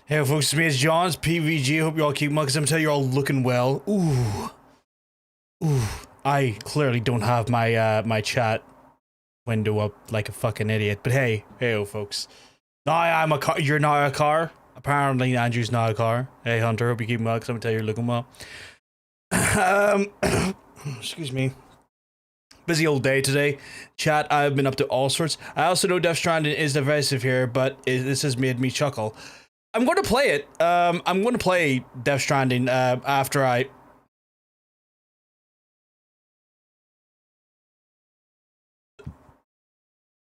Hey folks, it's me, it's John's PVG. Hope you all keep well, because I'm gonna tell you, you're all looking well. Ooh. I clearly don't have my my chat window up like a fucking idiot. But hey, folks. No, I'm a car. You're not a car. Apparently, Andrew's not a car. Hey, Hunter. Hope you keep well, because I'm gonna tell you, you're looking well. Excuse me. Busy old day today. Chat, I've been up to all sorts. I also know Death Stranding is divisive here, but this has made me chuckle. I'm going to play it. I'm going to play Death Stranding after I...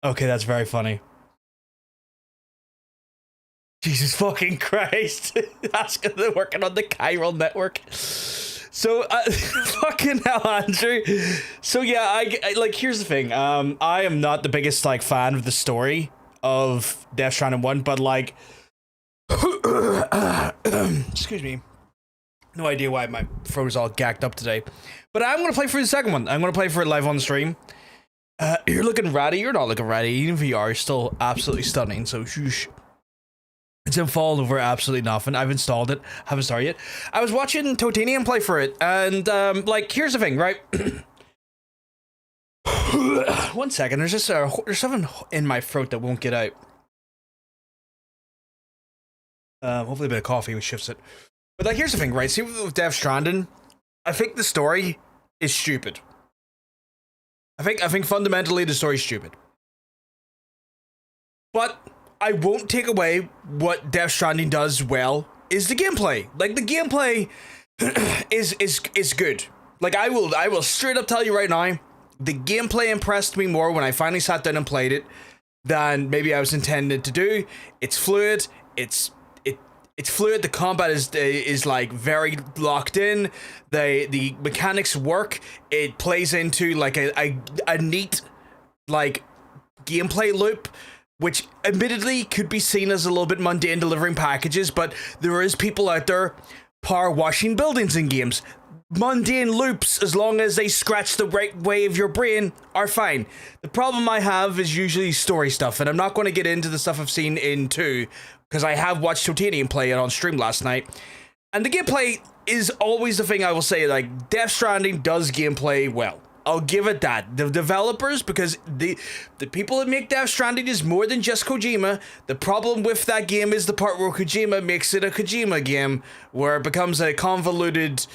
Okay, that's very funny. Jesus fucking Christ. That's because they're working on the chiral network. So, fucking hell, Andrew. So, yeah, I like, here's the thing. I am not the biggest, like, fan of the story of Death Stranding 1, but, like... excuse me. No idea why my throat is all gacked up today. But I'm going to play for the second one. I'm going to play for it live on the stream. You're looking ratty. You're not looking ratty. Even VR, you're still absolutely stunning. So, shoosh. It's installed over absolutely nothing. I've installed it. Haven't started yet. I was watching Totanium play for it. And, like, here's the thing, right? 1 second. There's just there's something in my throat that won't get out. Hopefully a bit of coffee which shifts it. But like, here's the thing, right? See, with Death Stranding, I think the story is stupid. I think fundamentally the story's stupid. But I won't take away what Death Stranding does well is the gameplay. Like, the gameplay is good. Like, I will straight up tell you right now, the gameplay impressed me more when I finally sat down and played it than maybe I was intended to do. It's fluid. It's fluid. The combat is like very locked in. The mechanics work. It plays into like a neat like gameplay loop, which admittedly could be seen as a little bit mundane, delivering packages, but there is people out there power washing buildings in games. Mundane loops, as long as they scratch the right way of your brain, are fine. The problem I have is usually story stuff, and I'm not going to get into the stuff I've seen in 2, because I have watched Totanium play it on stream last night. And the gameplay is always the thing I will say, like, Death Stranding does gameplay well. I'll give it that. The developers, because the people that make Death Stranding is more than just Kojima. The problem with that game is the part where Kojima makes it a Kojima game, where it becomes a convoluted,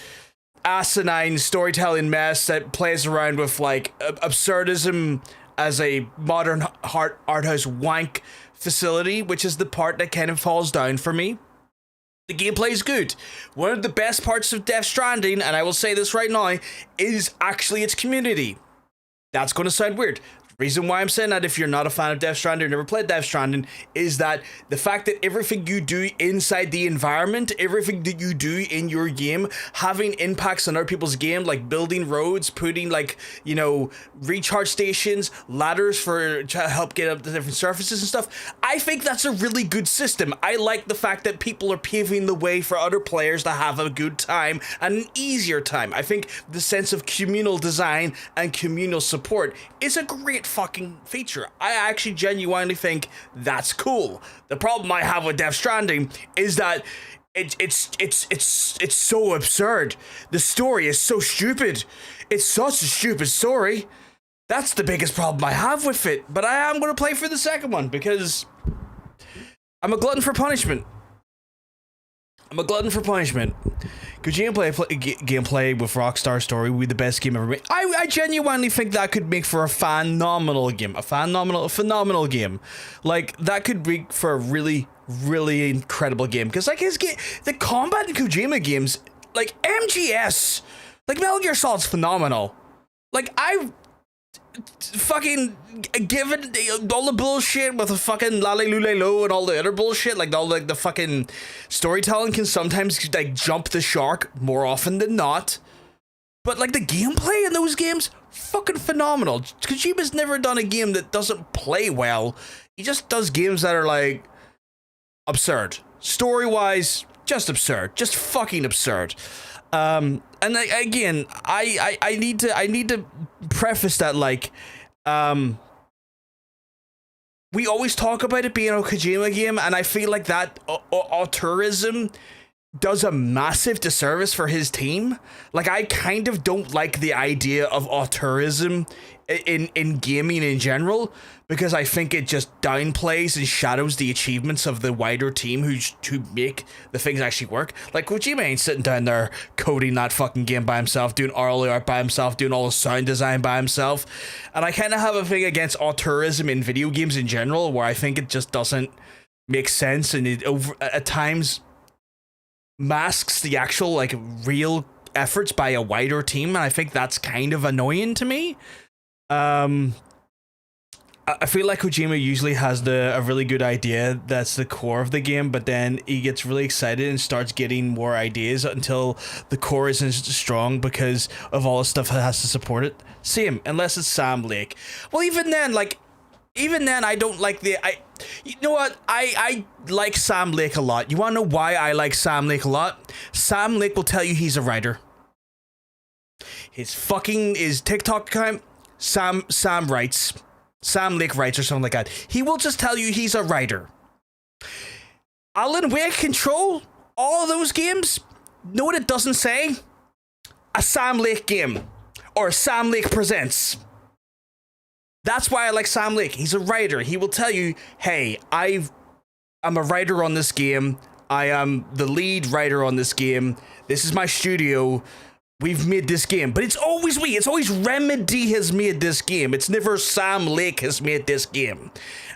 asinine storytelling mess that plays around with, like, absurdism as a modern art house wank facility, which is the part that kind of falls down for me. The gameplay is good. One of the best parts of Death Stranding, and I will say this right now, is actually its community. That's going to sound weird. The reason why I'm saying that, if you're not a fan of Death Stranding or never played Death Stranding, is that the fact that everything you do inside the environment, everything that you do in your game, having impacts on other people's game, like building roads, putting, like, you know, recharge stations, ladders to help get up to different surfaces and stuff. I think that's a really good system. I like the fact that people are paving the way for other players to have a good time and an easier time. I think the sense of communal design and communal support is a great fucking feature. I actually genuinely think that's cool. The problem I have with Death Stranding is that it's so absurd. The story is so stupid. It's such a stupid story. That's the biggest problem I have with it. But I am going to play for the second one because I'm a glutton for punishment. Could gameplay with Rockstar Story be the best game ever made? I genuinely think that could make for a phenomenal game. A phenomenal game. Like, that could make for a really, really incredible game. Because, like, the combat in Kojima games, like, MGS, like, Metal Gear Solid's phenomenal. Like, I've fucking given all the bullshit with the fucking Lalilulelo and all the other bullshit, like all the fucking storytelling can sometimes like jump the shark more often than not, but like the gameplay in those games, fucking phenomenal. Kojima's never done a game that doesn't play well. He just does games that are like absurd, story wise, just absurd, just fucking absurd. And again, I need to preface that, like, we always talk about it being a Kojima game, and I feel like that auteurism does a massive disservice for his team. Like, I kind of don't like the idea of auteurism in gaming in general, because I think it just downplays and shadows the achievements of the wider team who make the things actually work. Like, Kojima ain't sitting down there coding that fucking game by himself, doing early art by himself, doing all the sound design by himself. And I kind of have a thing against auteurism in video games in general, where I think it just doesn't make sense, and it at times masks the actual, like, real efforts by a wider team, and I think that's kind of annoying to me. I feel like Kojima usually has a really good idea that's the core of the game, but then he gets really excited and starts getting more ideas until the core isn't strong because of all the stuff that has to support it. Same, unless it's Sam Lake. Well, even then, I don't like you know what? I like Sam Lake a lot. You want to know why I like Sam Lake a lot? Sam Lake will tell you he's a writer. His TikTok account, Sam writes. Sam Lake writes or something like that. He will just tell you he's a writer. Alan Wake, Control, all of those games, know what it doesn't say? A Sam Lake game. Or Sam Lake Presents. That's why I like Sam Lake. He's a writer. He will tell you, hey, I'm a writer on this game. I am the lead writer on this game. This is my studio. We've made this game. But it's always we. It's always Remedy has made this game. It's never Sam Lake has made this game.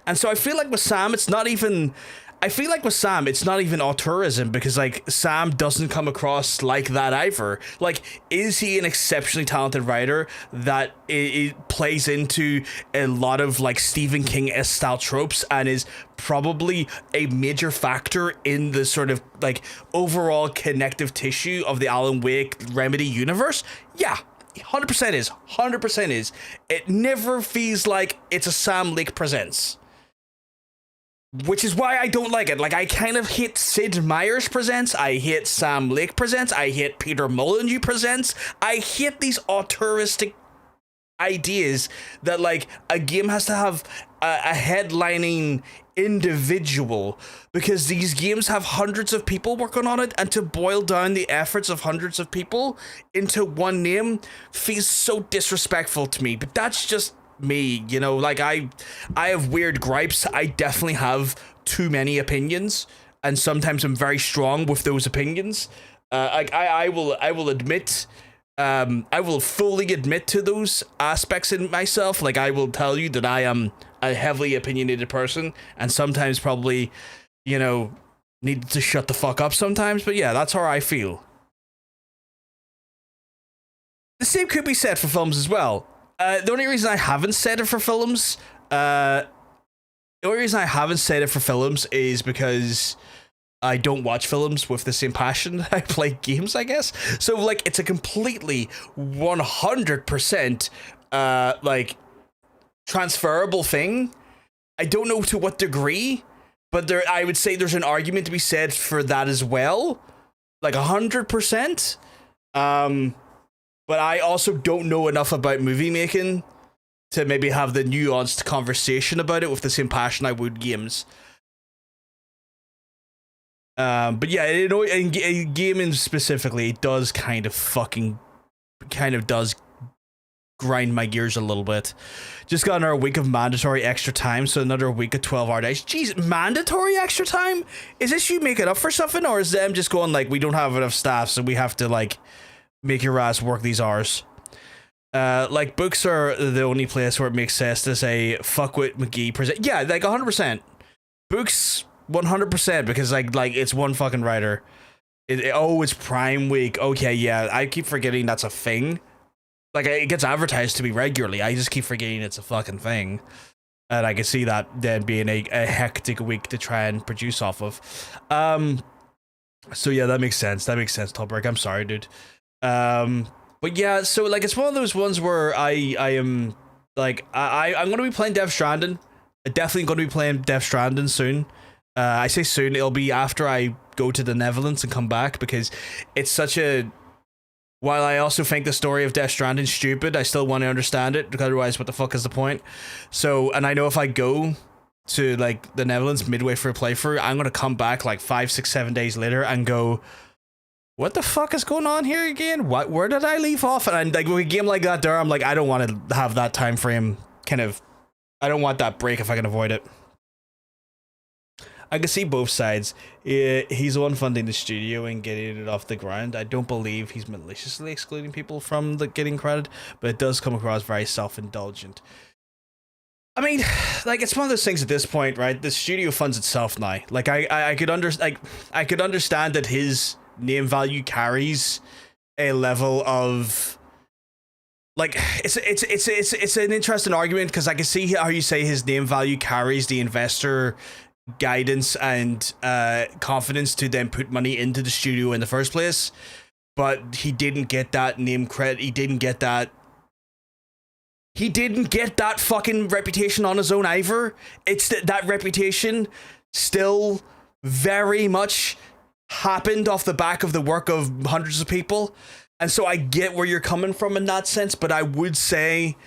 And so I feel like with Sam, it's not even auteurism, because, like, Sam doesn't come across like that either. Like, is he an exceptionally talented writer that it plays into a lot of, like, Stephen King-esque style tropes and is probably a major factor in the sort of, like, overall connective tissue of the Alan Wake Remedy universe? Yeah. 100% is. 100% is. It never feels like it's a Sam Lake Presents. Which is why I don't like it. Like, I kind of hate Sid Meier's Presents. I hate Sam Lake Presents. I hate Peter Molyneux Presents. I hate these auteuristic ideas that, like, a game has to have a headlining individual, because these games have hundreds of people working on it, and to boil down the efforts of hundreds of people into one name feels so disrespectful to me. But that's just me, you know. Like, I have weird gripes. I definitely have too many opinions, and sometimes I'm very strong with those opinions. I will admit, I will fully admit to those aspects in myself. Like, I will tell you that I am a heavily opinionated person, and sometimes probably, you know, need to shut the fuck up sometimes. But yeah, that's how I feel. The same could be said for films as well. The only reason I haven't said it for films, is because I don't watch films with the same passion that I play games, I guess. So, like, it's a completely 100% like, transferable thing. I don't know to what degree, but I would say there's an argument to be said for that as well. Like, 100%. But I also don't know enough about movie making to maybe have the nuanced conversation about it with the same passion I would games. But yeah, you know, in gaming specifically, it does kind of does grind my gears a little bit. Just got another week of mandatory extra time, so another week of 12-hour days. Jeez, mandatory extra time? Is this you making up for something, or is them just going, like, we don't have enough staff, so we have to, like, make your ass work these hours? Like, books are the only place where it makes sense to say fuck with McGee present. Yeah, like 100%. Books 100%, because like it's one fucking writer. It's Prime Week. Okay, yeah, I keep forgetting that's a thing. Like, it gets advertised to me regularly. I just keep forgetting it's a fucking thing. And I can see that then being a hectic week to try and produce off of. So yeah, that makes sense. That makes sense, Tolberg. I'm sorry, dude. But yeah, so like, it's one of those ones where I am like, I'm gonna be playing Death Stranding. I'm definitely gonna be playing Death Stranding soon. I say soon, it'll be after I go to the Netherlands and come back, because it's such a, while I also think the story of Death Stranding is stupid, I still want to understand it, because otherwise what the fuck is the point? So, and I know if I go, to like the Netherlands midway through a playthrough, I'm gonna come back like 5, 6, 7 days later and go, what the fuck is going on here again? Where did I leave off? And like with a game like that there, I'm like, I don't want to have that time frame kind of, I don't want that break if I can avoid it. I can see both sides. He's the one funding the studio and getting it off the ground. I don't believe he's maliciously excluding people from the getting credit, but it does come across very self-indulgent. I mean, like, it's one of those things at this point, right? The studio funds itself now. Like, I could understand that his name value carries a level of, like, it's an interesting argument, because I can see how you say his name value carries the investor guidance and confidence to then put money into the studio in the first place, but he didn't get that name credit. He didn't get that fucking reputation on his own either. It's that reputation still very much happened off the back of the work of hundreds of people, and so I get where you're coming from in that sense, but I would say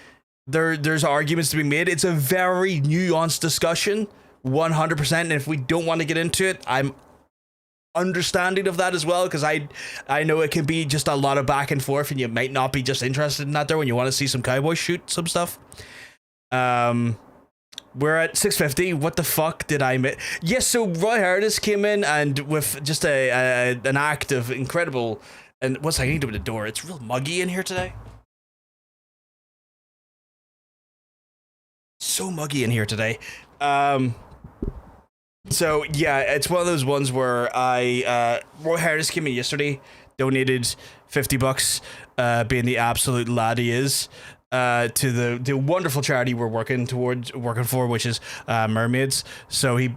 there's arguments to be made. It's a very nuanced discussion, 100%, and if we don't want to get into it, I'm understanding of that as well, because I know it can be just a lot of back and forth, and you might not be just interested in that there when you want to see some Cowboys shoot some stuff. We're at 650. What the fuck did I miss? Yes, so Roy Hardis came in and with just an act of incredible, and what's I need to do with the door? It's real muggy in here today. So muggy in here today. So yeah, it's one of those ones where Roy Harris came in yesterday, donated $50, being the absolute lad he is, to the wonderful charity we're working for, which is Mermaids. So he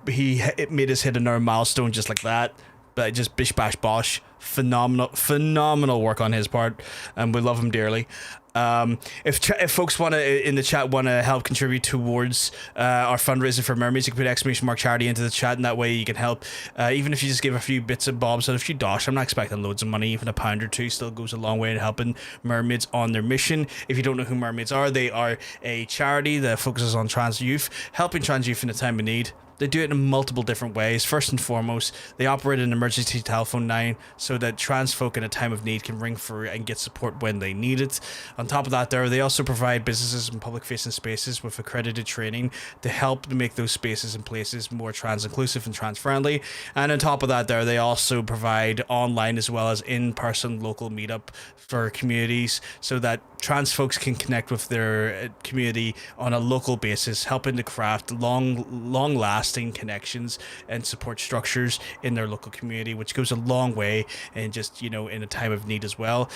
made us hit another milestone just like that, but just bish bash bosh, phenomenal work on his part, and we love him dearly. If folks want to in the chat want to help contribute towards our fundraiser for Mermaids, you can put ! charity into the chat, and that way you can help. Even if you just give a few bits and bobs and a few dosh, I'm not expecting loads of money. Even a pound or two still goes a long way in helping Mermaids on their mission. If you don't know who Mermaids are, they are a charity that focuses on trans youth, helping trans youth in a time of need. They do it in multiple different ways. First and foremost, they operate an emergency telephone line so that trans folk in a time of need can ring through and get support when they need it. On top of that, they also provide businesses and public-facing spaces with accredited training to help to make those spaces and places more trans-inclusive and trans-friendly. And on top of that, they also provide online as well as in-person local meetup for communities so that trans folks can connect with their community on a local basis, helping to craft long-lasting connections and support structures in their local community, which goes a long way, and just, in a time of need as well.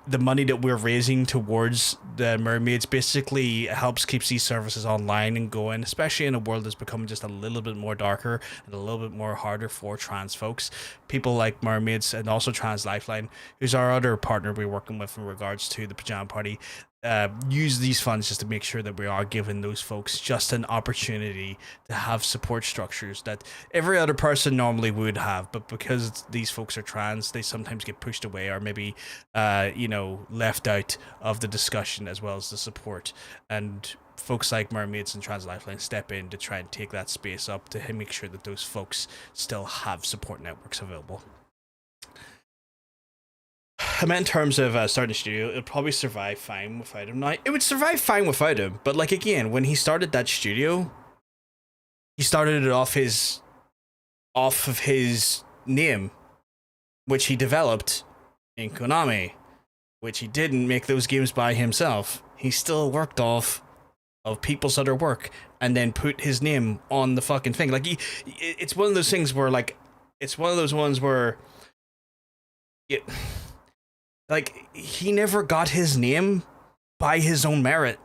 The money that we're raising towards the Mermaids basically keeps these services online and going, especially in a world that's becoming just a little bit more darker and a little bit more harder for trans folks. People like Mermaids and also Trans Lifeline, who's our other partner we're working with in regards to the Pajama Party, use these funds just to make sure that we are giving those folks just an opportunity to have support structures that every other person normally would have, but because these folks are trans, they sometimes get pushed away or maybe left out of the discussion as well as the support. And folks like Mermaids and Trans Lifeline step in to try and take that space up to make sure that those folks still have support networks available. I meant in terms of starting a studio, it'd probably survive fine without him. Now, it would survive fine without him, but like again, when he started that studio, he started it off of his name, which he developed in Konami, which he didn't make those games by himself. He still worked off of people's other work and then put his name on the fucking thing. Like it's one of those things where it's one of those ones where he never got his name by his own merit.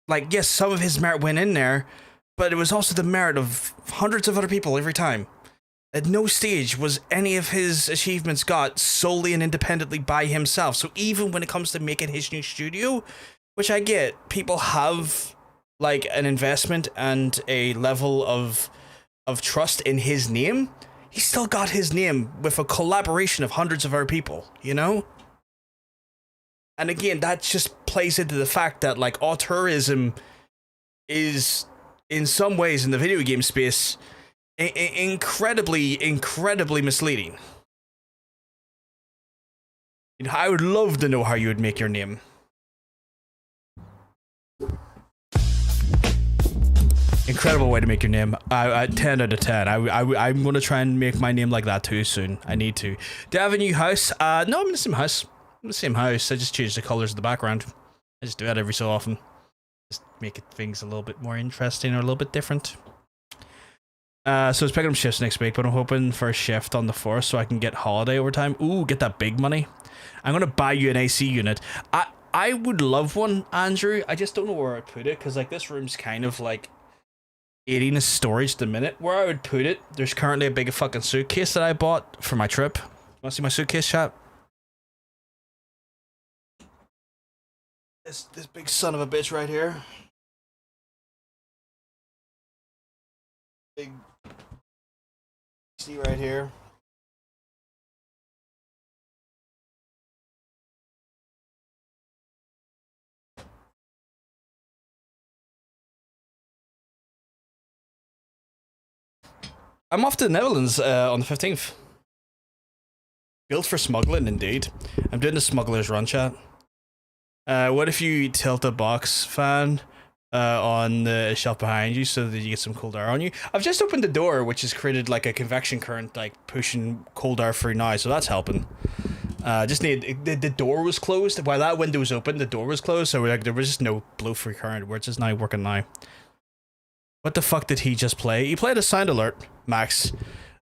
Like, yes, some of his merit went in there, but it was also the merit of hundreds of other people every time. At no stage was any of his achievements got solely and independently by himself. So even when it comes to making his new studio, which I get, people have like an investment and a level of trust in his name, he still got his name with a collaboration of hundreds of other people, And again, that just plays into the fact that like auteurism is in some ways in the video game space, incredibly misleading. You know, I would love to know how you would make your name. Incredible way to make your name. 10 out of 10. I'm gonna try and make my name like that too soon. I need to. Do I have a new house? No, I'm in the same house. I'm in the same house. I just change the colors of the background. I just do that every so often. Just make things a little bit more interesting or a little bit different. So it's picking up shifts next week, but I'm hoping for a shift on the 4th so I can get holiday overtime. Ooh, get that big money. I'm gonna buy you an AC unit. I would love one, Andrew. I just don't know where I'd put it, because like this room's kind of like 18 is storage at the minute. Where I would put it, there's currently a big fucking suitcase that I bought for my trip. Want to see my suitcase, chat? This big son of a bitch right here. Big see right here. I'm off to the Netherlands on the 15th. Built for smuggling, indeed. I'm doing the smuggler's run, chat. What if you tilt a box fan on the shelf behind you so that you get some cold air on you? I've just opened the door, which has created like a convection current, like pushing cold air through now, so that's helping. Just need the door was closed while that window was open. The door was closed, so like there was just no blow-free current. We're just now working now. What the fuck did he just play? He played a sound alert, Max.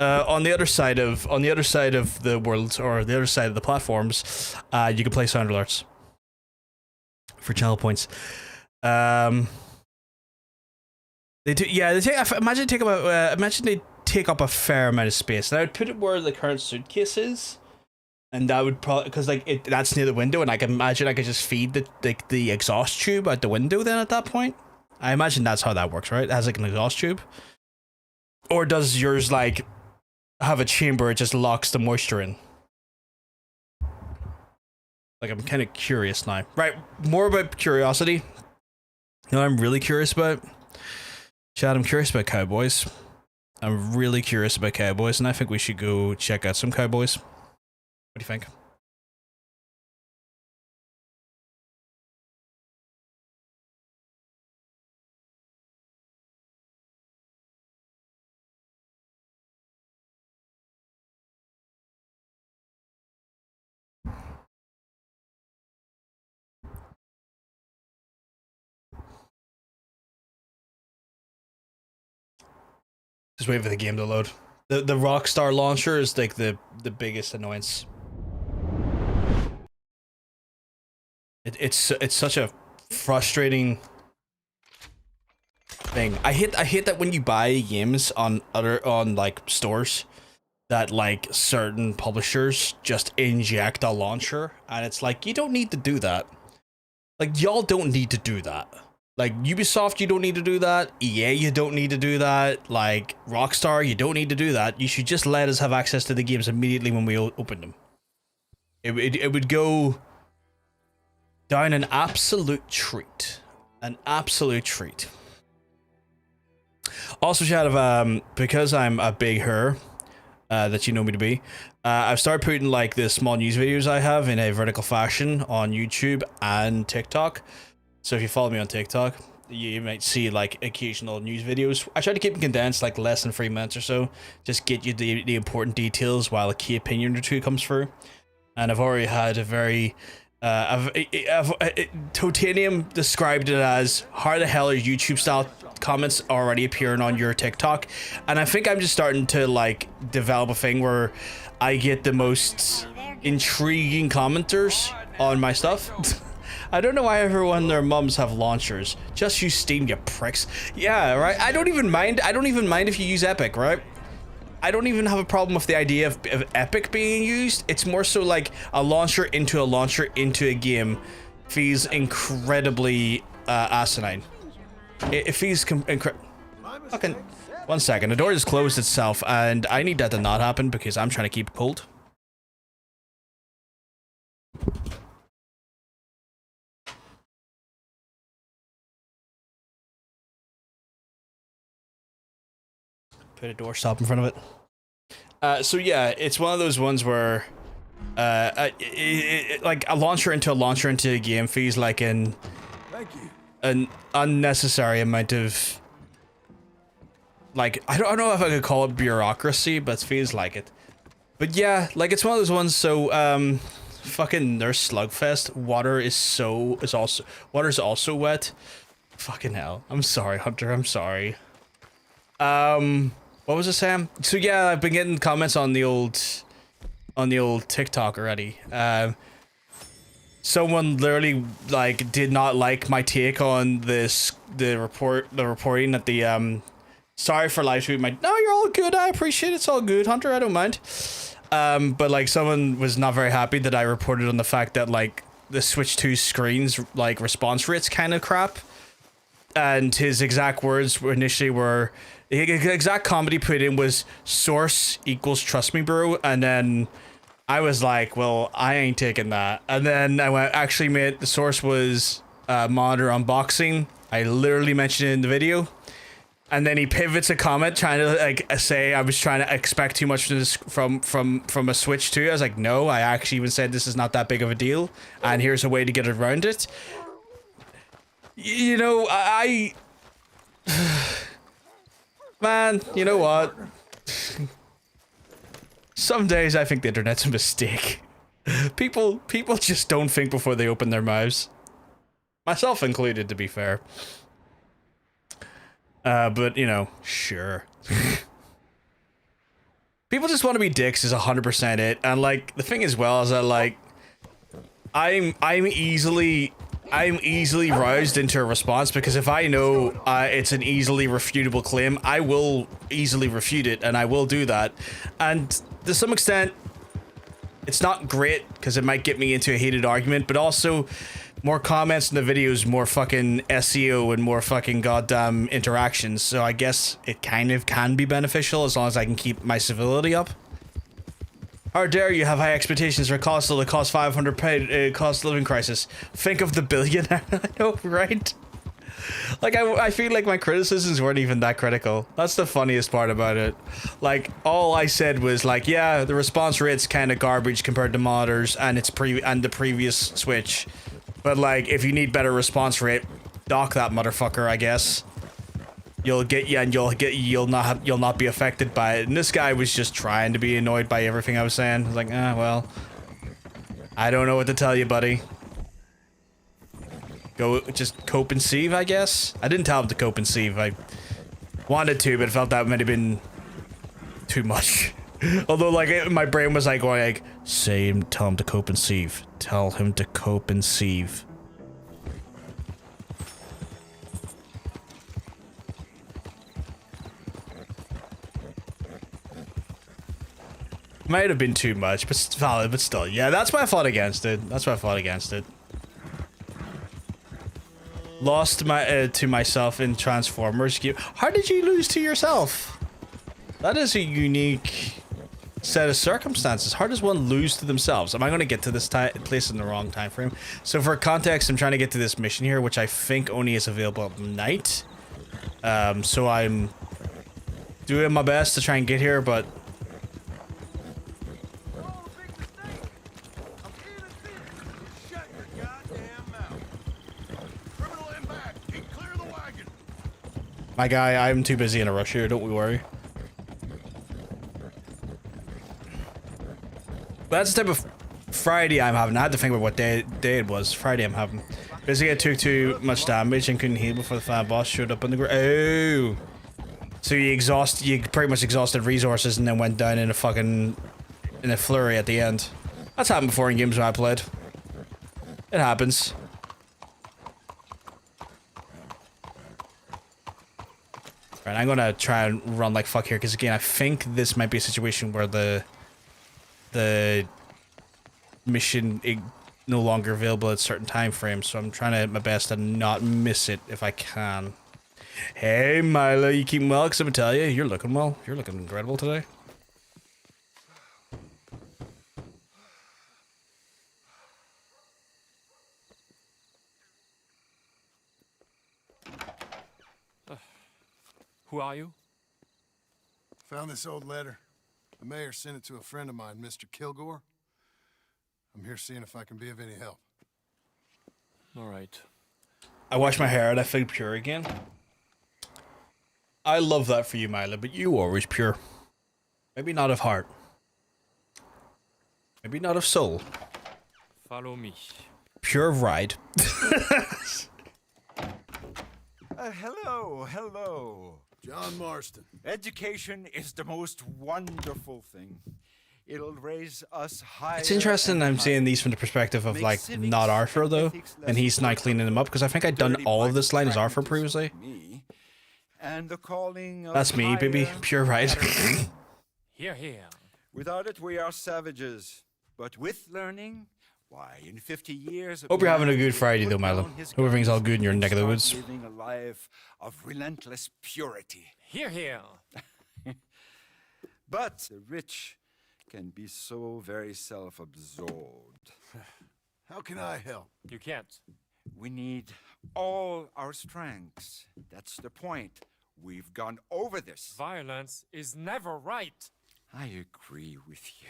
On the other side of the world, or the other side of the platforms, you can play sound alerts for channel points. They do, yeah. They take. Imagine they take up a fair amount of space. And I would put it where the current suitcase is, and that would probably because like that's near the window, and I can imagine I could just feed the exhaust tube out the window. Then at that point, I imagine that's how that works, right? It has like an exhaust tube, or does yours like have a chamber? It just locks the moisture in. Like, I'm kind of curious now. Right, more about curiosity. You know what I'm really curious about? Chad, I'm curious about Cowboys. I'm really curious about Cowboys, and I think we should go check out some Cowboys. What do you think? Just wait for the game to load. The Rockstar launcher is like the biggest annoyance. It's such a frustrating thing. I hate that when you buy games on like stores that like certain publishers just inject a launcher, and it's like, you don't need to do that. Like, y'all don't need to do that. Like, Ubisoft, you don't need to do that. EA, you don't need to do that. Like, Rockstar, you don't need to do that. You should just let us have access to the games immediately when we open them. It would go down an absolute treat. An absolute treat. Also, chat of, because I'm a big her, that you know me to be, I've started putting like the small news videos I have in a vertical fashion on YouTube and TikTok. So if you follow me on TikTok, you might see like occasional news videos. I try to keep them condensed, like less than 3 minutes or so. Just get you the important details while a key opinion or two comes through. And I've already had a very... Totanium described it as, how the hell are YouTube style comments already appearing on your TikTok? And I think I'm just starting to like develop a thing where I get the most intriguing commenters on my stuff. I don't know why everyone and their mums have launchers. Just use Steam, you pricks. Yeah, right? I don't even mind if you use Epic, right? I don't even have a problem with the idea of Epic being used. It's more so like a launcher into a game feels incredibly asinine. It feels fucking... One second, the door just closed itself, and I need that to not happen because I'm trying to keep it cold. put a doorstop in front of it. So yeah, it's one of those ones where like a launcher into a game feels like an unnecessary amount of, like, I don't know if I could call it bureaucracy, but it feels like it. But yeah, like, it's one of those ones. So fucking Nurse Slugfest, water's also wet. Fucking hell. I'm sorry, Hunter, I'm sorry. What was I saying? So yeah, I've been getting comments on the old TikTok already. Someone literally, like, did not like my take on the reporting that the sorry for live tweet. No, you're all good. I appreciate it. It's all good, Hunter. I don't mind. But like, someone was not very happy that I reported on the fact that, like, the Switch 2 screens, like, response rates kind of crap. And his exact words initially were, the exact comment he put in was source equals trust me, bro. And then I was like, well, I ain't taking that. And then I went, actually, mate, the source was monitor unboxing. I literally mentioned it in the video. And then he pivots a comment trying to, like, say I was trying to expect too much from a Switch 2. I was like, no, I actually even said this is not that big of a deal, and here's a way to get around it. You know, man, you know what? Some days I think the internet's a mistake. People just don't think before they open their mouths. Myself included, to be fair. But, you know, sure. People just want to be dicks is 100% it. And, like, the thing as well is that, like, I'm easily roused into a response, because if I know it's an easily refutable claim, I will easily refute it, and I will do that. And to some extent, it's not great because it might get me into a heated argument, but also more comments in the videos, more fucking SEO, and more fucking goddamn interactions. So I guess it kind of can be beneficial as long as I can keep my civility up. How dare you have high expectations for a cost of the cost 500 paid cost of living crisis? Think of the billionaire. I know, right? Like, I feel like my criticisms weren't even that critical. That's the funniest part about it. Like, all I said was like, yeah, the response rate's kind of garbage compared to monitors and the previous Switch. But like, if you need better response rate, dock that motherfucker, I guess. You'll not be affected by it. And this guy was just trying to be annoyed by everything I was saying. I was like, well, I don't know what to tell you, buddy. Go, just cope and sieve, I guess. I didn't tell him to cope and sieve. I wanted to, but I felt that might have been too much. Although, like, my brain was like going like, tell him to cope and sieve. Tell him to cope and sieve. Might have been too much, but valid, but still. Yeah, that's why I fought against it. Lost to myself in Transformers. How did you lose to yourself? That is a unique set of circumstances. How does one lose to themselves? Am I going to get to this place in the wrong time frame? So for context, I'm trying to get to this mission here, which I think only is available at night. So I'm doing my best to try and get here, but my guy, I'm too busy in a rush here, don't we worry. That's the type of Friday I'm having. I had to think about what day it was. Friday I'm having. Basically, I took too much damage and couldn't heal before the final boss showed up on the ground. Oh! So you pretty much exhausted resources and then went down in a flurry at the end. That's happened before in games when I played. It happens. Right, I'm gonna try and run like fuck here, because again, I think this might be a situation where the mission is no longer available at certain time frames, so I'm trying to my best to not miss it if I can. Hey Milo, you keeping well? Because I'm gonna tell you, you're looking well. You're looking incredible today. Who are you? Found this old letter. The mayor sent it to a friend of mine, Mr. Kilgore. I'm here seeing if I can be of any help. All right. I wash my hair and I feel pure again. I love that for you, Mila, but you always pure. Maybe not of heart. Maybe not of soul. Follow me. Pure of ride. Hello. John Marston. Education is the most wonderful thing. It'll raise us higher. It's interesting I'm seeing these from the perspective of, like, not Arthur, though. And he's now cleaning them up, because I think I'd done all of this line as Arthur previously. And the calling of That's me, baby. higher Pure ride. Here, here. Without it, we are savages. But with learning, why, in 50 years... Hope you're having a good Friday, though, Milo. Hope everything's all good in your neck of the woods. Living a life of relentless purity. Here, here. But the rich can be so very self-absorbed. How can I help? You can't. We need all our strengths. That's the point. We've gone over this. Violence is never right. I agree with you.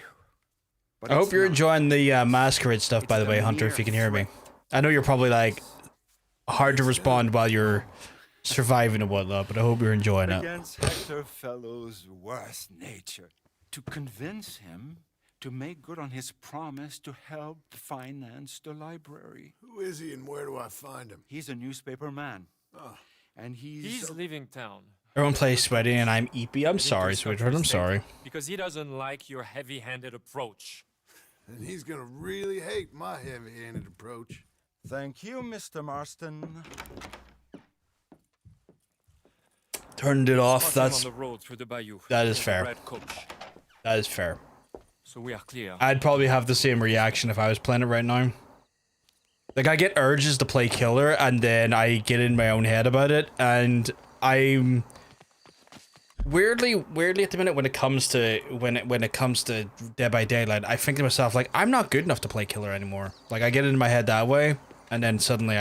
But I hope it's you're not. enjoying the masquerade stuff, by the way, Hunter, if you can hear me. I know you're probably, like, hard to respond while you're surviving and whatnot, but I hope you're enjoying it. Against Hector Fellow's worst nature. To convince him to make good on his promise to help finance the library. Who is he and where do I find him? He's a newspaper man. Oh. And He's leaving town. Everyone plays sweaty and I'm eepy. I'm sorry, sweetheart. I'm sorry. Because he doesn't like your heavy-handed approach. And he's gonna really hate my heavy-handed approach. Thank you, Mr. Marston. Turned it off. Spot him That's on the road through the bayou. that is There's a fair. red coach. That is fair. So we are clear. I'd probably have the same reaction if I was playing it right now. Like, I get urges to play killer, and then I get in my own head about it, and I'm weirdly at the minute when it comes to Dead by Daylight, I think to myself, like, I'm not good enough to play killer anymore. Like, I get in my head that way, and then suddenly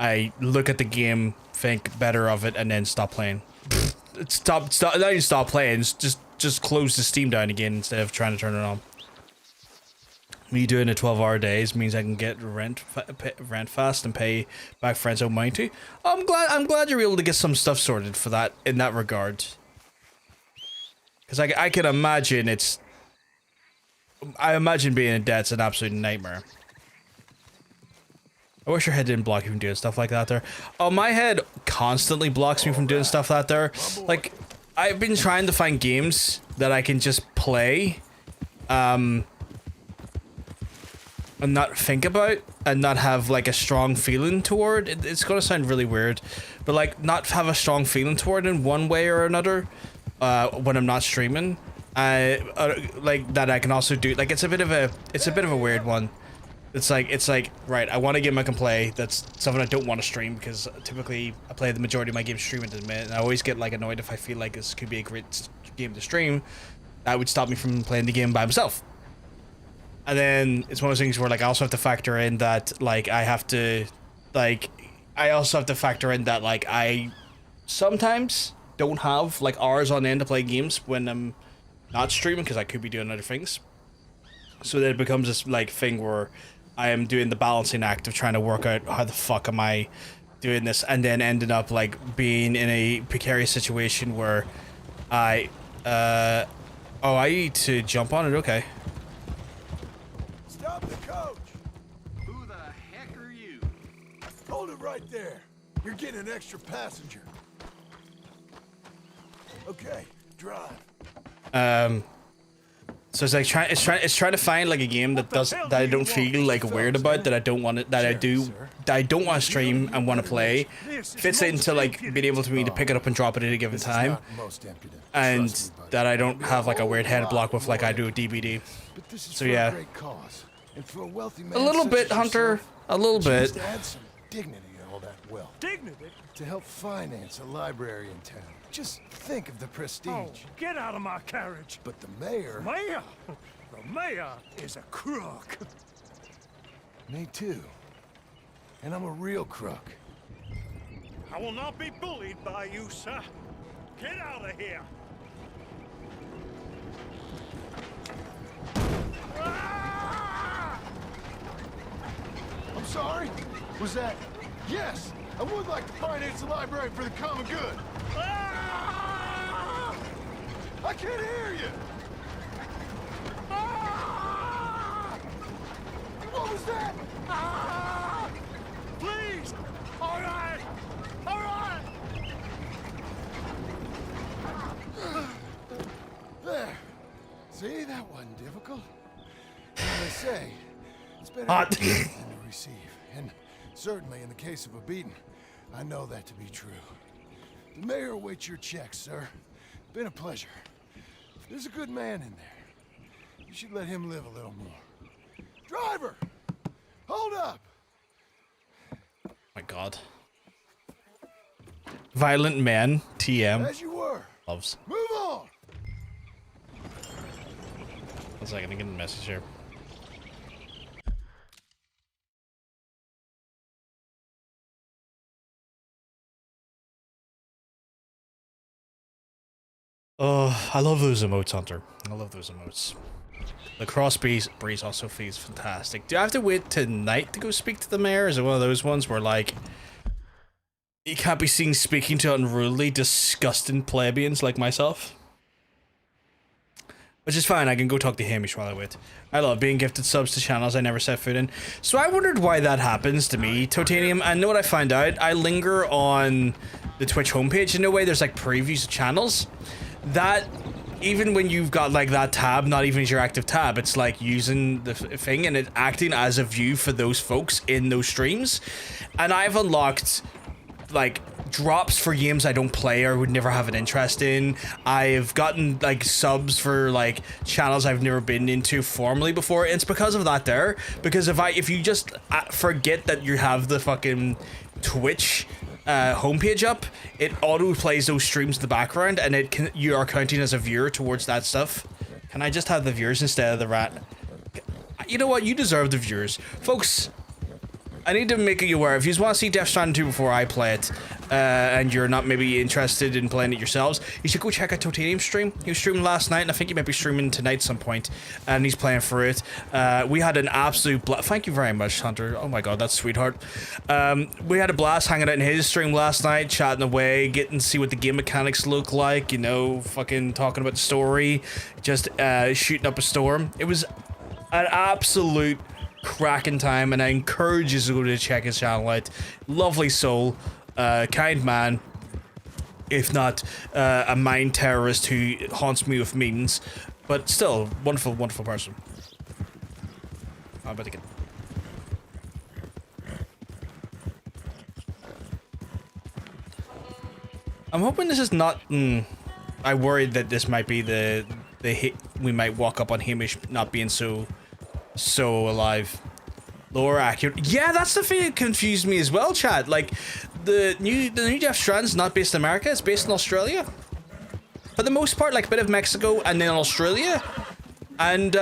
I look at the game, think better of it, and then stop playing. Stop, not even stop playing, just close the Steam down again instead of trying to turn it on. Me doing a 12-hour days means I can get rent fast and pay back friends I owe money to. I'm glad you're able to get some stuff sorted for that in that regard. Because I can imagine I imagine being in debt's an absolute nightmare. I wish your head didn't block you from doing stuff like that there. Oh, my head constantly blocks me from doing stuff like that there. Like, I've been trying to find games that I can just play, and not think about, and not have, like, a strong feeling toward. It's gonna sound really weird, but, like, not have a strong feeling toward in one way or another, when I'm not streaming. Like, that I can also do. Like, it's a bit of a weird one. It's like, right, I want a game I can play that's something I don't want to stream, because typically I play the majority of my games streaming at the minute, and I always get, like, annoyed if I feel like this could be a great game to stream. That would stop me from playing the game by myself. And then it's one of those things where, like, I also have to factor in that, like, I also have to factor in that, like, I sometimes don't have, like, hours on end to play games when I'm not streaming, because I could be doing other things. So then it becomes this, like, thing where I am doing the balancing act of trying to work out how the fuck am I doing this, and then ending up, like, being in a precarious situation where I need to jump on it, okay. Stop the coach! Who the heck are you? Hold it right there. You're getting an extra passenger. Okay, drive. So it's like it's trying to find, like, a game that I don't feel like weird about, that I don't want it, that I don't want to stream and want to play, fits into, like, being able to me to pick it up and drop it at a given time, and that I don't have, like, a weird head block with, like I do with DBD. So yeah, a little bit, Hunter, a little bit. To add some dignity to all that wealth. Dignity? To help finance a library in town. Just think of the prestige. Oh, get out of my carriage. But the mayor... Mayor? The mayor is a crook. Me too. And I'm a real crook. I will not be bullied by you, sir. Get out of here. I'm sorry? Was that... Yes! I would like to finance the library for the common good. I can't hear you! What was that? Please! All right! All right! There. See, that wasn't difficult. As they say, it's better Hot. to give than to receive. And certainly in the case of a beating, I know that to be true. The mayor awaits your check, sir. Been a pleasure. There's a good man in there. You should let him live a little more. Driver! Hold up! My God. Violent men. TM. As you were. Loves. Move on! 1 second, I get a message here. Oh, I love those emotes, Hunter. I love those emotes. The cross breeze also feels fantastic. Do I have to wait tonight to go speak to the mayor? Is it one of those ones where, like, you can't be seen speaking to unruly, disgusting plebeians like myself? Which is fine, I can go talk to Hamish while I wait. I love being gifted subs to channels I never set foot in. So I wondered why that happens to me, Totanium. And know what I find out? I linger on the Twitch homepage. In a way, there's like previews of channels. That, even when you've got like that tab, not even as your active tab, it's like using the thing and it acting as a view for those folks in those streams. And I've unlocked like drops for games I don't play or would never have an interest in. I've gotten like subs for like channels I've never been into formally before. It's because of that there. Because if you just forget that you have the fucking Twitch homepage up, it auto plays those streams in the background and you are counting as a viewer towards that stuff. Can I just have the viewers instead of the rat? You know what? You deserve the viewers. Folks, I need to make you aware, if you want to see Death Stranding 2 before I play it, and you're not maybe interested in playing it yourselves, you should go check out Totanium's stream. He was streaming last night, and I think he might be streaming tonight at some point, and he's playing for it. We had an absolute blast. Thank you very much, Hunter. Oh my god, that's sweetheart. We had a blast hanging out in his stream last night, chatting away, getting to see what the game mechanics look like, you know, fucking talking about the story, just shooting up a storm. It was an absolute cracking time, and I encourage you to go to check his channel out. Lovely soul, kind man, if not a mind terrorist who haunts me with memes, but still wonderful, wonderful person. I'm about to get. I'm hoping this is not. I worried that this might be the hit. We might walk up on Hamish not being so alive. Lower accurate. Yeah, that's the thing that confused me as well, chat. Like, the new Death Strand's not based in America, it's based in Australia. For the most part, like a bit of Mexico and then Australia. And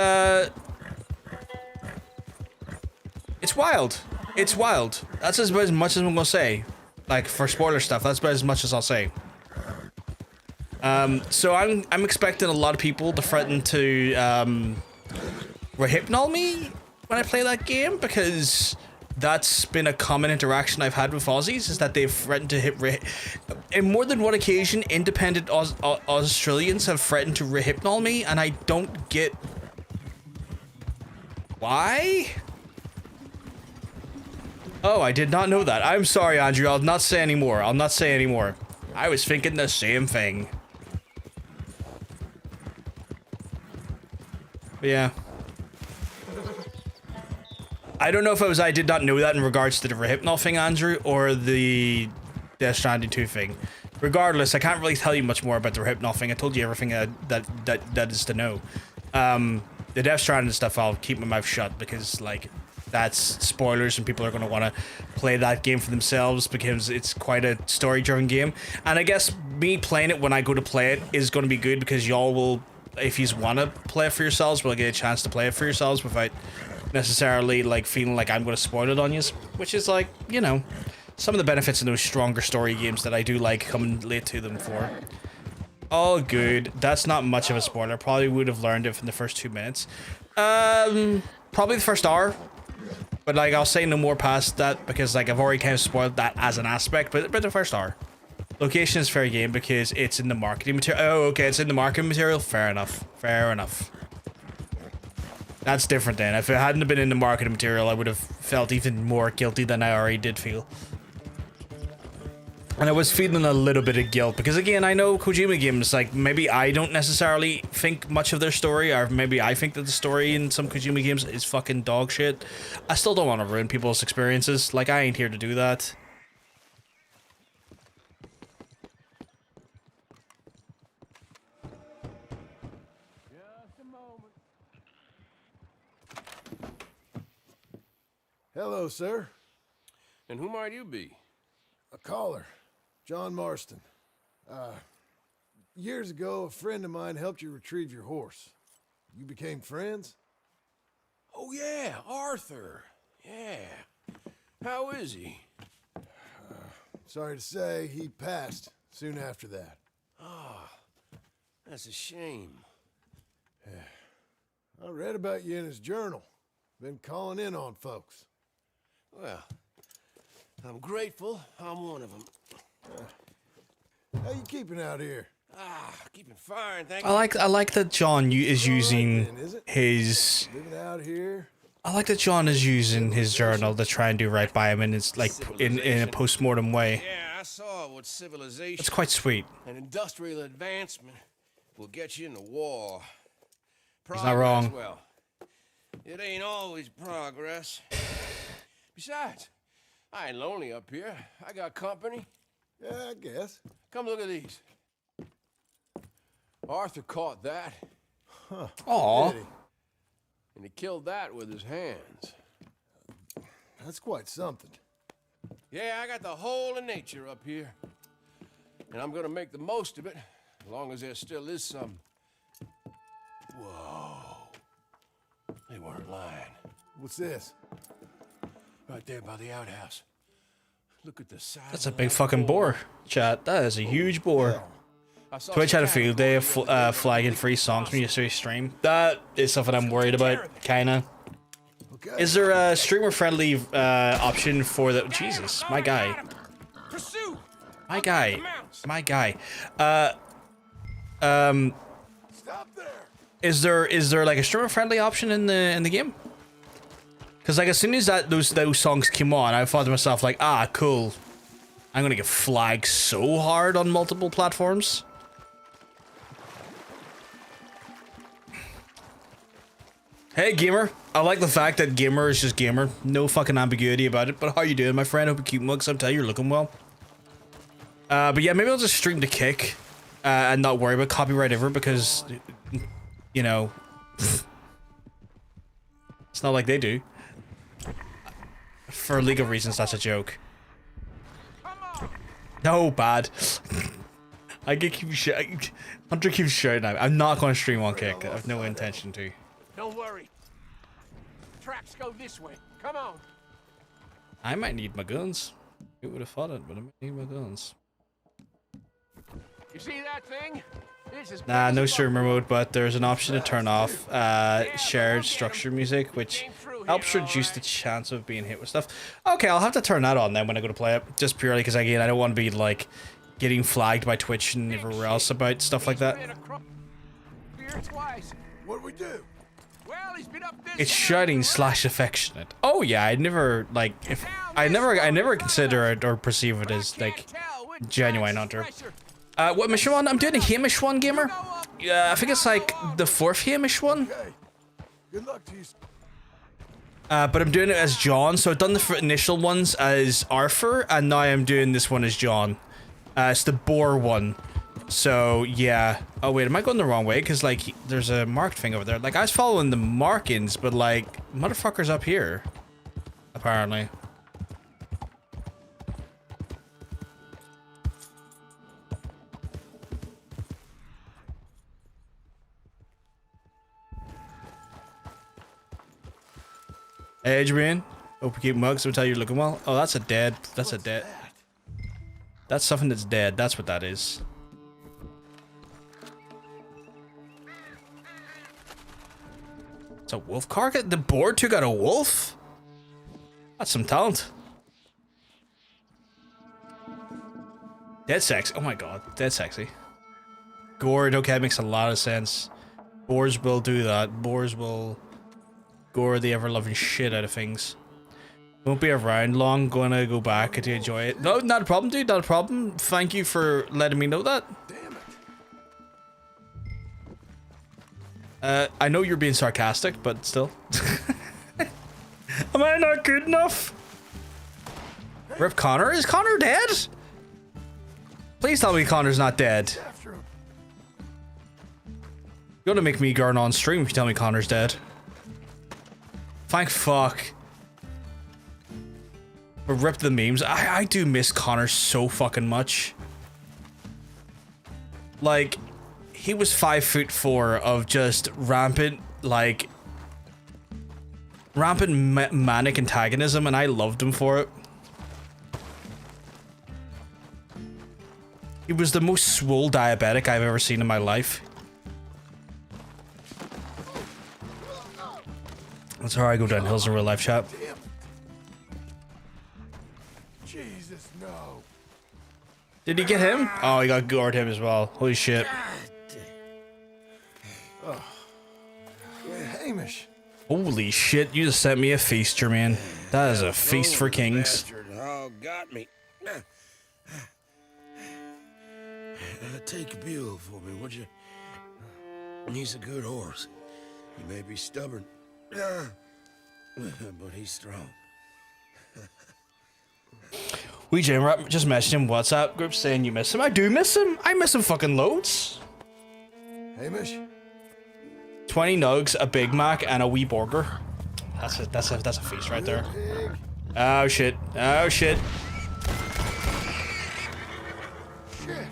it's wild. It's wild. That's about as much as I'm gonna say. Like, for spoiler stuff, that's about as much as I'll say. So I'm expecting a lot of people to threaten to rehypnol me when I play that game, because that's been a common interaction I've had with Aussies, is that they've threatened to in more than one occasion, independent Australians have threatened to rehypnol me, and I don't get why. Oh, I did not know that. I'm sorry, Andrew. I'll not say anymore. I'll not say anymore. I was thinking the same thing. But yeah. I don't know if it was I did not know that in regards to the rehypnol thing, Andrew, or the Death Stranding 2 thing. Regardless, I can't really tell you much more about the rehypnol thing. I told you everything that is to know. The Death Stranding stuff, I'll keep my mouth shut, because, like, that's spoilers and people are going to want to play that game for themselves, because it's quite a story-driven game. And I guess me playing it when I go to play it is going to be good, because y'all will, if you want to play it for yourselves, will get a chance to play it for yourselves without necessarily like feeling like I'm going to spoil it on you, which is, like, you know, some of the benefits in those stronger story games that I do like coming late to them for. All good. That's not much of a spoiler. Probably would have learned it from the first 2 minutes. Probably the first hour. But like, I'll say no more past that because like I've already kind of spoiled that as an aspect. But the first hour. Location is fair game because it's in the marketing material. Oh, okay, it's in the marketing material. Fair enough. Fair enough. That's different then. If it hadn't been in the marketing material, I would have felt even more guilty than I already did feel. And I was feeling a little bit of guilt because again, I know Kojima games, like maybe I don't necessarily think much of their story, or maybe I think that the story in some Kojima games is fucking dog shit. I still don't want to ruin people's experiences. Like, I ain't here to do that. Just a moment. Hello, sir. And who might you be? A caller. John Marston. Years ago, a friend of mine helped you retrieve your horse. You became friends? Oh, yeah, Arthur. Yeah. How is he? Sorry to say, he passed soon after that. That's a shame. I read about you in his journal. Been calling in on folks. Well, I'm grateful I'm one of them. How you keeping out here? Keeping fine, thank you. I like that John is using then, is it? his. Living out here? I like that John is using his journal to try and do right by him, and it's like in a post-mortem way. Yeah, I saw what civilization It's quite sweet. and industrial advancement will get you in the war. He's not wrong. Well, it ain't always progress. Besides, I ain't lonely up here. I got company. Yeah, I guess. Come look at these. Arthur caught that, Aw. Did he? and he killed that with his hands. That's quite something. Yeah, I got the whole of nature up here. And I'm gonna make the most of it, as long as there still is some. Whoa. They weren't lying. What's this? Right there by the outhouse. Look at the size. That's a big fucking boar, chat. That is a huge boar. Twitch had a field day of flagging free songs from yesterday's stream. That is something I'm worried about, kinda. Okay. Is there a streamer-friendly option for the... Jesus, my guy. Pursue! My guy. My guy. Stop there! Is there like a streamer-friendly option in the game? Because like as soon as those songs came on, I thought to myself like, ah, cool. I'm gonna get flagged so hard on multiple platforms. Hey gamer, I like the fact that gamer is just gamer. No fucking ambiguity about it. But how you doing, my friend? Hope you keep mugs. I'm telling you, you're looking well. But yeah, maybe I'll just stream to Kick and not worry about copyright ever because, you know, it's not like they do. For legal reasons, that's a joke. No, bad. I get keep shouting. Hunter keeps shouting out. I'm not going to stream on Kick. I have no intention to. Don't worry. Tracks go this way. Come on. I might need my guns. Who would have thought it, but I might need my guns. You see that thing? This is Nah, no streamer mode, but there's an option to turn off shared structure music, which helps reduce the chance of being hit with stuff. Okay, I'll have to turn that on then when I go to play it, just purely because again, I don't want to be like getting flagged by Twitch and everywhere else about stuff like that. What do we do? Well, he's been up this It's shouting / affectionate. Oh yeah, I'd never like if I never consider it or perceive it as like genuine Hunter. What mission one? I'm doing a Hamish one, gamer. Yeah, I think it's like the 4th Hamish one. Okay. Good luck to you. But I'm doing it as John, so I've done the initial ones as Arthur, and now I'm doing this one as John. It's the boar one. So, yeah. Oh, wait, am I going the wrong way? Because, like, there's a marked thing over there. Like, I was following the markings, but, like, motherfucker's up here. Apparently. Hey, Adrian. Hope you keep mugs. I'll tell you you're looking well. Oh, that's a dead. That's a dead. That's something that's dead. That's what that is. It's a wolf carcass? The board took out a wolf? That's some talent. Dead sexy. Oh my god, dead sexy. Gourd, okay, makes a lot of sense. Boars will do that. Boars will gore the ever-loving shit out of things. Won't be around long, gonna go back to enjoy it. No, not a problem, dude, not a problem. Thank you for letting me know that. Damn it. I know you're being sarcastic, but still. Am I not good enough? Rip Connor? Is Connor dead? Please tell me Connor's not dead. After him. You're gonna make me garn on stream if you tell me Connor's dead. Thank fuck. But rip the memes. I do miss Connor so fucking much. Like, he was 5'4" of just rampant, like, manic antagonism, and I loved him for it. He was the most swole diabetic I've ever seen in my life. That's how I go down hills in real life, chat. Damn. Jesus, no. Did he get him? Oh, he got gored him as well. Holy shit. Hamish. Holy shit, you just sent me a feast, Jermaine. That is a feast for kings. Bastard hog got me. Take a mule for me, would you? He's a good horse. He may be stubborn, but he's strong. WeJam just messaged him WhatsApp group saying you miss him. I do miss him. I miss him fucking loads. Hamish. 20 nugs, a Big Mac, and a wee burger. That's a feast right there. Pig. Oh shit. Oh shit. Shit.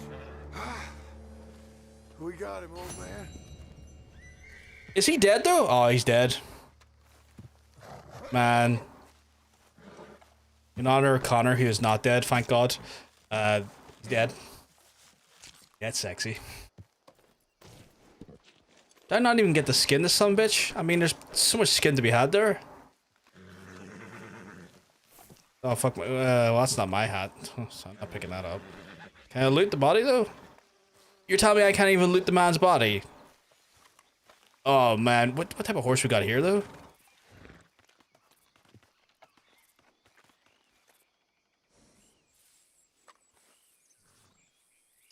We got him, old man. Is he dead though? Oh, he's dead. Man. In honor of Connor, who is not dead, thank God. He's dead. That's sexy. Did I not even get the skin this son bitch? I mean, there's so much skin to be had there. Oh fuck my, well that's not my hat. So I'm not picking that up. Can I loot the body though? You're telling me I can't even loot the man's body? Oh man, what type of horse we got here though?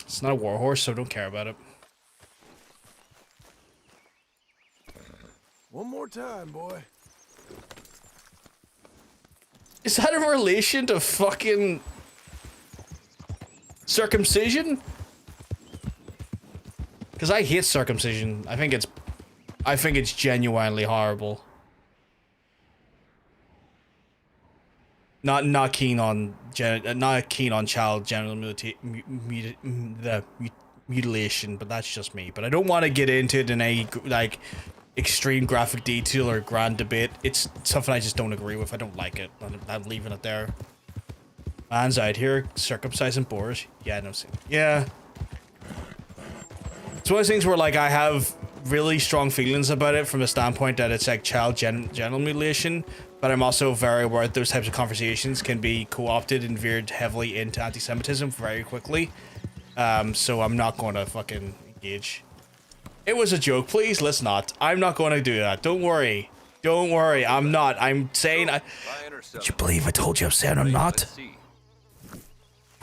It's not a war horse, so don't care about it. One more time, boy. Is that in relation to fucking circumcision? Because I hate circumcision. I think it's genuinely horrible. Not keen on child genital mutilation, but that's just me. But I don't want to get into it in any like extreme graphic detail or grand debate. It's something I just don't agree with. I don't like it. I'm leaving it there. Man's out here circumcising boars. Yeah, no, yeah. It's one of those things where like I have really strong feelings about it from the standpoint that it's like child genital mutilation, but I'm also very aware that those types of conversations can be co-opted and veered heavily into anti-Semitism very quickly. So I'm not going to fucking engage. It was a joke, please. Let's not. I'm not going to do that. Don't worry. Don't worry. I'm not. I'm saying. Would you believe I told you I'm saying I'm not?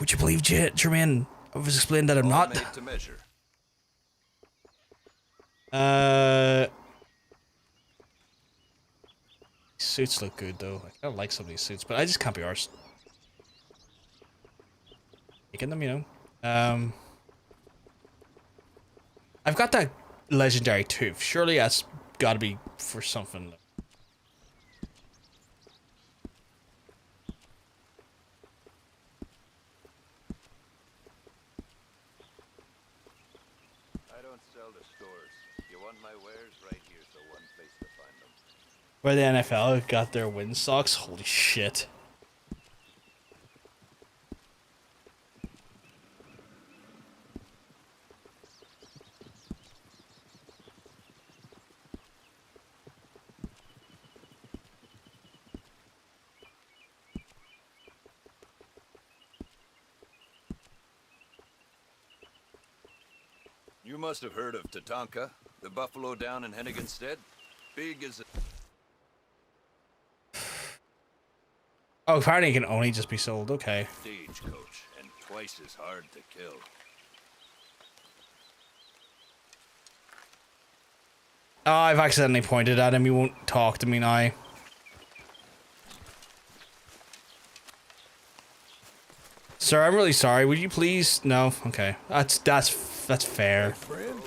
Would you believe, Jermaine? I was explaining that I'm not. Suits look good though. I kind of like some of these suits, but I just can't be arsed making them, you know. I've got that legendary tooth. Surely that's got to be for something. I don't sell to stores. You want my wares right here's the one place to find them. Where the NFL got their win socks? Holy shit. You must have heard of Tatanka, the buffalo down in Henniganstead. Big as a Oh, apparently it can only just be sold. Okay. stagecoach and twice as hard to kill. Oh, I've accidentally pointed at him. He won't talk to me now. Sir, I'm really sorry. Would you please? No. Okay. That's fair. Friend?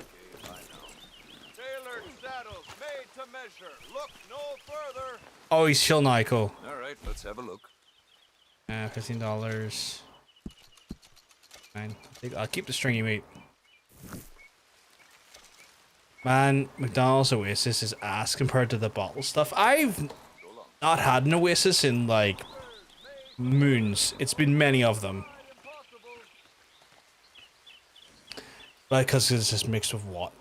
Tailored saddles made to measure. Look no further. Oh, he's chill now. Cool. All right, let's have a look. $15. Fine. I'll keep the stringy meat. Man, McDonald's Oasis is ass compared to the bottle stuff. I've not had an Oasis in like moons. It's been many of them. Because it's just mixed with what?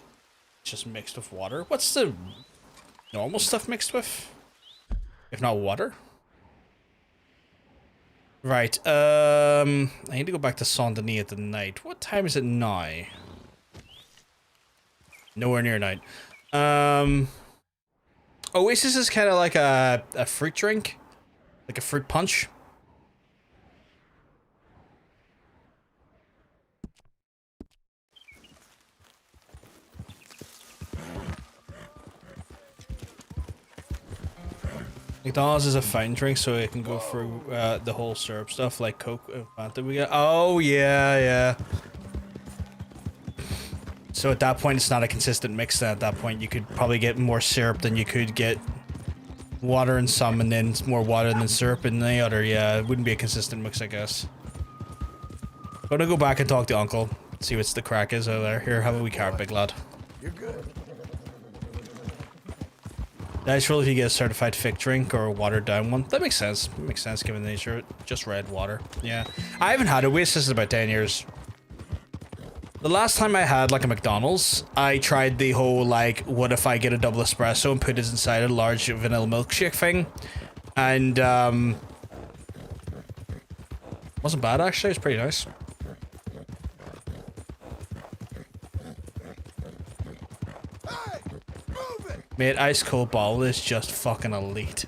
Just mixed with water. What's the normal stuff mixed with? If not water? Right, I need to go back to Saint Denis at the night. What time is it now? Nowhere near night. Oasis is kind of like a fruit drink. Like a fruit punch. McDonald's is a fountain drink, so it can go through the whole syrup stuff, like Coke, Fanta we get. Oh, yeah, yeah. So at that point, it's not a consistent mix. Then at that point, you could probably get more syrup than you could get water in some, and then more water than syrup in the other. Yeah, it wouldn't be a consistent mix, I guess. Gonna go back and talk to Uncle, see what's the crack is over there. Here, have a wee card, big lad. You're good. Nice roll if you get a certified thick drink or a watered down one. That makes sense. Makes sense given the nature of it. Just red water. Yeah. I haven't had Oasis in about 10 years. The last time I had like a McDonald's, I tried the whole like, what if I get a double espresso and put it inside a large vanilla milkshake thing. And wasn't bad actually, it was pretty nice. Mate, ice cold bottle is just fucking elite.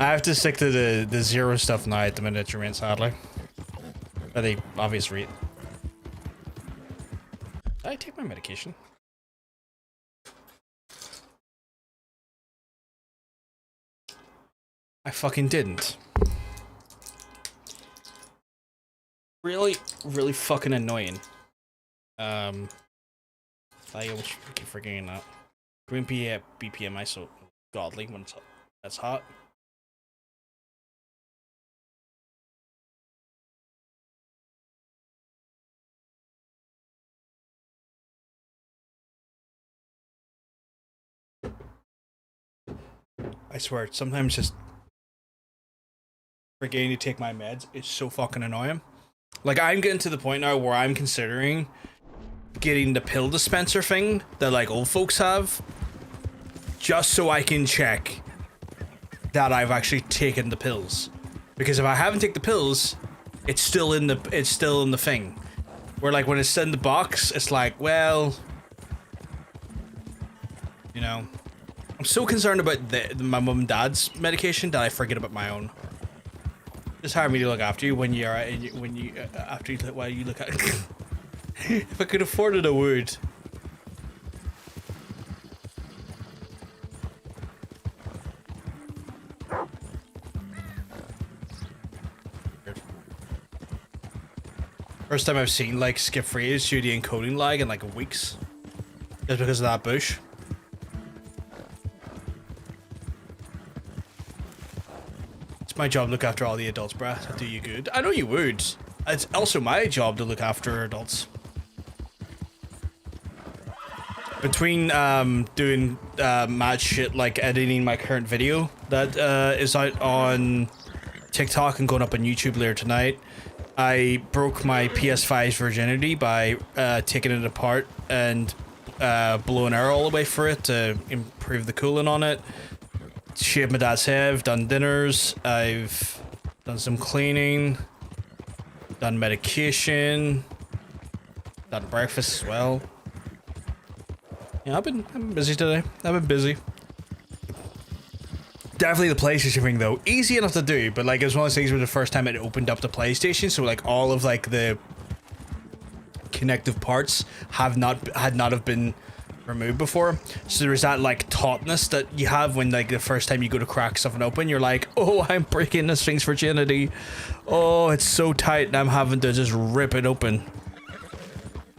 I have to stick to the zero stuff now at the minute, Jermaine, sadly. For the obvious reason. Did I take my medication? I fucking didn't. Really, really fucking annoying. I always keep forgetting that. Green BPM is so godly when it's hot. I swear, sometimes just forgetting to take my meds is so fucking annoying. Like, I'm getting to the point now where I'm considering getting the pill dispenser thing that like old folks have, just so I can check that I've actually taken the pills. Because if I haven't taken the pills, it's still in the thing. Where like when it's in the box, it's like, well, you know, I'm so concerned about my mum and dad's medication that I forget about my own. It's hard for me to look after you when you're while you look at. If I could afford it, I would. First time I've seen like skip phrase due to the encoding lag in like weeks. Just because of that bush. It's my job to look after all the adults, bruh. I'll do you good. I know you would. It's also my job to look after adults. Between doing mad shit like editing my current video that is out on TikTok and going up on YouTube later tonight, I broke my PS5's virginity by taking it apart and blowing air all the way for it to improve the cooling on it. Shaved my dad's head, I've done dinners, I've done some cleaning. Done medication. Done breakfast as well. Yeah, I've been busy today. I've been busy. Definitely the PlayStation thing though. Easy enough to do, but like it was one of those things where the first time it opened up the PlayStation, so like all of like the connective parts had not have been removed before. So there's that like tautness that you have when like the first time you go to crack something open, you're like, oh, I'm breaking this thing's virginity. Oh, it's so tight and I'm having to just rip it open.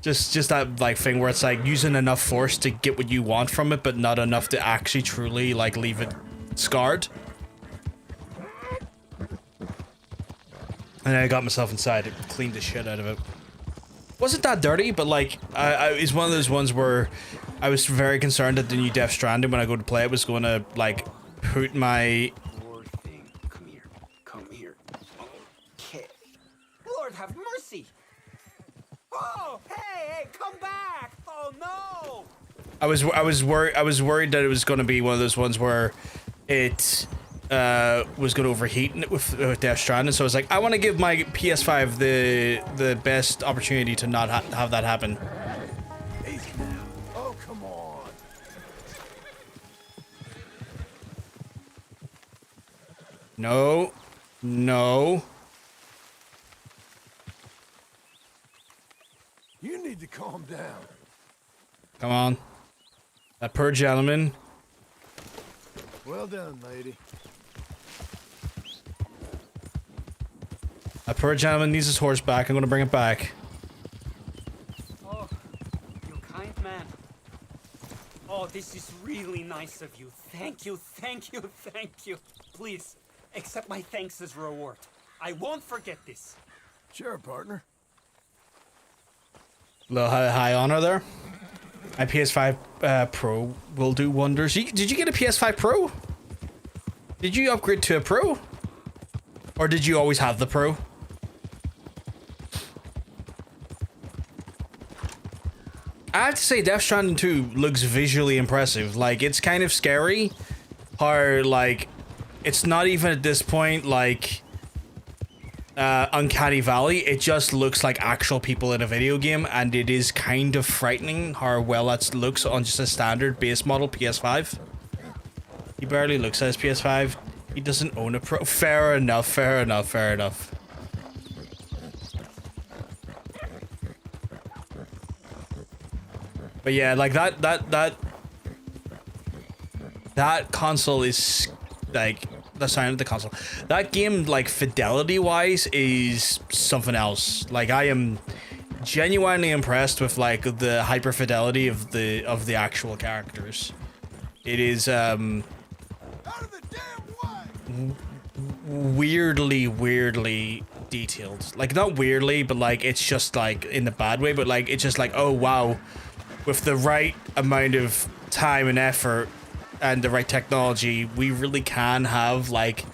Just that like thing where it's like using enough force to get what you want from it, but not enough to actually truly like leave it scarred. And then I got myself inside, it cleaned the shit out of it. Wasn't that dirty, but like it's one of those ones where I was very concerned that the new Death Stranding, when I go to play it, was going to like put my... Poor thing. Come here. Come here. Okay. Lord have mercy. Oh, hey, come back. Oh no. I was worried that it was going to be one of those ones where it was going to overheat with Death Stranding, so I was like, I want to give my PS5 the best opportunity to not have that happen. Easy now. Oh, come on. No. No. You need to calm down. Come on. That poor gentleman. Well done, lady. That poor gentleman needs his horse back. I'm going to bring it back. Oh, you kind man. Oh, this is really nice of you. Thank you, thank you, thank you. Please, accept my thanks as reward. I won't forget this. Sure, partner. Little high honor there. My PS5 Pro will do wonders. Did you get a PS5 Pro? Did you upgrade to a Pro? Or did you always have the Pro? I have to say, Death Stranding 2 looks visually impressive. Like, it's kind of scary how, like, it's not even at this point, like, Uncanny Valley. It just looks like actual people in a video game, and it is kind of frightening how well that looks on just a standard base model PS5. He barely looks at his PS5. He doesn't own a Pro. Fair enough, fair enough, fair enough. But yeah, like that console is like the sound of the console. That game, like fidelity wise, is something else. Like I am genuinely impressed with like the hyper fidelity of the actual characters. It is Out of the damn way! weirdly detailed. Like not weirdly, but like it's just like in the bad way, but like it's just like, oh wow. With the right amount of time and effort and the right technology, we really can have like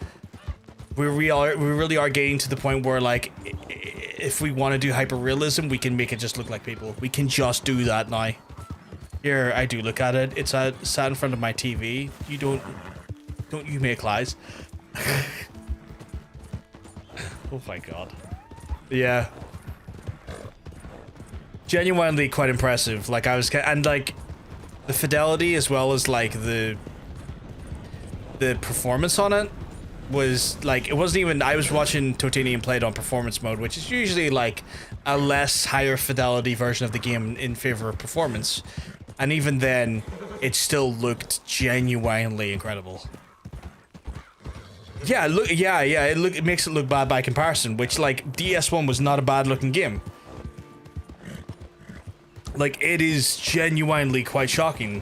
we really are getting to the point where like if we want to do hyper realism, we can make it just look like people. We can just do that now. Here, I do look at it. It's sat in front of my TV. You don't you make lies. Oh my god. Yeah. Genuinely quite impressive. Like I was, and like the fidelity as well as like the performance on it was like, it wasn't even, I was watching Totinian play it on performance mode, which is usually like a less higher fidelity version of the game in favor of performance, and even then it still looked genuinely incredible. Yeah, look, yeah, it makes it look bad by comparison, which like DS1 was not a bad looking game. Like, it is genuinely quite shocking.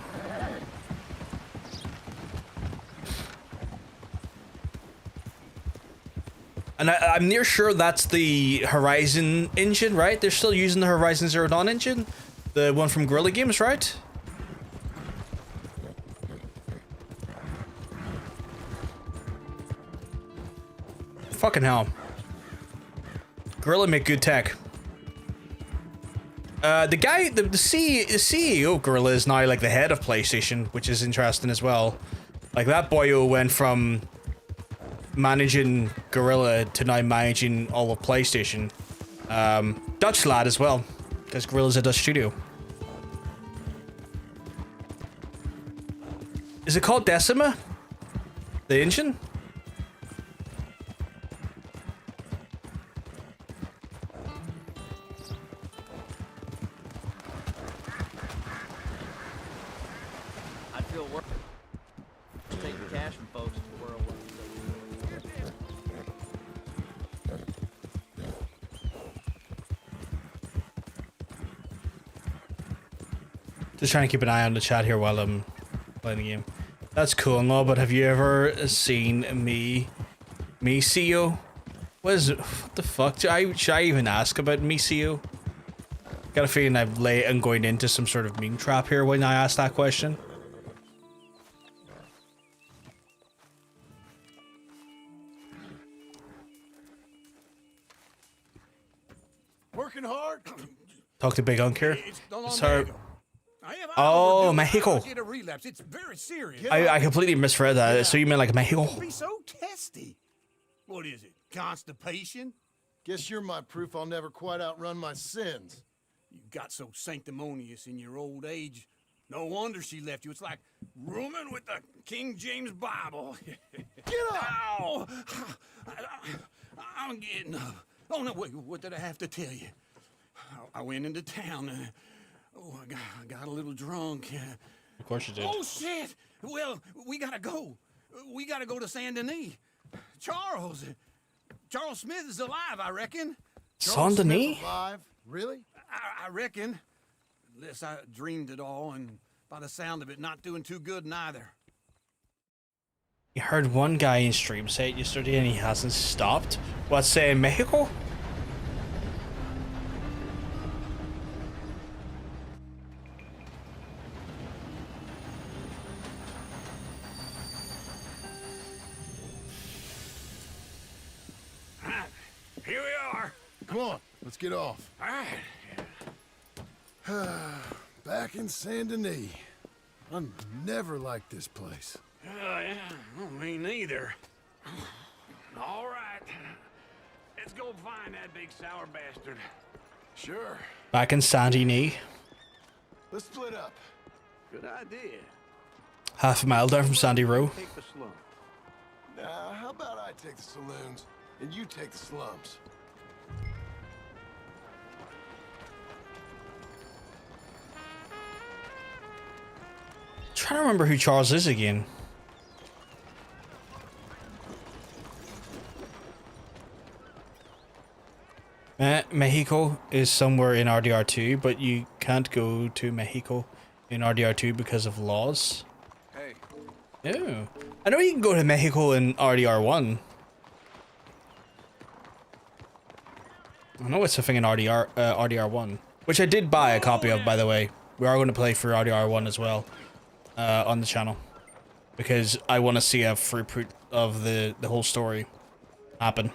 And I'm near sure that's the Horizon engine, right? They're still using the Horizon Zero Dawn engine? The one from Guerrilla Games, right? Fucking hell. Guerrilla make good tech. The guy, the CEO of Guerrilla is now like the head of PlayStation, which is interesting as well. Like that boyo went from managing Guerrilla to now managing all of PlayStation. Dutch lad as well, because Gorilla's a Dutch studio. Is it called Decima? The engine? I'd feel worse taking cash from folks to the world. Just trying to keep an eye on the chat here while I'm playing the game. That's cool and all, but have you ever seen me CEO? What the fuck? Should I even ask about me CEO? Got a feeling I'm going into some sort of meme trap here when I ask that question. Working hard? Talk to Big Unk here. Sorry. I have Oh, overdue. Mexico. I get a relapse. It's very serious. I completely misread that. So you meant like Mexico? Don't be so testy. What is it? Constipation? Guess you're my proof I'll never quite outrun my sins. You got so sanctimonious in your old age. No wonder she left you. It's like rooming with the King James Bible. Get up! Ow! I'm getting up. Oh, no, wait, what did I have to tell you? I went into town. I got a little drunk. Of course you did. Oh, shit! Well, we gotta go. We gotta go to Saint Denis. Charles Smith is alive, I reckon. Saint Denis? Alive? Really? I reckon. Unless I dreamed it all, and by the sound of it, not doing too good neither. You heard one guy in stream say it yesterday and he hasn't stopped. What, say Mexico? Here we are. Come on, let's get off. All right. Back in Saint Denis. I never liked this place. Yeah, well, me neither. All right. Let's go find that big sour bastard. Sure. Back in Saint Denis. Let's split up. Good idea. Half a mile down from Sandy Row. Take the slum. Now, how about I take the saloons and you take the slums? Trying to remember who Charles is again. Mexico is somewhere in RDR2, but you can't go to Mexico in RDR2 because of laws. Hey, Oh, I know you can go to Mexico in RDR1. I know it's a thing in RDR1, which I did buy a copy of, by the way. We are going to play for RDR1 as well on the channel because I want to see a throughput of the whole story happen.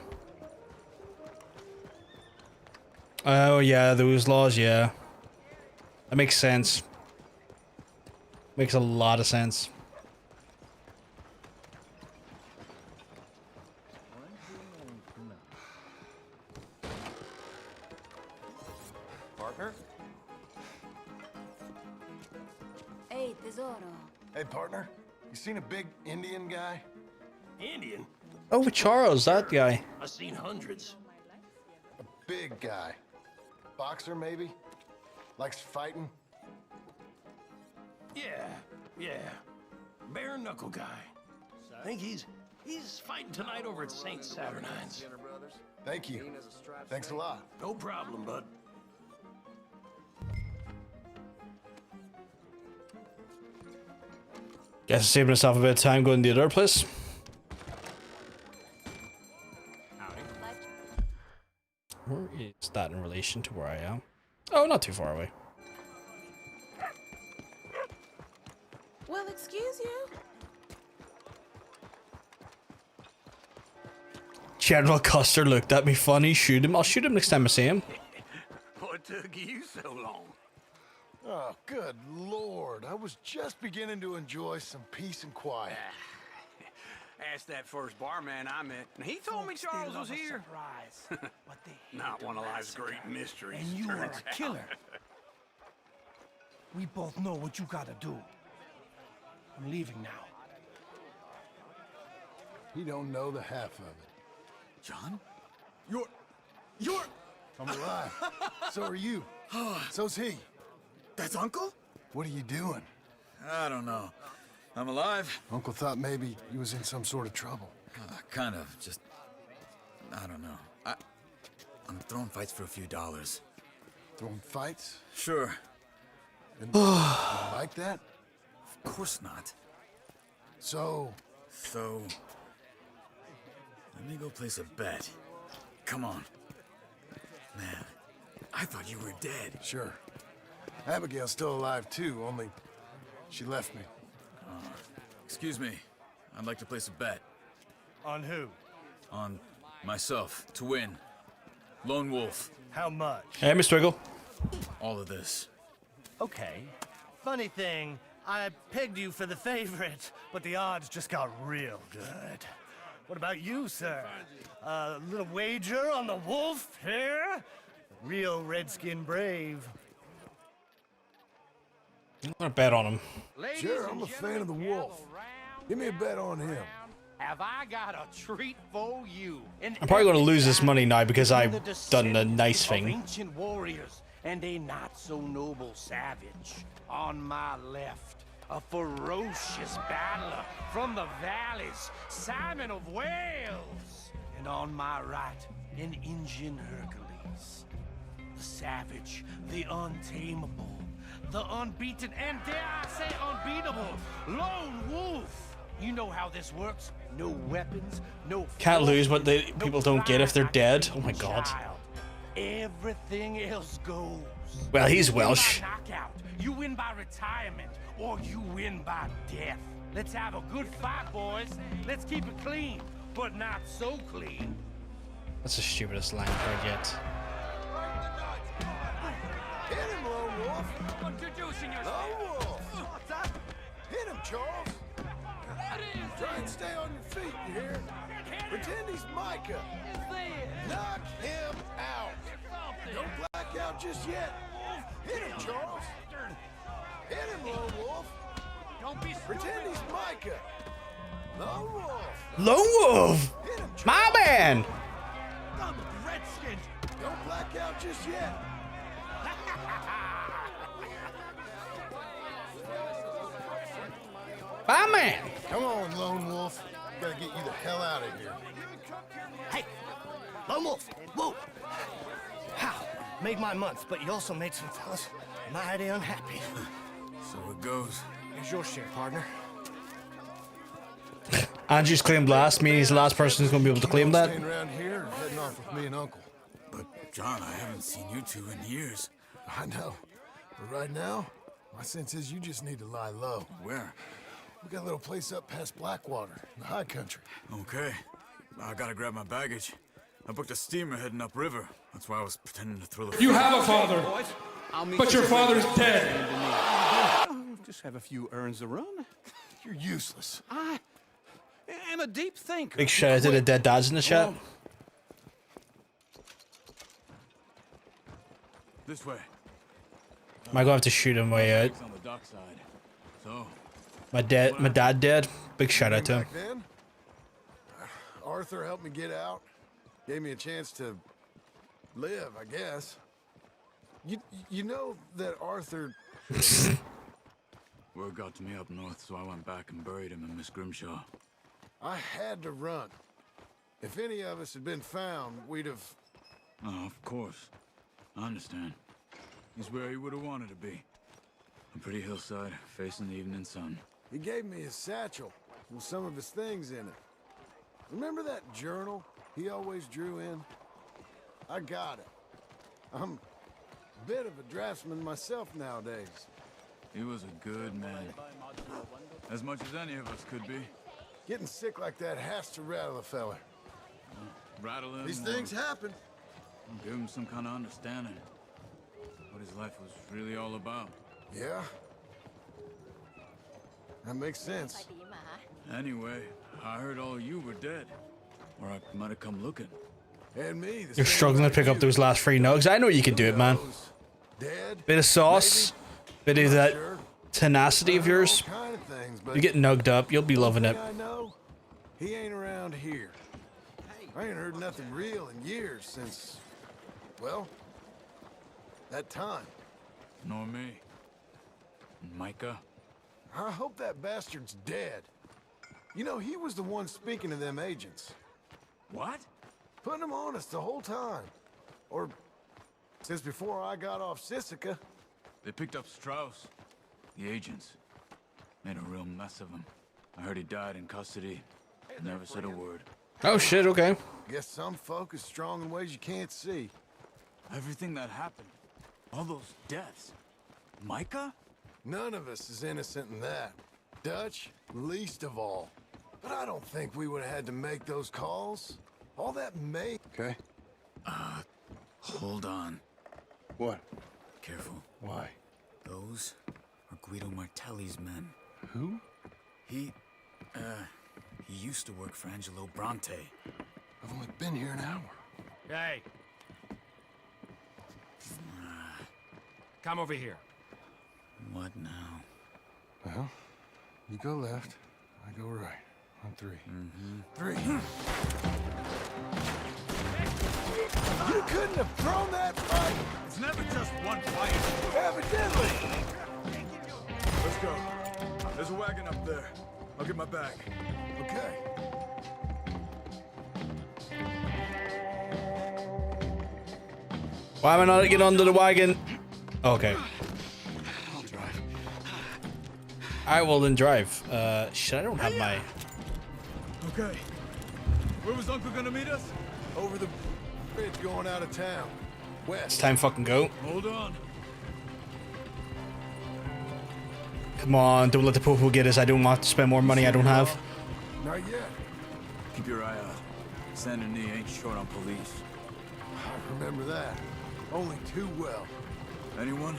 Oh yeah, those laws, yeah. That makes sense. Makes a lot of sense. Partner? Hey, tesoro. Hey, partner. You seen a big Indian guy? Indian? Oh, Charles, that guy. I've seen hundreds. A big guy. Boxer, maybe? Likes fighting? Yeah. Bare knuckle guy. I think he's fighting tonight over at St. Saturnine's. Thank you. Thanks a lot. No problem, bud. Guess I'm saving myself a bit of time going to the other place. Where is that in relation to where I am? Oh, not too far away. Well, excuse you. General Custer looked at me funny. Shoot him. I'll shoot him next time I see him. What took you so long? Oh, good lord. I was just beginning to enjoy some peace and quiet. Asked that first barman I met, and he told me Charles was here. Not one of life's great mysteries. And you are turns a killer. out. We both know what you gotta do. I'm leaving now. He don't know the half of it. John? You're... I'm alive. So are you. So's he. That's Uncle? What are you doing? I don't know. I'm alive. Uncle thought maybe he was in some sort of trouble. Kind of. Just... I don't know. I'm throwing fights for a few dollars. Throwing fights? Sure. And you like that? Of course not. So, let me go place a bet. Come on. Man, I thought you were dead. sure. Abigail's still alive too, only she left me. Excuse me. I'd like to place a bet. On who? On myself, to win. Lone Wolf. How much? Hey, Mr. Wiggle. All of this. Okay. Funny thing, I pegged you for the favorite, but the odds just got real good. What about you, sir? A little wager on the wolf here? Real redskin brave. I'm gonna bet on him. Sure, I'm a fan of the wolf. Give me a bet on him. Have I got a treat for you? I'm probably gonna lose this money now because I've done the nice thing. Ancient warriors and a not so noble savage. On my left, a ferocious battler from the valleys, Simon of Wales. And on my right, an Indian Hercules. The savage, the untamable, the unbeaten, and dare I say unbeatable, Lone Wolf. You know how this works. No weapons, no... Can't lose what the no people don't get if they're dead. Oh my god. child. Everything else goes. Well, he's You win by Welsh. knockout, you win by retirement, or you win by death. Let's have a good fight, boys. Let's keep it clean, but not so clean. That's the stupidest line I've heard yet. Hit him, Lone Wolf. Introducing yourself. Lone Wolf. What's up? Hit him, Charles. Try and stay on your feet, you hear? Pretend he's Micah. Knock him out. Don't black out just yet. Hit him, Charles. Hit him, Lone Wolf. Don't be stupid. Pretend he's Micah. Lone Wolf. Lone Wolf! Hit him, Charles. My man! I'm a redskin. Don't black out just yet. My man! Come on, Lone Wolf. Gotta get you the hell out of here. Hey, Lone Wolf, whoa! How? Made my month, but you also made some fellas mighty unhappy. So it goes. Here's your share, partner. Andrew's claimed last, meaning he's the last person who's gonna be able to claim that. Staying around here or heading off with me and Uncle? But, John, I haven't seen you two in years. I know. But right now, my sense is you just need to lie low. Where? We got a little place up past Blackwater, in the high country. Okay. I gotta grab my baggage. I booked a steamer heading upriver. That's why I was pretending to throw the... You have a father, but your father's dead. Just have a few earns to run. You're useless. I am a deep thinker. Big shout out to the dead dads in the chat. This way. Am I gonna have to shoot him way out? On the dockside. So, My dad dead. Big shout out to him. Back then, Arthur helped me get out. Gave me a chance to live, I guess. You know that Arthur... word got to me up north, so I went back and buried him in Miss Grimshaw. I had to run. If any of us had been found, we'd have... Oh, of course. I understand. He's where he would have wanted to be. A pretty hillside, facing the evening sun. He gave me his satchel with some of his things in it. Remember that journal he always drew in? I got it. I'm a bit of a draftsman myself nowadays. He was a good man. As much as any of us could be. Getting sick like that has to rattle a fella. Rattle him. These things happen. Give him some kind of understanding. What his life was really all about. Yeah. That makes sense. Anyway, I heard all you were dead. Or I might have come looking. And me. the You're same struggling to about pick up you. those last 3 nugs. I know you can do it, man. Dead? Bit of sauce, bit of that Sure. tenacity of yours. All kind of things, but You get nugged up, you'll be loving it. I know he ain't around here. I ain't heard nothing real in years since, well, that time. Nor me. Micah? I hope that bastard's dead. You know, he was the one speaking to them agents. What? Putting them on us the whole time. Or since before I got off Sisika. They picked up Strauss. The agents. Made a real mess of him. I heard he died in custody. Never said a word. Oh shit, okay. Guess some folk is strong in ways you can't see. Everything that happened. All those deaths. Micah? None of us is innocent in that. Dutch, least of all. But I don't think we would have had to make those calls. All that may... Okay. Hold on. What? Careful. Why? Those are Guido Martelli's men. Who? He used to work for Angelo Bronte. I've only been here an hour. Hey. Come over here. What now? Well, you go left, I go right. On 3. Mm-hmm. 3. You couldn't have thrown that fight! It's never just one fight. Evidently! Let's go. There's a wagon up there. I'll get my bag. Okay. Why am I not getting onto the wagon? Okay. I'll drive. I will then drive. Shit, I don't have my... Okay. Where was Uncle gonna meet us? Over the bridge going out of town. It's West. time fucking go. Hold on. Come on, don't let the poo-poo get us. I don't want to spend more money I don't have. Not yet. Keep your eye out. Saint Denis ain't short on police. I remember that. Only too well. Anyone?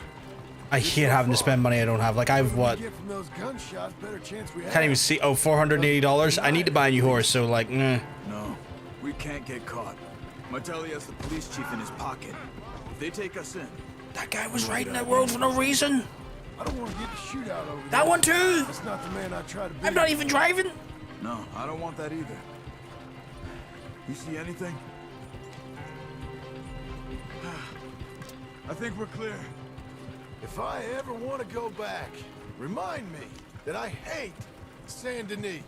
I hate having to spend money I don't have. Like, I've what? Get from those gunshots, better chance we have. Can't even see. Oh, $480. I need to buy a new horse, so like, nah. No. We can't get caught. Martelli has the police chief in his pocket. If they take us in... That guy was right in that world for no reason. I don't want to get the shootout over That there. one too. That's not the man I try to be. I'm not even driving. No, I don't want that either. You see anything? I think we're clear. If I ever want to go back, remind me that I hate Saint Denis.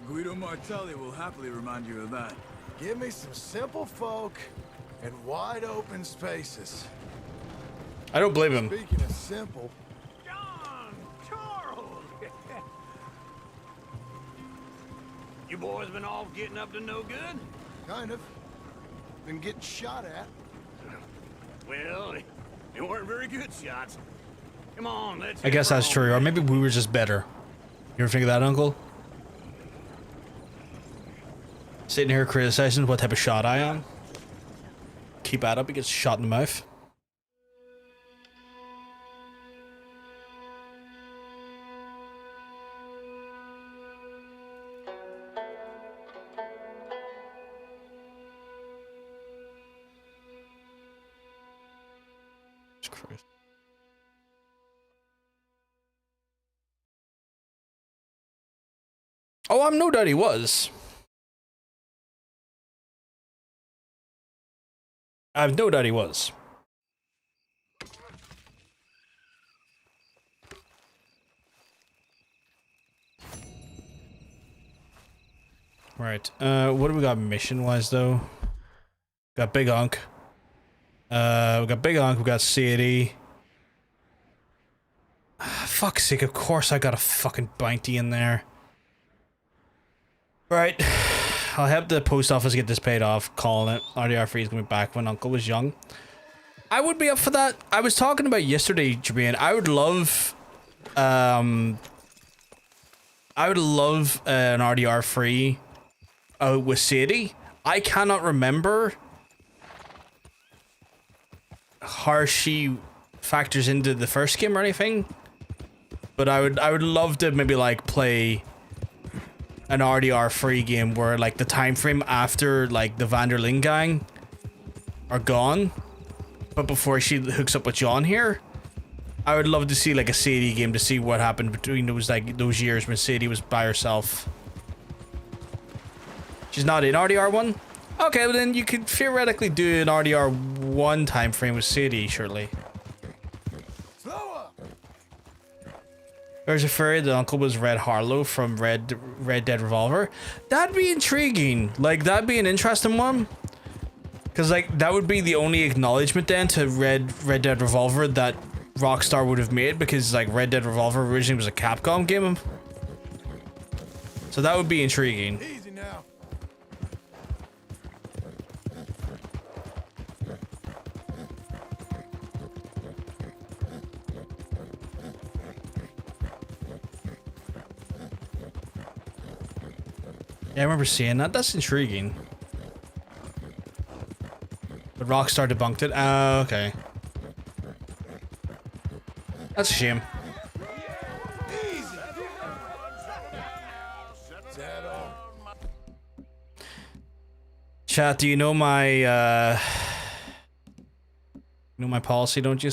Guido Martelli will happily remind you of that. Give me some simple folk and wide open spaces. I don't blame him. Speaking of simple, John! Charles! You boys been all getting up to no good? kind of. Been getting shot at. Well, they weren't very good shots. Come on, let's... I guess that's true. Or maybe we were just better. You ever think of that, Uncle? Sitting here criticizing what type of shot I am. Keep that up, he gets shot in the mouth. Christ. Oh, I'm no doubt he was. I have no doubt he was. Right. What do we got mission-wise, though? Got Big Unk. We got Big Unk. We got Sadie. Fuck's sake! Of course, I got a fucking bounty in there. Right. I'll help the post office get this paid off. Calling it. RDR free is gonna be back when Uncle was young. I would be up for that. I was talking about yesterday, Jermaine. I would love an RDR free with Sadie. I cannot remember how she factors into the first game or anything, but I would love to maybe like play an RDR free game where like the time frame after like the Vanderling gang are gone, but before she hooks up with John here, I would love to see like a Sadie game to see what happened between those years when Sadie was by herself. She's not in RDR 1? Okay, well then you could theoretically do an RDR 1 time frame with Sadie, surely. There's a theory that Uncle was Red Harlow from Red Dead Revolver. That'd be intriguing. Like, that'd be an interesting one. Because, like, that would be the only acknowledgement then to Red Dead Revolver that Rockstar would have made, because, like, Red Dead Revolver originally was a Capcom game. So that would be intriguing. Easy now. Yeah, I remember seeing that. That's intriguing. But Rockstar debunked it. Oh, okay. That's a shame. Chat, do you know my policy, don't you?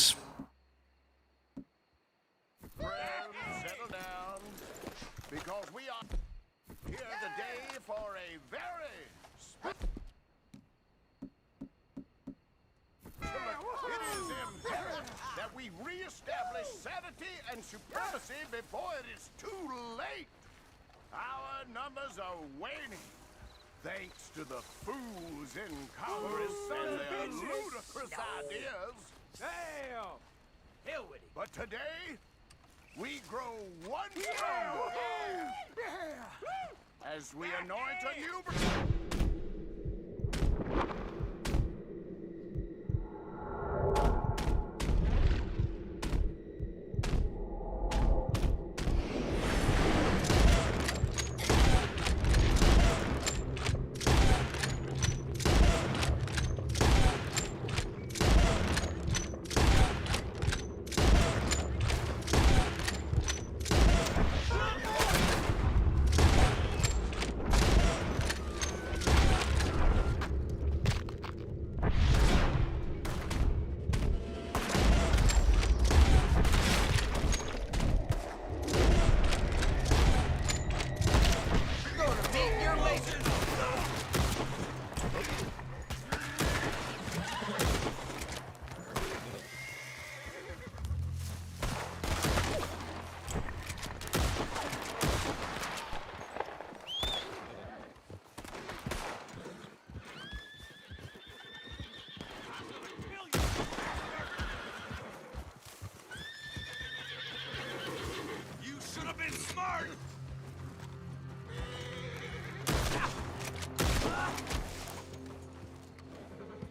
Supremacy before it is too late. Our numbers are waning, thanks to the fools in Congress and their ludicrous ideas. Damn! Hell with it. But today, we grow one stronger as we anoint a new...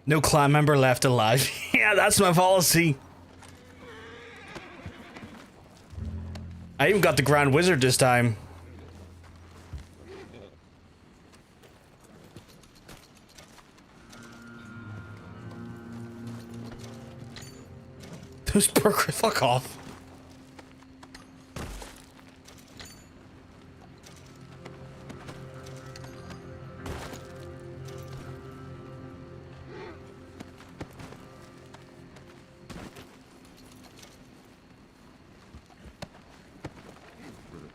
No clan member left alive. Yeah, that's my policy. I even got the Grand Wizard this time. Those burgers, fuck off.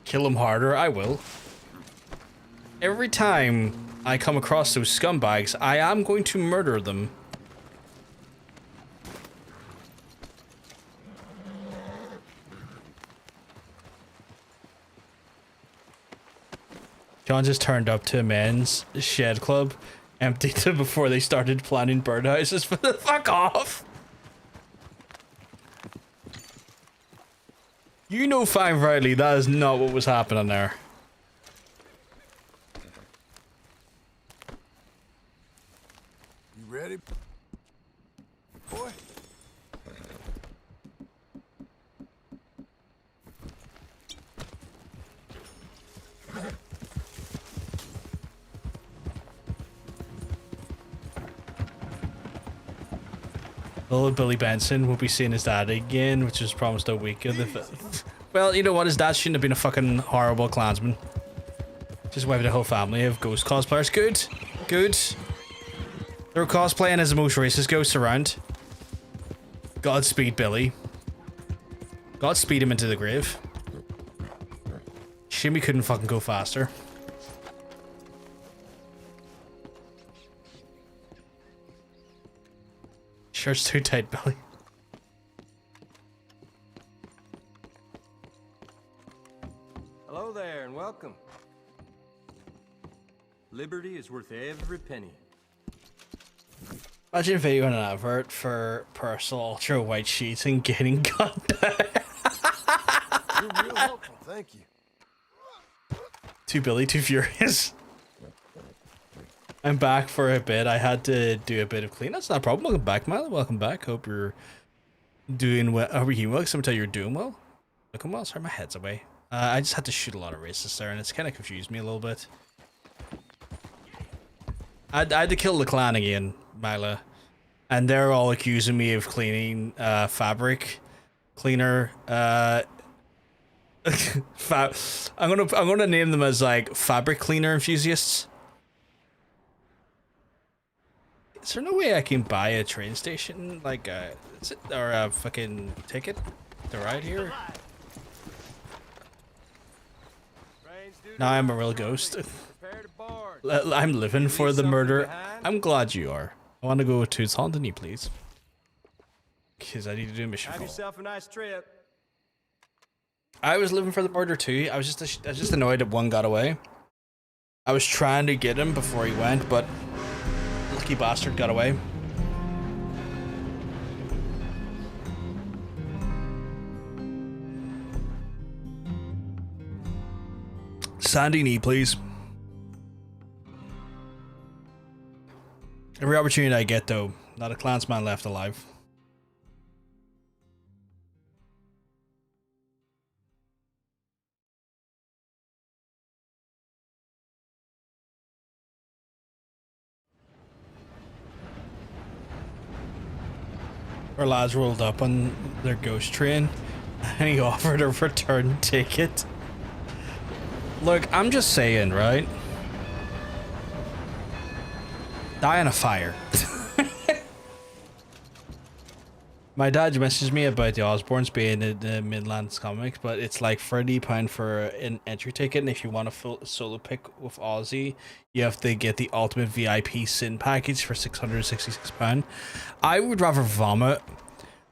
Kill him harder, I will. Every time I come across those scumbags, I am going to murder them. John just turned up to a men's shed club, emptied them before they started planning birdhouses. Fuck off! You know fine rightly that is not what was happening there. You ready, boy? Little Billy Benson will be seeing his dad again, which was promised a week ago. Well, you know what? His dad shouldn't have been a fucking horrible Klansman. Just wiped a whole family of ghost cosplayers. Good. Good. They're cosplaying as the most racist ghosts around. Godspeed, Billy. Godspeed him into the grave. Shame we couldn't fucking go faster. Shirt's too tight, Billy. Hello there, and welcome. Liberty is worth every penny. Imagine if you had an advert for personal ultra white sheets and getting cut down. You're real helpful, thank you. Too Billy, too furious. I'm back for a bit. I had to do a bit of clean. That's not a problem. Welcome back, Milo. Welcome back. Hope you're doing well. Hope you're well. Someone tell you you're doing well. Looking well. Sorry, my head's away. I just had to shoot a lot of racists there, and it's kind of confused me a little bit. I had to kill the clan again, Mila, and they're all accusing me of cleaning fabric cleaner. I'm gonna name them as like fabric cleaner enthusiasts. Is there no way I can buy a train station like or a fucking ticket to ride here? Now I'm a real ghost. I'm living for the murder. I'm glad you are. I want to go to Saint-Denis, please. Because I need to do a mission. Have yourself a nice trip. I was living for the murder too. I was just annoyed that one got away. I was trying to get him before he went, but lucky bastard got away. Saint-Denis, please. Every opportunity I get, though, not a clansman left alive. Our lads rolled up on their ghost train, and he offered a return ticket. Look, I'm just saying, right? Die in a fire. My dad messaged me about the Osborns being in the Midlands comics, but it's like £30 for an entry ticket, and if you want a full solo pick with Aussie, you have to get the ultimate VIP sin package for £666. I would rather vomit.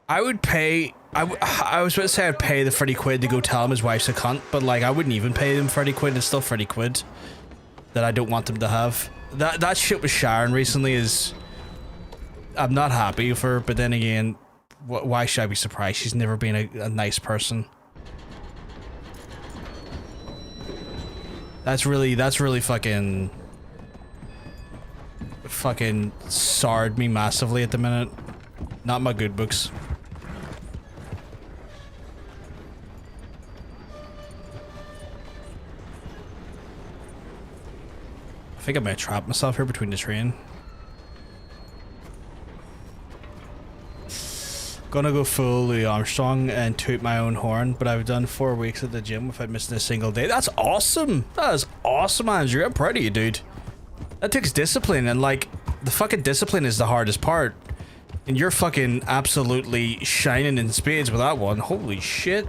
I would pay. I was about to say I'd pay the 30 quid to go tell him his wife's a cunt, but like I wouldn't even pay them 30 quid. It's still 30 quid that I don't want them to have. That shit with Sharon recently is. I'm not happy for her, but then again, why should I be surprised? She's never been a nice person. That's really fucking soured me massively at the minute. Not my good books. I think I might trap myself here between the train. Gonna go full Louis Armstrong and toot my own horn, but I've done 4 weeks at the gym without missing a single day. That's awesome! That is awesome, Andrew. I'm proud of you, dude. That takes discipline, and like, the fucking discipline is the hardest part. And you're fucking absolutely shining in spades with that one. Holy shit.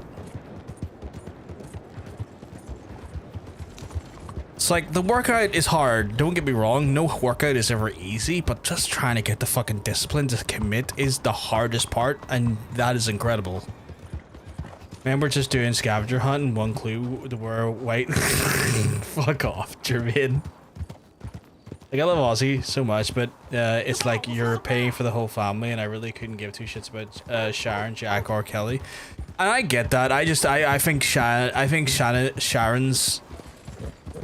It's like, the workout is hard, don't get me wrong, no workout is ever easy, but just trying to get the fucking discipline to commit is the hardest part, and that is incredible. Man, we're just doing scavenger hunt and one clue to wear white. Fuck off, Jermaine. Like, I love Aussie so much, but it's like you're paying for the whole family, and I really couldn't give two shits about Sharon, Jack, or Kelly. And I get that. I think Sharon's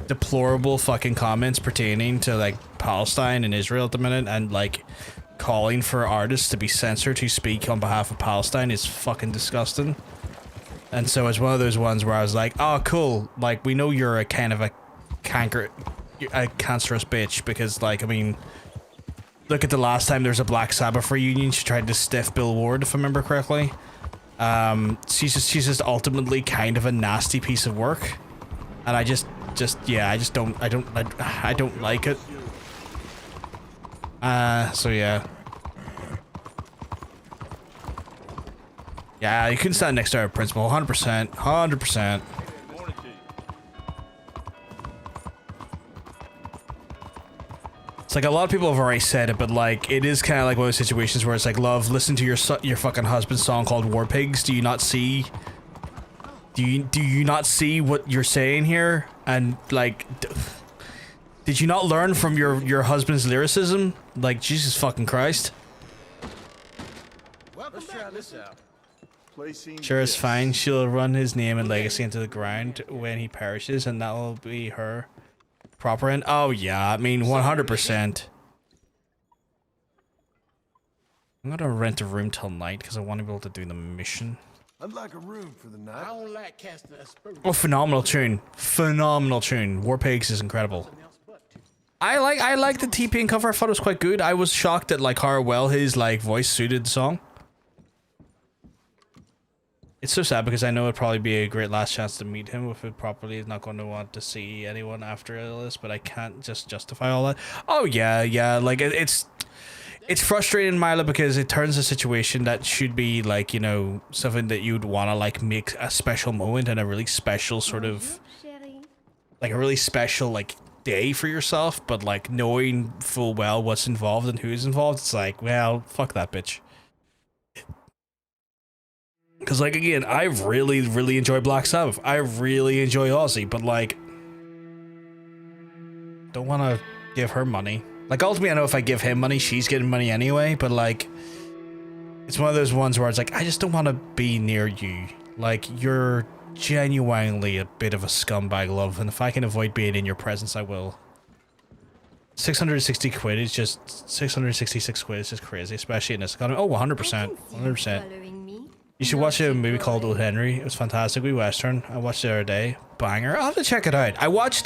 deplorable fucking comments pertaining to like Palestine and Israel at the minute, and like calling for artists to be censored who speak on behalf of Palestine is fucking disgusting. And so it's one of those ones where I was like, oh cool, like we know you're a kind of a cancerous bitch, because like, I mean, look at the last time there was a Black Sabbath reunion, she tried to stiff Bill Ward, if I remember correctly. She's just ultimately kind of a nasty piece of work, and I just just yeah, I don't like it. So yeah. Yeah, you couldn't stand next to our principal, 100%, 100%. It's like a lot of people have already said it, but like it is kind of like one of those situations where it's like, love, listen to your fucking husband's song called War Pigs. Do you not see? Do you not see what you're saying here? And like, did you not learn from your husband's lyricism? Like, Jesus fucking Christ. Let's try this out. Sure, it's fine. She'll run his name and legacy into the ground when he perishes, and that'll be her proper end. Oh yeah, I mean 100%. I'm gonna rent a room till night because I want to be able to do the mission. I'd like a room for the night. I don't like casting a spell. Oh, phenomenal tune! Phenomenal tune. War Pigs is incredible. I like the T-Pain cover. I thought it was quite good. I was shocked at like how well his like voice suited the song. It's so sad because I know it'd probably be a great last chance to meet him if it properly is not going to want to see anyone after this, but I can't just justify all that. Oh yeah, like it's frustrating, Mila, because it turns a situation that should be like, you know, something that you'd want to like make a special moment and a really special sort of like a really special like day for yourself, but like knowing full well what's involved and who's involved, it's like, well, fuck that bitch. Because, like, again, I really enjoy Black Sabbath. I really enjoy Ozzy, but, like, don't want to give her money. Like, ultimately, I know if I give him money, she's getting money anyway, but, like, it's one of those ones where it's like, I just don't want to be near you. Like, you're genuinely a bit of a scumbag, love, and if I can avoid being in your presence, I will. 660 quid is just... 666 quid is just crazy, especially in this economy. Oh, 100%. 100%. You should watch a movie called Old Henry. It was fantastic. We Western. I watched it the other day. Banger. I'll have to check it out. I watched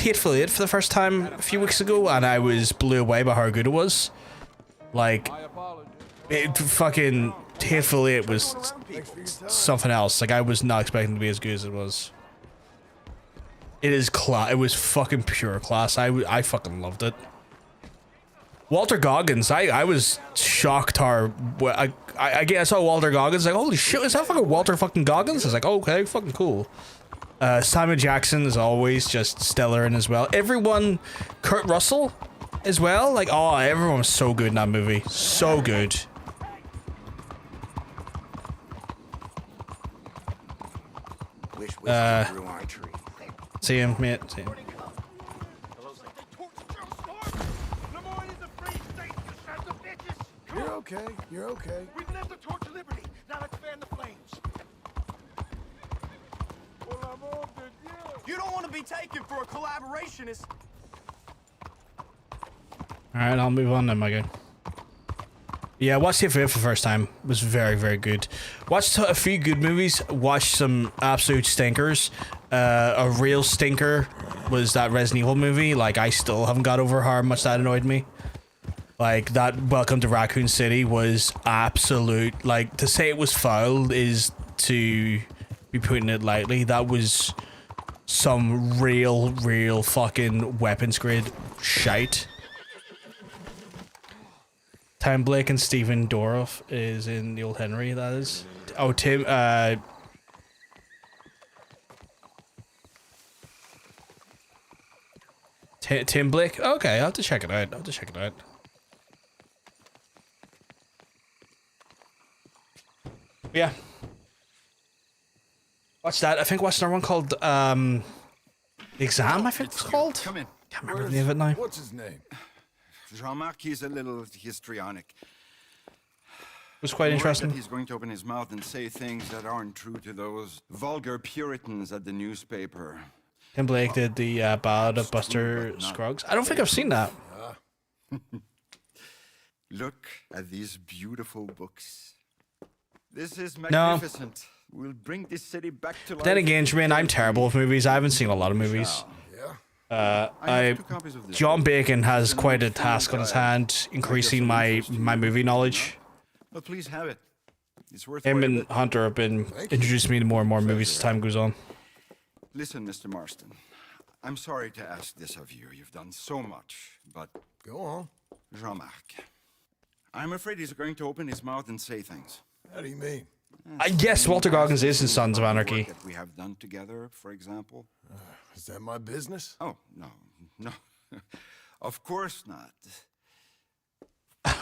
Hateful Eight for the first time a few weeks ago, and I was blew away by how good it was. Like, it fucking Hateful Eight was something else. Like, I was not expecting it to be as good as it was. It is it was fucking pure class. I fucking loved it. Walter Goggins, I was shocked how I saw Walter Goggins, like, holy shit, is that fucking Walter fucking Goggins? I was like, oh, okay, fucking cool. Samuel Jackson is always just stellar in as well. Everyone, Kurt Russell as well, like, oh, everyone was so good in that movie. So good. See him, mate, see him. You're okay. We've left the torch of liberty. Now let's fan the flames. You don't want to be taken for a collaborationist. Alright, I'll move on then, my guy. Yeah, I watched it for the first time. It was very good. Watched a few good movies. Watched some absolute stinkers. A real stinker was that Resident Evil movie. Like, I still haven't got over how much that annoyed me. Like, that Welcome to Raccoon City was absolute, like, to say it was foul is to be putting it lightly. That was some real fucking weapons grade shite. Tim Blake and Stephen Dorff is in the Old Henry, that is. Oh, Tim Blake? Okay, I'll have to check it out. Yeah. Watch that. I think watched another one called The Exam, I think it's called. Come in. Can't remember the name of it now. What's his name? Jean-Marc, he's a little histrionic. It was quite interesting. He's going to open his mouth and say things that aren't true to those vulgar Puritans at the newspaper. Tim Blake did the Ballad of Buster Scruggs. I don't think I've seen that. Look at these beautiful books. This is magnificent. We'll bring this city back to life. Then again, Jermaine, I'm terrible with movies. I haven't seen a lot of movies. John Bacon has quite a task on his hand, increasing my movie knowledge. But please have it. It's worth Him and Hunter have been introducing me to more and more movies as time goes on. Listen, Mr. Marston. I'm sorry to ask this of you. You've done so much, but... Go on. Jean-Marc. I'm afraid he's going to open his mouth and say things. How do you mean? Yes, Walter Goggins is in Sons of Anarchy. That we have done together, for example. Is that my business? Oh, no. Of course not.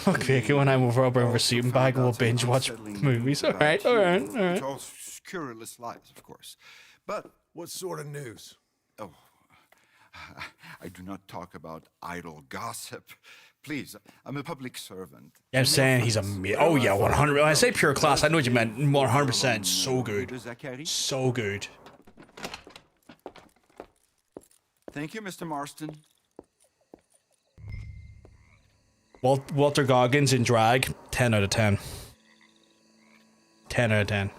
Okay, when I'm over, I'll bring a sleeping bag and we'll binge watch movies. All right. It's all scurrilous lies, of course. But... What sort of news? Oh, I do not talk about idle gossip. Please, I'm a public servant. Yeah, I'm saying he's oh yeah, 100. When I say pure class, I know what you meant. 100%. So good. So good. Thank you, Mr. Marston. Walter Goggins in drag, 10 out of 10. 10 out of 10.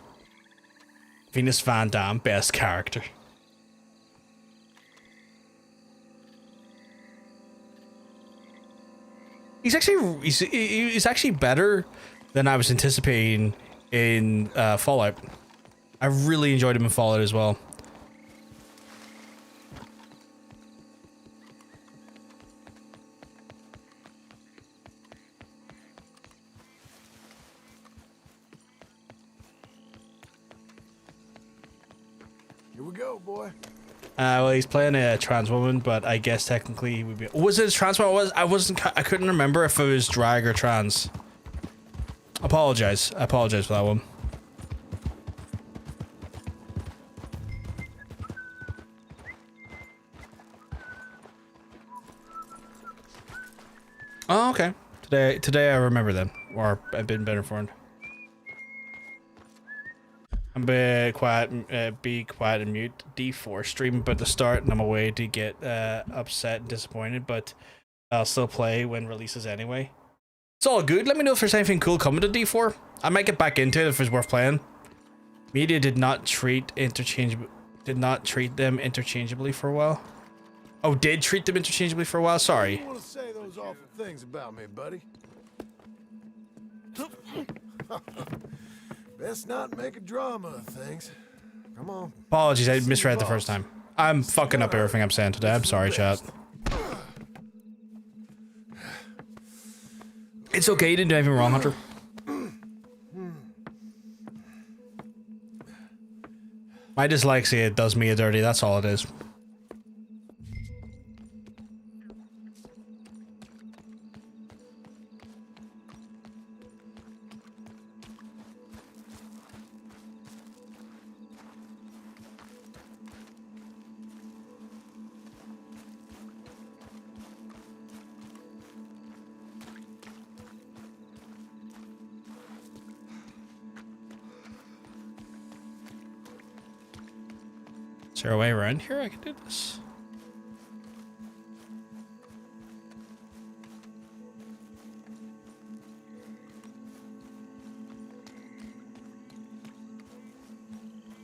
Venus Van Dam, best character. He's actually better than I was anticipating in Fallout. I really enjoyed him in Fallout as well. Here we go, boy. Well, he's playing a trans woman, but I guess technically he would be. Was it a trans woman? I couldn't remember if it was drag or trans. I apologize for that one. Oh, okay. Today I remember then, or I've been better informed. I'm be quiet and mute. D4 stream about to start, and I'm away to get upset and disappointed, but I'll still play when releases anyway. It's all good. Let me know if there's anything cool coming to D4. I might get back into it if it's worth playing. Media did not treat them interchangeably for a while. Oh, did treat them interchangeably for a while? Sorry. You want to say those awful things about me, buddy? Best not make a drama of things. Come on. Apologies, I misread the first time. I'm fucking up everything I'm saying today. I'm sorry, chat. It's okay, you didn't do anything wrong, Hunter. My dyslexia does me a dirty, that's all it is. Is there a way around here I can do this?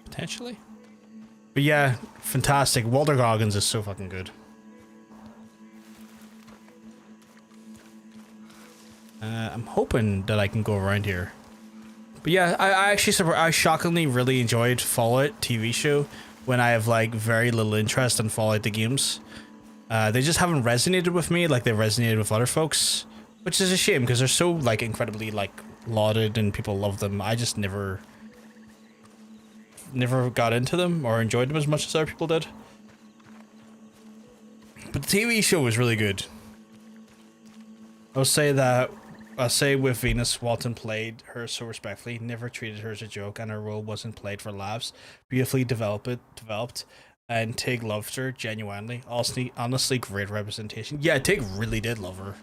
Potentially. But yeah, fantastic. Walter Goggins is so fucking good. I'm hoping that I can go around here. But yeah, I shockingly really enjoyed Fallout TV show when I have like very little interest in Fallout the games. They just haven't resonated with me like they resonated with other folks, which is a shame because they're so like incredibly like lauded and people love them. I just never got into them or enjoyed them as much as other people did. But the TV show was really good. I'll say with Venus, Walton played her so respectfully, never treated her as a joke, and her role wasn't played for laughs. Beautifully developed, and Tig loved her genuinely. Honestly, great representation. Yeah, Tig really did love her.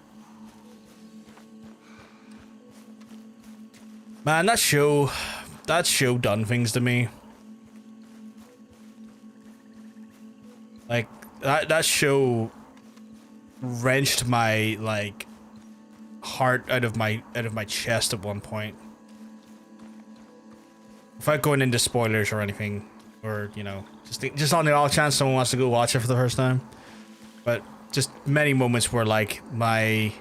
Man, that show done things to me. Like that show wrenched my like heart out of my chest at one point. Without going into spoilers or anything, or you know, just on the off chance someone wants to go watch it for the first time. But just many moments where like my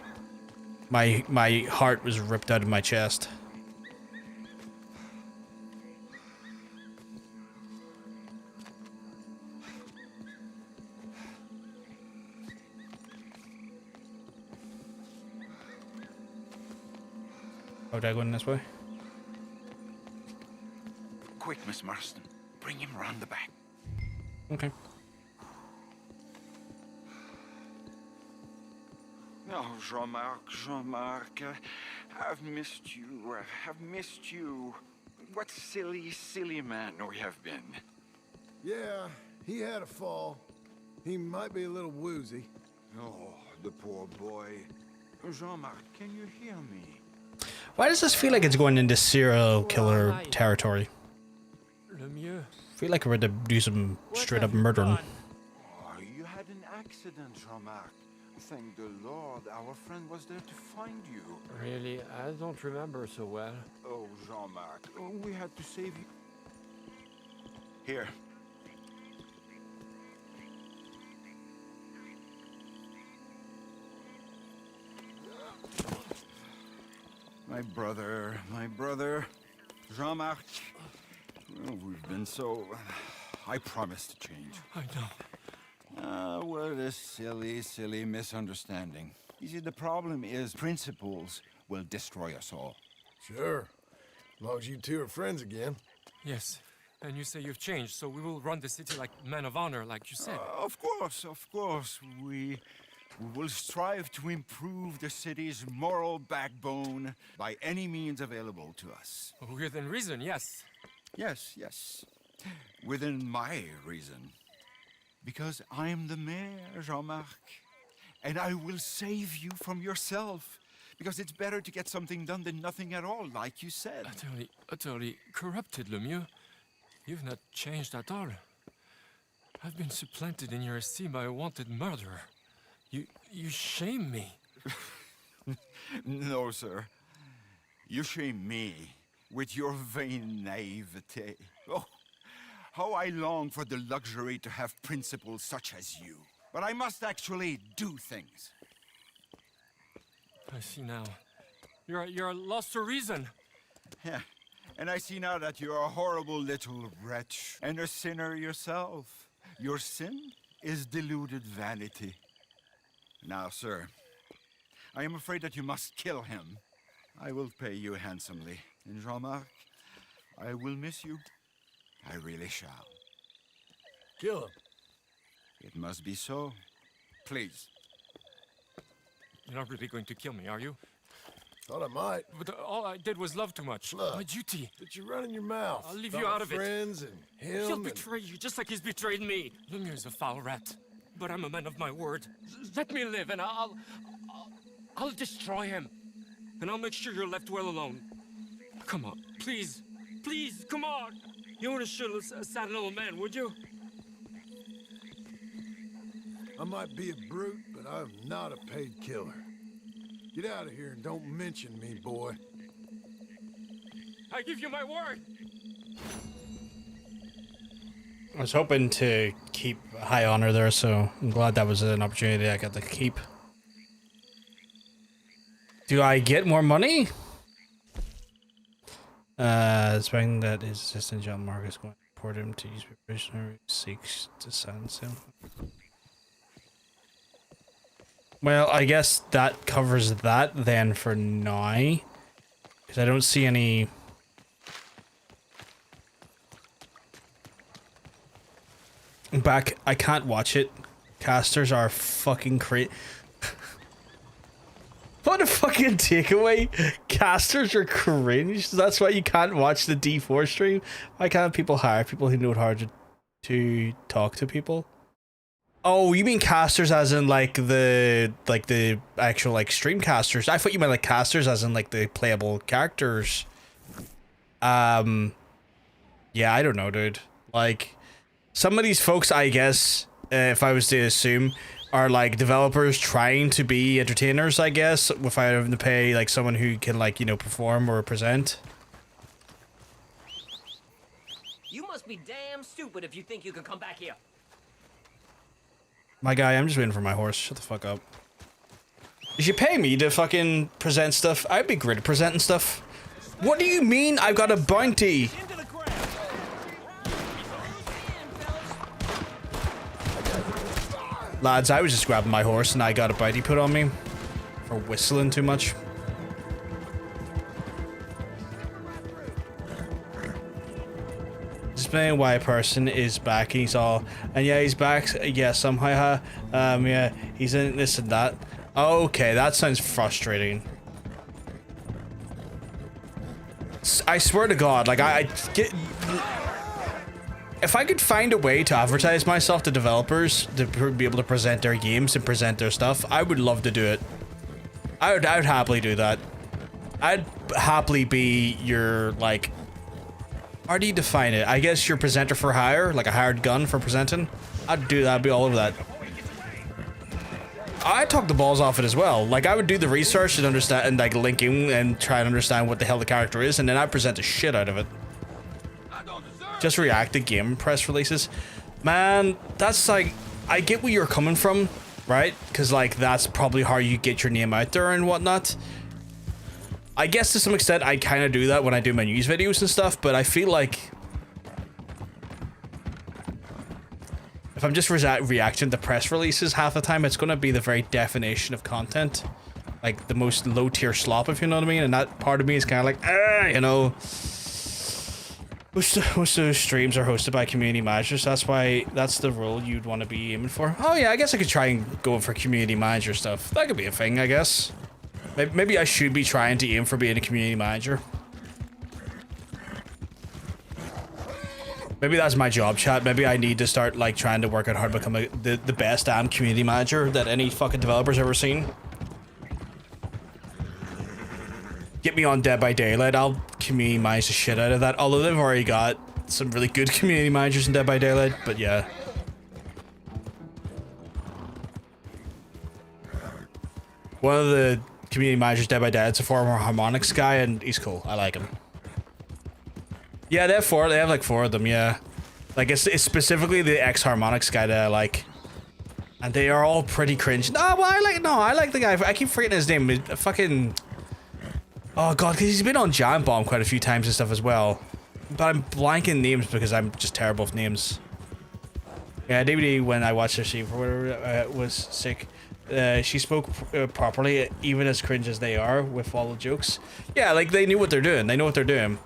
heart was ripped out of my chest. Oh, did I go in this way? Quick, Miss Marston. Bring him round the back. Okay. Oh, Jean-Marc, I've missed you. I've missed you. What silly man we have been. Yeah, he had a fall. He might be a little woozy. Oh, the poor boy. Jean-Marc, can you hear me? Why does this feel like it's going into serial killer territory? Le mieux. I feel like we're to do some straight up murdering. Oh, you had an accident, Jean-Marc. Thank the Lord, our friend was there to find you. Really, I don't remember so well. Oh, Jean-Marc, we had to save you. Here. My brother, Jean-Marc. Well, we've been so... I promise to change. I know. Well, a silly misunderstanding. You see, the problem is principles will destroy us all. Sure. As long as you two are friends again. Yes. And you say you've changed, so we will run the city like men of honor, like you said. Of course. We will strive to improve the city's moral backbone by any means available to us. Within reason, yes. Yes. Within my reason. Because I'm the mayor, Jean-Marc. And I will save you from yourself. Because it's better to get something done than nothing at all, like you said. Utterly corrupted, Lemieux. You've not changed at all. I've been supplanted in your esteem by a wanted murderer. You shame me. No, sir. You shame me with your vain naivete. Oh, how I long for the luxury to have principles such as you. But I must actually do things. I see now. You're lost to reason. Yeah, and I see now that you're a horrible little wretch and a sinner yourself. Your sin is deluded vanity. Now, sir, I am afraid that you must kill him. I will pay you handsomely. And Jean-Marc, I will miss you. I really shall. Kill him. It must be so. Please. You're not really going to kill me, are you? Thought I might. But all I did was love too much. Look, my duty. But you're running your mouth. I'll leave About you out of friends it. And him. He'll betray you just like he's betrayed me. Lumiere's a foul rat. But I'm a man of my word. Let me live and I'll destroy him. And I'll make sure you're left well alone. Come on, please. Please, come on. You wouldn't shoot a sad little man, would you? I might be a brute, but I'm not a paid killer. Get out of here and don't mention me, boy. I give you my word. I was hoping to keep high honor there, so I'm glad that was an opportunity I got to keep. Do I get more money? Expecting that his assistant John Mark is going to report him to use prisoner seeks to silence him. Well, I guess that covers that then for now. Because I don't see any... Back, I can't watch it. Casters are fucking crazy. What a fucking takeaway. Casters are cringe. That's why you can't watch the D4 stream. Why can't people hire people who know how to talk to people? Oh, you mean casters as in like the actual like stream casters? I thought you meant like casters as in like the playable characters. Yeah, I don't know, dude. Like some of these folks, I guess, if I was to assume, are like developers trying to be entertainers, I guess, without having to pay like someone who can like, you know, perform or present. You must be damn stupid if you think you can come back here. My guy, I'm just waiting for my horse. Shut the fuck up. You should pay me to fucking present stuff. I'd be great at presenting stuff. What do you mean I've got a bounty? Lads, I was just grabbing my horse and I got a bounty put on me for whistling too much. explain why a person is back and he's all, and yeah, he's back, yeah, somehow, yeah, he's in this and that. Okay, that sounds frustrating. I swear to God, like, I get... If I could find a way to advertise myself to developers to be able to present their games and present their stuff, I would love to do it. I would happily do that. I'd happily be your, like... How do you define it? I guess your presenter for hire, like a hired gun for presenting. I'd do that. I'd be all over that. I talk the balls off it as well. Like, I would do the research and understand, and like linking and try and understand what the hell the character is, and then I'd present the shit out of it. Just react to game press releases. Man, that's like, I get where you're coming from, right? Because like, that's probably how you get your name out there and whatnot. I guess to some extent I kind of do that when I do my news videos and stuff, but I feel like if I'm just reacting to press releases half the time, it's going to be the very definition of content. Like the most low tier slop, if you know what I mean, and that part of me is kind of like, you know, most of those streams are hosted by community managers, so that's the role you'd want to be aiming for. Oh yeah, I guess I could try and go for community manager stuff. That could be a thing, I guess. Maybe I should be trying to aim for being a community manager. Maybe that's my job, chat. Maybe I need to start like trying to work out how to become the best damn community manager that any fucking developer's ever seen. Get me on Dead by Daylight. I'll community manage the shit out of that. Although they've already got some really good community managers in Dead by Daylight, but yeah. One of the community managers Dead by Daylight's a former harmonics guy, and he's cool. I like him. Yeah, they have four. They have like 4 of them. Yeah, like it's specifically the ex-harmonics guy that I like, and they are all pretty cringe. No, well, I like the guy. I keep forgetting his name. Fucking. Oh god, because he's been on Giant Bomb quite a few times and stuff as well. But I'm blanking names because I'm just terrible with names. Yeah, DVD when I watched her stream or whatever was sick. She spoke properly, even as cringe as they are, with all the jokes. Yeah, like they knew what they're doing. They know what they're doing.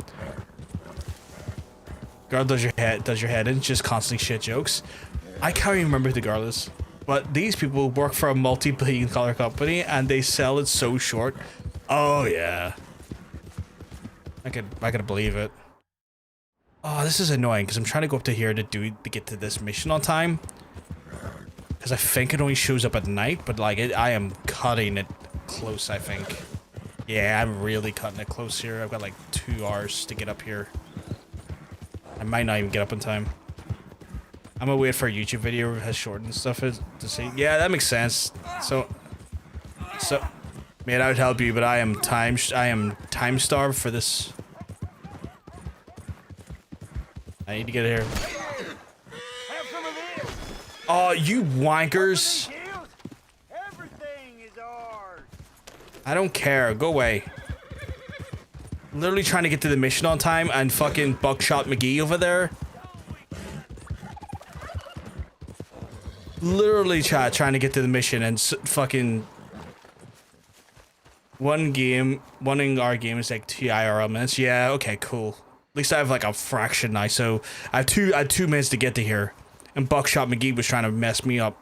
Girl does your head in, just constantly shit jokes. I can't even remember who the girl is, but these people work for a multi-billion dollar company and they sell it so short. Oh yeah, I could believe it. Oh, this is annoying because I'm trying to go up to here to get to this mission on time. Because I think it only shows up at night, but like I am cutting it close. I think. Yeah, I'm really cutting it close here. I've got like 2 hours to get up here. I might not even get up in time. I'm gonna wait for a YouTube video that has shortened stuff to see. Yeah, that makes sense. So, man, I would help you, but I am time starved for this. I need to get here. Oh, you wankers! I don't care. Go away. Literally trying to get to the mission on time, and fucking Buckshot McGee over there. Literally trying to get to the mission and fucking one in our game is like 2 IRL minutes. Yeah, okay, cool. At least I have like a fraction now, so I had 2 minutes to get to here, and Buckshot McGee was trying to mess me up.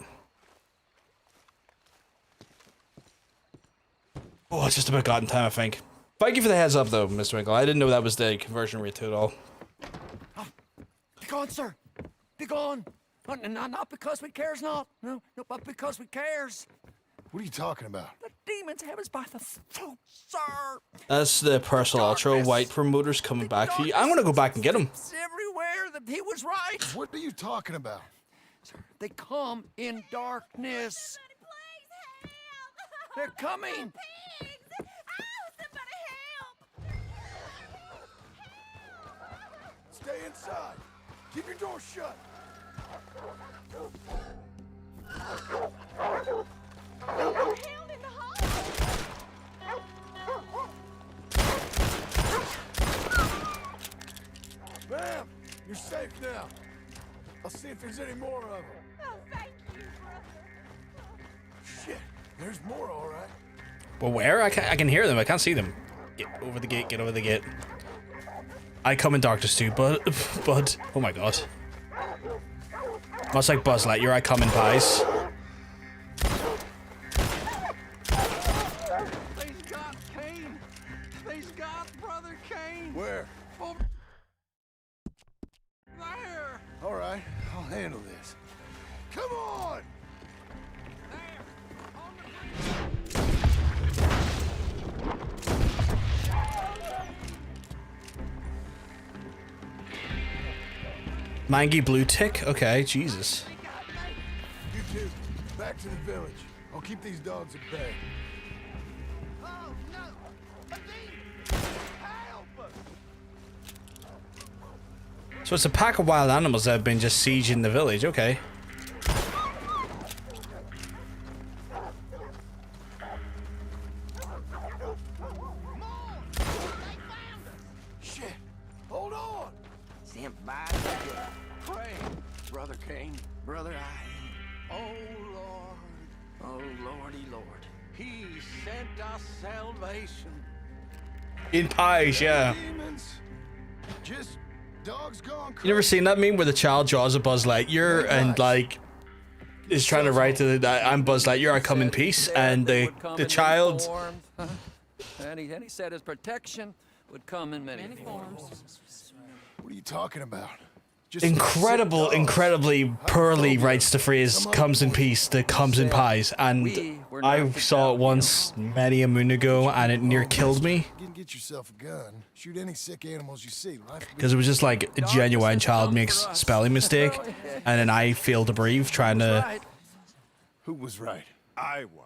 Oh, it's just about gotten time, I think. Thank you for the heads up, though, Mr. Winkle. I didn't know that was the conversion rate to it all. Be gone, sir. Be gone. Not because we cares not. No, but because we cares. What are you talking about? The demons have us by the throat, sir. That's the Personal Ultra White promoters coming back for you. I'm gonna go back and get them. Everywhere. He was right. What are you talking about? Sir, they come in darkness. They're coming. Stay inside. Keep your door shut. Ma'am, you're safe now. I'll see if there's any more of them. Oh, thank you, brother. Shit, there's more, all right. Well, where? I can hear them. I can't see them. Get over the gate. Get over the gate. I come in darkness too, but oh my god. Much like Buzz Lightyear, I come in pies. They's got Kane. They's got Brother Kane. Where? Over there. All right, I'll handle this. Come on! Mangy blue tick? Okay, Jesus. You two, back to the village. I'll keep these dogs at bay. Oh no! Help us! So it's a pack of wild animals that have been just sieging the village, okay. Shit! Hold on! Stand by. Pray, Brother Kane, Brother I. Oh Lord, oh Lordy Lord, He sent us salvation. In pies, yeah. Demons. Just dogs gone crazy. You never seen that meme where the child draws a Buzz Lightyear and like is trying to write to the I'm Buzz Lightyear, I come in peace, and the child. And he said his protection would come in many forms. What are you talking about? Incredibly poorly writes the phrase "comes in peace" to "comes in pies," and I saw it once many a moon ago, and it near killed me Get yourself a gun. Shoot any sick animals you see. because it was just like a genuine child makes spelling mistake, and then I fail to breathe trying to. Who was right? I was.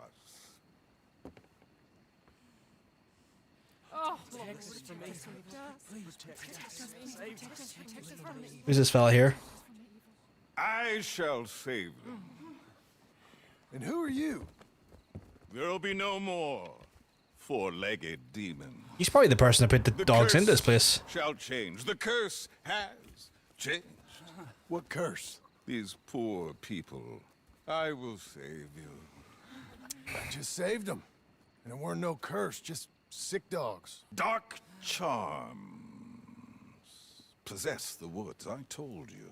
Who's this fella here? I shall save them. And who are you? There'll be no more four-legged demons. He's probably the person that put the dogs in this place. Shall change. The curse has changed. What curse? These poor people. I will save you. I just saved them. And it weren't no curse, just sick dogs. Dark charms possess the woods. I told you.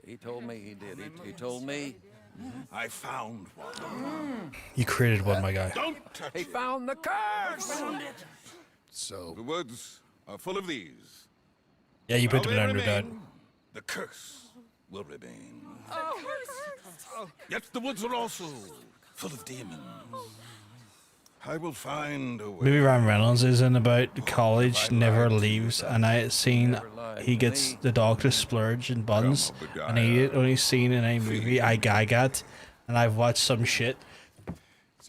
He told me he did. He told me. I found one. You created one, my guy. Don't touch He it. found the curse. So The woods are full of these. Yeah, you put While them they in under that. remain, the curse will remain. Yet the woods are also full of demons. I will find a way. Maybe Ryan Reynolds is in about college, never leaves, and I had seen he gets the dog to splurge in buns, and he only seen in a movie I gag at, and I've watched some shit.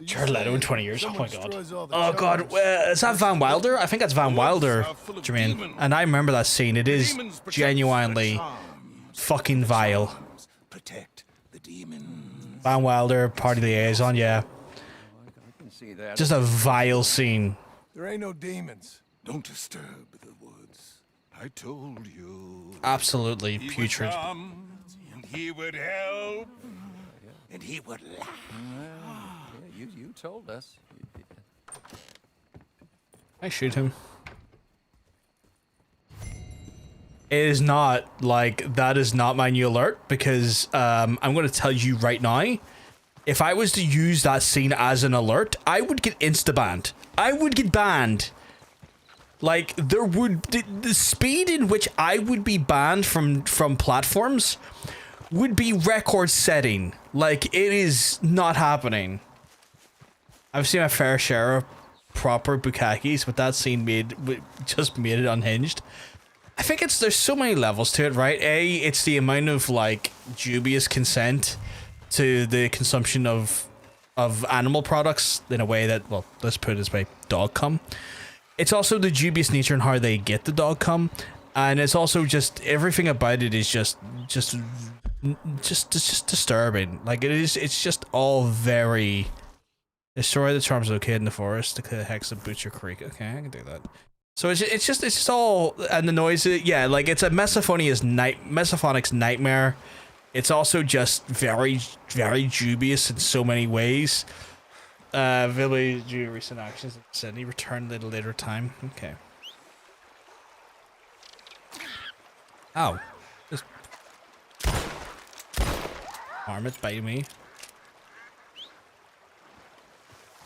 Jared Leto in 20 years. Oh my god. Oh god. Is that Van Wilder? I think that's Van Wilder, Jermaine. And I remember that scene. It is genuinely fucking vile. Protect the demons. Van Wilder, party liaison, yeah. See that. Just a vile scene. there ain't no demons. Don't disturb the woods. I told you. Absolutely He would putrid. come, and he would help, and he would laugh. Yeah, you told us. I shoot him. It is not like that is not my new alert because I'm going to tell you right now. If I was to use that scene as an alert, I would get insta-banned. I would get banned. Like, there would... The speed in which I would be banned from platforms would be record-setting. Like, it is not happening. I've seen my fair share of proper bukakis, but that scene just made it unhinged. I think there's so many levels to it, right? A, it's the amount of, like, dubious consent to the consumption of animal products in a way that, well, let's put it this way, dog cum. It's also the dubious nature in how they get the dog cum, and it's also just everything about it is just disturbing. Like it's just all very. Destroy the charms located in the forest. The hex of Butcher Creek. Okay, I can do that. So it's just all, and the noise. Yeah, like it's a mesophonics nightmare. It's also just very, very dubious in so many ways. Village due to recent actions. Sydney returned at a later time. Okay. Ow. Just arm it, bite me.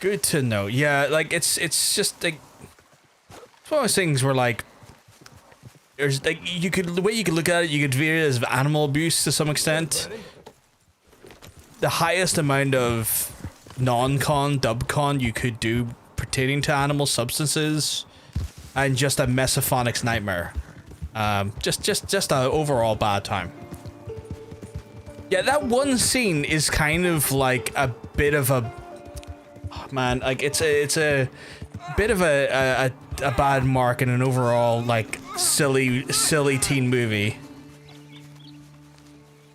Good to know. Yeah, like it's just like it's one of those things where like there's like the way you could look at it, you could view it as animal abuse to some extent. The highest amount of non-con, dub-con you could do pertaining to animal substances, and just a mesophonic's nightmare. Just a overall bad time. Yeah, that one scene is kind of like a bit of a man. Like it's a bit of a bad mark in an overall like silly teen movie.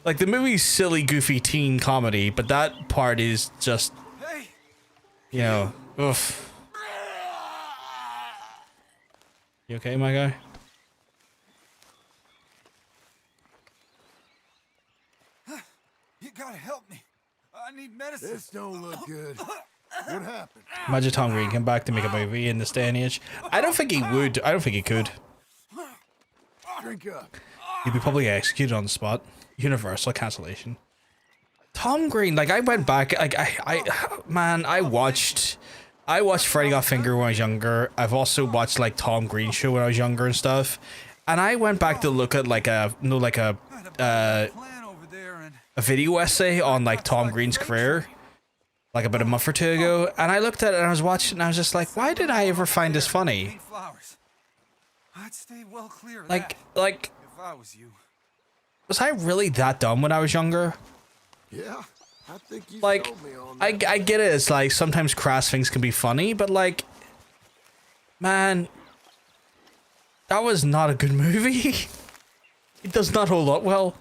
Like the movie's silly, goofy teen comedy, but that part is just, you know, oof. You okay, my guy? You gotta help me. I need medicine. This don't look good. What happened? Imagine Tom Green came back to make a movie in this day and age. I don't think he would. I don't think he could. Drink up. He'd be probably executed on the spot. Universal cancellation. Tom Green, like I went back, like I watched Freddy Got Fingered when I was younger. I've also watched like Tom Green show when I was younger and stuff. And I went back to look at like a video essay on like Tom Green's career, like about a month or two ago. And I looked at it and I was watching and I was just like, why did I ever find this funny? I'd stay well clear of Like, if I was you. was I really that dumb when I was younger? Yeah, I think you Like, told me on I that. get it. It's like sometimes crass things can be funny, but like, man, that was not a good movie. It does not hold up well.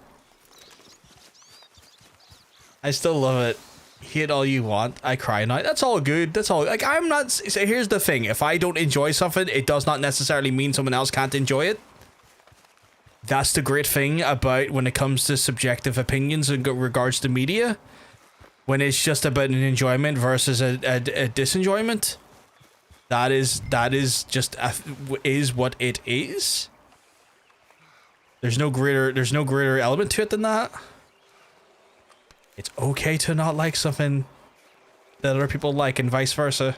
I still love it. Hit all you want. I cry now. That's all good. That's all. Like, I'm not. So here's the thing. If I don't enjoy something, it does not necessarily mean someone else can't enjoy it. That's the great thing about when it comes to subjective opinions in regards to media. When it's just about an enjoyment versus a disenjoyment. That is just is what it is. There's no greater element to it than that. It's okay to not like something that other people like and vice versa.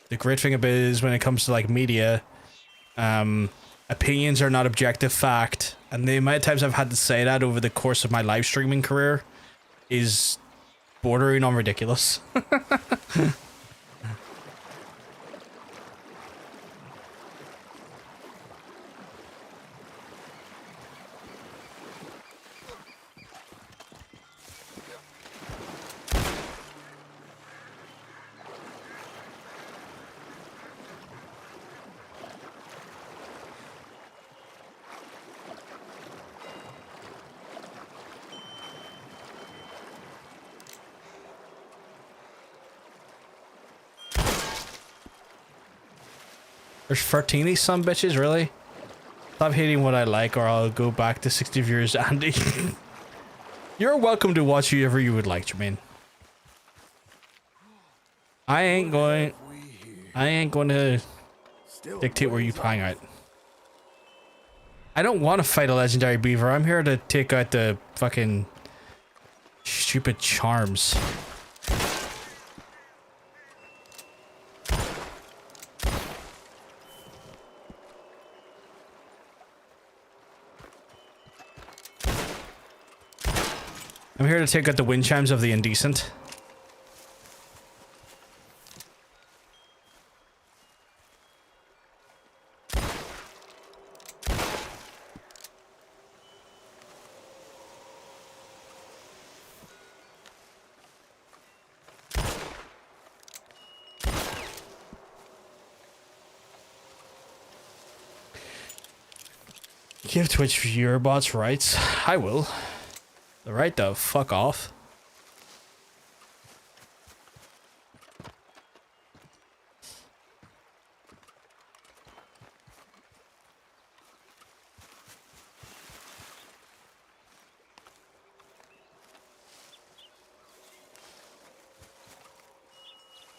The great thing about it is when it comes to like media, opinions are not objective fact, and the amount of times I've had to say that over the course of my live streaming career is bordering on ridiculous. There's 13 of these some bitches, really? Stop hating what I like or I'll go back to 60 viewers, Andy. You're welcome to watch whoever you would like, Jermaine. I ain't going to dictate where you hang out. I don't want to fight a legendary beaver. I'm here to take out the fucking stupid charms. I'm here to take out the wind chimes of the indecent. Give Twitch viewer bots rights. I will. The right to fuck off.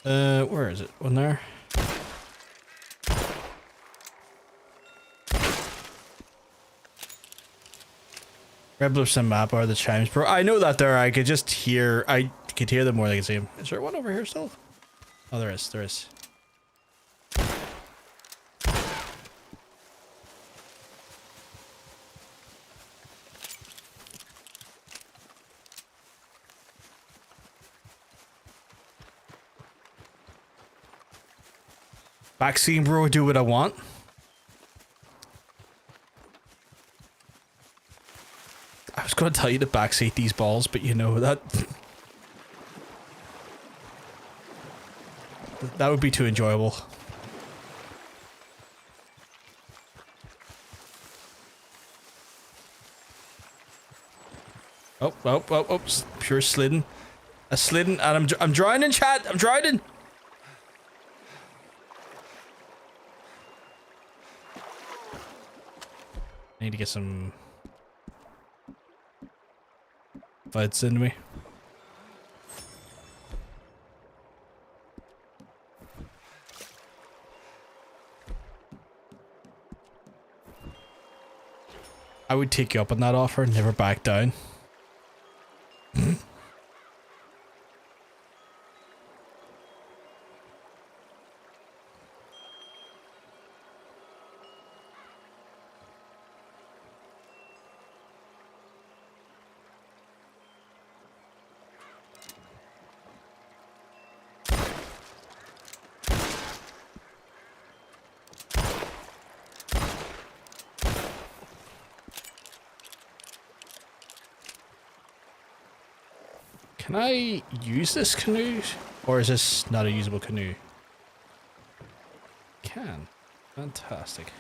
Where is it? One there. Red Bluffs and map are the chimes, bro. I know that there. I could just hear. I could hear them more than I could see them. Is there one over here still? Oh, there is. There is. Vaccine, bro. Do what I want. I was going to tell you to backseat these balls, but you know that that would be too enjoyable. Oh, pure slidden. A slidden, and I'm drowning, chat. I'm drowning. I need to get some fights into me. I would take you up on that offer and never back down. Can I use this canoe? Or is this not a usable canoe? Can. Fantastic.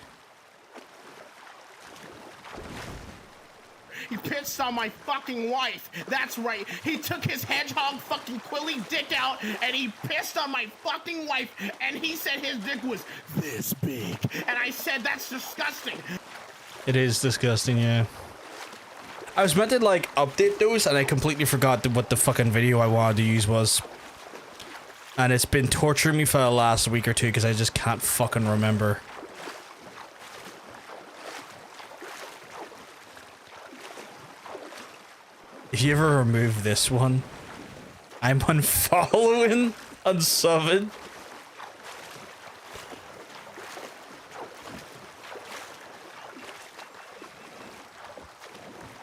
He pissed on my fucking wife. That's right. He took his hedgehog fucking quilly dick out and he pissed on my fucking wife and he said his dick was this big. And I said, that's disgusting. It is disgusting, yeah. I was meant to like update those and I completely forgot what the fucking video I wanted to use was. And it's been torturing me for the last week or two because I just can't fucking remember. If you ever remove this one, I'm unfollowing, unsubbing.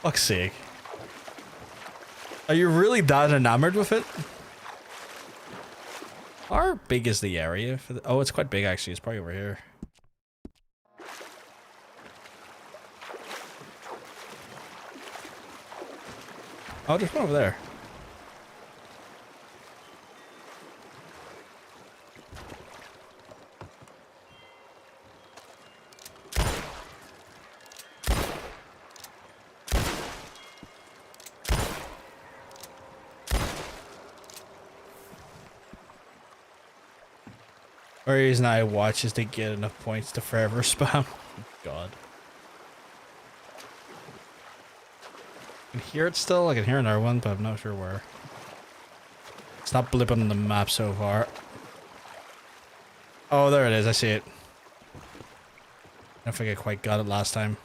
Fuck's sake. Are you really that enamored with it? How big is the area for the— oh, it's quite big actually. It's probably over here. Oh, there's one over there. The reason I watch is to get enough points to forever spam. God. I can hear it still. I can hear another one, but I'm not sure where. It's not blipping on the map so far. Oh, there it is. I see it. I don't think I quite got it last time.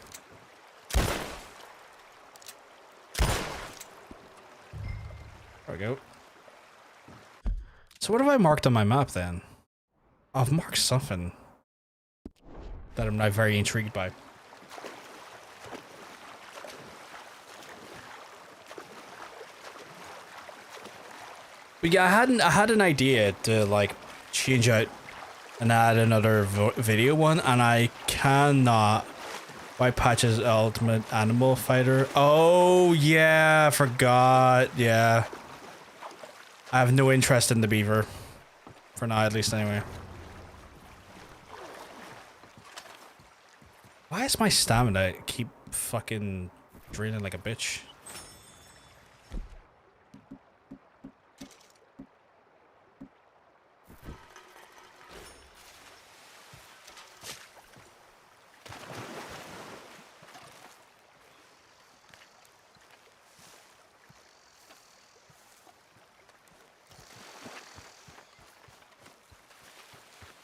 There we go. So what have I marked on my map then? I've marked something that I'm not very intrigued by. But yeah, I had an idea to like change out and add another video one, and I cannot. White Patch's Ultimate Animal Fighter. Oh yeah, I forgot. Yeah, I have no interest in the beaver for now, at least anyway. Why is my stamina keep fucking draining like a bitch?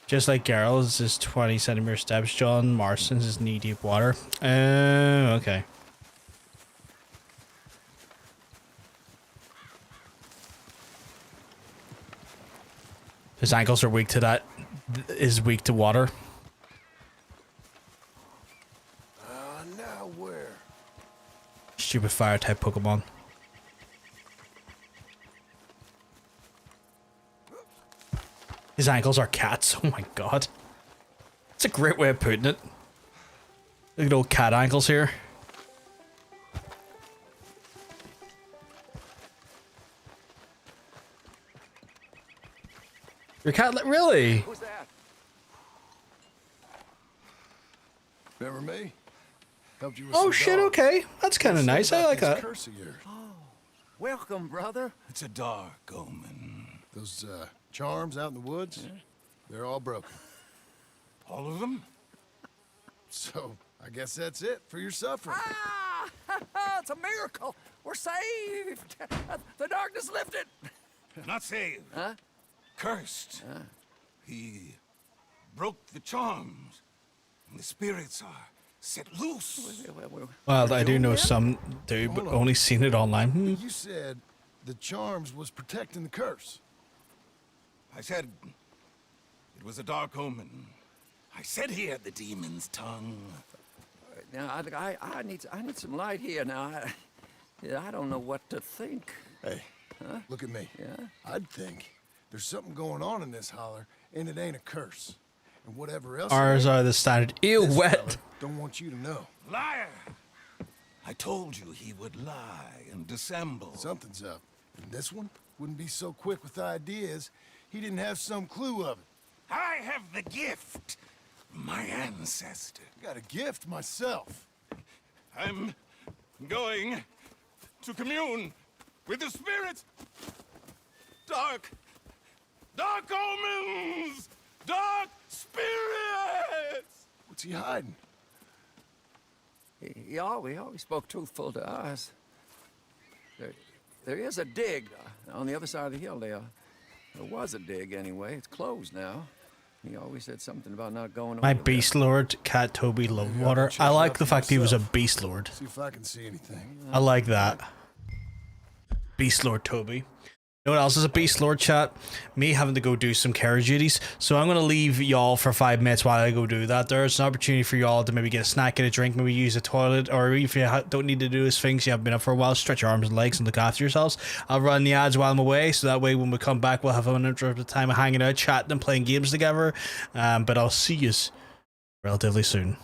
Just like Geralt's is 20 centimeter steps, John Marston's is knee deep water. Okay. His ankles are weak to that. Is weak to water. Now where? Stupid fire type Pokemon. His ankles are cats. Oh my god. It's a great way of putting it. Look at old cat ankles here. Your cat, really? Who's that? Remember me? Helped you with Oh some shit, dogs. okay. That's kind of What's nice. up I about like this that. curse of yours? Welcome, brother. It's a dark omen. Those charms out in the woods, they're all broken. All of them? So, I guess that's it for your suffering. It's a miracle. We're saved. The darkness lifted. Not saved. Huh? Cursed. He broke the charms. And the spirits are set loose. Well, I do know some do, but only seen it online. You said the charms was protecting the curse. I said it was a dark omen. I said he had the demon's tongue. Now, I need some light here. Now, I don't know what to think. Hey, look at me. Yeah? I'd think there's something going on in this holler, and it ain't a curse. And whatever else. Ours are the standard. Ew, this wet. fella don't want you to know. Liar! I told you he would lie and dissemble. Something's up. And this one wouldn't be so quick with ideas. He didn't have some clue of it. I have the gift. My ancestor. Got a gift myself. I'm going to commune with the spirits. Dark omens! Dark spirits! What's he hiding? He always spoke truthful to us. There is a dig on the other side of the hill there. There was a dig anyway. It's closed now. He always said something about not going My over beast lord, Cat Toby Lovewater. I like the fact he was a beast lord. See if I can see anything. I like that. Beast Lord Toby. You know what else is a beast lord, chat? Me having to go do some care duties. So I'm going to leave y'all for 5 minutes while I go do that. There's an opportunity for y'all to maybe get a snack, get a drink, maybe use a toilet, or if you don't need to do those things, you haven't been up for a while, stretch your arms and legs and look after yourselves. I'll run the ads while I'm away, so that way when we come back, we'll have an uninterrupted time of hanging out, chatting, and playing games together. But I'll see you relatively soon.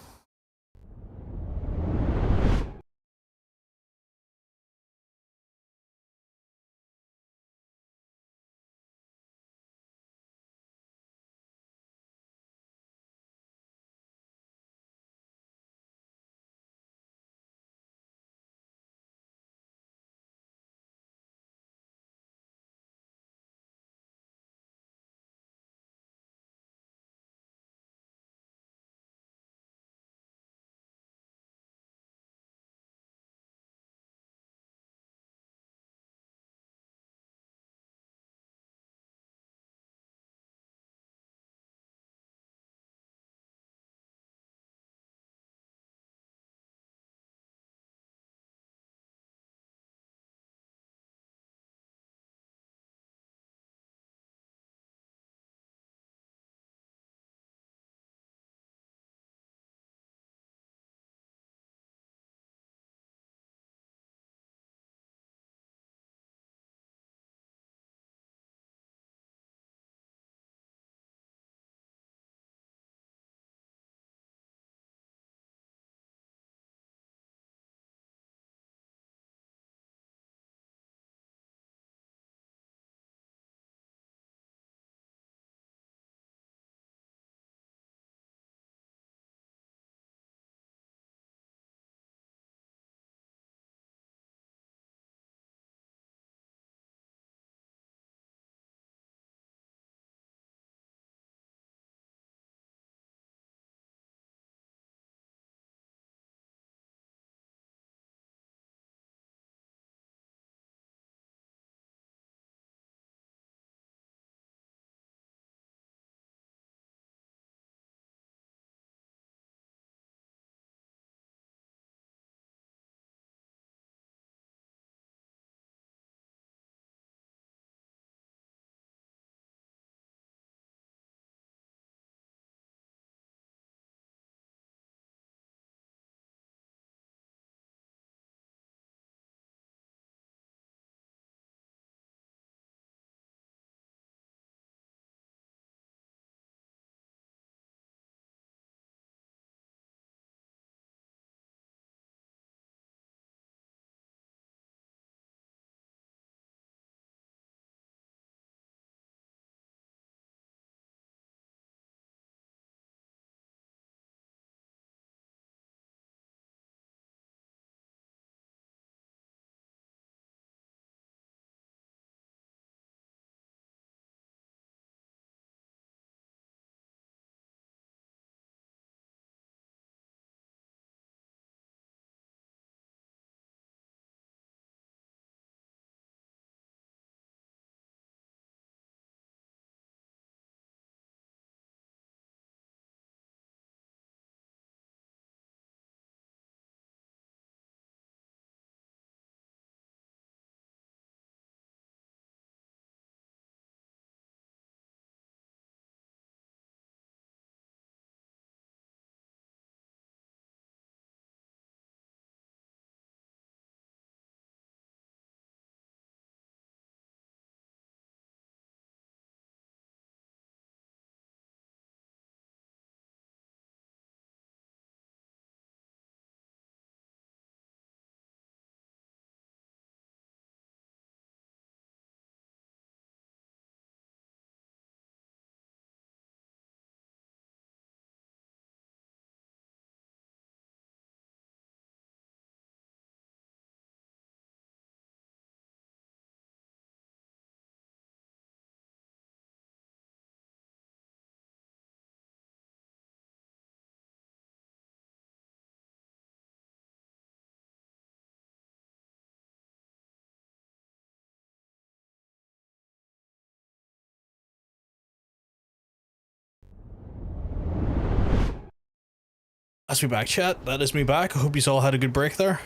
That's me back, chat. That is me back. I hope you all had a good break there.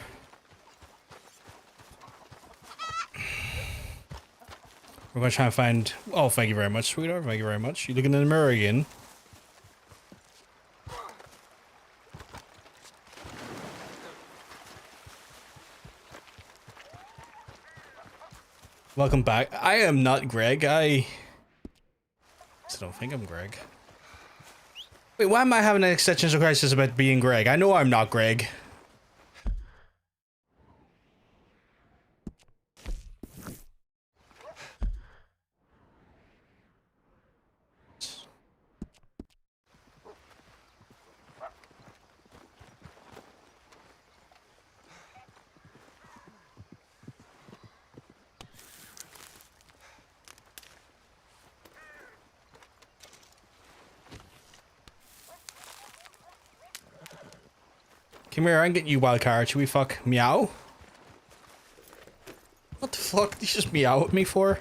We're gonna try and find... Oh, thank you very much, sweetheart. Thank you very much. You looking in the mirror again? Welcome back. I am not Greg. I don't think I'm Greg. Wait, why am I having an existential crisis about being Greg? I know I'm not Greg. Come here, I can get you, wild card. Should we fuck meow? What the fuck did you just meow at me for?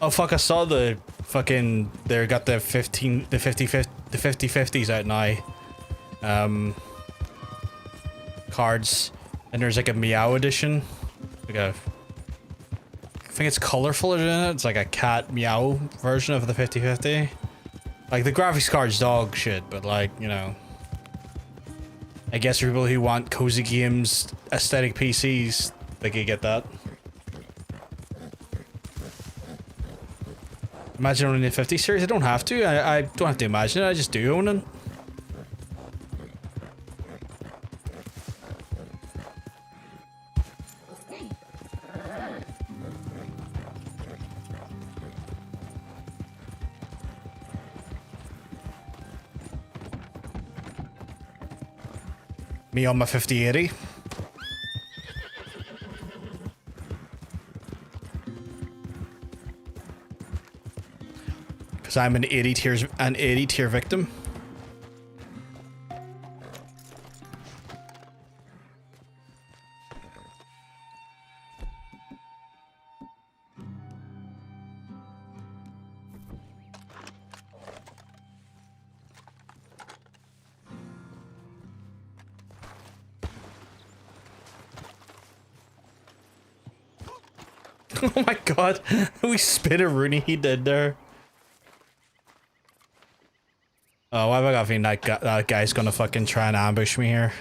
Oh fuck, I saw the fucking... They got the 50-50s out now. Cards. And there's like a meow edition. Like a... I think it's colorful in it. It's like a cat meow version of the 50-50. Like the graphics card's dog shit, but like, you know... I guess for people who want cozy games, aesthetic PCs, they could get that. Imagine owning the 50 series. I don't have to. I don't have to imagine it. I just do own it. Me on my 5080. Because I'm an 80 tier victim. Oh my god, we spit a Rooney he did there. Oh, why have I got a feeling that guy's gonna fucking try and ambush me here?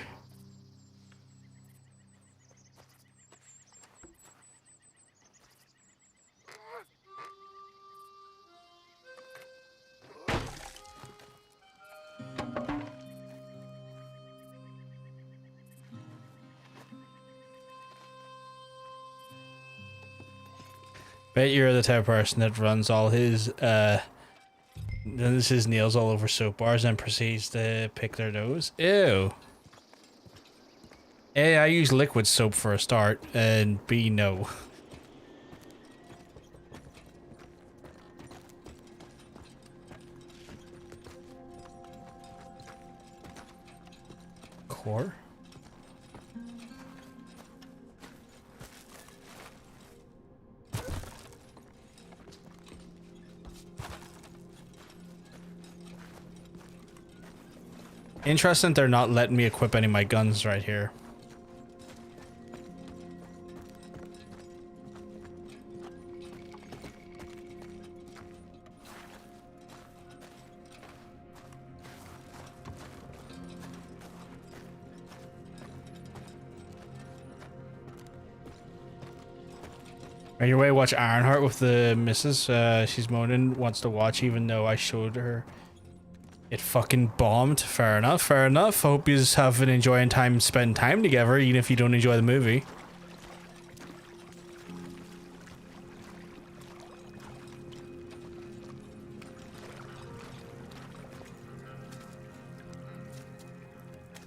Bet you're the type of person that runs all his nails all over soap bars and proceeds to pick their nose. Ew. A, I use liquid soap for a start, and B, no. Core? Interesting they're not letting me equip any of my guns right here. On your way, watch Ironheart with the missus. She's moaning, wants to watch even though I showed her. It fucking bombed. Fair enough, fair enough. Hope you have an enjoying time, spend time together, even if you don't enjoy the movie.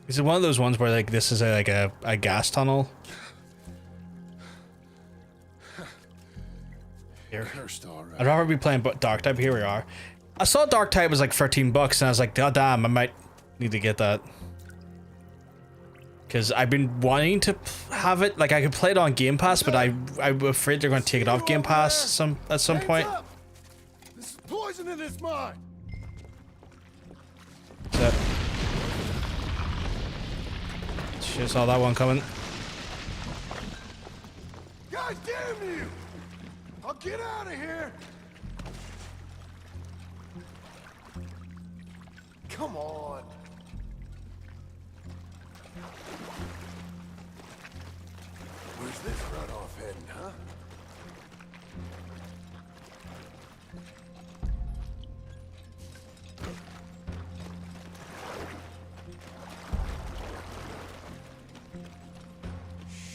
Is it one of those ones where like this is like a gas tunnel? Here. I'd rather be playing Dark Type. Here we are. I saw Dark Type was like 13 bucks and I was like, god damn, I might need to get that. Because I've been wanting to have it, like I could play it on Game Pass, but I'm afraid they're going to take it off Game Pass at some point. This is poison in his mind. Shit, saw that one coming. God damn you! I'll get out of here! Come on. Where's this runoff heading, huh?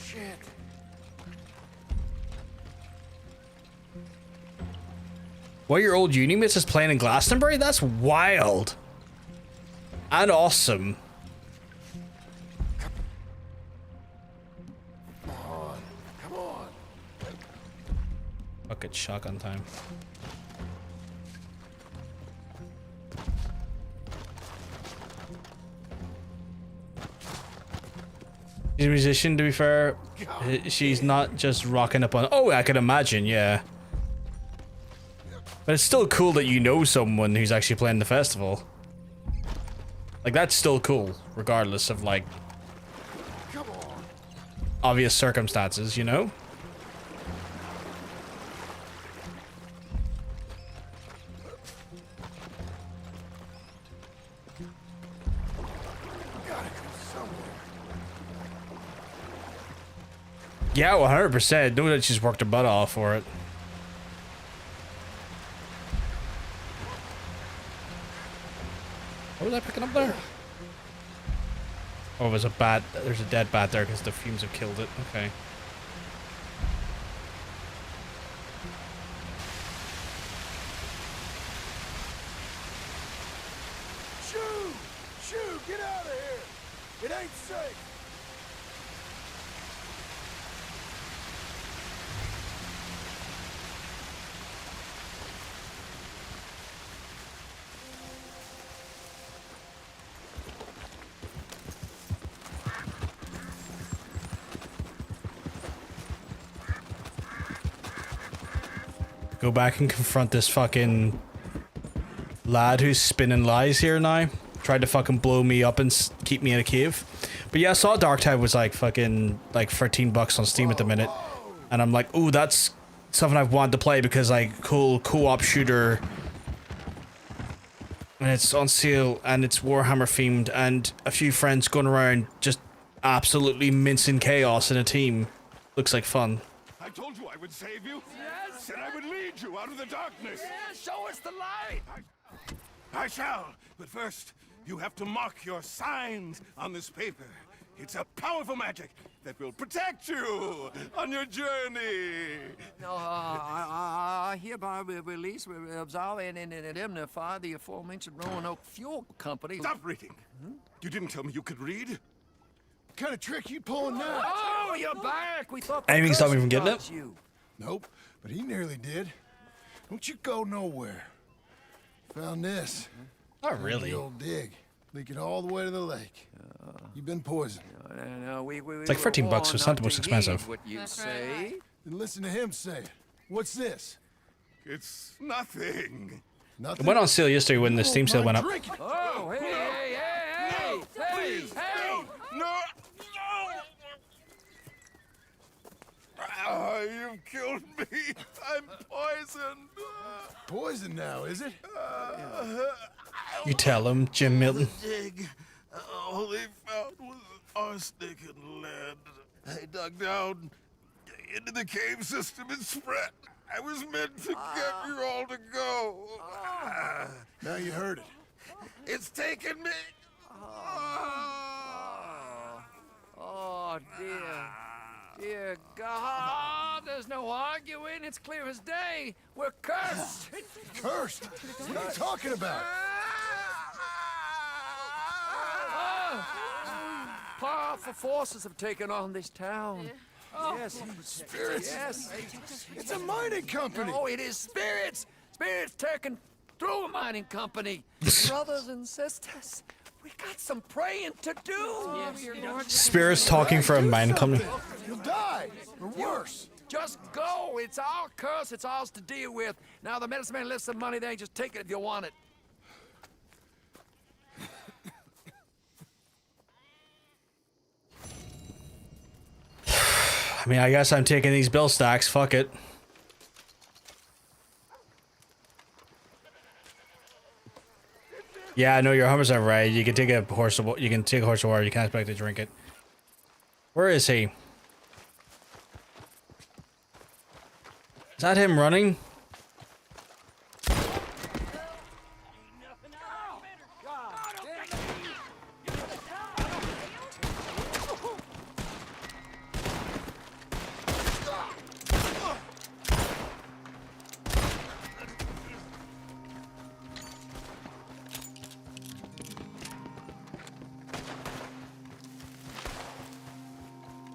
Shit. What, your old uni mates is playing in Glastonbury? That's wild. And awesome. Come on. Come on. Fucking shotgun time. She's a musician, to be fair. She's not just rocking up on... Oh, I can imagine, yeah. But it's still cool that you know someone who's actually playing the festival. Like, that's still cool, regardless of, like, obvious circumstances, you know? Yeah, 100%. Know that she's worked her butt off for it. What was I picking up there? Oh, there's a bat. There's a dead bat there because the fumes have killed it. Okay. Shoo! Shoo! Get out of here! It ain't safe! Go back and confront this fucking lad who's spinning lies here now. Tried to fucking blow me up and keep me in a cave. But yeah, I saw Darktide was like fucking like $13 on Steam at the minute. And I'm like, ooh, that's something I've wanted to play because like cool co-op shooter. And it's on sale and it's Warhammer themed and a few friends going around just absolutely mincing chaos in a team. Looks like fun. I told you I would save you. Yes. Said I would lead you out of the darkness. Yes, show us the light. I shall. But first, you have to mark your signs on this paper. It's a powerful magic that will protect you on your journey. I hereby release, absolve, and indemnify the aforementioned Roanoke Fuel Company. Stop reading. You didn't tell me you could read. What kind of trick you pulling now? Oh, you're back! We thought Anything stop me from getting it? Nope, but he nearly did. Don't you go nowhere. Found this. Not really. The old dig, leaking all the way to the lake. You've been poisoned. No, It's like $13, so it's not the most expensive. What you say? Then listen to him say it. What's this? It's nothing. It went on sale yesterday when the Steam sale went up. Oh, hey! Please, no! You've killed me. I'm poisoned. Poison now, is it? You tell him, Jim Milton. Dig. All they found was arsenic and lead. I dug down into the cave system and spread. I was meant to get you all to go. Now you heard it. It's taken me. Oh, dear. Dear God, there's no arguing. It's clear as day. We're cursed. Cursed? What are you talking about? Powerful forces have taken on this town. Yes. Spirits? Yes. It's a mining company. Oh, it is spirits. Spirits taken through a mining company. Brothers and sisters, we got some praying to do. Spirits talking for a mining company. You'll die, or worse. Just go. It's our curse. It's ours to deal with. Now the medicine man left some money there. Just take it if you want it. I mean, I guess I'm taking these bill stacks. Fuck it. Yeah, no, you're 100% right. You can take a horse of water. You can take a horse of water. You can't expect to drink it. Where is he? Is that him running?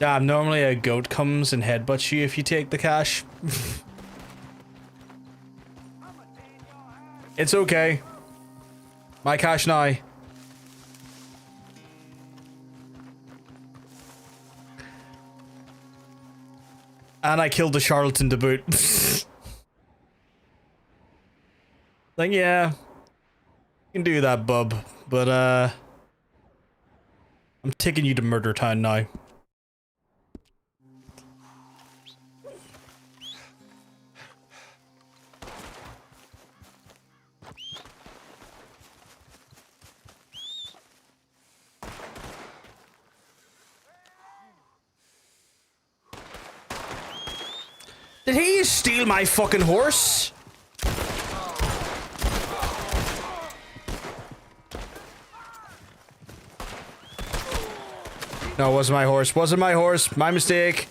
Damn, normally a goat comes and headbutts you if you take the cash. It's okay. My cash now. And I killed the charlatan to boot. Like, yeah. You can do that, bub. But, I'm taking you to Murder Town now. Did he steal my fucking horse? No, it wasn't my horse. Wasn't my horse. My mistake.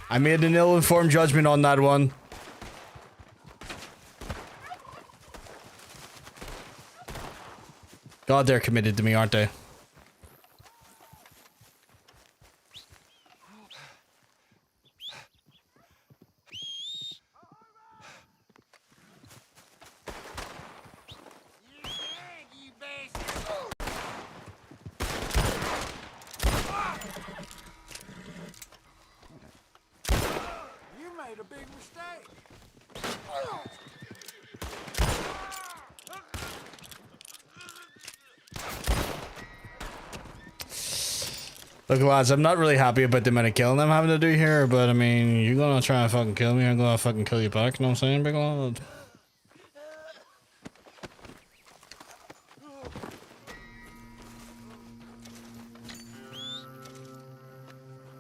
I made an ill-informed judgment on that one. God, they're committed to me, aren't they? Look, lads, I'm not really happy about the amount of killing I'm having to do here, but I mean, you're gonna try and fucking kill me, I'm gonna fucking kill you back, you know what I'm saying, big lad?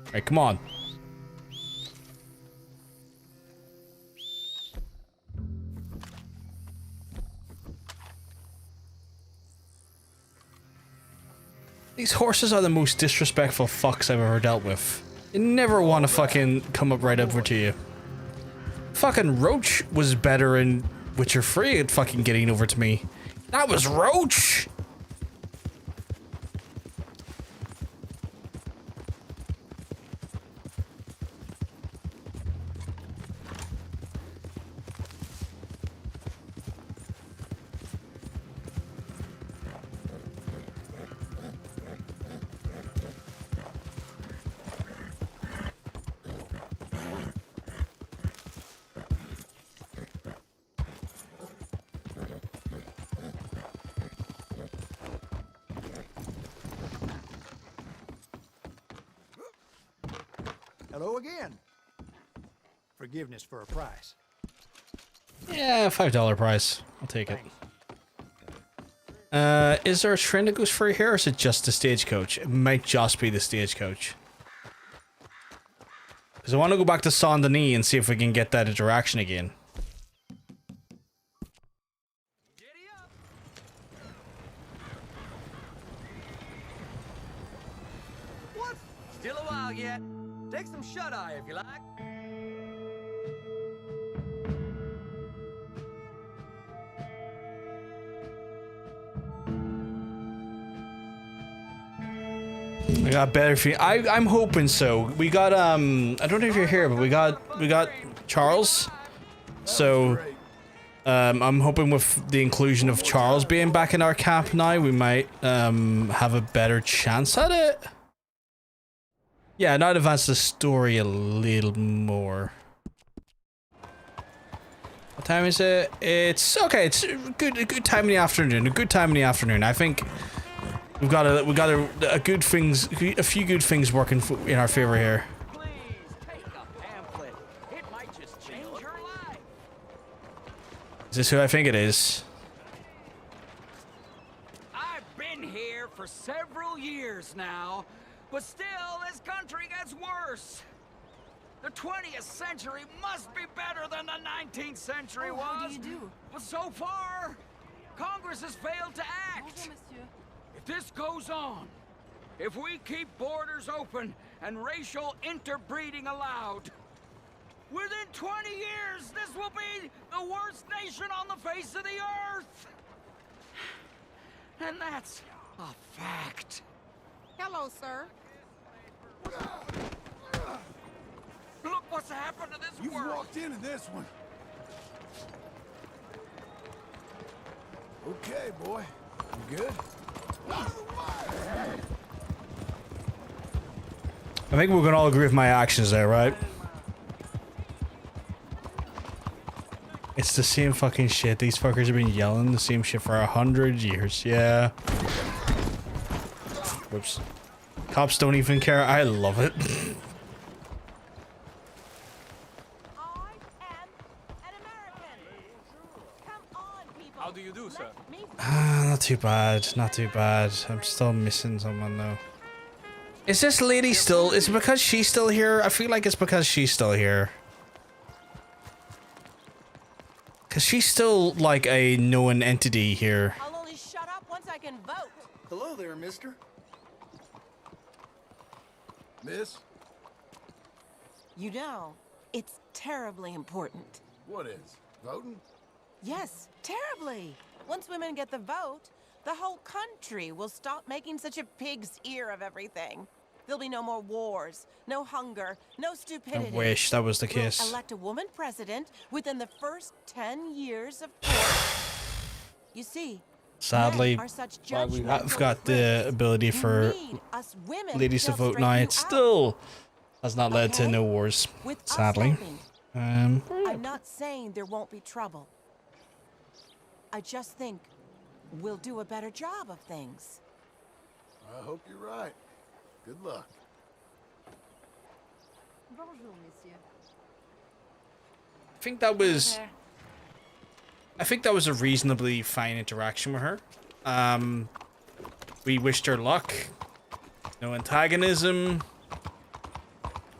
Alright, come on. These horses are the most disrespectful fucks I've ever dealt with. You never want to fucking come up right over to you. Fucking Roach was better in Witcher 3 at fucking getting over to me. That was Roach! Hello again. Forgiveness for a price. Yeah, $5 price. I'll take it. Is there a train that goes free here, or is it just the stagecoach? It might just be the stagecoach. Because I want to go back to Saint Denis and see if we can get that interaction again. What? Still a while yet. Take some shut-eye if you like. I got better feel. I'm hoping so. We got I don't know if you're here, but we got Charles. So I'm hoping with the inclusion of Charles being back in our camp now, we might have a better chance at it. Yeah, now advance the story a little more. What time is it? It's okay. It's a good time in the afternoon. A good time in the afternoon. I think we got a few good things working in our favor here. Is this who I think it is? I've been here for several years now, but still this country gets worse. The 20th century must be better than the 19th century was. How do you do? But so far, Congress has failed to act. Bonjour, monsieur. If this goes on, if we keep borders open and racial interbreeding allowed, within 20 years, this will be the worst nation on the face of the earth. And that's a fact. Hello, sir. Look what's happened to this You've world. walked into this one. Okay, boy. You good? I think we can all agree with my actions there, right? It's the same fucking shit. These fuckers have been yelling the same shit for 100 years. Yeah. Whoops. Cops don't even care. I love it. How do you do, sir? Not too bad. Not too bad. I'm still missing someone though. Is this lady still? Is it because she's still here? I feel like it's because she's still here. Cause she's still like a known entity here. I'll only shut up once I can vote. Hello there, mister. Miss? You know, it's terribly important. What is? Voting? Yes, terribly. Once women get the vote, the whole country will stop making such a pig's ear of everything. There'll be no more wars, no hunger, no stupidity. I wish that was the We'll case. elect a woman president within the first 10 years of course. You see, Sadly, men are such I've got the ability for us women ladies to they'll vote straighten now. you It out. still has not led to Okay? no wars, With us sadly. helping. I'm not saying there won't be trouble. I just think we'll do a better job of things. I hope you're right. Good luck. Bonjour, monsieur. I think that was. I think that was a reasonably fine interaction with her. We wished her luck. No antagonism.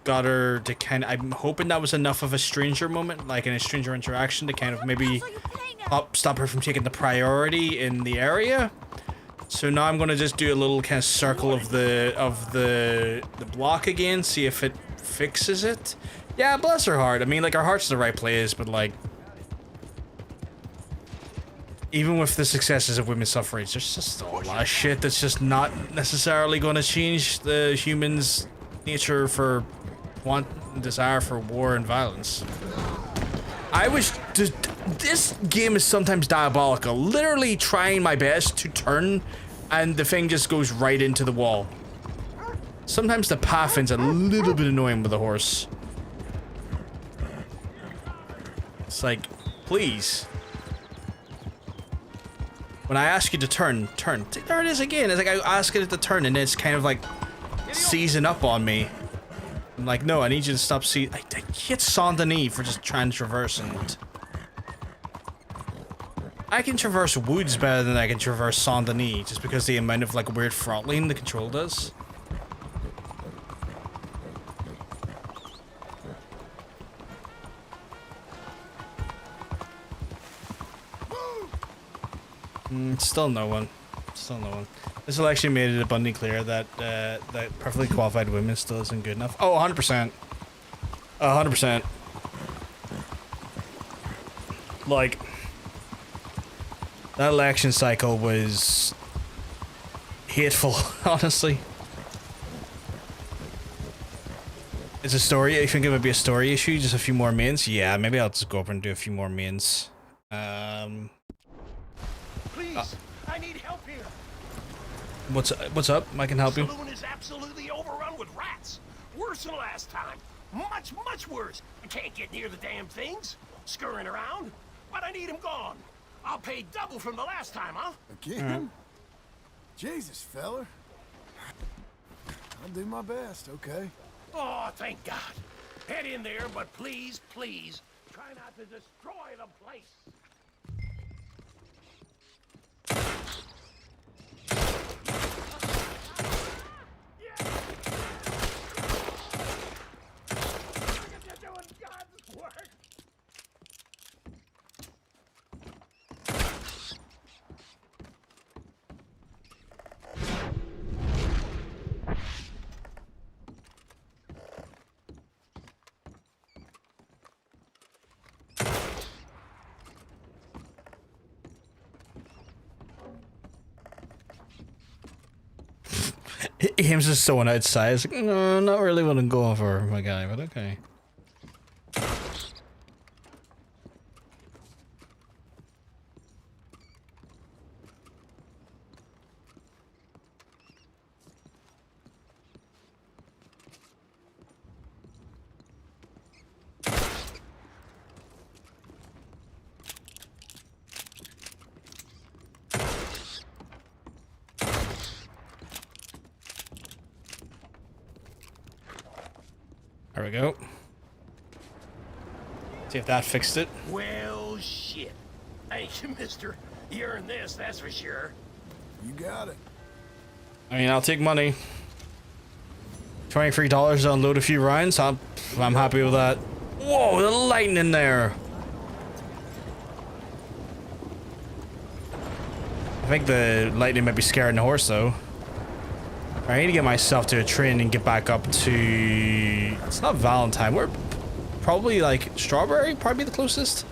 Got her to kind of, I'm hoping that was enough of a stranger moment, like in a stranger interaction, to kind of maybe stop her from taking the priority in the area. So now I'm gonna just do a little kind of circle of the block again, see if it fixes it. Yeah, bless her heart. I mean, like, her heart's in the right place, but like, even with the successes of women's suffrage, there's just a lot of shit that's just not necessarily going to change the humans' nature for want and desire for war and violence. I wish this game is sometimes diabolical. Literally trying my best to turn, and the thing just goes right into the wall. Sometimes the pathing's a little bit annoying with the horse. It's like, please. When I ask you to turn. There it is again. It's like I ask it to turn, and it's kind of like seizing up on me. I'm like, no, I need you to stop I hit Saint-Denis for just trying to traverse, and I can traverse woods better than I can traverse Saint-Denis, just because the amount of like weird throttling the control does. Still no one. Still no one. This will actually made it abundantly clear that that perfectly qualified women still isn't good enough. Oh, 100%. 100%. Like, that election cycle was hateful, honestly. It's a story. I think it would be a story issue. Just a few more mains. Yeah, maybe I'll just go up and do a few more mains. Please, I need help here. What's up? I can help you. The saloon is absolutely overrun with rats. Worse than last time. Much, much worse. I can't get near the damn things. Scurrying around. But I need him gone. I'll pay double from the last time, huh? Again? Jesus, fella. I'll do my best, okay? Oh, thank God. Head in there, but please, please, try not to destroy the place. Him's just so outside. It's like, no, not really what I'm going for, my guy, but okay. There we go. See if that fixed it. Well, shit. Thank you, mister. You earned this, that's for sure. You got it. I mean, I'll take money. $23 to unload a few rounds. I'm happy with that. Whoa, the lightning there. I think the lightning might be scaring the horse, though. I need to get myself to a train and get back up to... It's not Valentine. We're probably like Strawberry, probably the closest.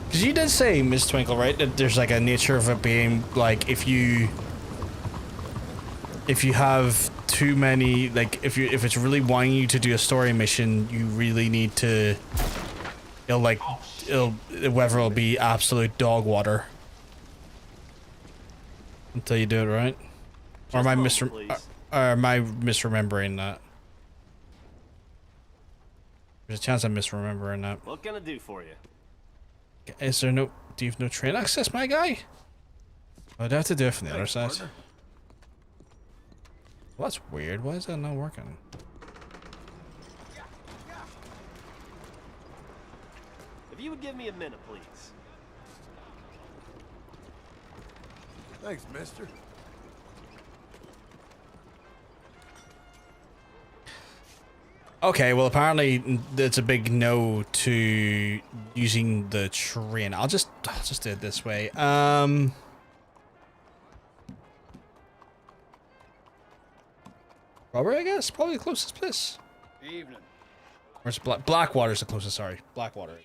Because you did say, Miss Twinkle, right, that there's like a nature of it being like if you have too many, like if it's really wanting you to do a story mission, you really need to, whether it'll be absolute dog water until you do it right. Or am I misremembering that? There's a chance I'm misremembering that. What can I do for you? Is there no, do you have no train access, my guy? I'd have to do it from the other side. Well, that's weird. Why is that not working? If you would give me a minute, please. Thanks, mister. Okay, well apparently it's a big no to using the train. I'll just do it this way. Robert, I guess, probably the closest place. Evening. Where's Blackwater's the closest, sorry. Blackwater.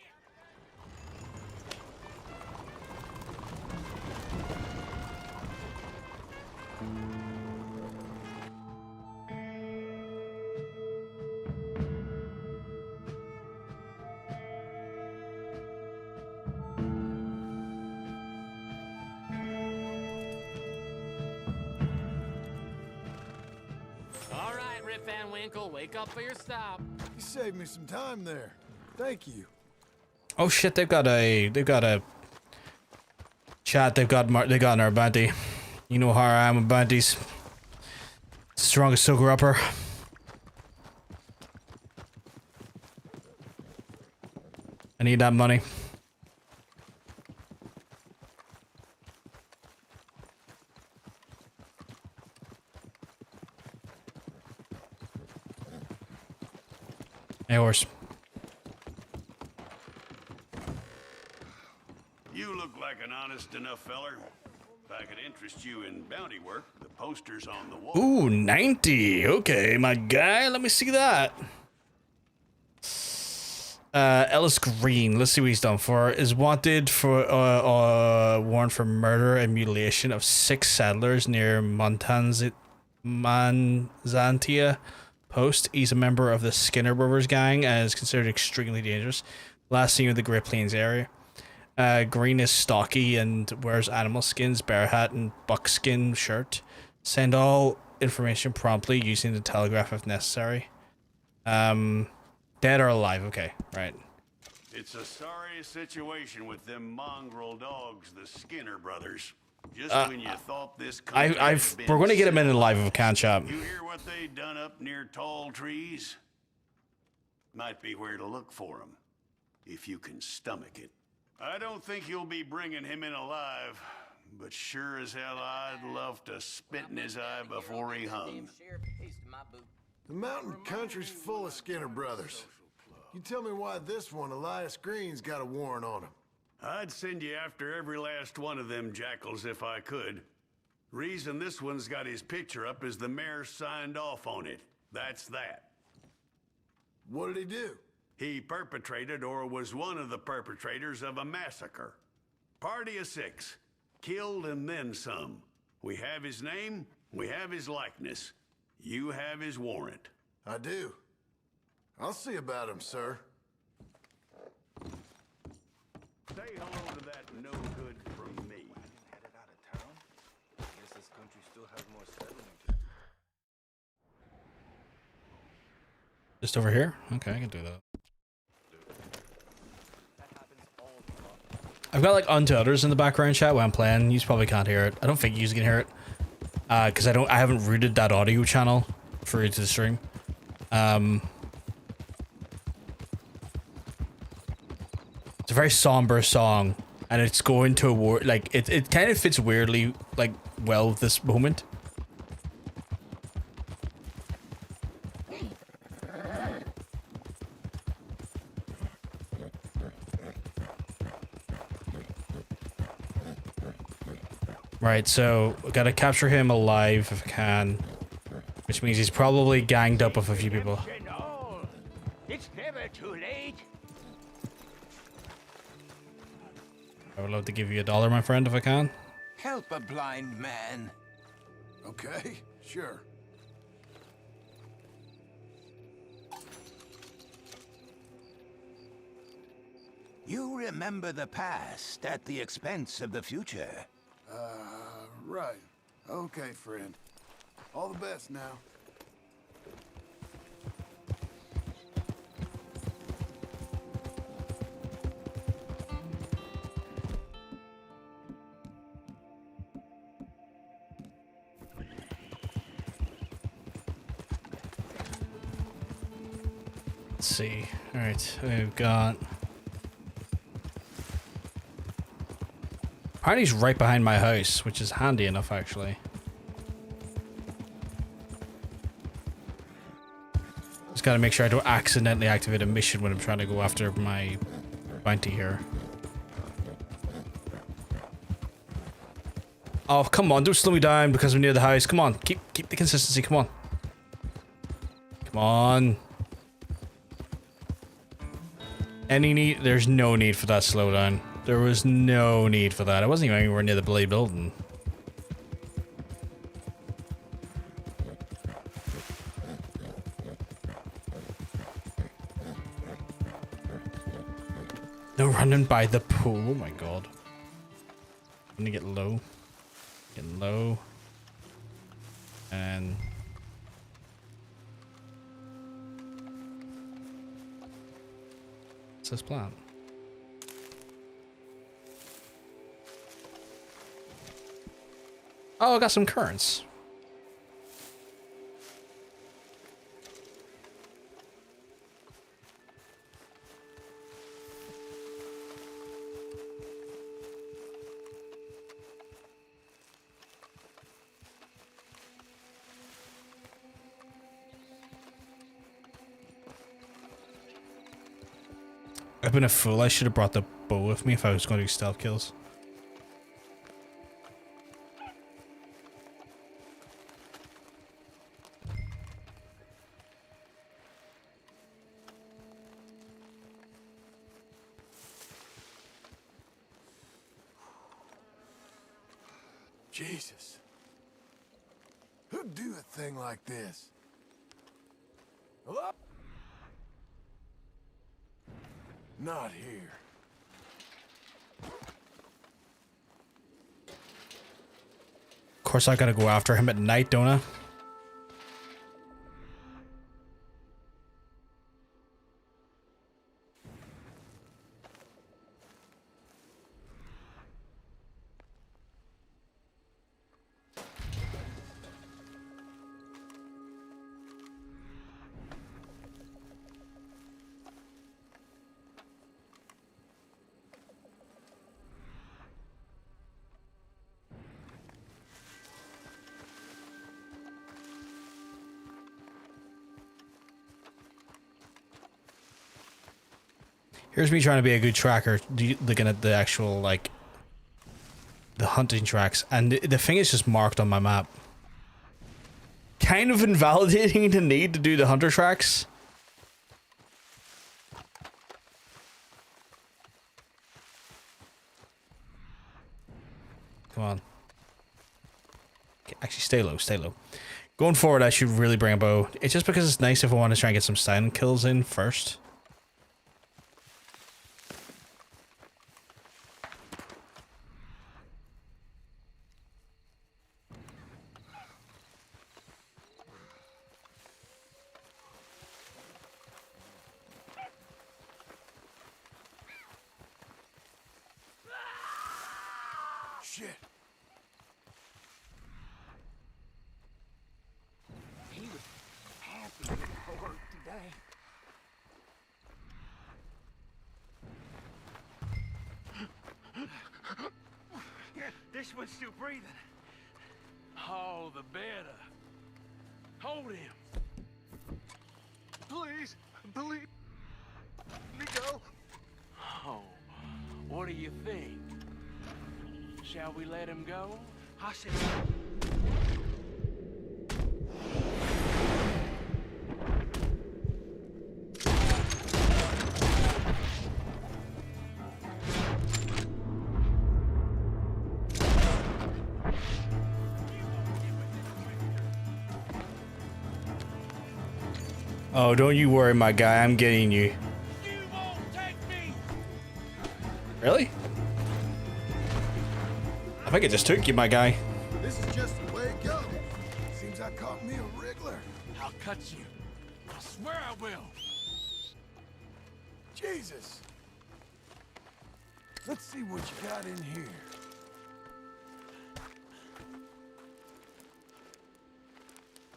Wake up for your stop. You saved me some time there. Thank you. Oh shit, they've got a chat, they got our bounty. You know how I am with bounties. Strongest soaker upper. I need that money. Hey, horse. You look like an honest enough feller. If I could interest you in bounty work, the poster's on the wall. Ooh, 90. Okay, my guy. Let me see that. Ellis Green. Let's see what he's done for. Is wanted for warrant for murder and mutilation of 6 settlers near Manzantia Post. He's a member of the Skinner Brothers gang and is considered extremely dangerous. Last seen in the Great Plains area. Green is stocky and wears animal skins, bear hat, and buckskin shirt. Send all information promptly using the telegraph if necessary. Dead or alive? Okay, right. It's a sorry situation with them mongrel dogs, the Skinner brothers. Just when you thought this country We're gonna get him in alive if we can, chap. You hear what they done up near tall trees? Might be where to look for him, if you can stomach it. I don't think you'll be bringing him in alive, but sure as hell I'd love to spit in his eye before he hung. The mountain country's full of Skinner brothers. You tell me why this one, Elias Green's got a warrant on him. I'd send you after every last one of them jackals if I could. Reason this one's got his picture up is the mayor signed off on it. That's that. What did he do? He perpetrated or was one of the perpetrators of a massacre. Party of 6. Killed and then some. We have his name, we have his likeness. You have his warrant. I do. I'll see about him, sir. Say hello to that no good from me. Headed out of town? Guess this country still has more settling to do. Just over here? Okay, I can do that. I've got like Untothers in the background chat while I'm playing. You probably can't hear it. I don't think you can hear it. Because I haven't routed that audio channel for you to stream. It's a very somber song, and it's going to a war. Like it kind of fits weirdly, like well with this moment. Right, so we gotta capture him alive if I can, which means he's probably ganged up with a few people. It's never too late. I would love to give you $1, my friend, if I can. Help a blind man. Okay, sure. You remember the past at the expense of the future. Right. Okay, friend. All the best now. Let's see. Alright, we've got... Apparently he's right behind my house, which is handy enough, actually. Just gotta make sure I don't accidentally activate a mission when I'm trying to go after my bounty here. Oh, come on, don't slow me down because we're near the house. Come on, keep the consistency, come on. Come on. Any need? There's no need for that slowdown. There was no need for that. I wasn't even anywhere near the bloody building. No running by the pool. Oh my god. I'm gonna get low. Get low. And... what's this plan? Oh, I got some currants. I've been a fool. I should have brought the bow with me if I was going to do stealth kills. Jesus. Who'd do a thing like this? Hello? Not here. course I gotta go after him at night, don't I? Here's me trying to be a good tracker, looking at the actual, like, the hunting tracks, and the thing is just marked on my map. Kind of invalidating the need to do the hunter tracks. Come on. Okay, actually, stay low, stay low. Going forward, I should really bring a bow. It's just because it's nice if I want to try and get some silent kills in first. Shit. He was happy to work today. This one's still breathing. All the better. Hold him. Please, please. Let me go. Oh, what do you think? Shall we let him go? I said. Oh, don't you worry, my guy. I'm getting you. Really? I think I just took you, my guy. This is just the way it goes. Seems I caught me a wriggler. I'll cut you. I swear I will. Jesus. Let's see what you got in here.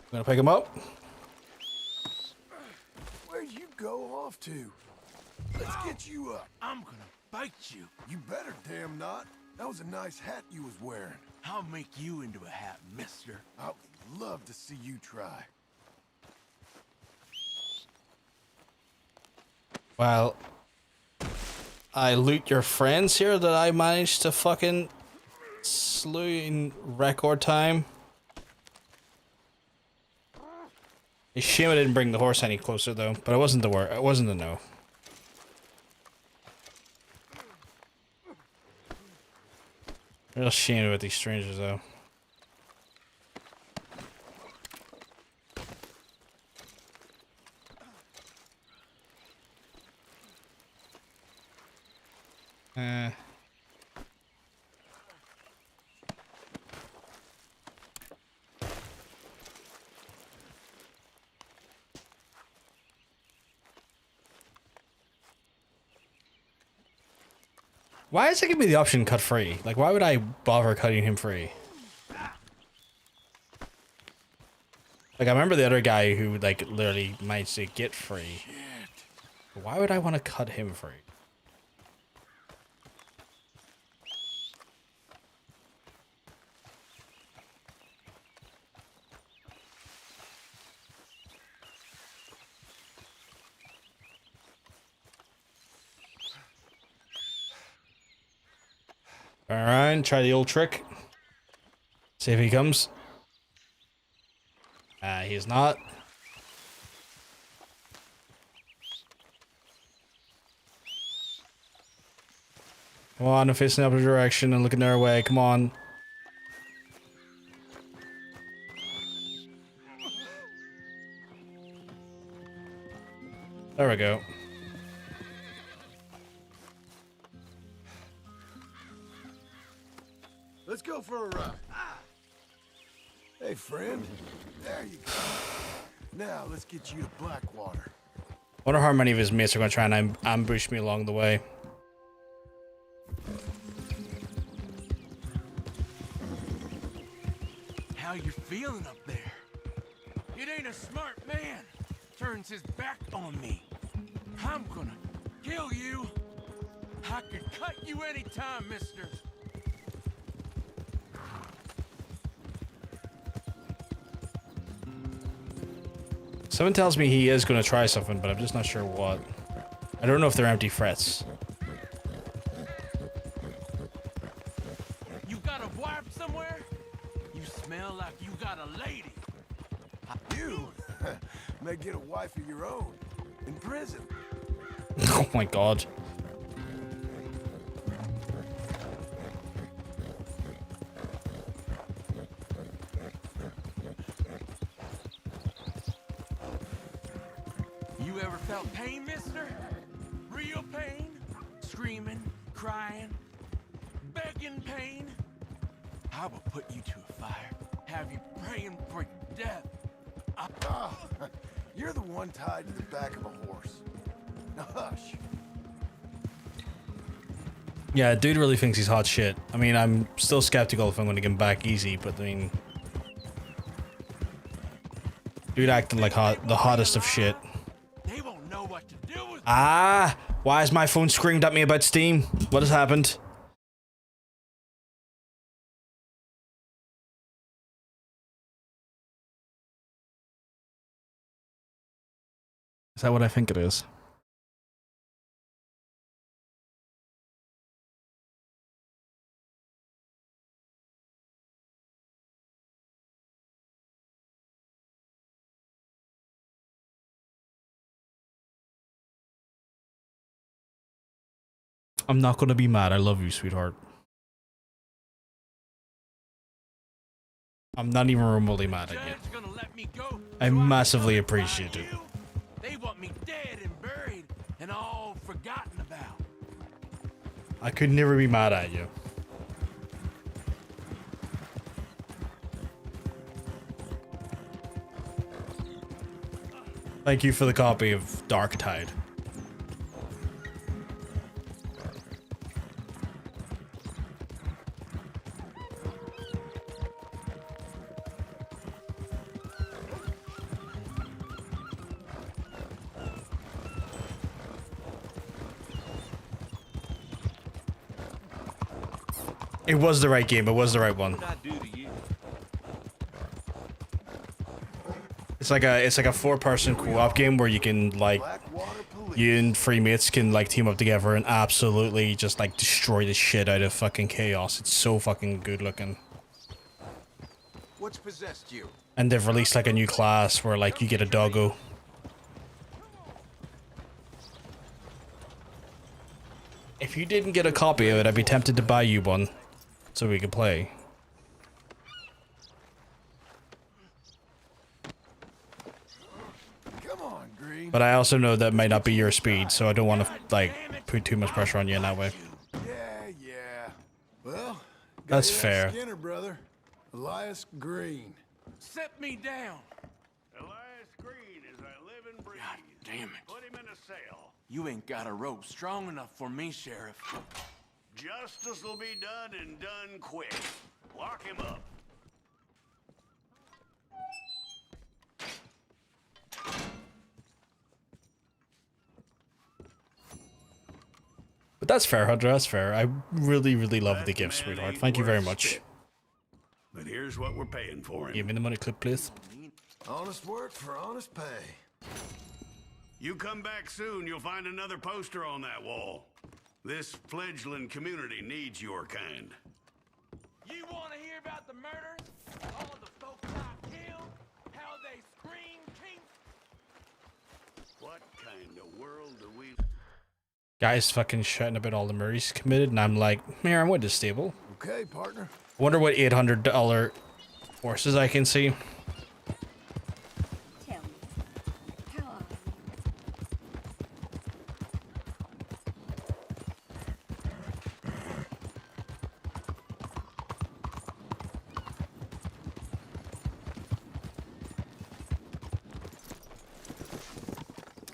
Gonna pick him up. Where'd you go off to? Let's get you up. I'm gonna bite you. You better damn not. That was a nice hat you was wearing. I'll make you into a hat, mister. I would love to see you try. Well, I loot your friends here that I managed to fucking slew in record time. It's a shame I didn't bring the horse any closer though, but it wasn't the word. It wasn't the no. Real shame about these strangers though. Why is it giving me the option cut free? Like, why would I bother cutting him free? Like, I remember the other guy who, like, literally managed to get free. But why would I want to cut him free? Alright, try the old trick. See if he comes. He's not. Come on, I'm facing the other direction and looking their way. Come on. There we go. Let's go for a ride. Hey, friend. There you go. Now, let's get you to Blackwater. Wonder how many of his mates are going to try and ambush me along the way. How you feeling up there? It ain't a smart man. Turns his back on me. I'm gonna kill you. I could cut you anytime, mister. Someone tells me he is going to try something, but I'm just not sure what. I don't know if they're empty threats. You got a wife somewhere? You smell like you got a lady. You may get a wife of your own in prison. Oh my god. You ever felt pain, mister? Real pain? Screaming, crying, begging pain? I will put you to a fire. Have you praying for death. You're the one tied to the back of a horse. Now hush. Yeah, dude really thinks he's hot shit. I mean, I'm still skeptical if I'm going to get him back easy, but I mean... Dude acting like the hottest of shit. They won't know what to do with Ah! Why has my phone screamed at me about Steam? What has happened? Is that what I think it is? I'm not gonna be mad. I love you, sweetheart. I'm not even remotely mad at you. I massively appreciate it. They want me dead and buried and all forgotten about. I could never be mad at you. Thank you for the copy of Dark Tide. It was the right game. It was the right one. It's like a 4-person co-op game where you can like you and 3 mates can like team up together and absolutely just like destroy the shit out of fucking chaos. It's so fucking good looking. What's possessed you? And they've released like a new class where like you get a doggo. If you didn't get a copy of it, I'd be tempted to buy you one so we could play. Come on, Green. But I also know that might not be your speed, so I don't want to like put too much pressure on you in that way. Yeah. Well, That's got you fair. that Skinner, brother. Elias Green. Set me down. Elias Green as I live and breathe. God damn it. Put him in a cell. You ain't got a rope strong enough for me, Sheriff. Justice will be done and done quick. Lock him up. But that's fair, Hunter. That's fair. I really, really love the gift, sweetheart. Thank you very much. But here's what we're paying for him. Give me the money clip, please. Honest work for honest pay. You come back soon, you'll find another poster on that wall. This fledgling community needs your kind. You want to hear about the murders? All the folks I killed? How they scream, King? What kind of world do we... Guys fucking shouting about all the murders committed, and I'm like, man, I'm with this stable. Okay, partner. I wonder what $800 horses I can see.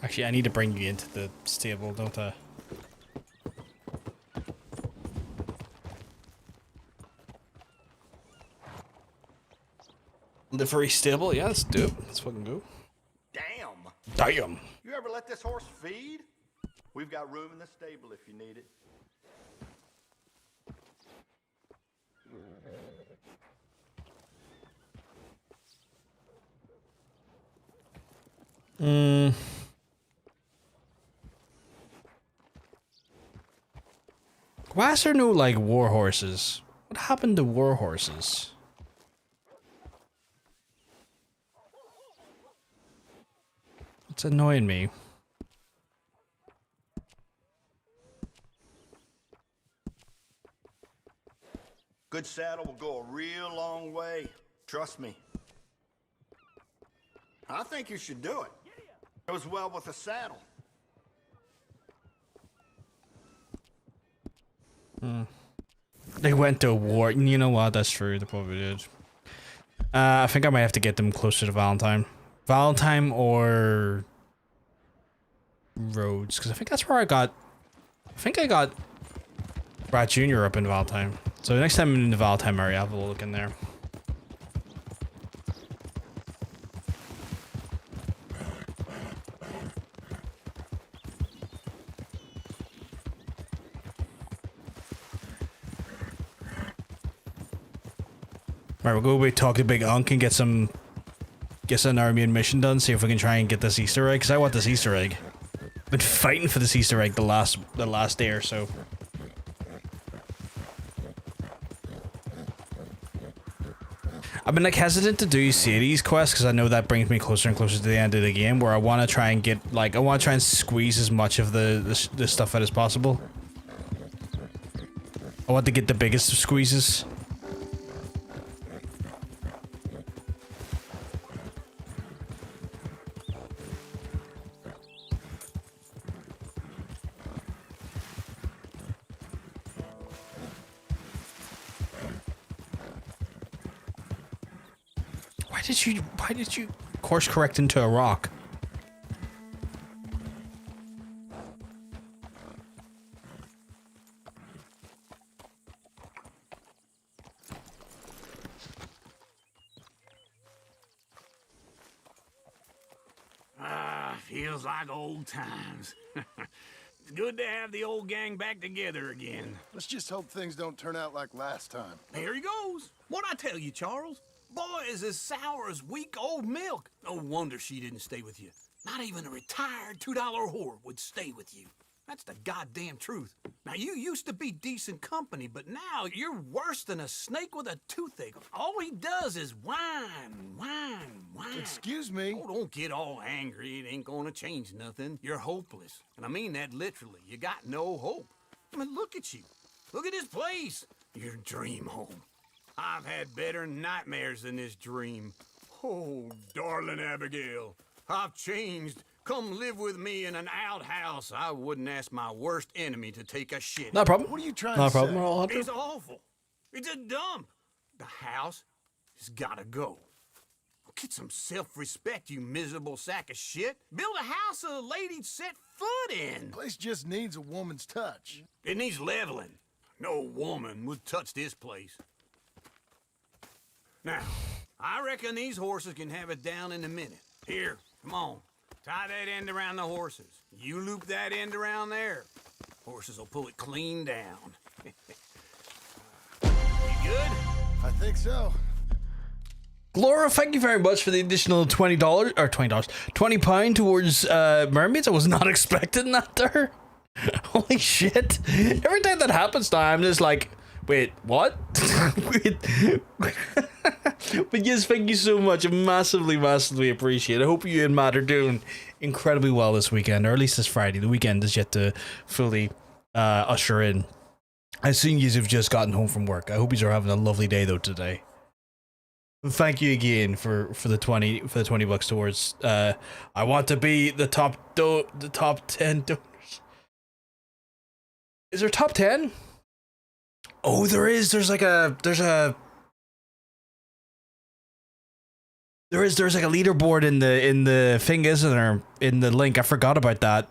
Actually, I need to bring you into the stable, don't I? Livery stable? Yeah, let's do it. Let's fucking go. Damn. Damn. You ever let this horse feed? We've got room in the stable if you need it. Why is there no, like, war horses? What happened to war horses? It's annoying me. Good saddle will go a real long way. Trust me. I think you should do it. Goes well with a saddle. They went to war. You know what? That's true. They probably did. I think I might have to get them closer to Valentine. Valentine or Rhodes, because I think that's where I got. I think I got Brad Jr. up in Valentine. So next time I'm in the Valentine area, I'll have a look in there. Alright, we'll go talk to Big Unk and get an Armenian mission done, see if we can try and get this Easter egg, because I want this Easter egg. I've been fighting for this Easter egg the last day or so. I've been like hesitant to do Sadie's quest because I know that brings me closer and closer to the end of the game, where I want to try and get I want to try and squeeze as much of the stuff out as possible. I want to get the biggest of squeezes. Why did you course correct into a rock? Feels like old times. It's good to have the old gang back together again. Let's just hope things don't turn out like last time. There he goes. What'd I tell you, Charles? Boy is as sour as weak old milk. No wonder she didn't stay with you. Not even a retired $2 whore would stay with you. That's the goddamn truth. Now, you used to be decent company, but now you're worse than a snake with a toothache. All he does is whine, whine, whine. Excuse me? Oh, don't get all angry. It ain't gonna change nothing. You're hopeless. And I mean that literally. You got no hope. I mean, look at you. Look at this place. Your dream home. I've had better nightmares than this dream. Oh, darling Abigail, I've changed. Come live with me in an outhouse. I wouldn't ask my worst enemy to take a shit. No problem. What are you trying No to problem. say? We're all hunter. It's awful. It's a dump. The house has gotta go. Get some self-respect, you miserable sack of shit. Build a house a lady'd set foot in. Place just needs a woman's touch. It needs leveling. No woman would touch this place. Now, I reckon these horses can have it down in a minute. Here, come on. Tie that end around the horses. You loop that end around there. Horses will pull it clean down. You good? I think so. Laura, thank you very much for the additional $20 or £20 towards mermaids. I was not expecting that there. Holy shit! Every time that happens now, I'm just like, wait, what? Wait. But yes, thank you so much. I massively appreciate it. I hope you and Matt are doing incredibly well this weekend, or at least this Friday. The weekend is yet to fully usher in. I assume you have just gotten home from work. I hope you are having a lovely day though today. Thank you again for the $20 towards. I want to be the top 10 donors. Is there top 10? Oh, there is. There's a There's like a leaderboard in the thing, isn't there? In the link, I forgot about that.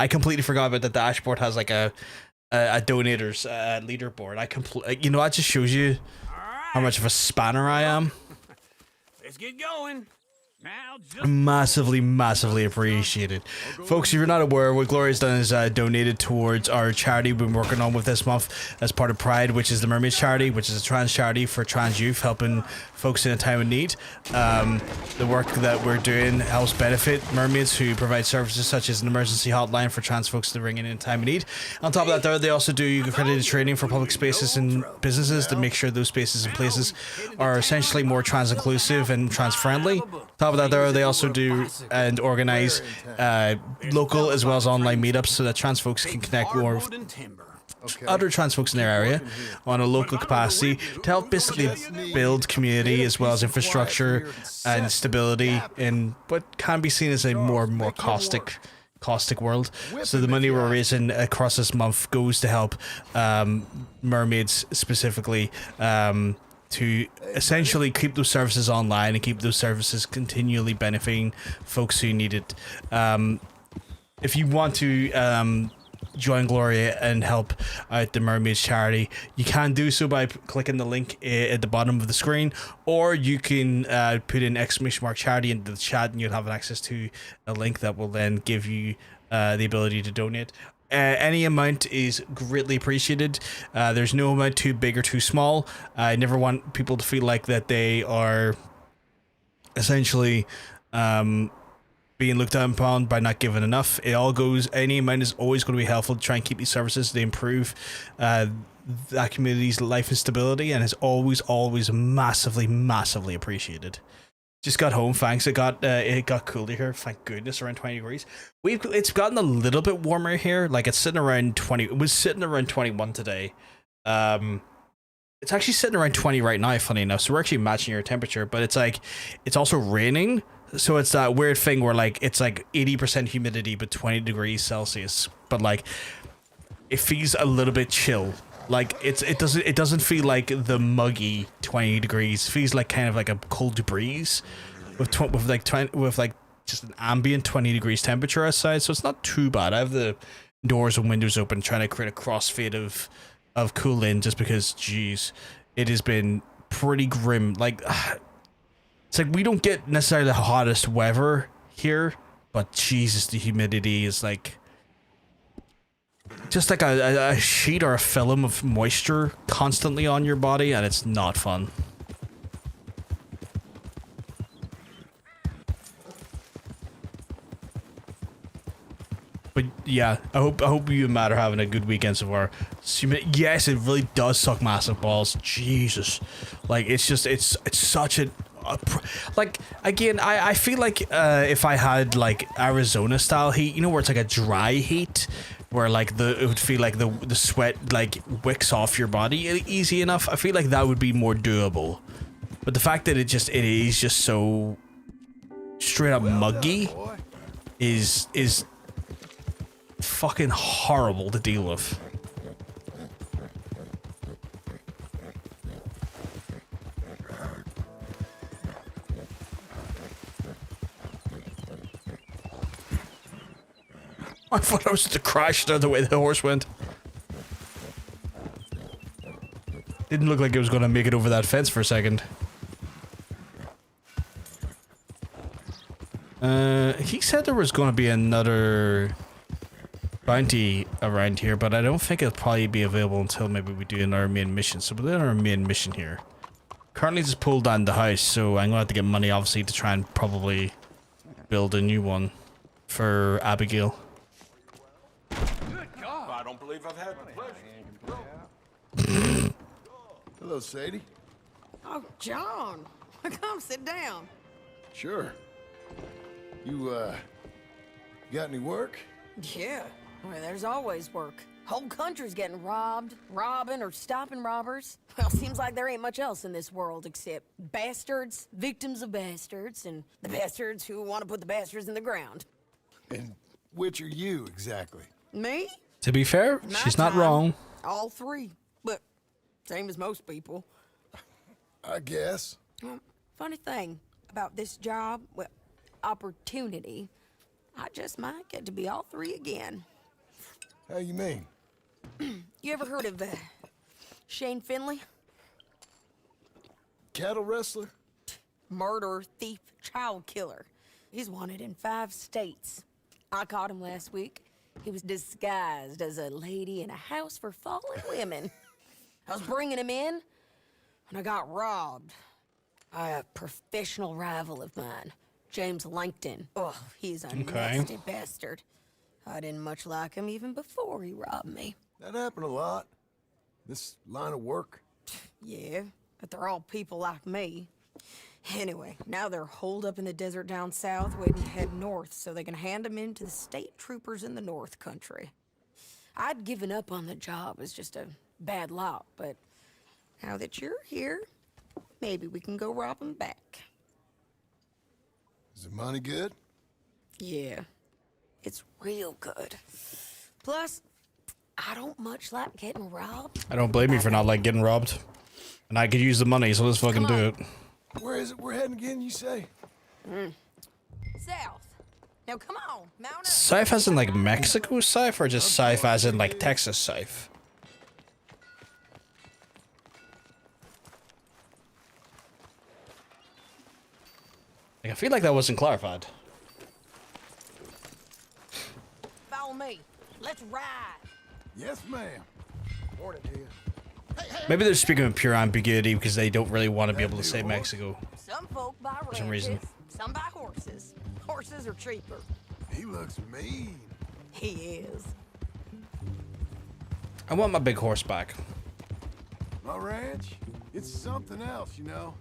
I completely forgot about that. The dashboard has like a donators leaderboard. You know, that just shows you how much of a spanner I am. Let's get going. Now, Massively appreciated. Folks, if you're not aware, what Gloria's done is donated towards our charity we've been working on with this month as part of Pride, which is the Mermaids Charity, which is a trans charity for trans youth, helping folks in a time of need. The work that we're doing helps benefit mermaids who provide services such as an emergency hotline for trans folks to ring in a time of need. On top of that, they also do accredited training for public spaces and businesses to make sure those spaces and places are essentially more trans inclusive and trans friendly. Top of that, they also do and organize local as well as online meetups so that trans folks can connect more with other trans folks in their area on a local capacity to help basically build community as well as infrastructure and stability in what can be seen as a more caustic world. So the money we're raising across this month goes to help mermaids specifically, to essentially keep those services online and keep those services continually benefiting folks who need it. If you want to join Gloria and help out the Mermaids Charity, you can do so by clicking the link at the bottom of the screen, or you can put in !charity into the chat and you'll have access to a link that will then give you the ability to donate. Any amount is greatly appreciated. There's no amount too big or too small. I never want people to feel like that they are essentially being looked down upon by not giving enough. Any amount is always going to be helpful to try and keep these services to improve that community's life and stability, and is always massively appreciated. Just got home, thanks. It got cooler here, thank goodness, around 20 degrees. It's gotten a little bit warmer here. Like, it's sitting around 20. It was sitting around 21 today. It's actually sitting around 20 right now, funny enough. So we're actually matching your temperature, but it's also raining. So it's that weird thing where like it's like 80% humidity but 20 degrees Celsius. But like it feels a little bit chill. Like it doesn't feel like the muggy 20 degrees. It feels like kind of like a cold breeze with just an ambient 20 degrees temperature outside. So it's not too bad. I have the doors and windows open, trying to create a crossfade of cooling, just because, geez, it has been pretty grim. Like, it's like we don't get necessarily the hottest weather here, but Jesus, the humidity is like just like a sheet or a film of moisture constantly on your body, and it's not fun. But yeah, I hope you and Matt are having a good weekend so far. Yes, it really does suck massive balls. Jesus, like it's such a like, again, I feel like if I had like Arizona style heat, you know, where it's like a dry heat, where like it would feel like the sweat like wicks off your body easy enough. I feel like that would be more doable. But the fact that it is just so straight up muggy is fucking horrible to deal with. I thought I was to crash there the way the horse went. Didn't look like it was going to make it over that fence for a second. He said there was going to be another bounty around here, but I don't think it'll probably be available until maybe we do another main mission. So we're doing our main mission here. Currently just pulled down the house, so I'm going to have to get money obviously to try and probably build a new one for Abigail. I don't believe I've had the pleasure. Hello, Sadie. Oh, John. Come sit down. Sure. You, got any work? Yeah. Well, there's always work. Whole country's getting robbed, robbing, or stopping robbers. Well, seems like there ain't much else in this world except bastards, victims of bastards, and the bastards who want to put the bastards in the ground. And which are you, exactly? Me? To be fair, she's not wrong. All three. But same as most people. I guess. Well, funny thing. about this job, well, opportunity, I just might get to be all three again. How you mean? You ever heard of Shane Finley? Cattle wrestler? Murderer, thief, child killer. He's wanted in 5 states. I caught him last week. He was disguised as a lady in a house for fallen women. I was bringing him in, and I got robbed by a professional rival of mine, James Langton. Oh, he's a nasty bastard. I didn't much like him even before he robbed me. That happened a lot. This line of work. Yeah, but they're all people like me. Anyway, now they're holed up in the desert down south, waiting to head north so they can hand them in to the state troopers in the north country. I'd given up on the job as just a bad lot, but now that you're here, maybe we can go rob them back. Is the money good? Yeah, it's real good. Plus, I don't much like getting robbed. I don't blame you for not like getting robbed. And I could use the money, so let's fucking do it. Where is it we're heading again, you say? South. Now come on, mount up. South as in like Mexico South, or just South as in like Texas South? Like, I feel like that wasn't clarified. Follow me. Let's ride. Yes, ma'am. Morning to you. Maybe they're speaking of pure ambiguity because they don't really want to be able to say Mexico. Some folk buy For some reason. ranches, some buy horses. Horses are cheaper. He looks mean. He is. I want my big horse back. My ranch, it's something else, you know.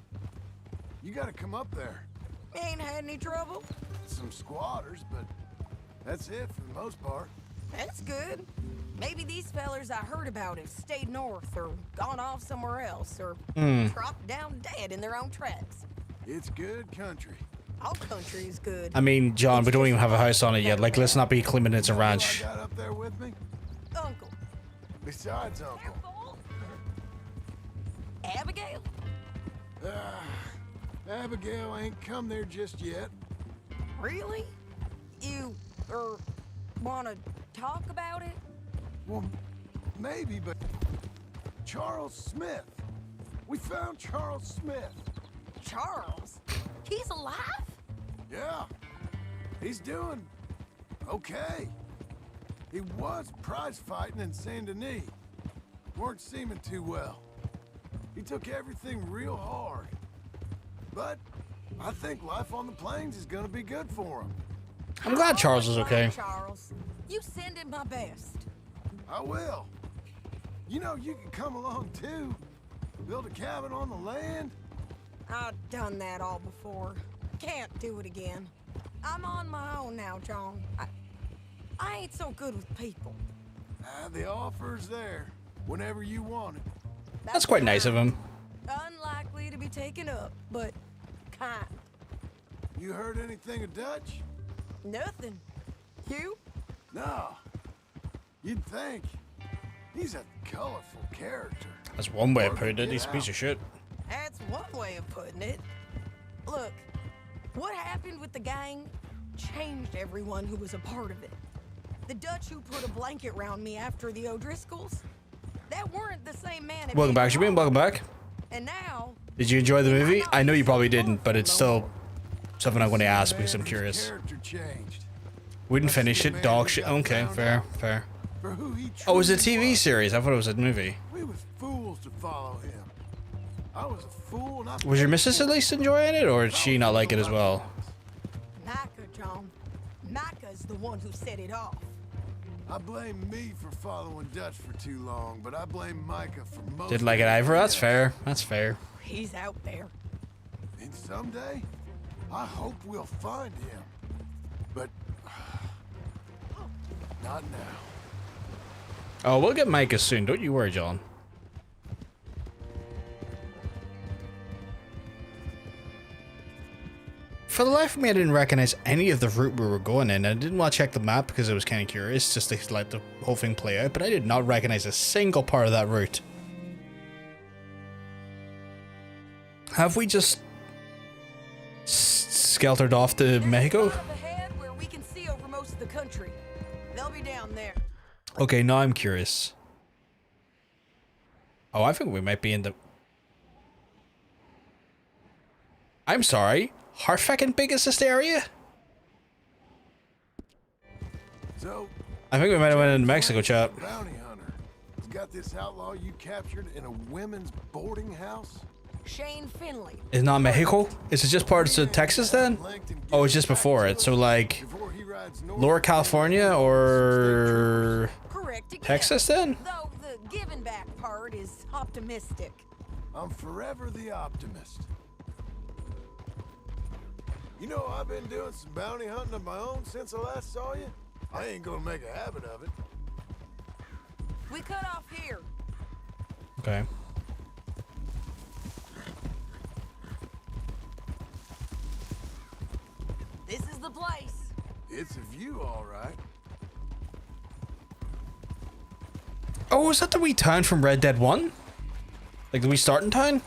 You gotta come up there. Ain't had any trouble? Some squatters, but that's it for the most part. That's good. Maybe these fellers I heard about have stayed north or gone off somewhere else or dropped down dead in their own tracks. It's good country. All country is good. I mean, John, we don't even have a house on it yet. Like, let's not be claiming it's a ranch. Got up there with me? Uncle. Besides Uncle. Abigail? Abigail ain't come there just yet. Really? You, wanna talk about it? Well, maybe, but Charles Smith. We found Charles Smith. Charles? He's alive? Yeah. He's doing okay. He was prize fighting in Saint Denis. Weren't seeming too well. He took everything real hard. But I think life on the plains is gonna be good for him. I'm glad Charles is okay. Charles, you send him my best. I will. You know, you can come along too. Build a cabin on the land. I've done that all before. Can't do it again. I'm on my own now, John. I ain't so good with people. The offer's there whenever you want it. That's quite nice of him. Unlikely to be taken up, but kind. You heard anything of Dutch? Nothing. You? No. You'd think. He's a colorful character. That's one way of putting it. He's a piece of shit. That's one way of putting it. Look, what happened with the gang changed everyone who was a part of it. The Dutch who put a blanket around me after the O'Driscolls, that weren't the same man. Welcome back, Shabin. Welcome back. And now... Did you enjoy the movie? I know you probably didn't, but it's still something I'm going to ask because I'm curious. We didn't finish it. Dog shit. Okay, fair, fair. Oh, it was a TV series. I thought it was a movie. We was fools to follow him. I was a fool and I... Was your missus at least enjoying it, or did she not like it as well? Micah, John. Micah's the one who set it off. I blame me for following Dutch for too long, but I blame Micah for most... Didn't like it either. That's fair. That's fair. He's out there. And someday, I hope we'll find him. But... not now. Oh, we'll get Micah soon. Don't you worry, John. For the life of me, I didn't recognize any of the route we were going in. I didn't want to check the map because I was kind of curious just to let the whole thing play out, but I did not recognize a single part of that route. Have we just skeltered off to Mexico. Ahead where we can see over most of the country. They'll be down there. Okay, now I'm curious. Oh, I think we might be in the... I'm sorry. How fucking big is this area? So, I think we might have went into Mexico, chap. bounty hunter. He's got this outlaw you captured in a women's boarding house? Shane Finley. Is not Mexico? Is it just part of Texas then? Oh, it's just before it. So like Lower California or Texas then? Though the giving back part is optimistic. I'm forever the optimist. You know, I've been doing some bounty hunting of my own since I last saw you. I ain't gonna make a habit of it. We cut off here. Okay. This is the place. It's a view, all right. Oh, is that the wee town from Red Dead 1? Like the wee starting town?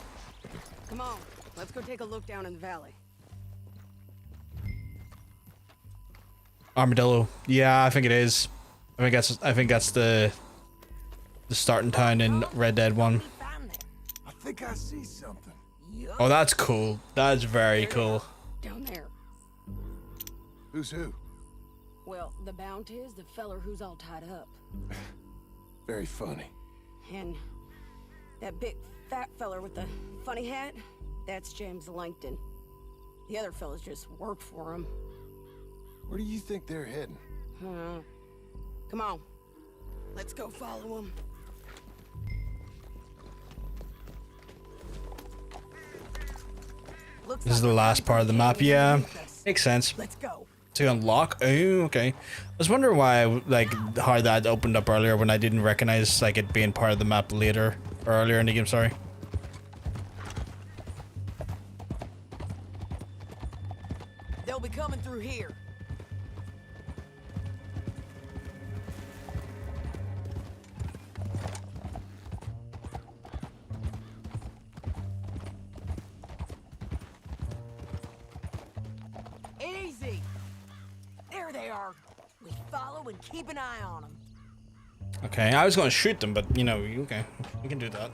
Come on, let's go take a look down in the valley. Armadillo. Yeah, I think it is. I think that's the starting town in Red Dead 1. I think I see something. Oh, that's cool. That's very cool. Down there. Who's who? Well, the bounty is the feller who's all tied up. Very funny. And that big fat feller with the funny hat, that's James Langton. The other fellas just work for him. Where do you think they're heading? Come on. Let's go follow them. This is the last part of the map. Yeah, makes sense. Let's go. To unlock. Oh, okay. I was wondering why, like, how that opened up earlier when I didn't recognize like it being part of the map later or earlier in the game. Sorry. They'll be coming through here. Easy. There they are. We follow and keep an eye on them. Okay, I was going to shoot them, but you know, okay, we can do that.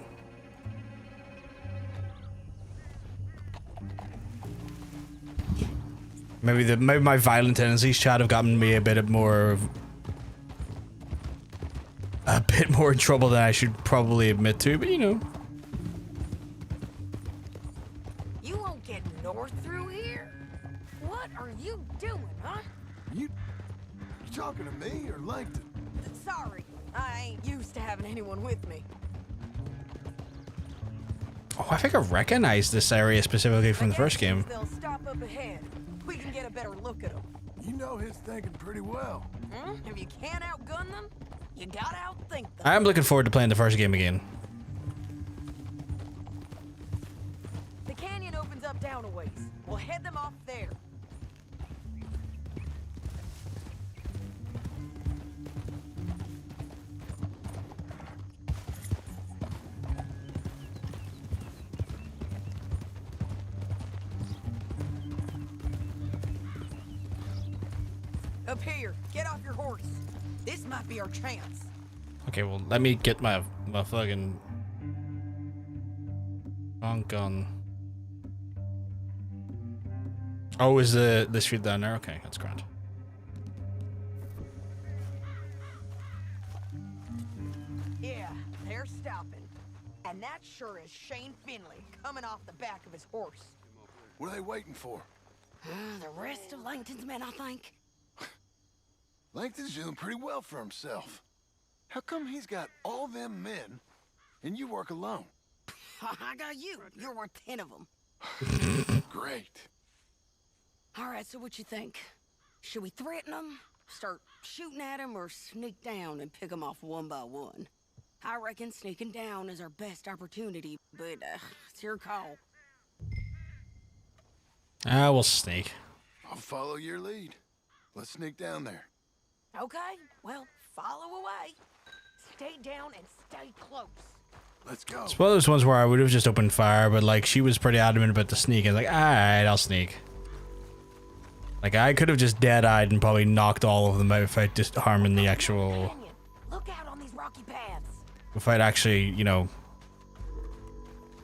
Maybe my violent tendencies, Chad, have gotten me a bit more in trouble than I should probably admit to, but you know. You won't get north through here? What are you doing, huh? You talking to me or Langton? Sorry, I ain't used to having anyone with me. Oh, I think I recognize this area specifically from the first game. They'll stop up ahead. We can get a better look at them. You know his thinking pretty well. If you can't outgun them, you gotta outthink them. I am looking forward to playing the first game again. The canyon opens up down a ways. We'll head them off there. Up here, get off your horse. This might be our chance. Okay, well, let me get my fucking gun. Oh, is the street down there? Okay, that's grand. Yeah, they're stopping. And that sure is Shane Finley coming off the back of his horse. What are they waiting for? The rest of Langton's men, I think. Langton's doing pretty well for himself. How come he's got all them men and you work alone? I got you. You're worth 10 of them. Great. All right, so what you think? Should we threaten them, start shooting at them, or sneak down and pick them off one by one? I reckon sneaking down is our best opportunity, but it's your call. We'll sneak. I'll follow your lead. Let's sneak down there. Okay, well, follow away. Stay down and stay close. Let's go. It's one of those ones where I would have just opened fire, but like she was pretty adamant about the sneak. I was like, alright, I'll sneak. Like, I could have just dead-eyed and probably knocked all of them out without just harming the actual... Look out on these rocky paths. Without actually, you know,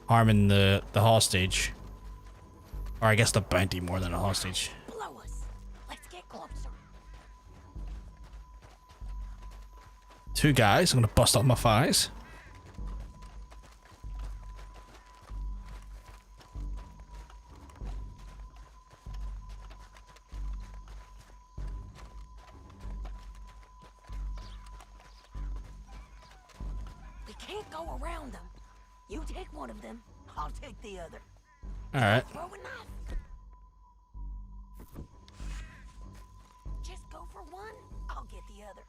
harming the hostage. Or I guess the bounty more than a hostage. Blow us. Let's get closer. 2 guys. I'm gonna bust off my thighs. We can't go around them. You take one of them, I'll take the other. Alright. Throw a knife. Just go for one, I'll get the other.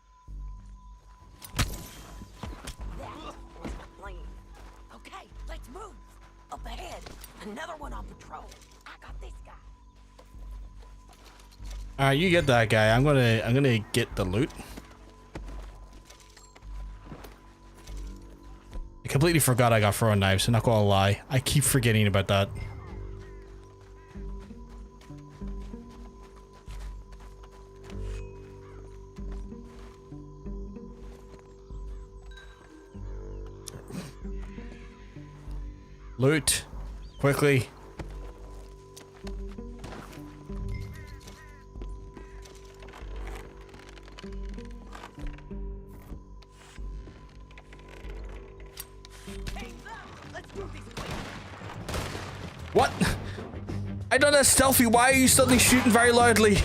That was the plan. Okay, let's move. Up ahead, another one on patrol. I got this guy. Alright, you get that guy. I'm gonna get the loot. I completely forgot I got throwing knives, I'm not gonna lie. I keep forgetting about that. Loot. Quickly. What? I done that stealthy. Why are you suddenly shooting very loudly?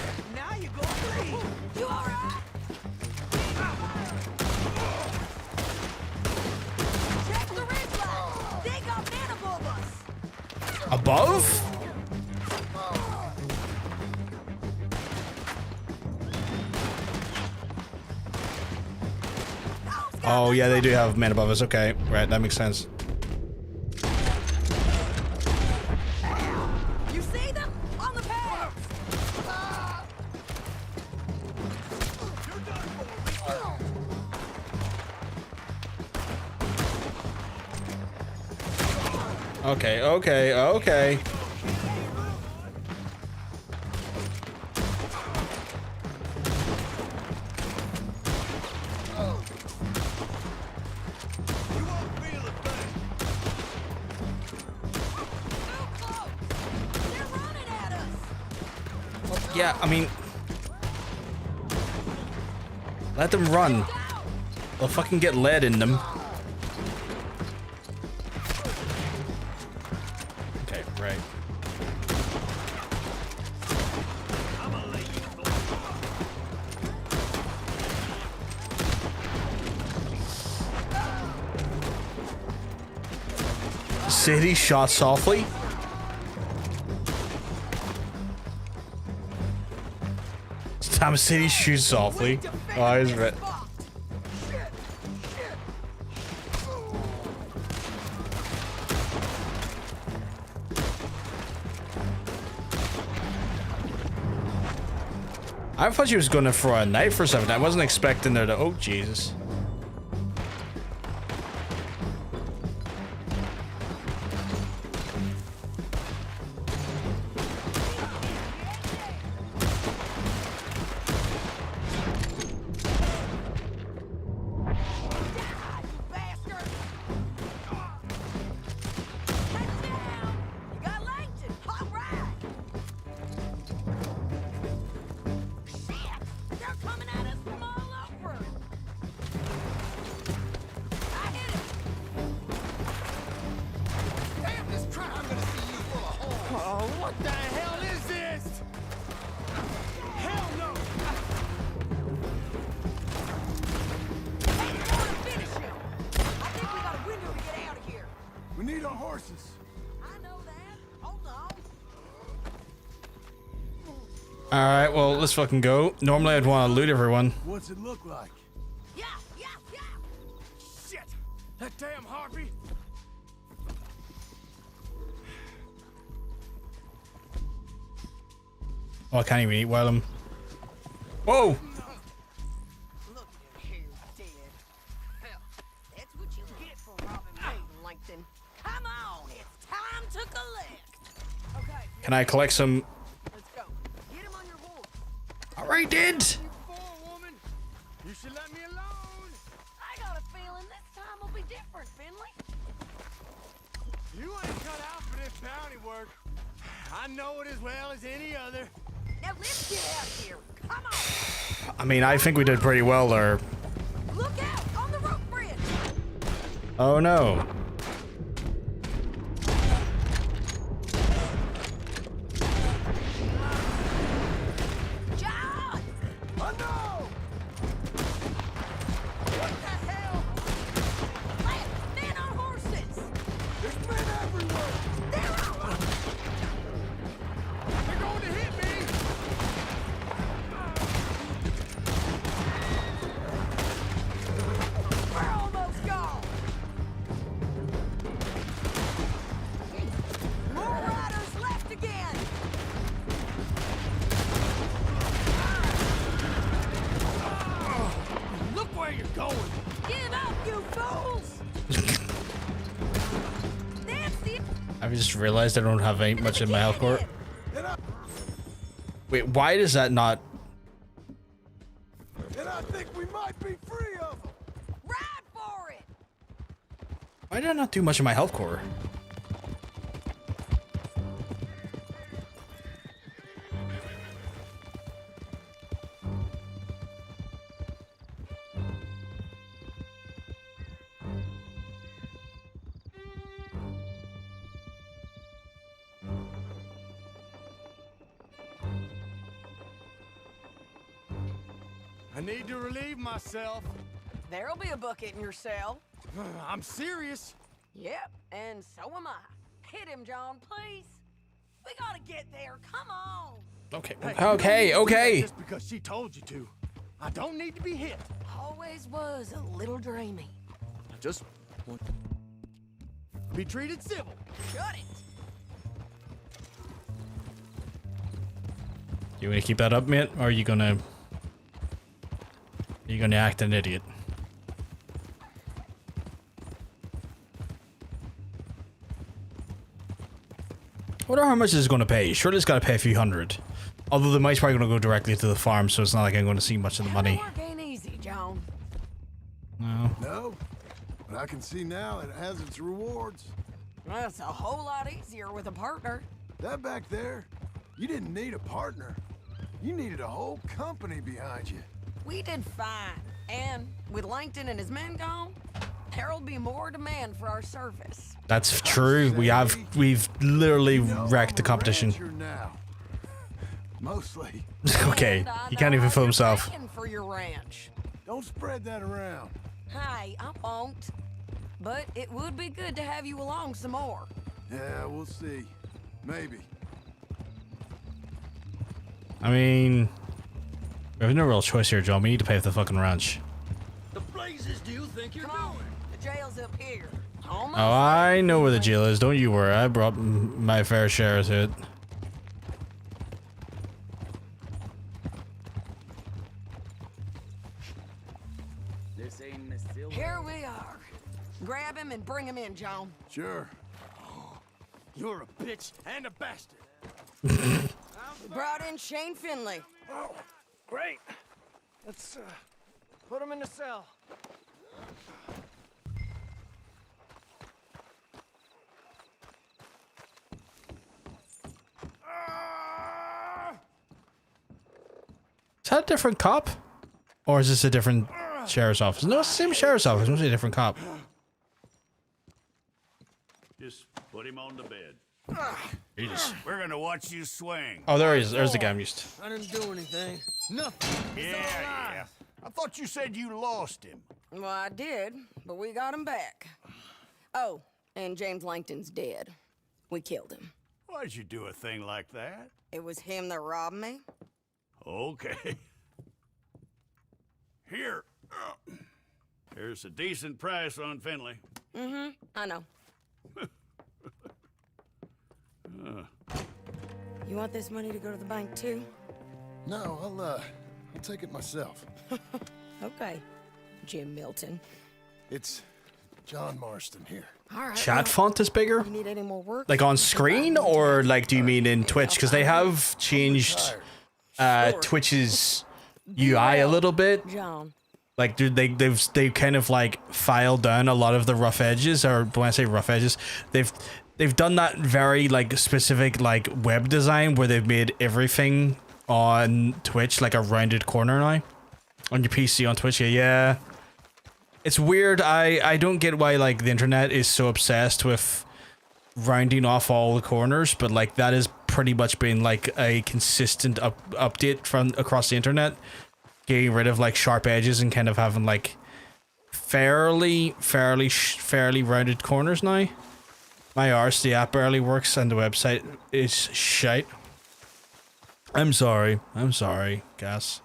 Above? Oh yeah, they do have men above us. Okay, right, that makes sense. You see them? On the path! Okay, okay, okay. Yeah, I mean, let them run. They'll fucking get lead in them. Okay, right. City shot softly. Time City shoots softly. Oh, I was right. I thought she was going to throw a knife for something. I wasn't expecting her to. Oh, Jesus. Alright, well, let's fucking go. Normally I'd want to loot everyone. What's it look like? Shit! That damn harpy! Oh, I can't even eat while I'm... Whoa! Look at him, dead. Hell, that's what you get for robbing me, Langton. Come on, it's time to collect. Okay. Can I collect some... Let's go. Get him on your horse. already did. You should let me alone. I got a feeling this time will be different, Finley. You ain't cut out for this bounty work. I know it as well as any other. Now let's get out of here. Come on. I mean, I think we did pretty well there. Look out on the rope bridge. Oh no. John! Oh no! What the hell? Men on horses. There's men everywhere. They're on. They're going to hit me. We're almost gone. More riders left again. Look where you're going. Give up, you fools. That's the I just realized I don't have ain't much in my health core. Wait, why does that not? And I think we might be free of them. ride for it. Why did I not do much in my health core? I need to relieve myself. There'll be a bucket in your cell. I'm serious. Yep, and so am I. Hit him, John, please. We gotta get there. Come on. Okay. Hey, Okay. you don't need to do that Okay. Just because she told you to. I don't need to be hit. Always was a little dreamy. I just want to be treated civil. Shut it. You want to keep that up, mate, or are you gonna? Are you gonna act an idiot? I wonder how much this is going to pay. Surely it's got to pay a few hundred. Although the money's probably going to go directly to the farm, so it's not like I'm going to see much of the money. Work ain't easy, John. No. No, but I can see now it has its rewards. That's a whole lot easier with a partner. That back there, you didn't need a partner. You needed a whole company behind you. We did fine. And with Langton and his men gone, there'll be more demand for our service. That's true. We've literally wrecked the competition. Now. Mostly. Okay, he can't even fill himself. Paying for your ranch. Don't spread that around. Hey, I won't. But it would be good to have you along some more. Yeah, we'll see. Maybe. I mean, we have no real choice here, John. We need to pay for the fucking ranch. The blazes do you think you're Come on, the jail's up here. Almost. Oh, I know where the jail is. Don't you worry. I brought my fair share to it. This ain't Miss Silver. Here we are. Grab him and bring him in, John. Sure. You're a bitch and a bastard. Brought in Shane Finley. Oh, great. Let's put him in the cell. Is that a different cop? Or is this a different sheriff's office? No, it's the same sheriff's office. It must be a different cop. Just put him on the bed. Jesus. We're gonna watch you swing. Oh, there he is. There's the guy I'm used to. I didn't do anything. Nothing. Yeah. I thought you said you lost him. Well, I did, but we got him back. Oh, and James Langton's dead. We killed him. Why'd you do a thing like that? It was him that robbed me. Okay. Here. Here's a decent price on Finley. Mm-hmm, I know. You want this money to go to the bank, too? No, I'll take it myself. Okay, Jim Milton. It's John Marston here. All right. Chat font is bigger? You need any more work? Like on screen, or like do you mean in Twitch? Because they have changed Twitch's UI a little bit. John. Like, dude, they've kind of like filed down a lot of the rough edges, or when I say rough edges, they've done that very like specific like web design where they've made everything on Twitch like a rounded corner now. On your PC on Twitch, yeah. It's weird. I don't get why like the internet is so obsessed with rounding off all the corners, but like that has pretty much been like a consistent update from across the internet, getting rid of like sharp edges and kind of having like fairly rounded corners now. My arse, the app barely works and the website is shite. I'm sorry, Cass.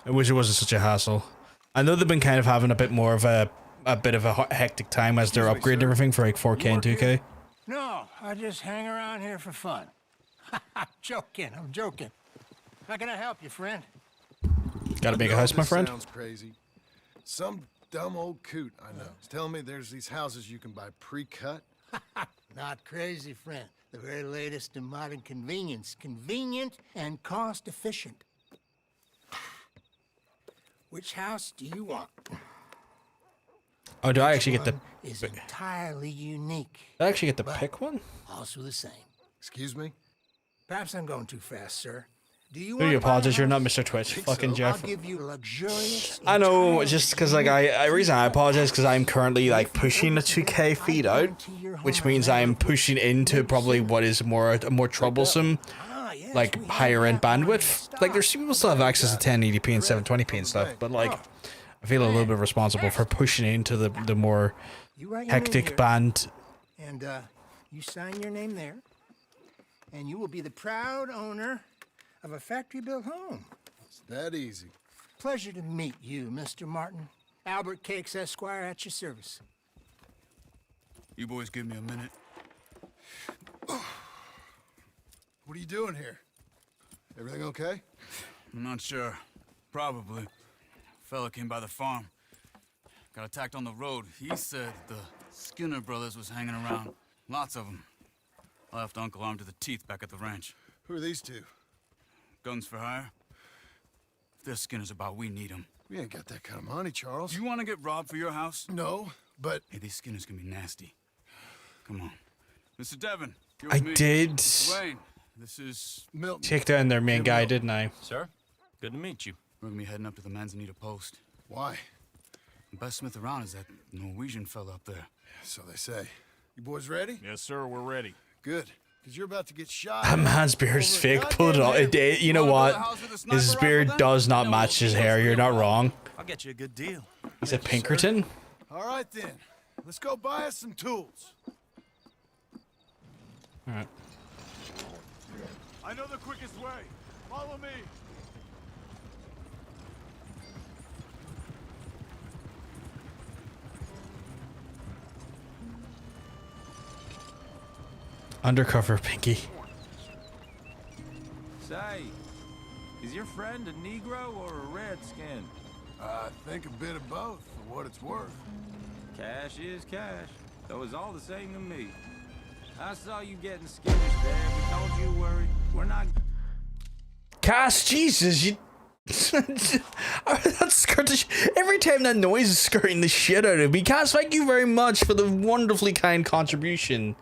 I wish it wasn't such a hassle. I know they've been kind of having a bit more of a bit of a hectic time as they're upgrading everything for like 4K and 2K. No, I just hang around here for fun. I'm joking. How can I help you, friend? Gotta make a house, my friend. Sounds crazy. Some dumb old coot I know is telling me there's these houses you can buy pre-cut. Not crazy, friend. The very latest in modern convenience. Convenient and cost efficient. Which house do you want? Oh, do I actually get the... Is entirely unique. I actually get to pick one? Also the same. Excuse me? Perhaps I'm going too fast, sir. Do you Really apologize, you're not Mr. Twitch. Fucking Jeff. I'll give you luxurious... I know, just because like I reason I apologize because I'm currently like pushing the 2K feed out, which means I'm pushing into probably what is a more troublesome, like higher end bandwidth. Like there's people still have access to 1080p and 720p and stuff, but like I feel a little bit responsible for pushing into the more hectic band. And you sign your name there, and you will be the proud owner of a factory-built home. It's that easy. Pleasure to meet you, Mr. Martin. Albert Cakes, Esquire, at your service. You boys give me a minute. What are you doing here? Everything okay? I'm not sure. Probably. Fella came by the farm. Got attacked on the road. He said the Skinner brothers was hanging around. Lots of them. I left Uncle armed to the teeth back at the ranch. Who are these two? Guns for hire? If their Skinner's about, we need them. We ain't got that kind of money, Charles. Do you want to get robbed for your house? No, but... Hey, these Skinners can be nasty. Come on. Mr. Devon, you're I with me. did Wayne, this is... Milton. Take down their main guy, didn't I? Sir, good to meet you. We're gonna be heading up to the Manzanita post. Why? The best smith around is that Norwegian fella up there. So they say. You boys ready? Yes, sir, we're ready. Good. Because you're about to get shot. That man's beard's fake. Pull it off. You know what? His beard does not match his hair. You're not wrong. I'll get you a good deal. He's a Pinkerton. All right, then. Let's go buy us some tools. All right. I know the quickest way. Follow me. Undercover, Pinky. Say, is your friend a Negro or a Redskin? I think a bit of both, for what it's worth. Cash is cash, though it's all the same to me. I saw you getting Skinners there, but don't you worry. We're not... Cass, Jesus, you... That's every time that noise is scaring the shit out of me. Cass, thank you very much for the wonderfully kind contribution.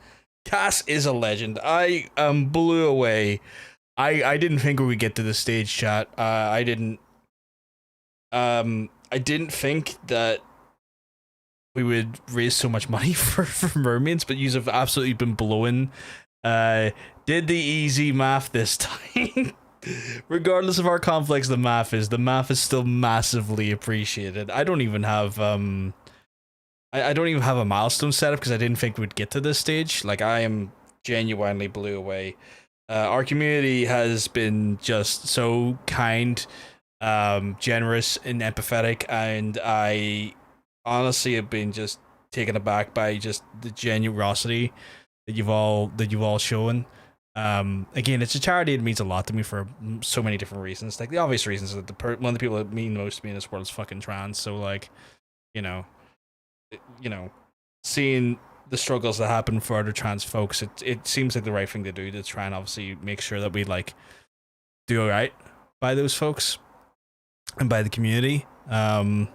Cass is a legend. I blew away. I didn't think we would get to this stage, chat. I didn't think that we would raise so much money for mermaids, but yous have absolutely been blowing. Did the easy math this time. Regardless of our conflicts, the math is still massively appreciated. I don't even have I don't even have a milestone set up because I didn't think we'd get to this stage. Like, I am genuinely blew away. Our community has been just so kind, generous, and empathetic, and I honestly have been just taken aback by just the generosity that you've all shown. Again, it's a charity. It means a lot to me for so many different reasons. Like, the obvious reasons that one of the people that mean most to me in this world is fucking trans. So, like, you know, seeing the struggles that happen for other trans folks, it seems like the right thing to do to try and obviously make sure that we like do all right by those folks and by the community. But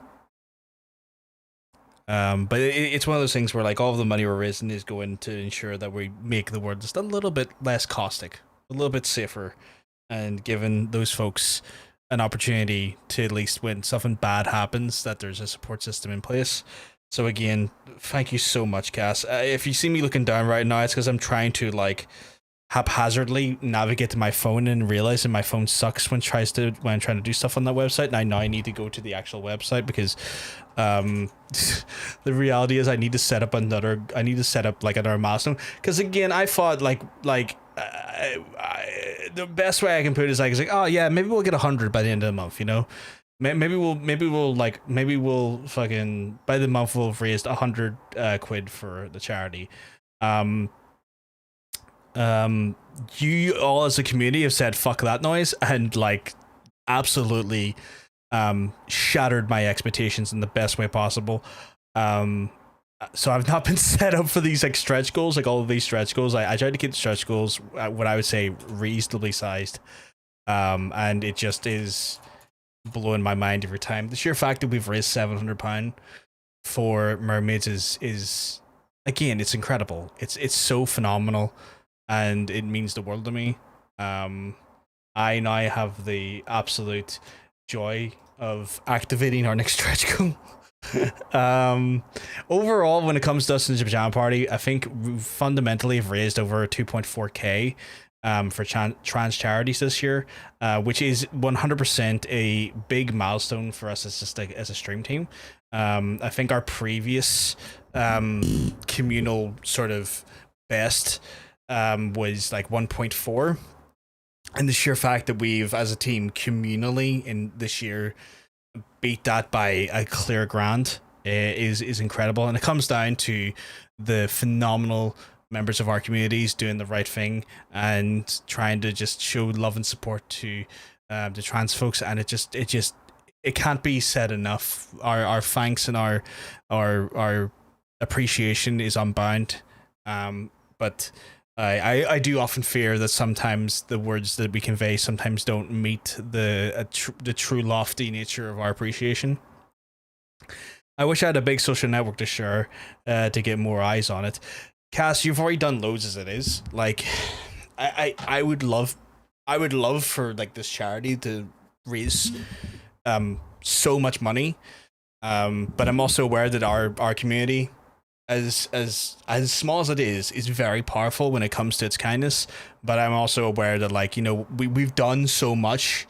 it's one of those things where like all of the money we're raising is going to ensure that we make the world just a little bit less caustic, a little bit safer, and giving those folks an opportunity to, at least when something bad happens, that there's a support system in place. So again, thank you so much, Cass. If you see me looking down right now, it's because I'm trying to like haphazardly navigate to my phone and realizing my phone sucks when I'm trying to do stuff on that website. And I need to go to the actual website because the reality is I need to set up like another milestone. Because again, I thought the best way I can put it is like, oh yeah, maybe we'll get 100 by the end of the month, you know. Maybe we'll fucking by the month we'll have raised 100 quid for the charity. You all as a community have said fuck that noise and like absolutely shattered my expectations in the best way possible. So I've not been set up for these like stretch goals, like all of these stretch goals. I tried to keep the stretch goals what I would say reasonably sized, and it just is blowing my mind every time. The sheer fact that we've raised £700 for mermaids is again, it's incredible. It's so phenomenal, and it means the world to me. I now have the absolute joy of activating our next stretch goal. Overall, when it comes to us in the pajama party, I think we fundamentally have raised over 2.4k for trans charities this year, which is 100% a big milestone for us as just as a stream team. I think our previous communal sort of best was like 1.4, and the sheer fact that we've as a team communally in this year beat that by a clear grand is incredible. And it comes down to the phenomenal members of our communities doing the right thing and trying to just show love and support to the trans folks, and it can't be said enough. Our thanks and our appreciation is unbound. But I do often fear that sometimes the words that we convey sometimes don't meet the true lofty nature of our appreciation. I wish I had a big social network to share to get more eyes on it. Cass, you've already done loads as it is. Like, I would love for like this charity to raise so much money, but I'm also aware that our community, as small as it is very powerful when it comes to its kindness. But I'm also aware that, like, you know, we've done so much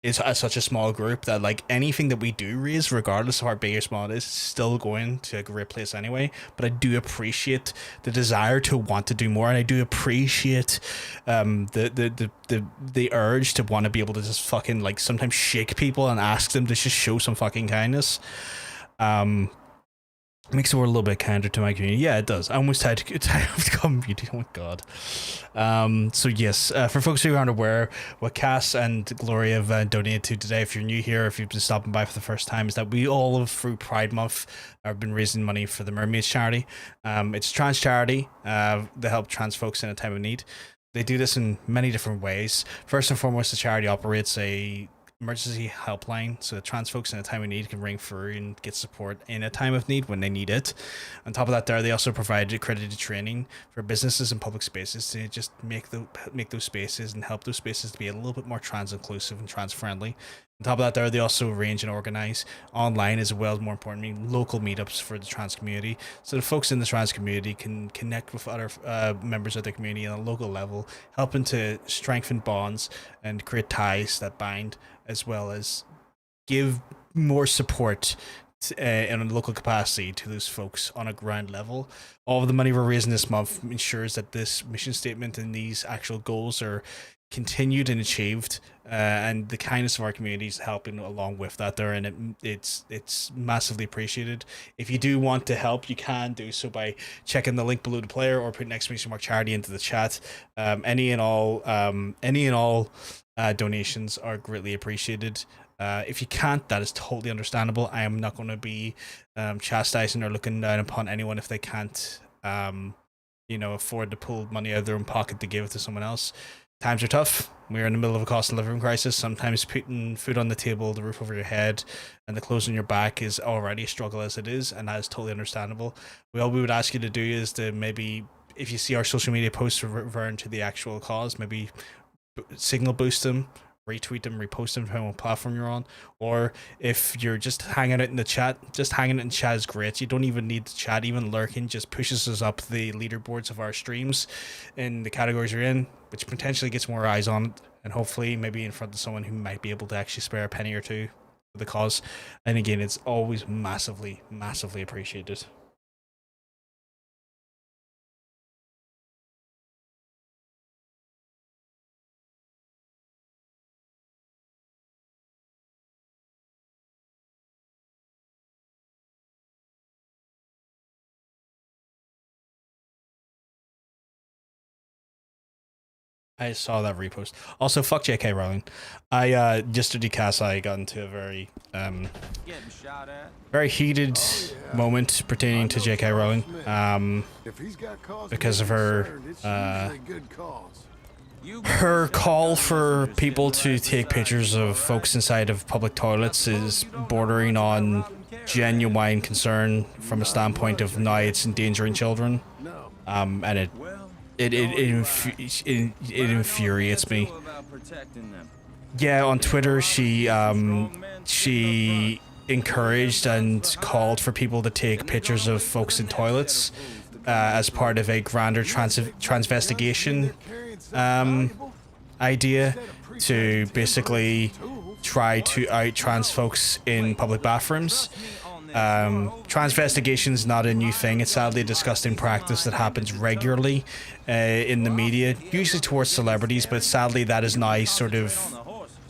as such a small group that like anything that we do raise, regardless of how big or small it is still going to a great place anyway. But I do appreciate the desire to want to do more, and I do appreciate the urge to want to be able to just fucking like sometimes shake people and ask them to just show some fucking kindness. Makes the world a little bit kinder to my community. Yeah, it does. I almost had to become beauty. Oh my god. So yes, for folks who aren't aware, what Cass and Gloria have donated to today, if you're new here, if you've been stopping by for the first time, is that we all of through Pride Month have been raising money for the Mermaids charity. It's a trans charity to help trans folks in a time of need. They do this in many different ways. First and foremost, the charity operates a emergency helpline, so that trans folks in a time of need can ring through and get support in a time of need when they need it. On top of that, they also provide accredited training for businesses and public spaces to just make those spaces and help those spaces to be a little bit more trans inclusive and trans friendly. On top of that, they also arrange and organize online, as well as, more importantly, local meetups for the trans community, so the folks in the trans community can connect with other members of the community on a local level, helping to strengthen bonds and create ties that bind, as well as give more support in a local capacity to those folks on a ground level. All of the money we're raising this month ensures that this mission statement and these actual goals are continued and achieved, and the kindness of our community is helping along with that there, and it's massively appreciated. If you do want to help, you can do so by checking the link below the player or putting exclamation mark charity into the chat. Any and all donations are greatly appreciated. If you can't, that is totally understandable. I am not going to be chastising or looking down upon anyone if they can't afford to pull money out of their own pocket to give to someone else. Times are tough. We're in the middle of a cost of living crisis. Sometimes putting food on the table, the roof over your head, and the clothes on your back is already a struggle as it is, and that is totally understandable. All we would ask you to do is to maybe, if you see our social media posts referring to the actual cause, maybe signal boost them, retweet them, repost them from what platform you're on. Or if you're just hanging out in the chat, just hanging out in chat is great. You don't even need to chat. Even lurking just pushes us up the leaderboards of our streams in the categories you're in, which potentially gets more eyes on it, and hopefully maybe in front of someone who might be able to actually spare a penny or two for the cause. And again, it's always massively appreciated. I saw that repost. Also, fuck J.K. Rowling. Yesterday, Cass, I got into a very heated moment pertaining to J.K. Rowling. Because of her call for people to take pictures of folks inside of public toilets is bordering on genuine concern from a standpoint of now it's endangering children. And it infuriates me. Yeah, on Twitter she encouraged and called for people to take pictures of folks in toilets as part of a grander transvestigation idea to basically try to out trans folks in public bathrooms. Transvestigation is not a new thing. It's sadly a disgusting practice that happens regularly in the media, usually towards celebrities, but sadly that is now sort of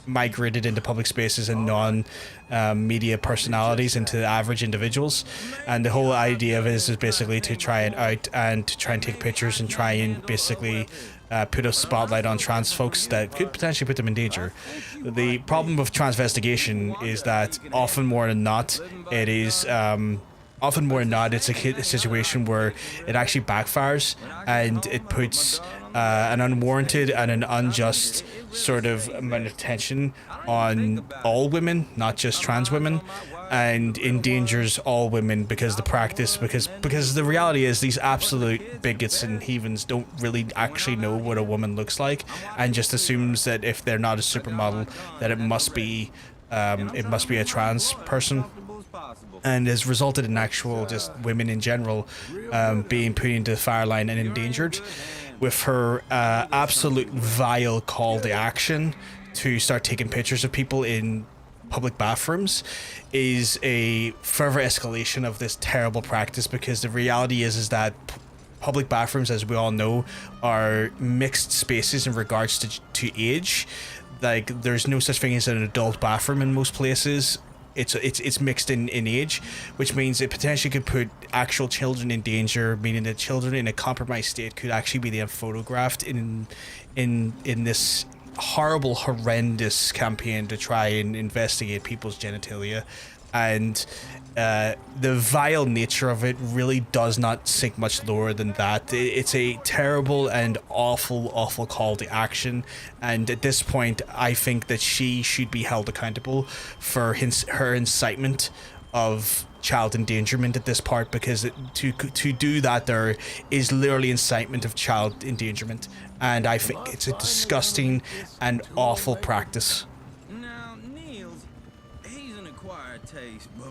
migrated into public spaces and non-media personalities, into average individuals. And the whole idea of it is basically to try and take pictures and try and basically put a spotlight on trans folks that could potentially put them in danger. The problem with transvestigation is that often more than not, it's a situation where it actually backfires and it puts an unwarranted and an unjust sort of amount of tension on all women, not just trans women, and endangers all women because the reality is these absolute bigots and heathens don't really actually know what a woman looks like, and just assumes that if they're not a supermodel that it must be a trans person, and has resulted in actual just women in general being put into the fire line and endangered. With her absolute vile call to action to start taking pictures of people in public bathrooms is a further escalation of this terrible practice, because the reality is that public bathrooms, as we all know, are mixed spaces in regards to age. Like, there's no such thing as an adult bathroom in most places. It's mixed in age, which means it potentially could put actual children in danger, meaning that children in a compromised state could actually be then photographed in this horrible, horrendous campaign to try and investigate people's genitalia. And the vile nature of it really does not sink much lower than that. It's a terrible and awful call to action, and at this point I think that she should be held accountable for her incitement of child endangerment at this part, because to do that there is literally incitement of child endangerment, and I think it's a disgusting and awful practice.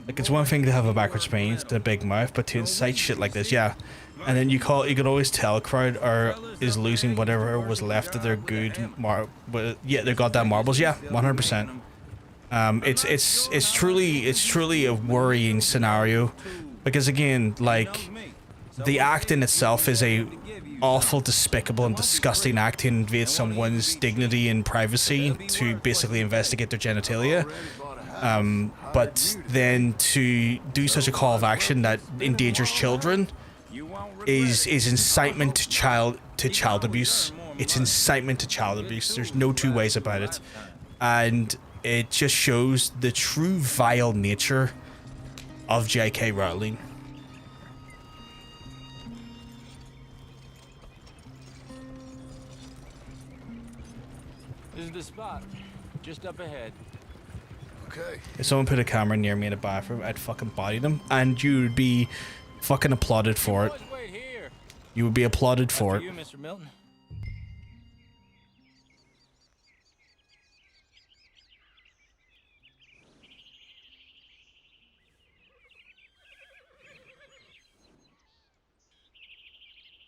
Like, it's one thing to have a backwards brain, a big mouth, but to incite shit like this, yeah. And then you can always tell a crowd is losing whatever was left of their good their goddamn marbles, yeah, 100%. It's truly a worrying scenario, because again, like, the act in itself is a awful, despicable and disgusting act to invade someone's dignity and privacy, to basically investigate their genitalia. But then to do such a call of action that endangers children is incitement to child abuse. It's incitement to child abuse. There's no two ways about it. And it just shows the true vile nature of J.K. Rowling. This is the spot. Just up ahead. Okay. If someone put a camera near me in a bathroom, I'd fucking body them, and you would be fucking applauded for it. Wait here. You would be applauded for After it. you, Mr. Milton.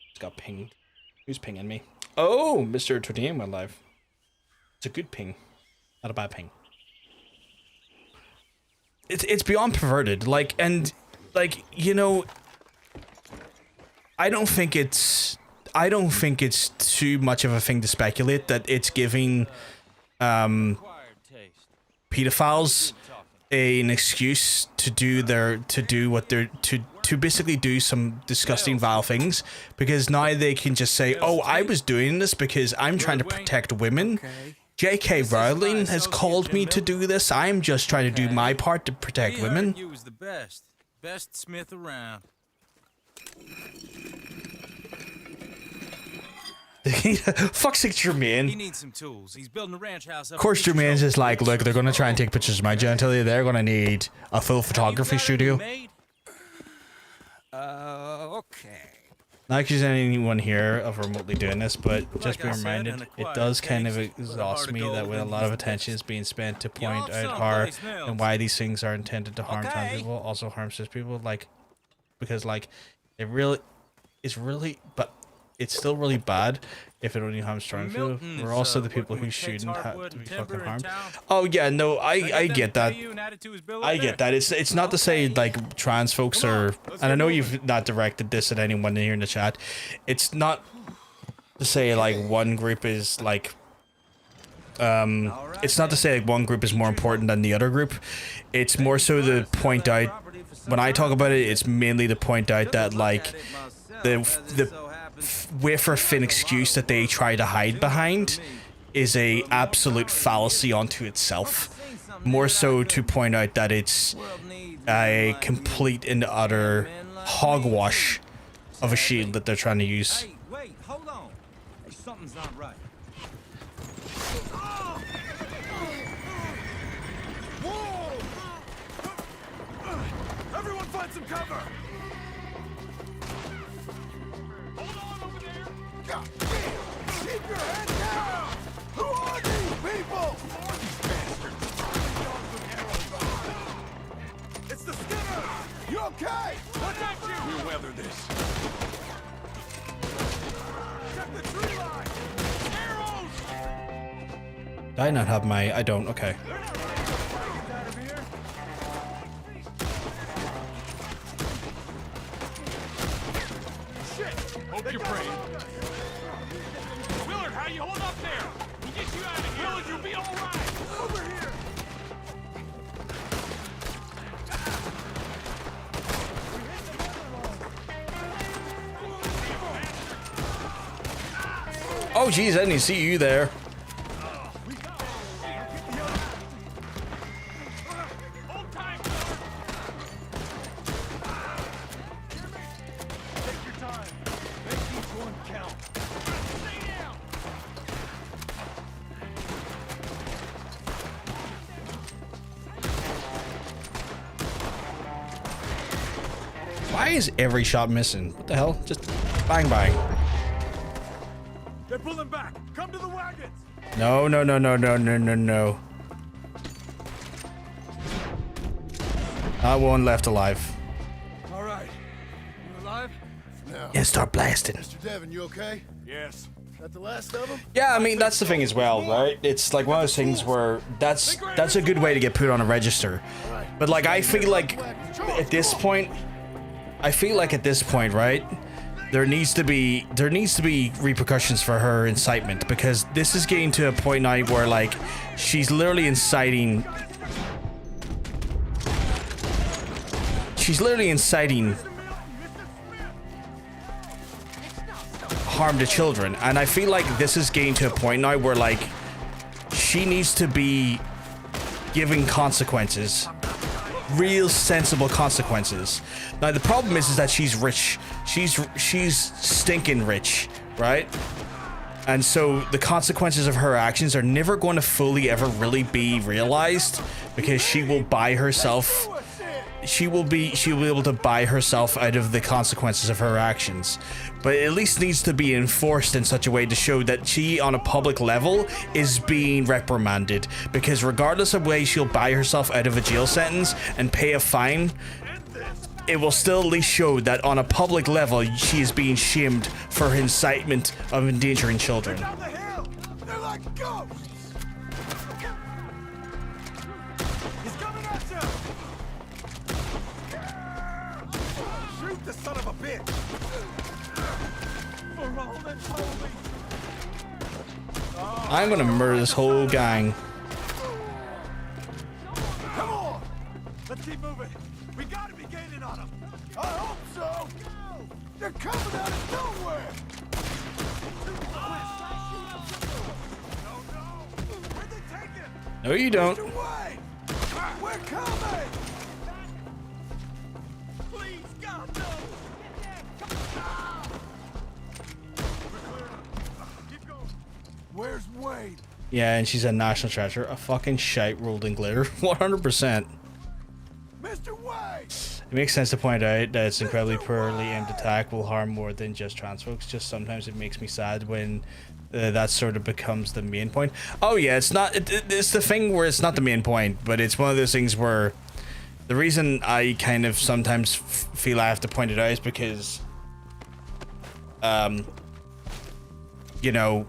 It's got pinged. Who's pinging me? Oh, Mr. Tortilla went live. It's a good ping, not a bad ping. It's beyond perverted, like, and like, you know, I don't think it's too much of a thing to speculate that it's giving pedophiles an excuse to do basically do some disgusting, vile things, because now they can just say, oh, I was doing this because I'm trying to protect women. J.K. Rowling has called me to do this. I'm just trying to do my part to protect women. You was the best smith around. Fuck's sake, Jermaine. He needs some tools. He's building a ranch house up. Of course, Jermaine's just like, look, they're gonna try and take pictures of my genitalia. They're gonna need a full photography studio. Okay. Not accusing anyone here of remotely doing this, but just be reminded, it does kind of exhaust me that when a lot of attention is being spent to point out how and why these things are intended to harm trans people, also harm cis people, like, because like, it's still really bad if it only harms trans people. We're also the people who shouldn't have to be fucking harmed. Oh yeah, no, I get that. I get that. It's not to say like trans folks are, and I know you've not directed this at anyone here in the chat. It's not to say like one group is like, it's not to say like one group is more important than the other group. It's more so to point out, when I talk about it, it's mainly to point out that like the wafer thin excuse that they try to hide behind is a absolute fallacy onto itself. More so to point out that it's a complete and utter hogwash of a shield that they're trying to use. Hey, wait, hold on. Hey, something's not right. Whoa! Everyone find some cover! God damn! Keep your head down! Who are these people? It's the Skinner! You okay? Protect you! We'll weather this. Check the tree line! Arrows! Do I not have my... I don't, okay. Shit! Hope you're brave. Willard, how you hold up there? We'll get you out of here. Willard, you'll be all right. Over here. Oh geez, I didn't see you there. Why is every shot missing? What the hell? Just bang bang. They're pulling back. Come to the wagons. No, no, no, no, no, no, no, no. Not one left alive. All right. You alive? No. Yeah, start blasting. Mr. Devon, you okay? Yes. That the last of them? Yeah, I mean, that's the thing as well, right? It's like one of those things where that's a good way to get put on a register. But like, I feel like at this point, right, there needs to be repercussions for her incitement, because this is getting to a point now where like she's literally inciting harm to children, and I feel like this is getting to a point now where like she needs to be giving consequences, real sensible consequences. Now the problem is that she's rich. She's stinking rich, right? And so the consequences of her actions are never going to fully ever really be realized, because she will buy herself, she will be able to buy herself out of the consequences of her actions. But it at least needs to be enforced in such a way to show that she, on a public level, is being reprimanded. Because regardless of way she'll buy herself out of a jail sentence and pay a fine, it will still at least show that on a public level she is being shamed for her incitement of endangering children. They're like ghosts! He's coming at you! Shoot the son of a bitch! For all that's holy! I'm gonna murder this whole gang. Come on! Let's keep moving! We gotta be gaining on them! I hope so! They're coming out of nowhere! Where'd they take him? No, you don't. Mr. Wayne! We're coming! Please, God, no! Keep going. Where's Wayne? Yeah, and she's a national treasure. A fucking shite rolled in glitter. 100%. Mr. Wayne! It makes sense to point out that it's incredibly poorly aimed attack will harm more than just trans folks. Just sometimes it makes me sad when that sort of becomes the main point. Oh yeah, it's not. It's the thing where it's not the main point, but it's one of those things where the reason I kind of sometimes feel I have to point it out is because, you know,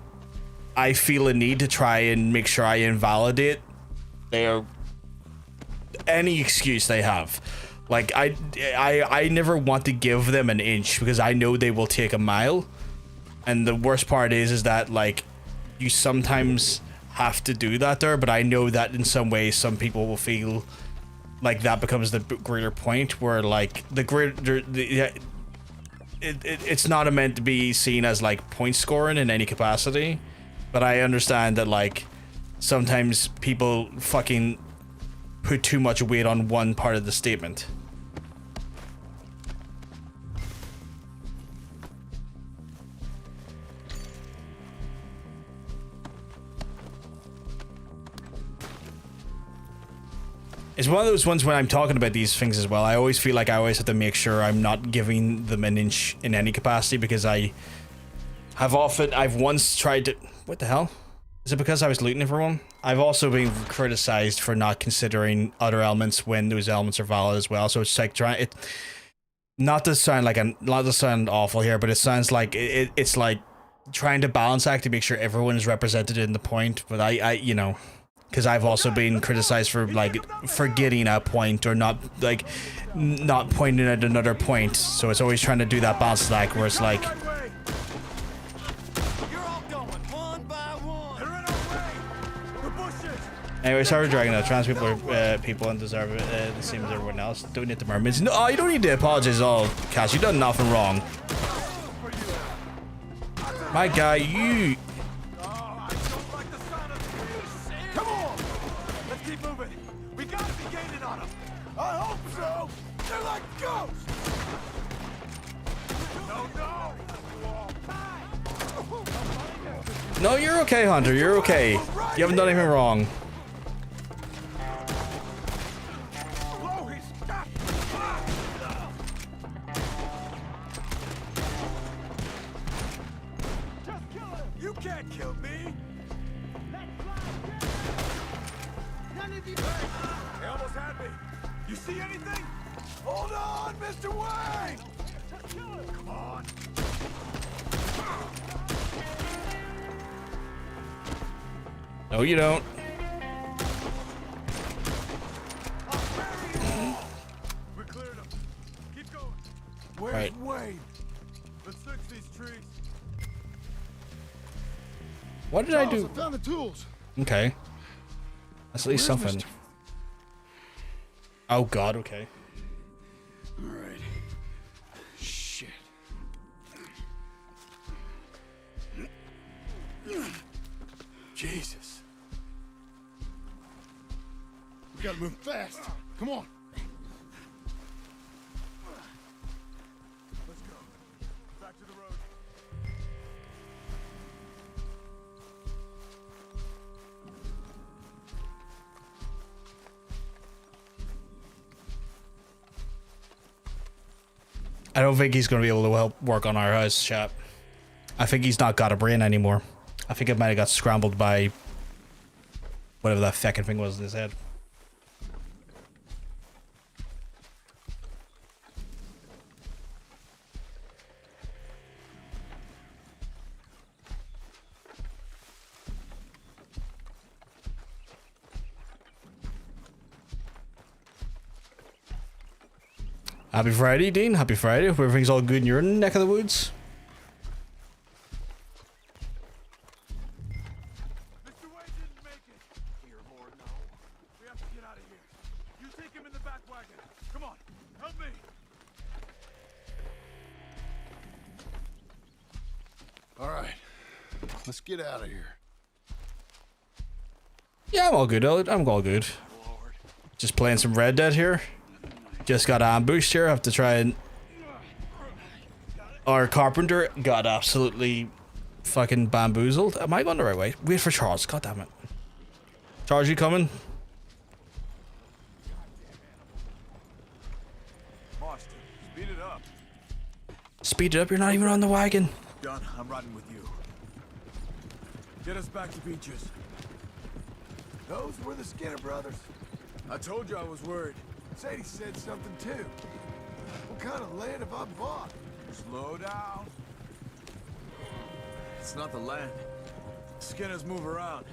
I feel a need to try and make sure I invalidate any excuse they have. Like I never want to give them an inch because I know they will take a mile. And the worst part is that like you sometimes have to do that there, but I know that in some ways some people will feel like that becomes the greater point where like the greater it's not meant to be seen as like point scoring in any capacity, but I understand that like sometimes people fucking put too much weight on one part of the statement. It's one of those ones when I'm talking about these things as well. I always feel like I always have to make sure I'm not giving them an inch in any capacity because I've once tried to, what the hell? Is it because I was looting everyone? I've also been criticized for not considering other elements when those elements are valid as well. So it's like not to sound awful here, but it sounds like it's like trying to balance act to make sure everyone is represented in the point. But I you know, because I've also been criticized for like forgetting a point or not pointing at another point. So it's always trying to do that balance act where it's like. Anyway, sorry for dragging out. Trans people are people and deserve it the same as everyone else. Don't need the mermaids. No, you don't need to apologize at all, Cass. You done nothing wrong. My guy, you. Come on! Let's keep moving. We gotta be gaining on them. I hope so. They're like ghosts. No. No, you're okay, Hunter. You're okay. You haven't done anything wrong. You can't kill me. They almost had me. You see anything? Hold on, Mr. Wayne! Come on. No, you don't. We cleared them. Keep going. Where's Right. Wayne? Let's search these trees. What did I do? I found the tools. Okay. That's at least Where's something. Mr. Oh God. Okay. All right. Shit. Jesus. We gotta move fast. Come on. Let's go. Back to the road. I don't think he's going to be able to help work on our house, chap. I think he's not got a brain anymore. I think it might have got scrambled by whatever that feckin' thing was in his head. Happy Friday, Dean. Happy Friday. Hope everything's all good in your neck of the woods. Mr. Wade didn't make it. Here, Lord, no. We have to get out of here. You take him in the back wagon. Come on, help me. All right, let's get out of here. Yeah, I'm all good, Elliot. I'm all good. Just playing some Red Dead here. Just got ambushed here. Have to try and... Our carpenter got absolutely fucking bamboozled. Am I going the right way? Wait for Charles. God damn it. Charles, you coming? Marston, speed it up. Speed it up. You're not even on the wagon. Done. I'm riding with you. Get us back to Beaches. Those were the Skinner brothers. I told you I was worried. Sadie said something too. What kind of land have I bought? Slow down. It's not the land. Skinners move around.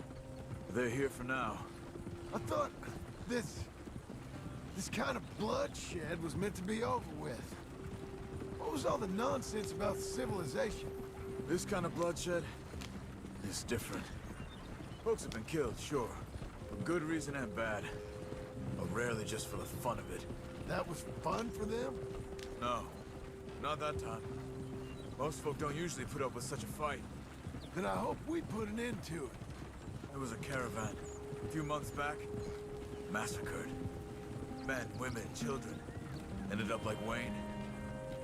They're here for now. I thought this kind of bloodshed was meant to be over with. What was all the nonsense about civilization? This kind of bloodshed is different. Folks have been killed, sure. For good reason and bad. But rarely just for the fun of it. That was fun for them? No, not that time. Most folk don't usually put up with such a fight. Then I hope we put an end to it. There was a caravan a few months back. Massacred. Men, women, children. Ended up like Wayne.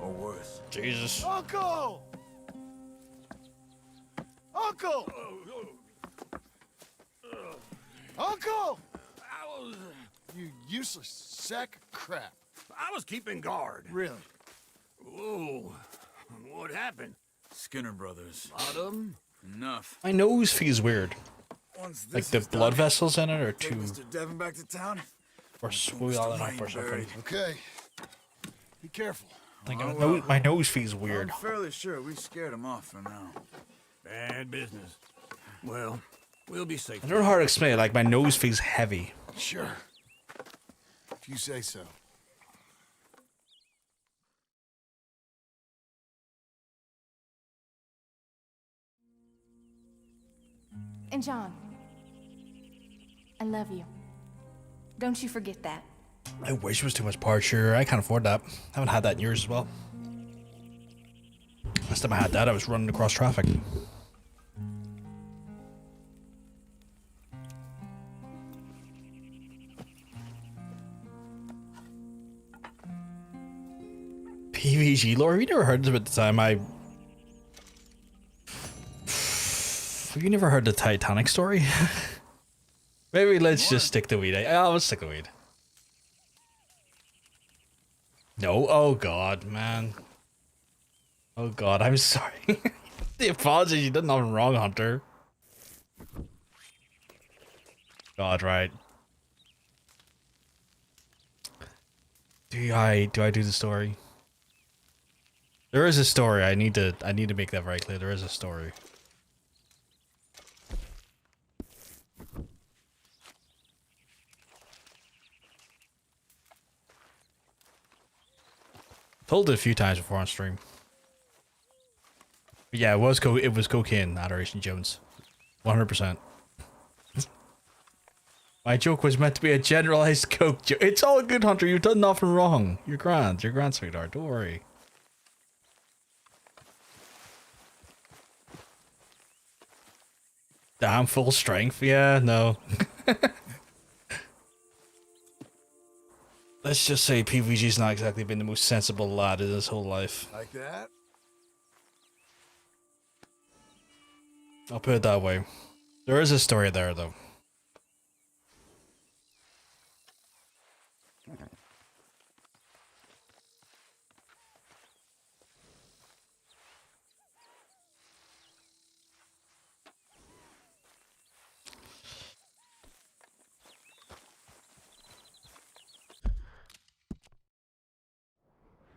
Or worse. Jesus. Uncle! Uncle! Uncle! You useless sack of crap. I was keeping guard. Really? Whoa. What happened? Skinner brothers. A lot of them? Enough. My nose feels weird. Like the blood vessels in it are too... Mr. Devon back to town? Or swollen up or something. Okay. Be careful. Like my nose feels weird. I'm fairly sure we scared him off for now. Bad business. Well, we'll be safe. I don't know how to explain it. Like my nose feels heavy. Sure. If you say so. And John, I love you. Don't you forget that. I wish it was too much parture. I can't afford that. I haven't had that in years as well. Last time I had that, I was running across traffic. PVG lore? Have you never heard of it at the time? Have you never heard the Titanic story? Maybe let's just stick to weed. Oh, let's stick to weed. No, oh god, man. Oh god, I'm sorry. The apologies, you did nothing wrong, Hunter. God, right. Do I do the story? There is a story. I need to make that very clear. There is a story. Told it a few times before on stream. But yeah, it was cocaine, Adoration Jones. 100%. My joke was meant to be a generalized coke joke. It's all good, Hunter. You've done nothing wrong. You're grand. You're grand, sweetheart. Don't worry. Damn, full strength. Yeah, no. Let's just say PVG's not exactly been the most sensible lad in his whole life. Like that? I'll put it that way. There is a story there, though.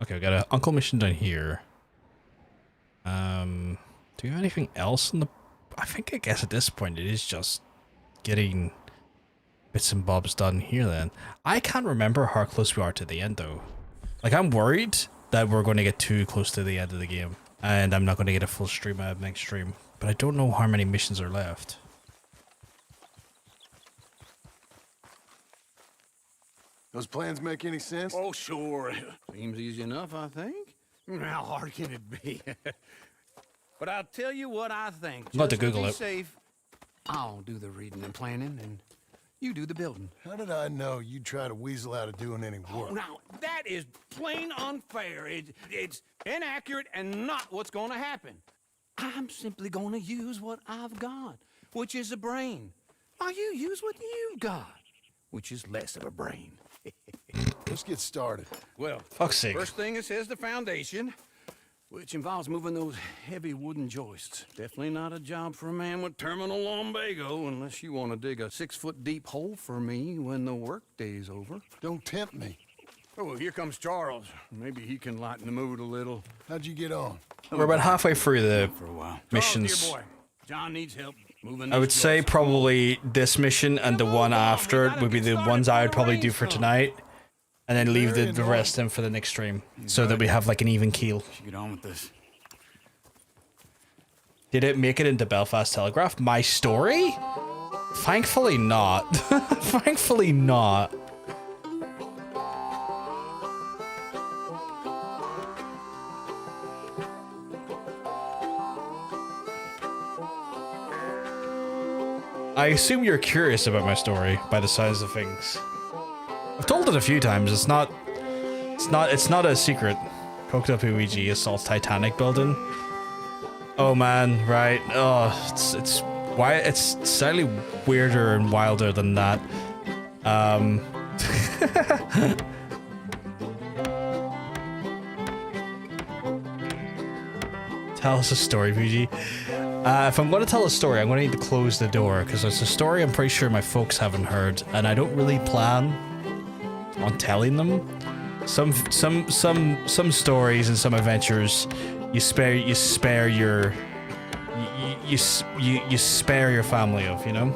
Okay, we got an uncle mission down here. Do we have anything else in the... I guess at this point it is just getting bits and bobs done here then. I can't remember how close we are to the end though. Like, I'm worried that we're going to get too close to the end of the game. And I'm not going to get a full stream out of next stream. But I don't know how many missions are left. Those plans make any sense? Oh, sure. Seems easy enough, I think. How hard can it be? But I'll tell you what I think. Not to Just Google be it. safe. I'll do the reading and planning, and you do the building. How did I know you'd try to weasel out of doing any work? Now, that is plain unfair. It's inaccurate and not what's going to happen. I'm simply going to use what I've got, which is a brain. While you use what you've got, which is less of a brain. Let's get started. Well, fuck's sake. First thing it says the foundation, which involves moving those heavy wooden joists. Definitely not a job for a man with terminal lumbago, unless you want to dig a 6-foot deep hole for me when the workday's over. Don't tempt me. Oh, well, here comes Charles. Maybe he can lighten the mood a little. How'd you get on? We're about halfway through the For a while. missions. Charles, dear boy, John needs help moving I would these say joists. probably this mission and the one after it would be the ones I would probably do for tonight. And then leave the rest in for the next stream. So that we have like an even keel. Should get on with this. Did it make it into Belfast Telegraph? My story? Thankfully not. Thankfully not. I assume you're curious about my story by the size of things. I've told it a few times. It's not a secret. Coked up Ouija assaults Titanic building. Oh man, right. Oh, it's slightly weirder and wilder than that. Tell us a story, PG. If I'm going to tell a story, I'm going to need to close the door because it's a story I'm pretty sure my folks haven't heard, and I don't really plan on telling them. Some stories and some adventures, you spare your family of, you know.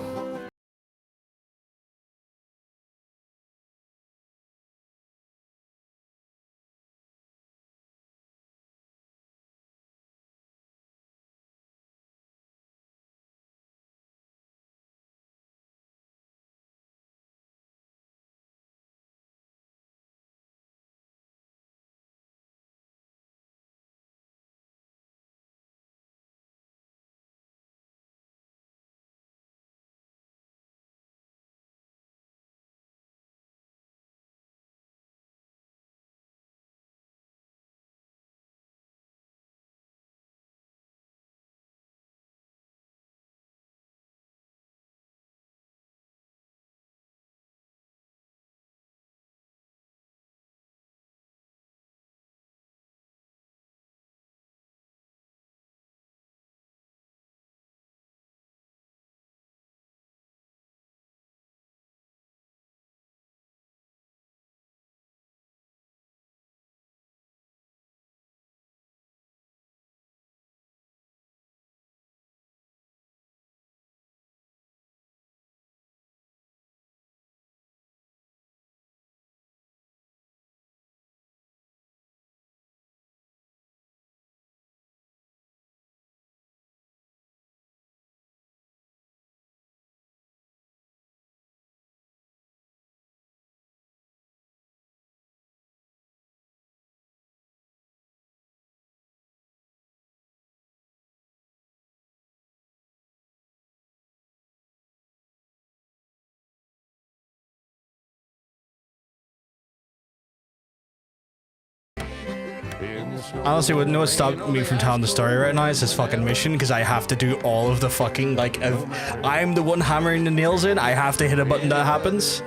Honestly, what no stopped me from telling the story right now is this fucking mission, because I have to do all of the fucking, like, I'm the one hammering the nails in, I have to hit a button that happens.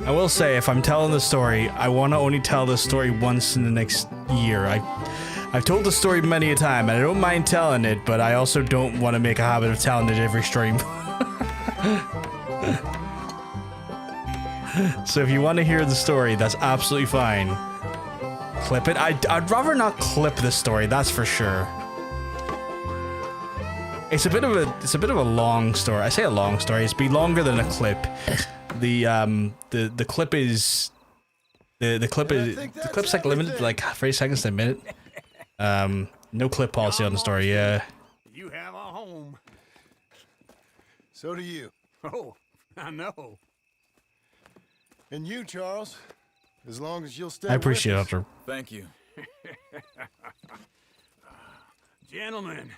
I will say, if I'm telling the story, I want to only tell the story once in the next year. I've told the story many a time, and I don't mind telling it, but I also don't want to make a habit of telling it every stream. So if you want to hear the story, that's absolutely fine. Clip it. I'd rather not clip this story, that's for sure. It's a bit of a long story. I say a long story. It's be longer than a clip. The clip is the clip's like limited to like 30 seconds to a minute. No clip policy on the story. Yeah. You have a home. So do you. Oh, I know. And you, Charles. As long as you'll stay I appreciate it, with us. Doctor. Thank you. Gentlemen,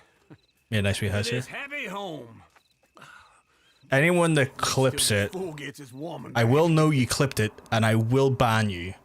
Yeah, nice to meet you. this happy home. Anyone that clips it, Fool gets his woman I will know you clipped it, and I will ban you.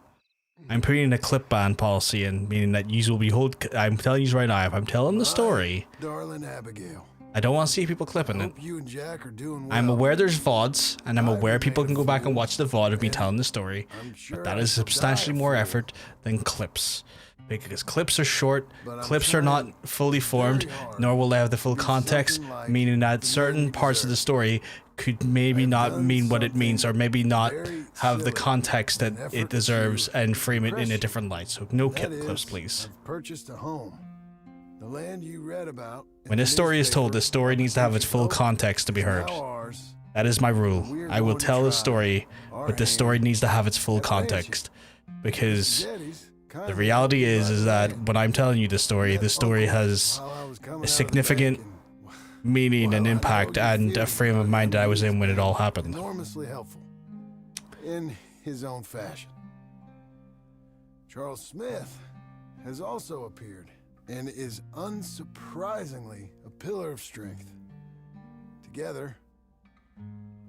I'm putting in a clip ban policy, and meaning that you will be I'm telling you right now, if I'm telling the story, Darling Abigail. I don't want to see people clipping it. Hope you and Jack are doing well. I'm aware there's VODs, and I'm aware people can go back and watch the VOD of me telling the story, but that is substantially more effort than clips. Because clips are short, clips are not fully formed, nor will they have the full context, meaning that certain parts of the story could maybe not mean what it means, or maybe not have the context that it deserves, and frame it in a different light. So no clips, please. I've purchased a home. The land you read about. When this story is told, the story needs to have its full context to be heard. That is my rule. I will tell the story, but the story needs to have its full context. Because the reality is that when I'm telling you the story has a significant meaning and impact and a frame of mind that I was in when it all happened. Enormously helpful. In his own fashion. Charles Smith has also appeared and is unsurprisingly a pillar of strength. Together,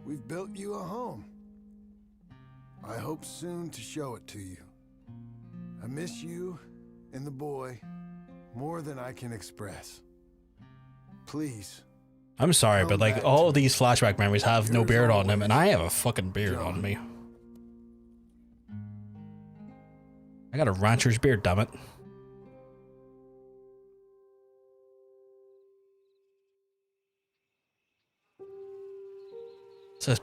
we've built you a home. I hope soon to show it to you. I miss you and the boy more than I can express. Please. I'm sorry, but like all these flashback memories have no beard on them, and I have a fucking beard on me. I got a rancher's beard, damn it. It's a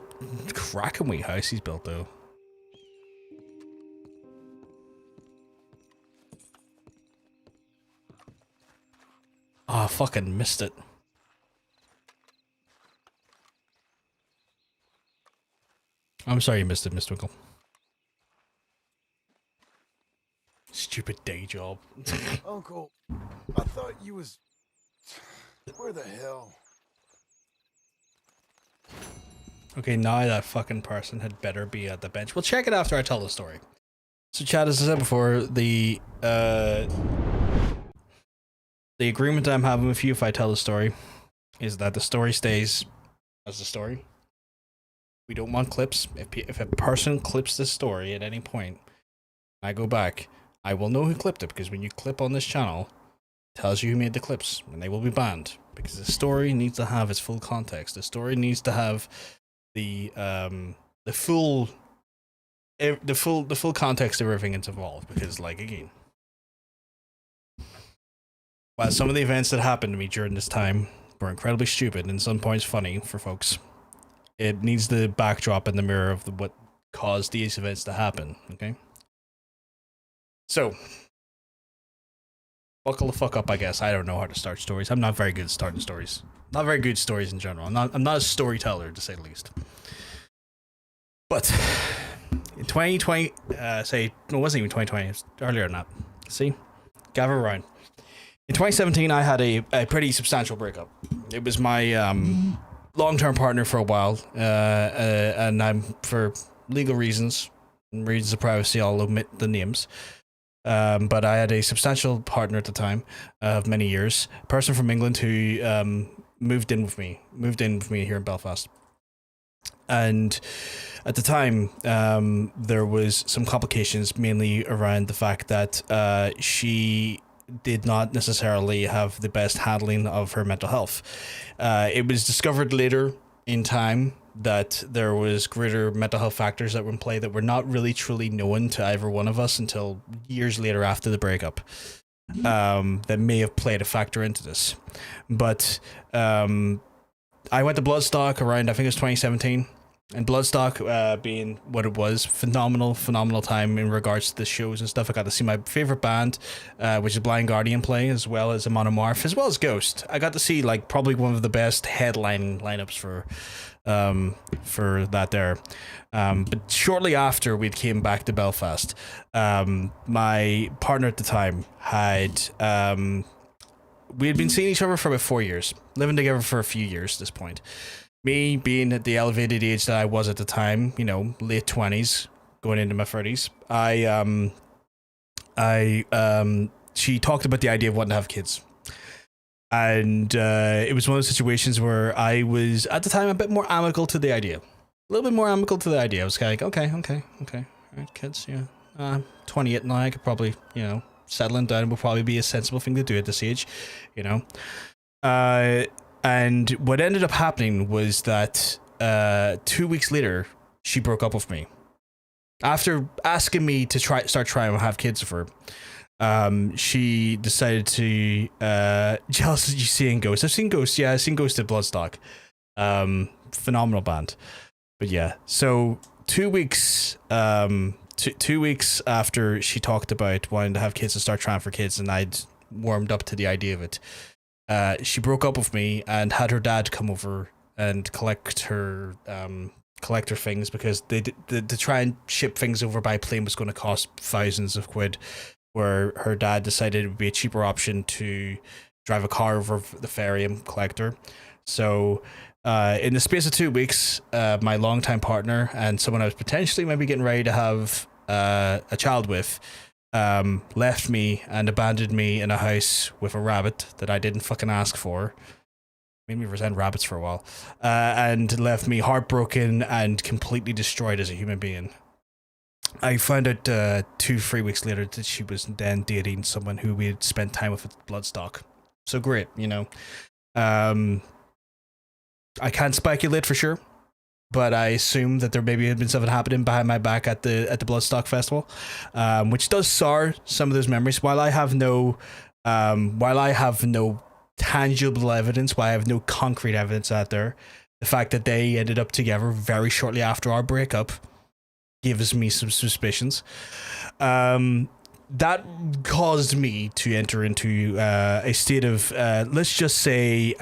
cracking wee house he's built, though. Oh, I fucking missed it. I'm sorry you missed it, Mr. Winkle. Stupid day job. Uncle, I thought you was... Where the hell? Okay, now that fucking person had better be at the bench. We'll check it after I tell the story. So, Chad, as I said before, the agreement I'm having with you if I tell the story is that the story stays as the story. We don't want clips. If a person clips this story at any point, I go back, I will know who clipped it, because when you clip on this channel, it tells you who made the clips, and they will be banned, because the story needs to have its full context. The story needs to have the full context of everything that's involved, because, like, again, while some of the events that happened to me during this time were incredibly stupid and some points funny for folks, it needs the backdrop and the mirror of what caused these events to happen, okay? So, buckle the fuck up, I guess. I don't know how to start stories. I'm not very good at starting stories. Not very good at stories in general. I'm not a storyteller, to say the least. But in 2020, it wasn't even 2020, it was earlier than that. See? Gather around. In 2017, I had a pretty substantial breakup. It was my long-term partner for a while, and I'm, for legal reasons and reasons of privacy, I'll omit the names. But I had a substantial partner at the time of many years, a person from England who moved in with me here in Belfast. And at the time, there was some complications, mainly around the fact that she did not necessarily have the best handling of her mental health. It was discovered later in time that there was greater mental health factors that were in play that were not really truly known to either one of us until years later after the breakup, that may have played a factor into this. But I went to Bloodstock around, I think it was 2017, And Bloodstock being what it was, phenomenal time in regards to the shows and stuff. I got to see my favorite band, which is Blind Guardian, play, as well as a Monomorph, as well as Ghost. I got to see like probably one of the best headlining lineups for that there. But shortly after we came back to Belfast, my partner at the time had we had been seeing each other for about 4 years, living together for a few years at this point. Me being at the elevated age that I was at the time, you know, late 20s, going into my 30s, she talked about the idea of wanting to have kids. And it was one of those situations where I was, at the time, a bit more amicable to the idea. A little bit more amicable to the idea. I was kind of like, okay. All right, kids, yeah. 28 now, I could probably, you know, settling down would probably be a sensible thing to do at this age, you know. And what ended up happening was that 2 weeks later, she broke up with me. After asking me to start trying to have kids with her, she decided to jealous. You seeing Ghost? I've seen Ghost. Yeah, I've seen Ghost at Bloodstock. Phenomenal band. But yeah, so 2 weeks. 2 weeks after she talked about wanting to have kids and start trying for kids, and I'd warmed up to the idea of it, she broke up with me and had her dad come over and collect her things, because to try and ship things over by plane was going to cost thousands of quid, where her dad decided it would be a cheaper option to drive a car over the ferry and collect her. So in the space of 2 weeks, my longtime partner and someone I was potentially maybe getting ready to have a child with left me and abandoned me in a house with a rabbit that I didn't fucking ask for. Made me resent rabbits for a while, and left me heartbroken and completely destroyed as a human being. I found out 2-3 weeks later that she was then dating someone who we had spent time with at Bloodstock. So great, you know. I can't speculate for sure, but I assume that there maybe had been something happening behind my back at the Bloodstock Festival, which does sour some of those memories. While I have no tangible evidence, while I have no concrete evidence out there, the fact that they ended up together very shortly after our breakup gives me some suspicions. That caused me to enter into a state of, let's just say,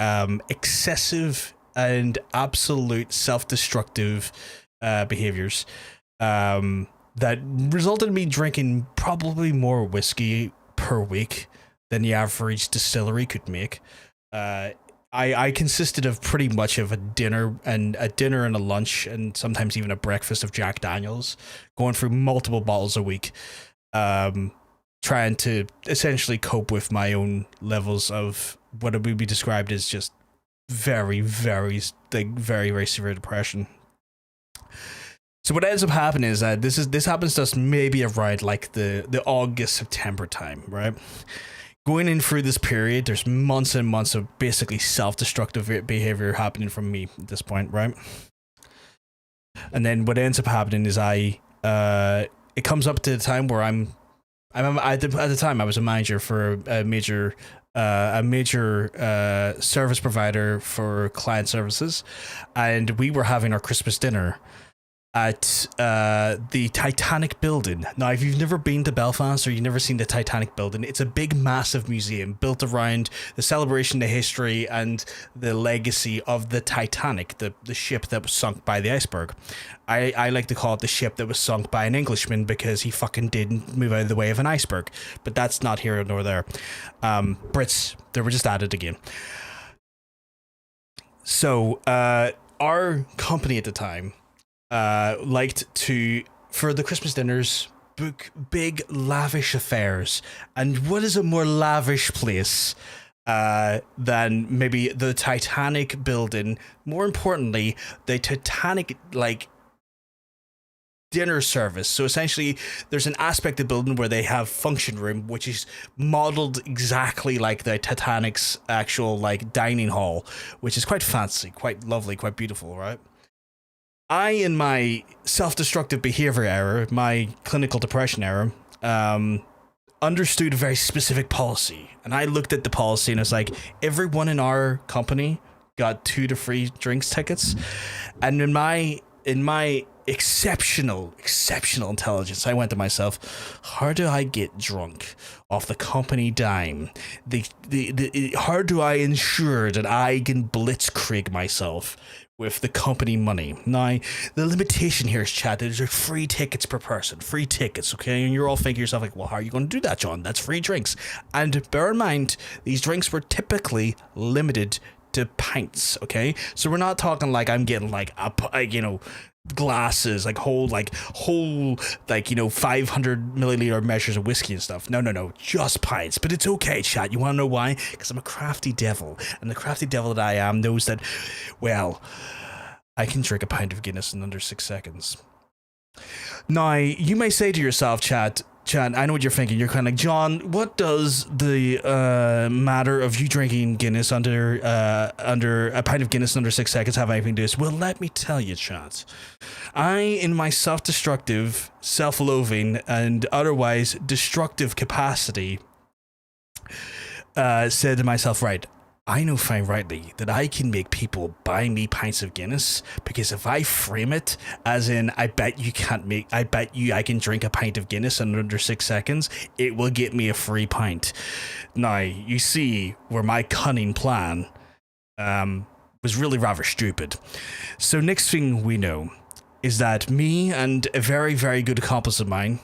excessive and absolute self-destructive behaviors that resulted in me drinking probably more whiskey per week than the average distillery could make. I consisted of pretty much of a dinner and a lunch and sometimes even a breakfast of Jack Daniels, going through multiple bottles a week, trying to essentially cope with my own levels of what would be described as just very, very severe depression. So what ends up happening is that this happens to us maybe around like the August, September time, right? Going in through this period, there's months and months of basically self-destructive behavior happening from me at this point, right? And then what ends up happening is it comes up to the time where at the time I was a manager for a major service provider for client services, and we were having our Christmas dinner at the Titanic building. Now, if you've never been to Belfast or you've never seen the Titanic building, it's a big, massive museum built around the celebration, the history, and the legacy of the Titanic, the ship that was sunk by the iceberg. I like to call it the ship that was sunk by an Englishman because he fucking didn't move out of the way of an iceberg. But that's not here nor there. Brits, they were just at it again. So our company at the time liked to, for the Christmas dinners, book big lavish affairs. And what is a more lavish place than maybe the Titanic building? More importantly, the Titanic dinner service. So essentially there's an aspect of the building where they have function room, which is modeled exactly like the Titanic's actual dining hall, which is quite fancy, quite lovely, quite beautiful, right? I, in my self-destructive behavior era, my clinical depression era, understood a very specific policy. And I looked at the policy and it's like, everyone in our company got 2 to 3 drinks tickets. And in my in my exceptional intelligence, I went to myself, how do I get drunk off the company dime? How do I ensure that I can blitzkrieg myself with the company money? Now, the limitation here is, chat, there's free tickets per person. Free tickets, okay? And you're all thinking to yourself, like, well, how are you going to do that, John? That's free drinks. And bear in mind, these drinks were typically limited to pints, okay? So we're not talking like I'm getting like glasses, whole 500 milliliter measures of whiskey and stuff. No, just pints. But it's okay, chat. You want to know why? Because I'm a crafty devil, and the crafty devil that I am knows that, well, I can drink a pint of Guinness in under 6 seconds. Now, you may say to yourself, chat, I know what you're thinking. You're kind of like, John, what does the matter of you drinking Guinness under a pint of Guinness in under 6 seconds have anything to do with this? Well, let me tell you, chat. I, in my self-destructive, self-loathing, and otherwise destructive capacity, said to myself, right, I know fine rightly that I can make people buy me pints of Guinness, because if I frame it as in, I bet you I can drink a pint of Guinness in under 6 seconds, it will get me a free pint. Now, you see where my cunning plan was really rather stupid. So next thing we know is that me and a very, very good accomplice of mine,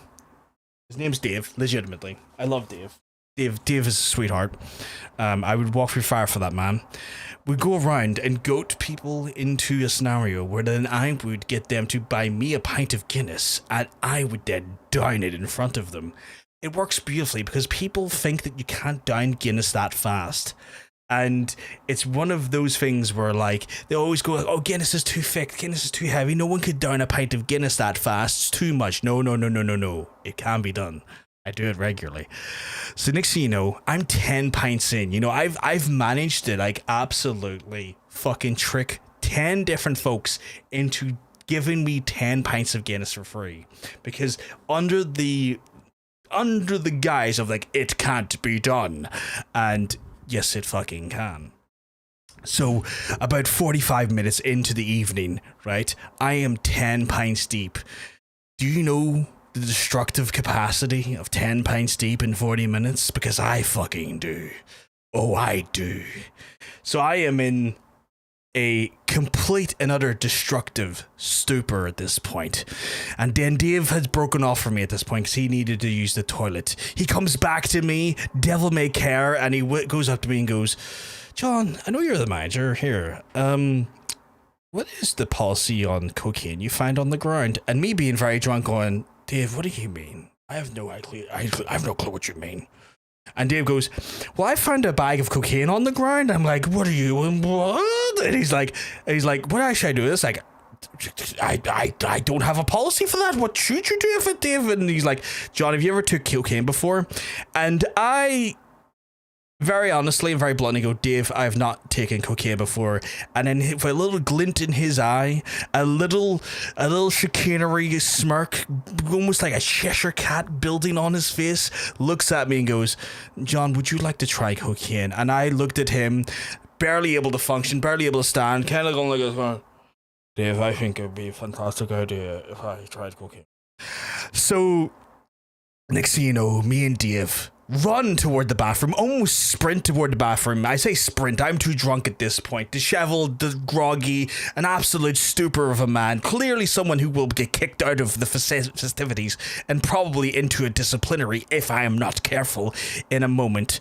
his name's Dave, legitimately. I love Dave. Dave is a sweetheart. I would walk through fire for that man. We'd go around and goat people into a scenario where then I would get them to buy me a pint of Guinness, and I would then down it in front of them. It works beautifully because people think that you can't down Guinness that fast. And it's one of those things where, like, they always go, oh, Guinness is too thick, Guinness is too heavy, no one could down a pint of Guinness that fast, it's too much. No. It can be done. I do it regularly. So next thing you know, I'm 10 pints in. You know, I've managed to, like, absolutely fucking trick 10 different folks into giving me 10 pints of Guinness for free. Because under the guise of, like, it can't be done. And yes, it fucking can. So about 45 minutes into the evening, right, I am 10 pints deep. Do you know the destructive capacity of 10 pints deep in 40 minutes? Because I fucking do. Oh, I do. So I am in a complete and utter destructive stupor at this point. And then Dave has broken off from me at this point because he needed to use the toilet. He comes back to me, devil may care, and he goes up to me and goes, John, I know you're the manager here. What is the policy on cocaine you find on the ground? And me being very drunk going, Dave, what do you mean? I have no clue what you mean. And Dave goes, well, I found a bag of cocaine on the ground. I'm like, what are you, what? And he's like, what should I do with this? Like, I don't have a policy for that. What should you do with it, Dave? And he's like, John, have you ever took cocaine before? And I very honestly and very bluntly go, Dave, I have not taken cocaine before. And then with a little glint in his eye, a little chicanery smirk, almost like a Cheshire cat building on his face, looks at me and goes, John, would you like to try cocaine? And I looked at him, barely able to function, barely able to stand, kind of going like this, Dave, I think it'd be a fantastic idea if I tried cocaine. So next thing you know, me and Dave run toward the bathroom, almost sprint toward the bathroom. I say sprint, I'm too drunk at this point. Disheveled, groggy, an absolute stupor of a man. Clearly someone who will get kicked out of the festivities and probably into a disciplinary, if I am not careful, in a moment.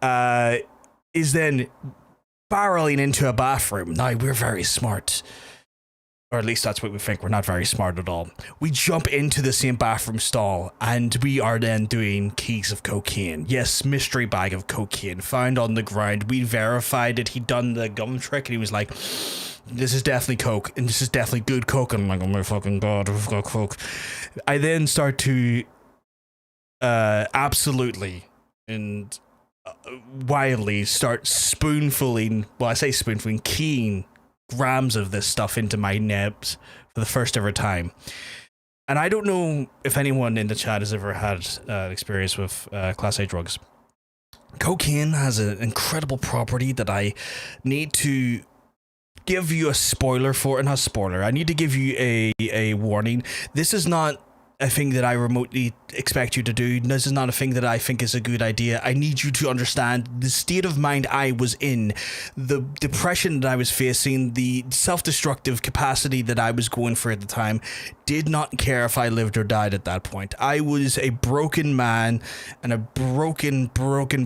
Is then barreling into a bathroom. Now, we're very smart. Or at least that's what we think. We're not very smart at all. We jump into the same bathroom stall, and we are then doing keys of cocaine. Yes, mystery bag of cocaine found on the ground. We verified it. He'd done the gum trick, and he was like, this is definitely coke, and this is definitely good coke. And I'm like, oh my fucking god, we've got coke. I then start to absolutely and wildly start spoonfulling, well, I say spoonfulling, keying grams of this stuff into my nebs for the first ever time. And I don't know if anyone in the chat has ever had experience with Class A drugs. Cocaine has an incredible property that I need to give you a spoiler for it. Not a spoiler. I need to give you a warning. This is not a thing that I remotely expect you to do. This is not a thing that I think is a good idea. I need you to understand the state of mind I was in, the depression that I was facing, the self-destructive capacity that I was going for at the time. Did not care if I lived or died at that point. I was a broken man and a broken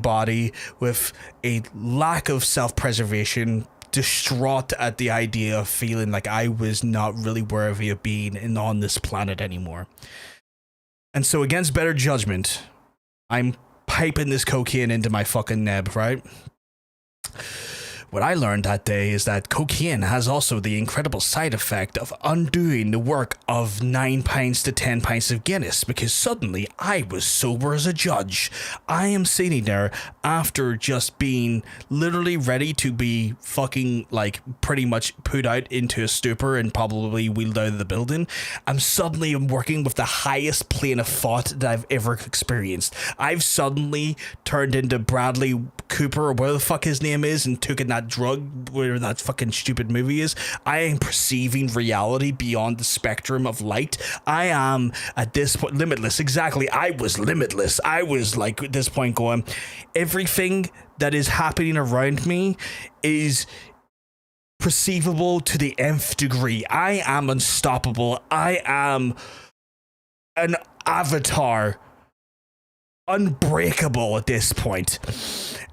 body with a lack of self-preservation, distraught at the idea of feeling like I was not really worthy of being on this planet anymore. And so against better judgment, I'm piping this cocaine into my fucking neb, right? What I learned that day is that cocaine has also the incredible side effect of undoing the work of 9 pints to 10 pints of Guinness, because suddenly I was sober as a judge. I am sitting there after just being literally ready to be fucking like pretty much put out into a stupor and probably wheeled out of the building. I'm suddenly working with the highest plane of thought that I've ever experienced. I've suddenly turned into Bradley Cooper or whatever the fuck his name is and took that drug, whatever that fucking stupid movie is. I am perceiving reality beyond the spectrum of light. I am at this point limitless. Exactly. I was limitless. I was like at this point going, everything that is happening around me is perceivable to the nth degree. I am unstoppable. I am an avatar, unbreakable at this point.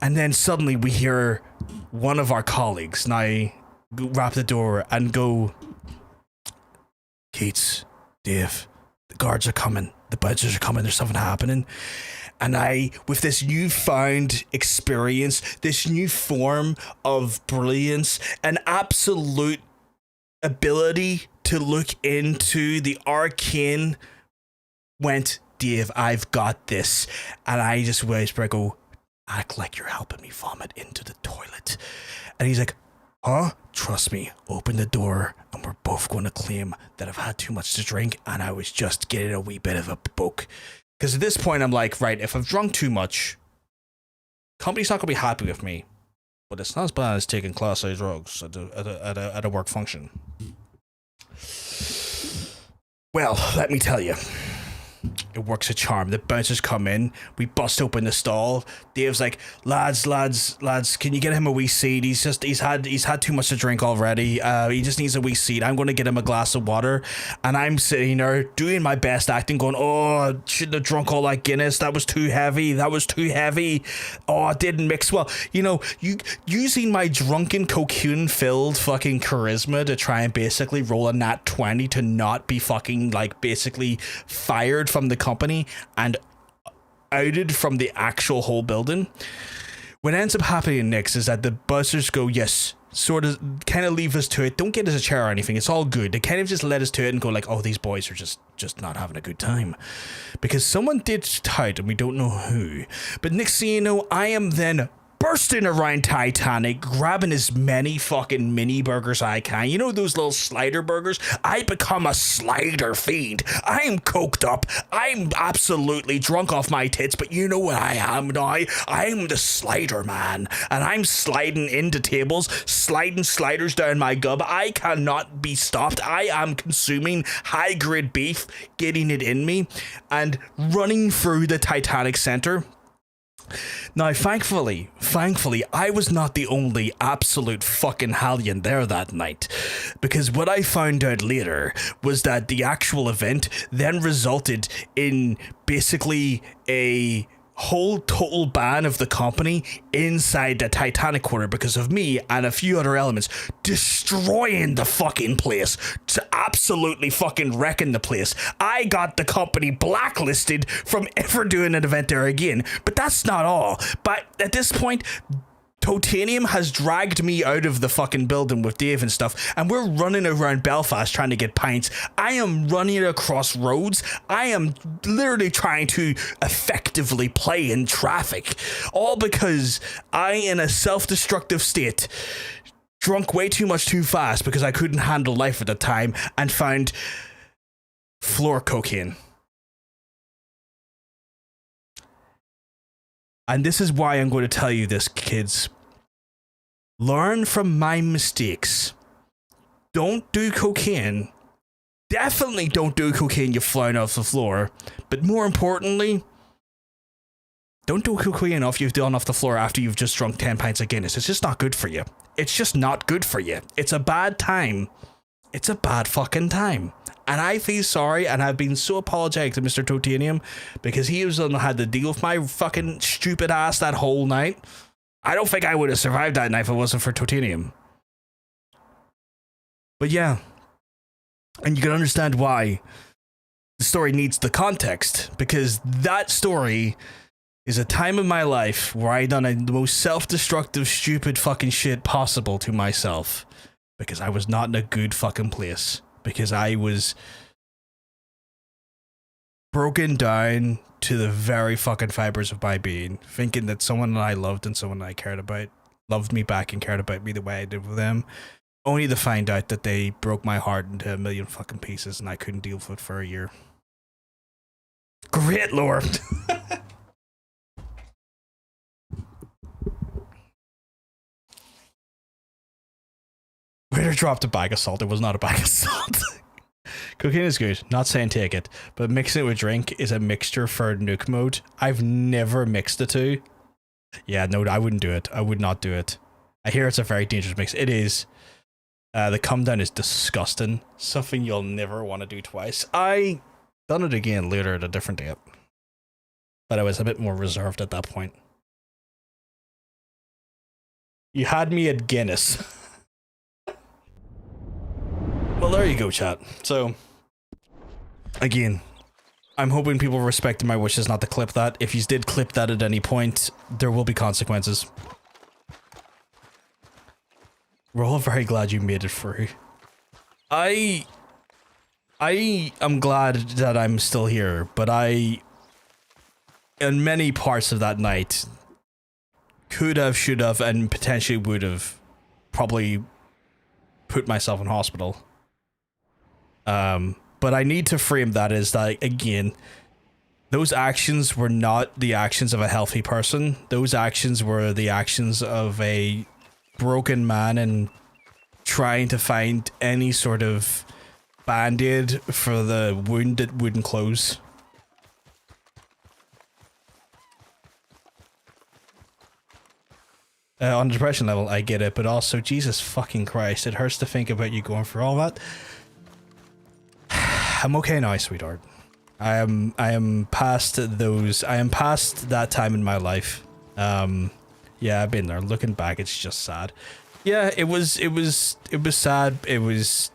And then suddenly we hear one of our colleagues, and I wrap the door and go, Keats, Dave, the guards are coming, the bouncers are coming, there's something happening. And I, with this newfound experience, this new form of brilliance, an absolute ability to look into the arcane, went, Dave, I've got this. And I just whisper, I go, act like you're helping me vomit into the toilet. And he's like, huh? Trust me, open the door and we're both going to claim that I've had too much to drink and I was just getting a wee bit of a poke. Because at this point I'm like, right, if I've drunk too much, company's not going to be happy with me. But it's not as bad as taking class A drugs at a work function. Well, let me tell you. It works a charm. The bouncers come in. We bust open the stall. Dave's like, lads, can you get him a wee seat? He's had too much to drink already. He just needs a wee seat. I'm going to get him a glass of water. And I'm sitting there doing my best acting, going, oh, I shouldn't have drunk all that Guinness. That was too heavy. Oh, it didn't mix well. You know, using my drunken cocaine-filled fucking charisma to try and basically roll a nat 20 to not be fucking like basically fired from the company and outed from the actual whole building. What ends up happening next is that the buzzers go, yes, sort of kind of leave us to it. Don't get us a chair or anything. It's all good. They kind of just let us to it and go like, oh, these boys are just not having a good time. Because someone did tout and we don't know who. But next thing you know, I am then bursting around Titanic, grabbing as many fucking mini burgers I can. You know those little slider burgers? I become a slider fiend. I am coked up. I'm absolutely drunk off my tits, but you know what I am now? I'm the slider man, and I'm sliding into tables, sliding sliders down my gub. I cannot be stopped. I am consuming high-grade beef, getting it in me, and running through the Titanic Center. Now, thankfully, I was not the only absolute fucking hellion there that night, because what I found out later was that the actual event then resulted in basically a whole total ban of the company inside the Titanic quarter because of me and a few other elements destroying the fucking place, to absolutely fucking wrecking the place. I got the company blacklisted from ever doing an event there again. But that's not all. But at this point, Totanium has dragged me out of the fucking building with Dave and stuff, and we're running around Belfast trying to get pints. I am running across roads. I am literally trying to effectively play in traffic, all because I, in a self-destructive state, drunk way too much too fast because I couldn't handle life at the time, and found floor cocaine. And this is why I'm going to tell you this, kids. Learn from my mistakes. don't do cocaine. Definitely don't do cocaine, you're flying off the floor. But more importantly, don't do cocaine off you've done off the floor after you've just drunk 10 pints of Guinness. It's just not good for you. It's just not good for you. It's a bad time. It's a bad fucking time. And I feel sorry, and I've been so apologetic to Mr. Totanium because he was the one that had to deal with my fucking stupid ass that whole night. I don't think I would have survived that night if it wasn't for Totanium. But yeah. And you can understand why the story needs the context, because that story is a time in my life where I done the most self-destructive, stupid fucking shit possible to myself. Because I was not in a good fucking place. Because I was broken down to the very fucking fibers of my being, thinking that someone that I loved and someone that I cared about loved me back and cared about me the way I did with them, only to find out that they broke my heart into a million fucking pieces and I couldn't deal with it for a year. Great lore. Waiter dropped a bag of salt. It was not a bag of salt. Cocaine is good. Not saying take it, but mixing it with drink is a mixture for nuke mode. I've never mixed the two. Yeah, no, I wouldn't do it. I would not do it. I hear it's a very dangerous mix. It is. The come down is disgusting. Something you'll never want to do twice. I done it again later at a different date, but I was a bit more reserved at that point. You had me at Guinness. Well, there you go, chat. So, again, I'm hoping people respected my wishes not to clip that. If you did clip that at any point, there will be consequences. We're all very glad you made it through. I am glad that I'm still here, but in many parts of that night, could have, should have, and potentially would have probably put myself in hospital. But I need to frame that as that, again, those actions were not the actions of a healthy person. Those actions were the actions of a broken man and trying to find any sort of band-aid for the wound that wouldn't close. On the depression level, I get it, but also, Jesus fucking Christ, it hurts to think about you going through all that. I'm okay now, sweetheart. I am past those. I am past that time in my life. Yeah, I've been there. Looking back, it's just sad. Yeah, it was sad. It's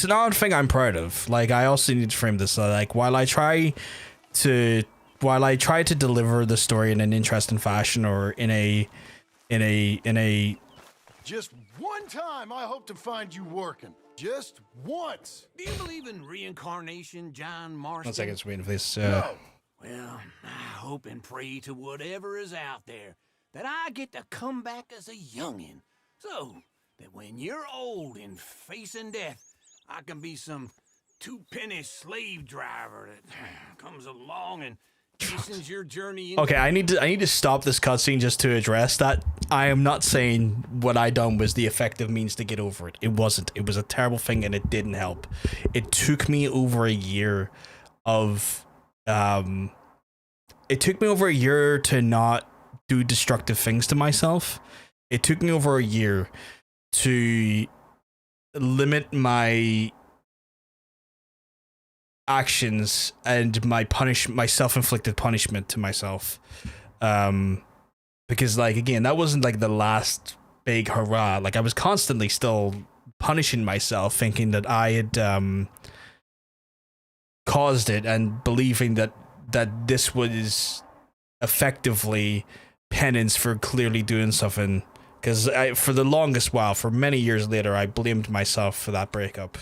an odd thing I'm proud of. Like, I also need to frame this. Like, while I try to deliver the story in an interesting fashion or in a Just one time I hope to find you working. Just once. Do you believe in reincarnation, John Marston? 1 second, just waiting for this. No. Well, I hope and pray to whatever is out there that I get to come back as a youngin', so that when you're old and facing death, I can be some two-penny slave driver that comes along and chastens your journey. Okay, I need to stop this cutscene just to address that. I am not saying what I done was the effective means to get over it. It wasn't. It was a terrible thing and it didn't help. It took me over a year of it took me over a year to not do destructive things to myself. It took me over a year to limit my actions and my self-inflicted punishment to myself, because, like, again, that wasn't like the last big hurrah. Like, I was constantly still punishing myself, thinking that I had caused it and believing that this was effectively penance for clearly doing something, because for the longest while, for many years later, I blamed myself for that breakup.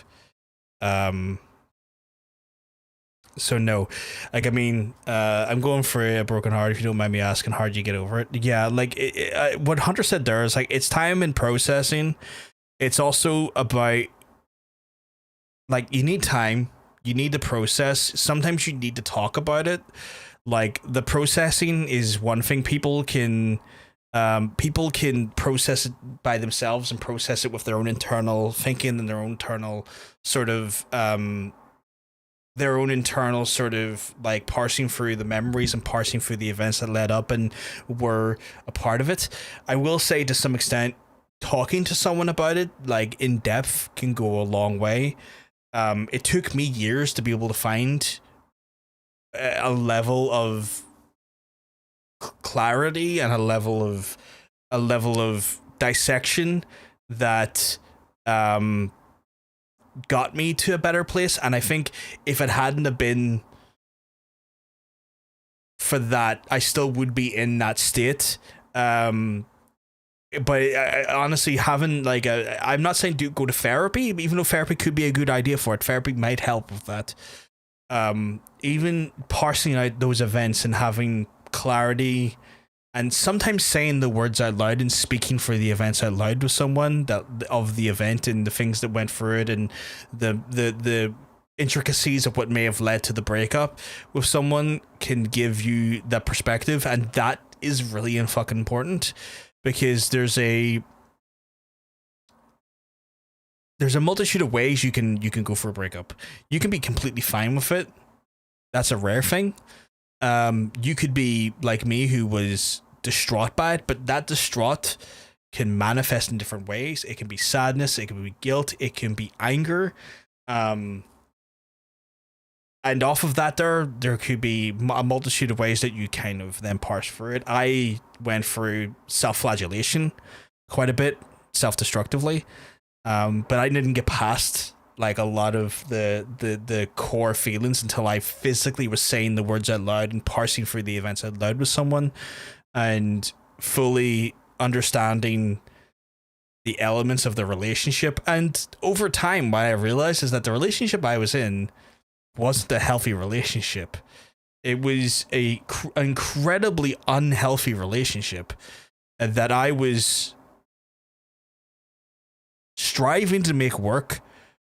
So no, like, I mean, I'm going for a broken heart. If you don't mind me asking, how do you get over it? Yeah, like what Hunter said there is, like, it's time and processing. It's also about, like, you need time, you need to process. Sometimes you need to talk about it. Like, the processing is one thing. People can people can process it by themselves and process it with their own internal thinking and their own internal sort of like parsing through the memories and parsing through the events that led up and were a part of it. I will say, to some extent, talking to someone about it, like in depth, can go a long way. It took me years to be able to find a level of clarity and a level of dissection that got me to a better place. And I think if it hadn't have been for that, I still would be in that state. But I honestly haven't, like, I'm not saying go to therapy, even though therapy could be a good idea for it. Therapy might help with that. Even parsing out those events and having clarity, and sometimes saying the words out loud and speaking for the events out loud with someone of the event and the things that went through it and the intricacies of what may have led to the breakup with someone can give you that perspective, and that is really fucking important. Because there's a multitude of ways you can go for a breakup. You can be completely fine with it. That's a rare thing. You could be like me, who was distraught by it, but that distraught can manifest in different ways. It can be sadness, it can be guilt, it can be anger. And off of that, there could be a multitude of ways that you kind of then parse through it. I went through self-flagellation quite a bit, self-destructively, but I didn't get past like a lot of the core feelings until I physically was saying the words out loud and parsing through the events out loud with someone and fully understanding the elements of the relationship. And over time, what I realized is that the relationship I was in wasn't a healthy relationship. It was a incredibly unhealthy relationship that I was striving to make work,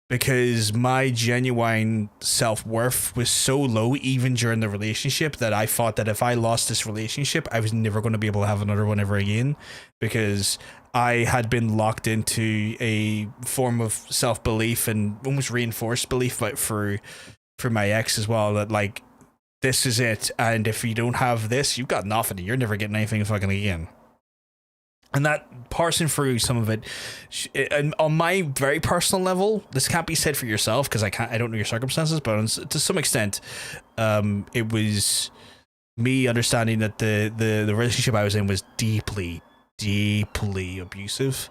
because my genuine self-worth was so low even during the relationship that I thought that if I lost this relationship, I was never going to be able to have another one ever again, because I had been locked into a form of self-belief and almost reinforced belief, but for my ex as well, that like, this is it, and if you don't have this, you've got nothing, you're never getting anything fucking again. And that parsing through some of it, and on my very personal level, this can't be said for yourself because I don't know your circumstances, but to some extent, it was me understanding that the relationship I was in was deeply abusive.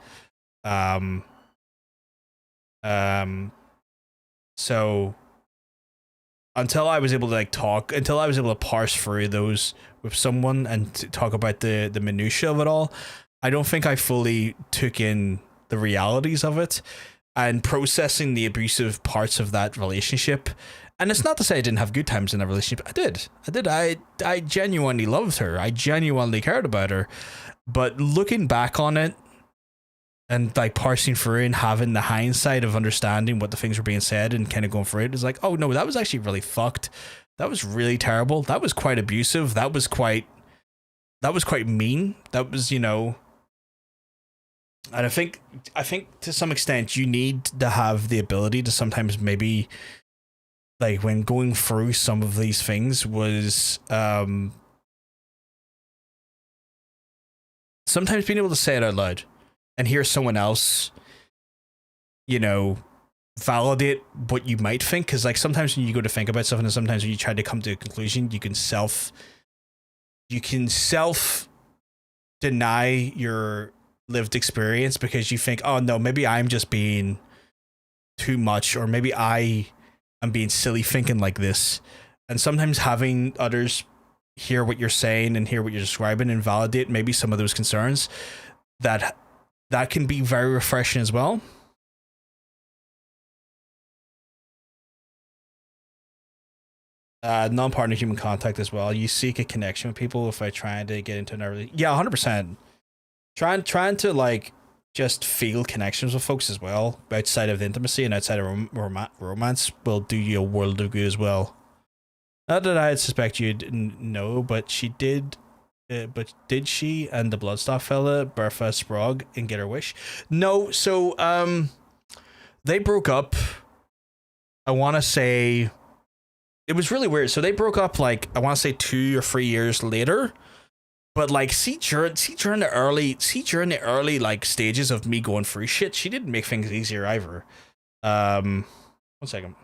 So until I was able to parse through those with someone and to talk about the minutiae of it all, I don't think I fully took in the realities of it and processing the abusive parts of that relationship. And it's not to say I didn't have good times in that relationship. I did. I genuinely loved her. I genuinely cared about her. But looking back on it and like parsing through and having the hindsight of understanding what the things were being said and kind of going through it, is like, oh no, that was actually really fucked. That was really terrible. That was quite abusive. That was quite mean. That was, and I think to some extent you need to have the ability to sometimes maybe, like when going through some of these things, was sometimes being able to say it out loud and hear someone else, validate what you might think. Because like sometimes when you go to think about something, and sometimes when you try to come to a conclusion, you can self deny your lived experience because you think, oh no, maybe I'm just being too much, or maybe I am being silly thinking like this. And sometimes having others hear what you're saying and hear what you're describing and validate maybe some of those concerns, that can be very refreshing as well. Non-partner human contact as well. You seek a connection with people if I trying to get into another. Yeah, 100%. Trying to like just feel connections with folks as well, outside of the intimacy and outside of romance, will do you a world of good as well. Not that I suspect you'd know, but she did but did she and the Bloodstock fella birth a Sprague and get her wish? No, so they broke up. I want to say it was really weird. So they broke up like I want to say 2 or 3 years later. But like, see during the early like stages of me going through shit, she didn't make things easier either. 1 second.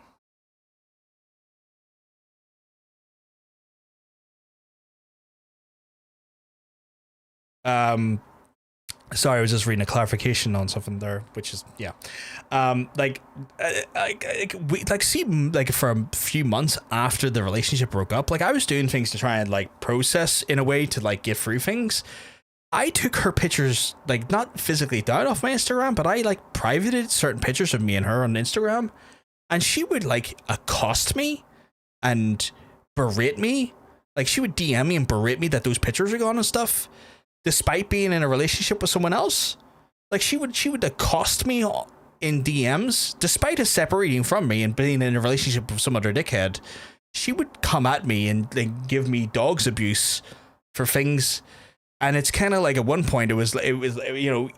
Sorry, I was just reading a clarification on something there, which is yeah. For a few months after the relationship broke up, like I was doing things to try and like process in a way to like get through things. I took her pictures, like not physically down off my Instagram, but I like privated certain pictures of me and her on Instagram, and she would like accost me and berate me. Like she would DM me and berate me that those pictures are gone and stuff. Despite being in a relationship with someone else, like she would accost me in DMs, despite us separating from me and being in a relationship with some other dickhead. She would come at me and like give me dog's abuse for things, and it's kind of like at one point it was you know,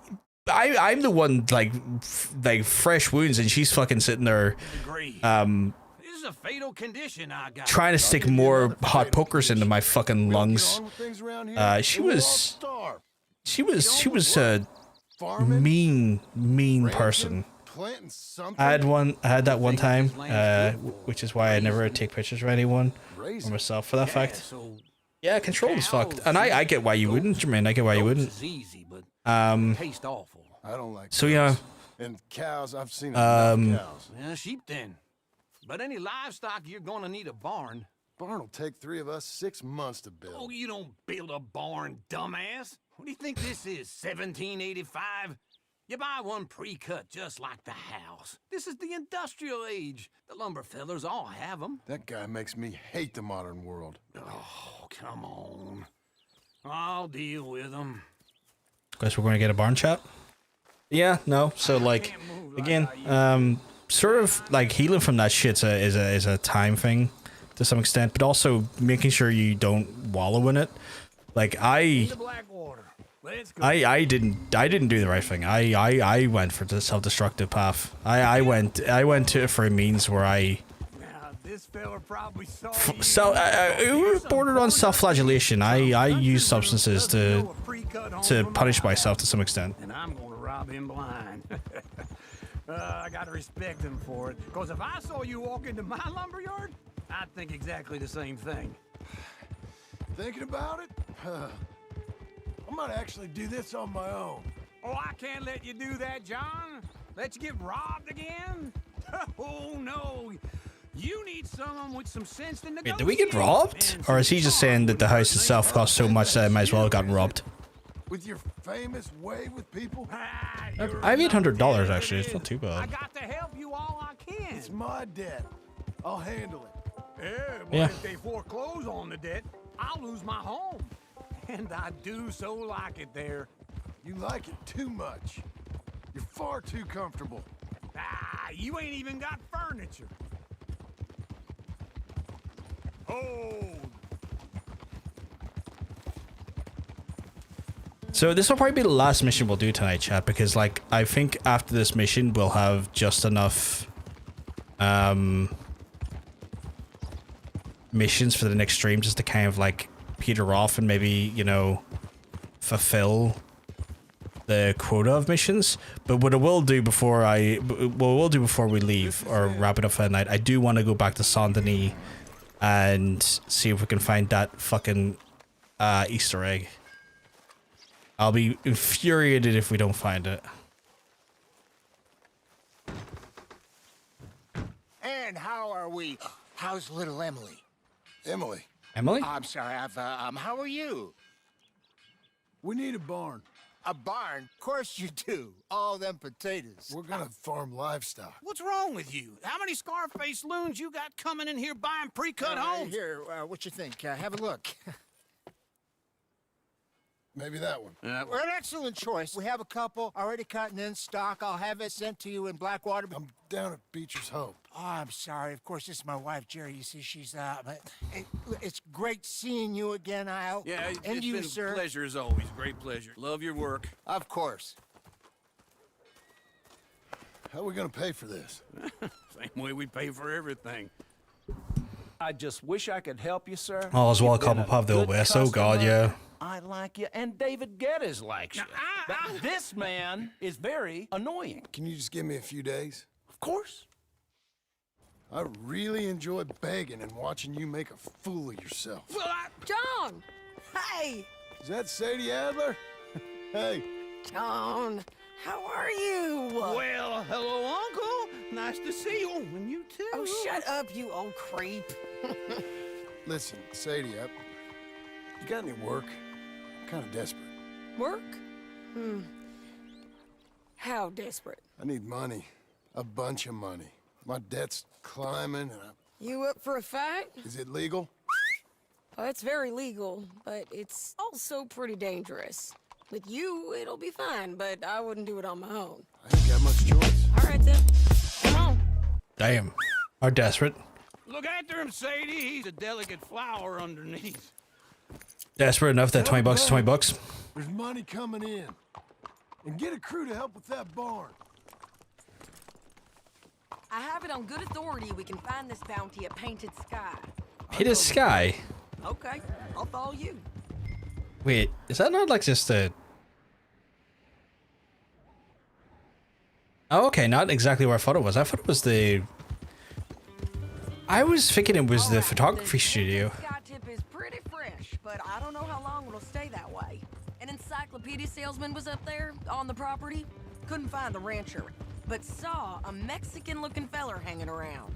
I'm the one like fresh wounds, and she's fucking sitting there, This is a fatal condition I got. trying to stick more hot pokers into my fucking lungs. She was a mean person. I had that one time, which is why I never take pictures of anyone or myself for that fact. Yeah, control is fucked, and I get why you wouldn't, Jermaine. I get why you wouldn't. Taste awful. I don't like so yeah. And cows, I've seen enough cows. Yeah, sheep then. But any livestock, you're gonna need a barn. Barn will take 3 of us 6 months to build. Oh, you don't build a barn, dumbass. What do you think this is, 1785? You buy one pre-cut just like the house. This is the industrial age. The lumber fellers all have them. That guy makes me hate the modern world. Oh, come on. I'll deal with them. Guess we're going to get a barn chat? Yeah, no. So like, again, sort of like healing from that shit is a time thing to some extent, but also making sure you don't wallow in it. Like I didn't do the right thing. I went for the self-destructive path. I went for a means where This fella probably saw it bordered on self-flagellation. I use substances to punish myself to some extent. And I'm gonna rob him blind. I gotta respect him for it. Because if I saw you walk into my lumberyard, I'd think exactly the same thing. Thinking about it? I might actually do this on my own. Oh, I can't let you do that, John. Let you get robbed again? Oh, no. You need someone with some sense to negotiate. Wait, did we get robbed? Or is he just saying that the house itself cost so much that I might as well have gotten robbed? With your famous way with people? I have $800 actually. It's not too bad. I got to help you all I can. It's my debt. I'll handle it. Yeah, but if they foreclose on the debt, I'll lose my home. And I do so like it there. You like it too much. You're far too comfortable. You ain't even got furniture. Hold. So this will probably be the last mission we'll do tonight, chat, because like I think after this mission we'll have just enough missions for the next stream just to kind of like peter off and maybe, you know, fulfill the quota of missions. But what I will do before we leave or wrap it up for the night, I do want to go back to Saint Denis and see if we can find that fucking Easter egg. I'll be infuriated if we don't find it. And how are we? How's little Emily? Emily? Emily? I'm sorry, how are you? We need a barn. A barn? Of course you do. All them potatoes. We're gonna farm livestock. What's wrong with you? How many Scarface loons you got coming in here buying pre-cut homes? Here, what you think? Have a look. Maybe that one. We're an excellent choice. We have a couple already cut and in stock. I'll have it sent to you in Blackwater. I'm down at Beecher's Hope. Oh, I'm sorry. Of course, this is my wife, Jerry. You see, she's but it's great seeing you again, Al. Yeah, and it's you, been sir. a pleasure as always. Great pleasure. Love your work. Of course. How are we gonna pay for this? Same way we pay for everything. I just wish I could help you, sir. All's well, You've been couple a pub the good West. Oh God, customer. yeah. I like you, and David Geddes likes you. But this man is very annoying. Can you just give me a few days? Of course. I really enjoy begging and watching you make a fool of yourself. John! Hey! Is that Sadie Adler? Hey. John, how are you? Well, hello, Uncle. Nice to see you. And you too. Oh, shut up, you old creep. Listen, Sadie, you got any work? I'm kind of desperate. Work? How desperate? I need money. A bunch of money. My debt's climbing and You up for a fight? Is it legal? Well, it's very legal, but it's also pretty dangerous. With you, it'll be fine, but I wouldn't do it on my own. I ain't got much choice. All right, then. Come on. Damn. Are desperate. Look after him, Sadie. He's a delicate flower underneath. Desperate enough that 20 bucks is 20 bucks. There's money coming in. And get a crew to help with that barn. I have it on good authority we can find this bounty at Painted Sky. Painted Sky? Okay, I'll follow you. Wait, is that not like just a... Oh, okay, not exactly where I thought it was. I thought it was the... I was thinking it was the photography studio. Sky tip is pretty fresh, but I don't know how long it'll stay that way. An encyclopedia salesman was up there on the property. Couldn't find the rancher, but saw a Mexican-looking feller hanging around.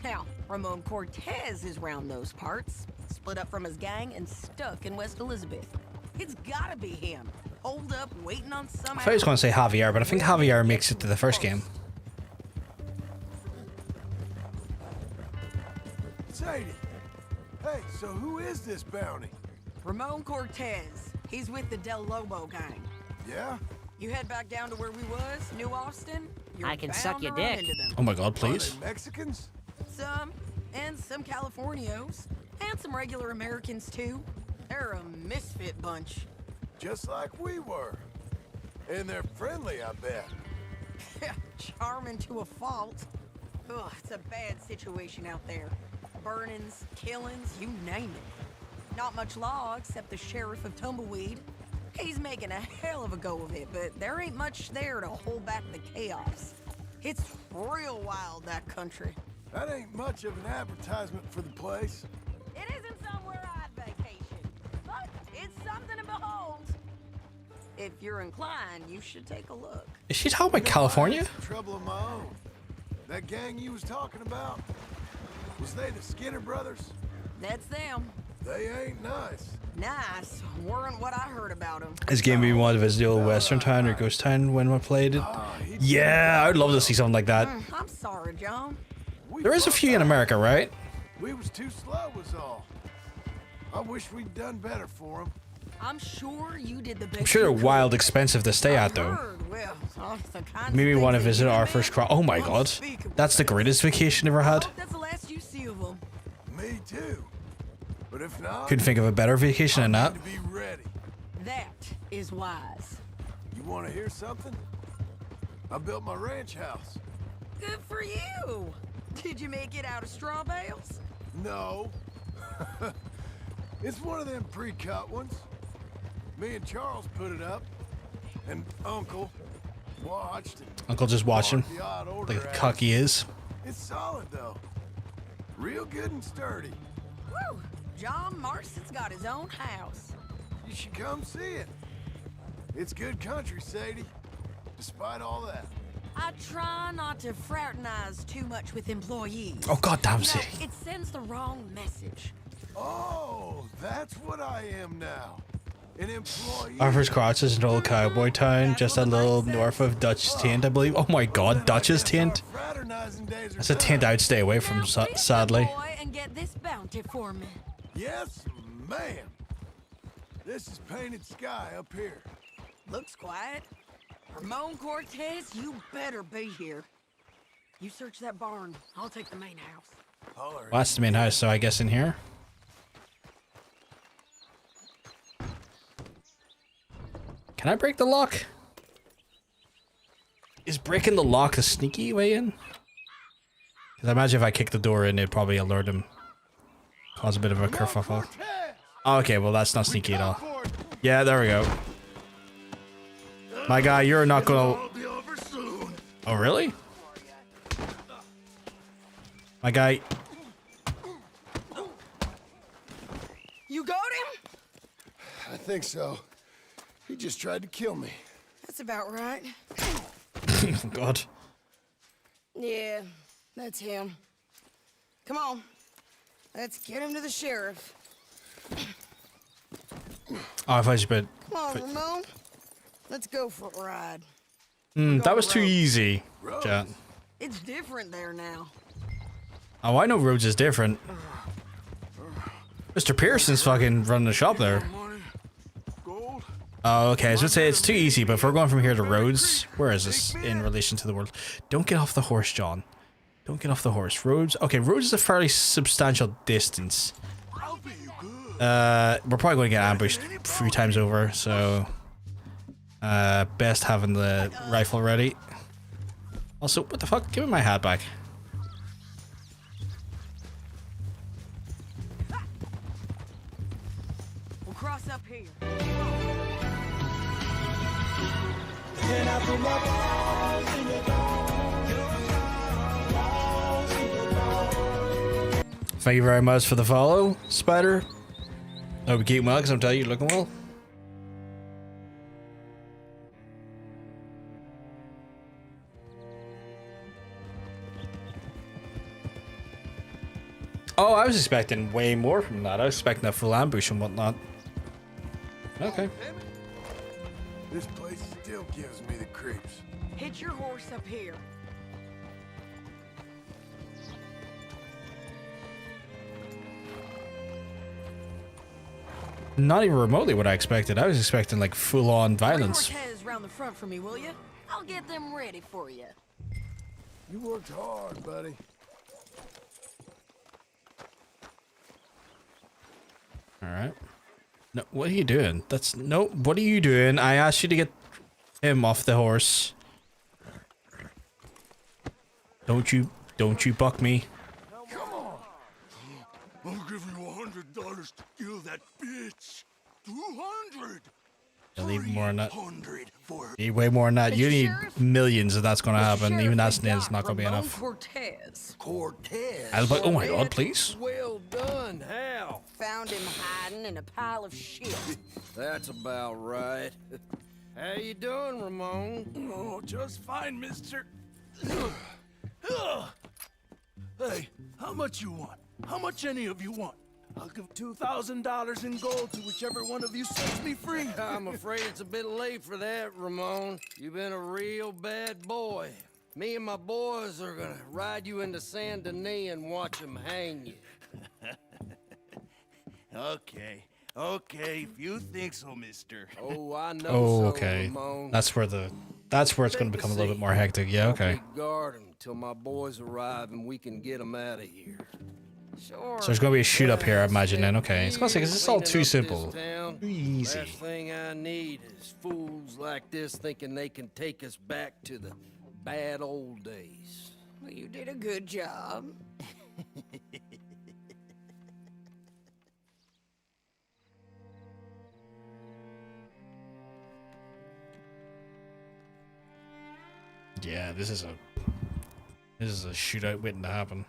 Now, Ramon Cortez is round those parts, split up from his gang and stuck in West Elizabeth. It's gotta be him. Hold up, waiting on some... I thought he was going to say Javier, but I think Javier makes it to the first game. Sadie! Hey, so who is this bounty? Ramon Cortez. He's with the Del Lobo gang. Yeah? You head back down to where we was, New Austin, you're I can bound suck to your run dick. into them. Oh my God, please. Are they Mexicans? Some, and some Californios, and some regular Americans too. They're a misfit bunch. Just like we were. And they're friendly, I bet. Charming to a fault. Ugh, it's a bad situation out there. Burnings, killings, you name it. Not much law except the sheriff of Tumbleweed. He's making a hell of a go of it, but there ain't much there to hold back the chaos. It's real wild, that country. That ain't much of an advertisement for the place. It isn't somewhere I'd vacation, but it's something to behold. If you're inclined, you should take a look. Is she talking about California? Trouble of my own. That gang you was talking about, was they the Skinner brothers? That's them. They ain't nice. Nice. Weren't what I heard about them. This game made me want to visit the old Western Town or Ghost Town when I played it. Yeah, I would love to see something like that. I'm sorry, John. There is a few in America, right? We was too slow was all. I wish we'd done better for them. I'm sure you did the best. I'm sure they're wild expensive to stay at though. Well, the kind Maybe want to visit our first cross. Oh my God, that's the greatest vacation ever had. That's the last you see of them. Me too. But if not, Couldn't think of a better vacation than that. to be ready. That is wise. You want to hear something? I built my ranch house. Good for you. Did you make it out of straw bales? No. It's one of them pre-cut ones. Me and Charles put it up, and Uncle watched. And Uncle just watching, marked the odd order like a out. cock he is. It's solid though. Real good and sturdy. Woo! John Marston's got his own house. You should come see it. It's good country, Sadie. Despite all that. I try not to fraternize too much with employees. Oh goddamn, You know, Sadie. it sends the wrong message. Oh, that's what I am now. An employee. Our first cross is an old cowboy town, just a little north of Dutch's Tent, I believe. Oh my God, Dutch's Tent. Fraternizing days are That's a done. tent I'd stay away from, sadly. Boy, and get this bounty for me. Yes, ma'am. This is painted sky up here. Looks quiet. Ramon Cortez, you better be here. You search that barn. I'll take the main house. Well, that's the main house, so I guess in here. Can I break the lock? Is breaking the lock the sneaky way in? Because I imagine if I kick the door in, it'd probably alert him. Cause a bit of a kerfuffle. Oh, okay, well that's not sneaky at all. Yeah, there we go. My guy, you're not gonna... Oh, really? My guy... You got him? I think so. He just tried to kill me. That's about right. God. Yeah, that's him. Come on. Let's get him to the sheriff. Oh, I thought you been... Come on, Ramon. Let's go for a ride. that was too easy, chat. It's different there now. Oh, I know Rhodes is different. Mr. Pearson's fucking running the shop there. Oh, okay. I was gonna say it's too easy, but if we're going from here to Rhodes, where is this in relation to the world? Don't get off the horse, John. Don't get off the horse. Rhodes. Okay, Rhodes is a fairly substantial distance. We're probably going to get ambushed 3 times over, so best having the rifle ready. Also, what the fuck? Give me my hat back. We'll cross up here. Thank you very much for the follow, Spider. Hope you keep well, because I'm telling you, you're looking well. Oh, I was expecting way more from that. I was expecting a full ambush and whatnot. Okay. This place still gives me the creeps. Hit your horse up here. Not even remotely what I expected. I was expecting like full-on violence. Cortez round the front for me, will you? I'll get them ready for you. You worked hard, buddy. All right. No, what are you doing? That's no. What are you doing? I asked you to get him off the horse. Don't you buck me. Come on. I'll give you $100 to kill that bitch. 200. You'll need more than that. 100 for You need way more than that. You need millions if that's gonna happen. Even that's not gonna be enough. Cortez. I was like, oh my god, please. Well done, Hal. Found him hiding in a pile of shit. That's about right. How you doing, Ramon? Oh, just fine, mister. Hey, how much you want? How much any of you want? I'll give $2,000 in gold to whichever one of you sets me free. I'm afraid it's a bit late for that, Ramon. You've been a real bad boy. Me and my boys are gonna ride you into Saint Denis and watch them hang you. Okay, if you think so, mister. Oh, I know Oh, so, okay. Ramon. That's where it's gonna become a little bit more hectic. Yeah, okay. Guard them till my boys arrive and we can get them out of here. Sure. So there's gonna be a shoot up here, I imagine. Then okay, it's gonna say because it's all too simple, Town. too easy. Last thing I need is fools like this thinking they can take us back to the bad old days. Well, you did a good job. Yeah, this is a shootout waiting to happen.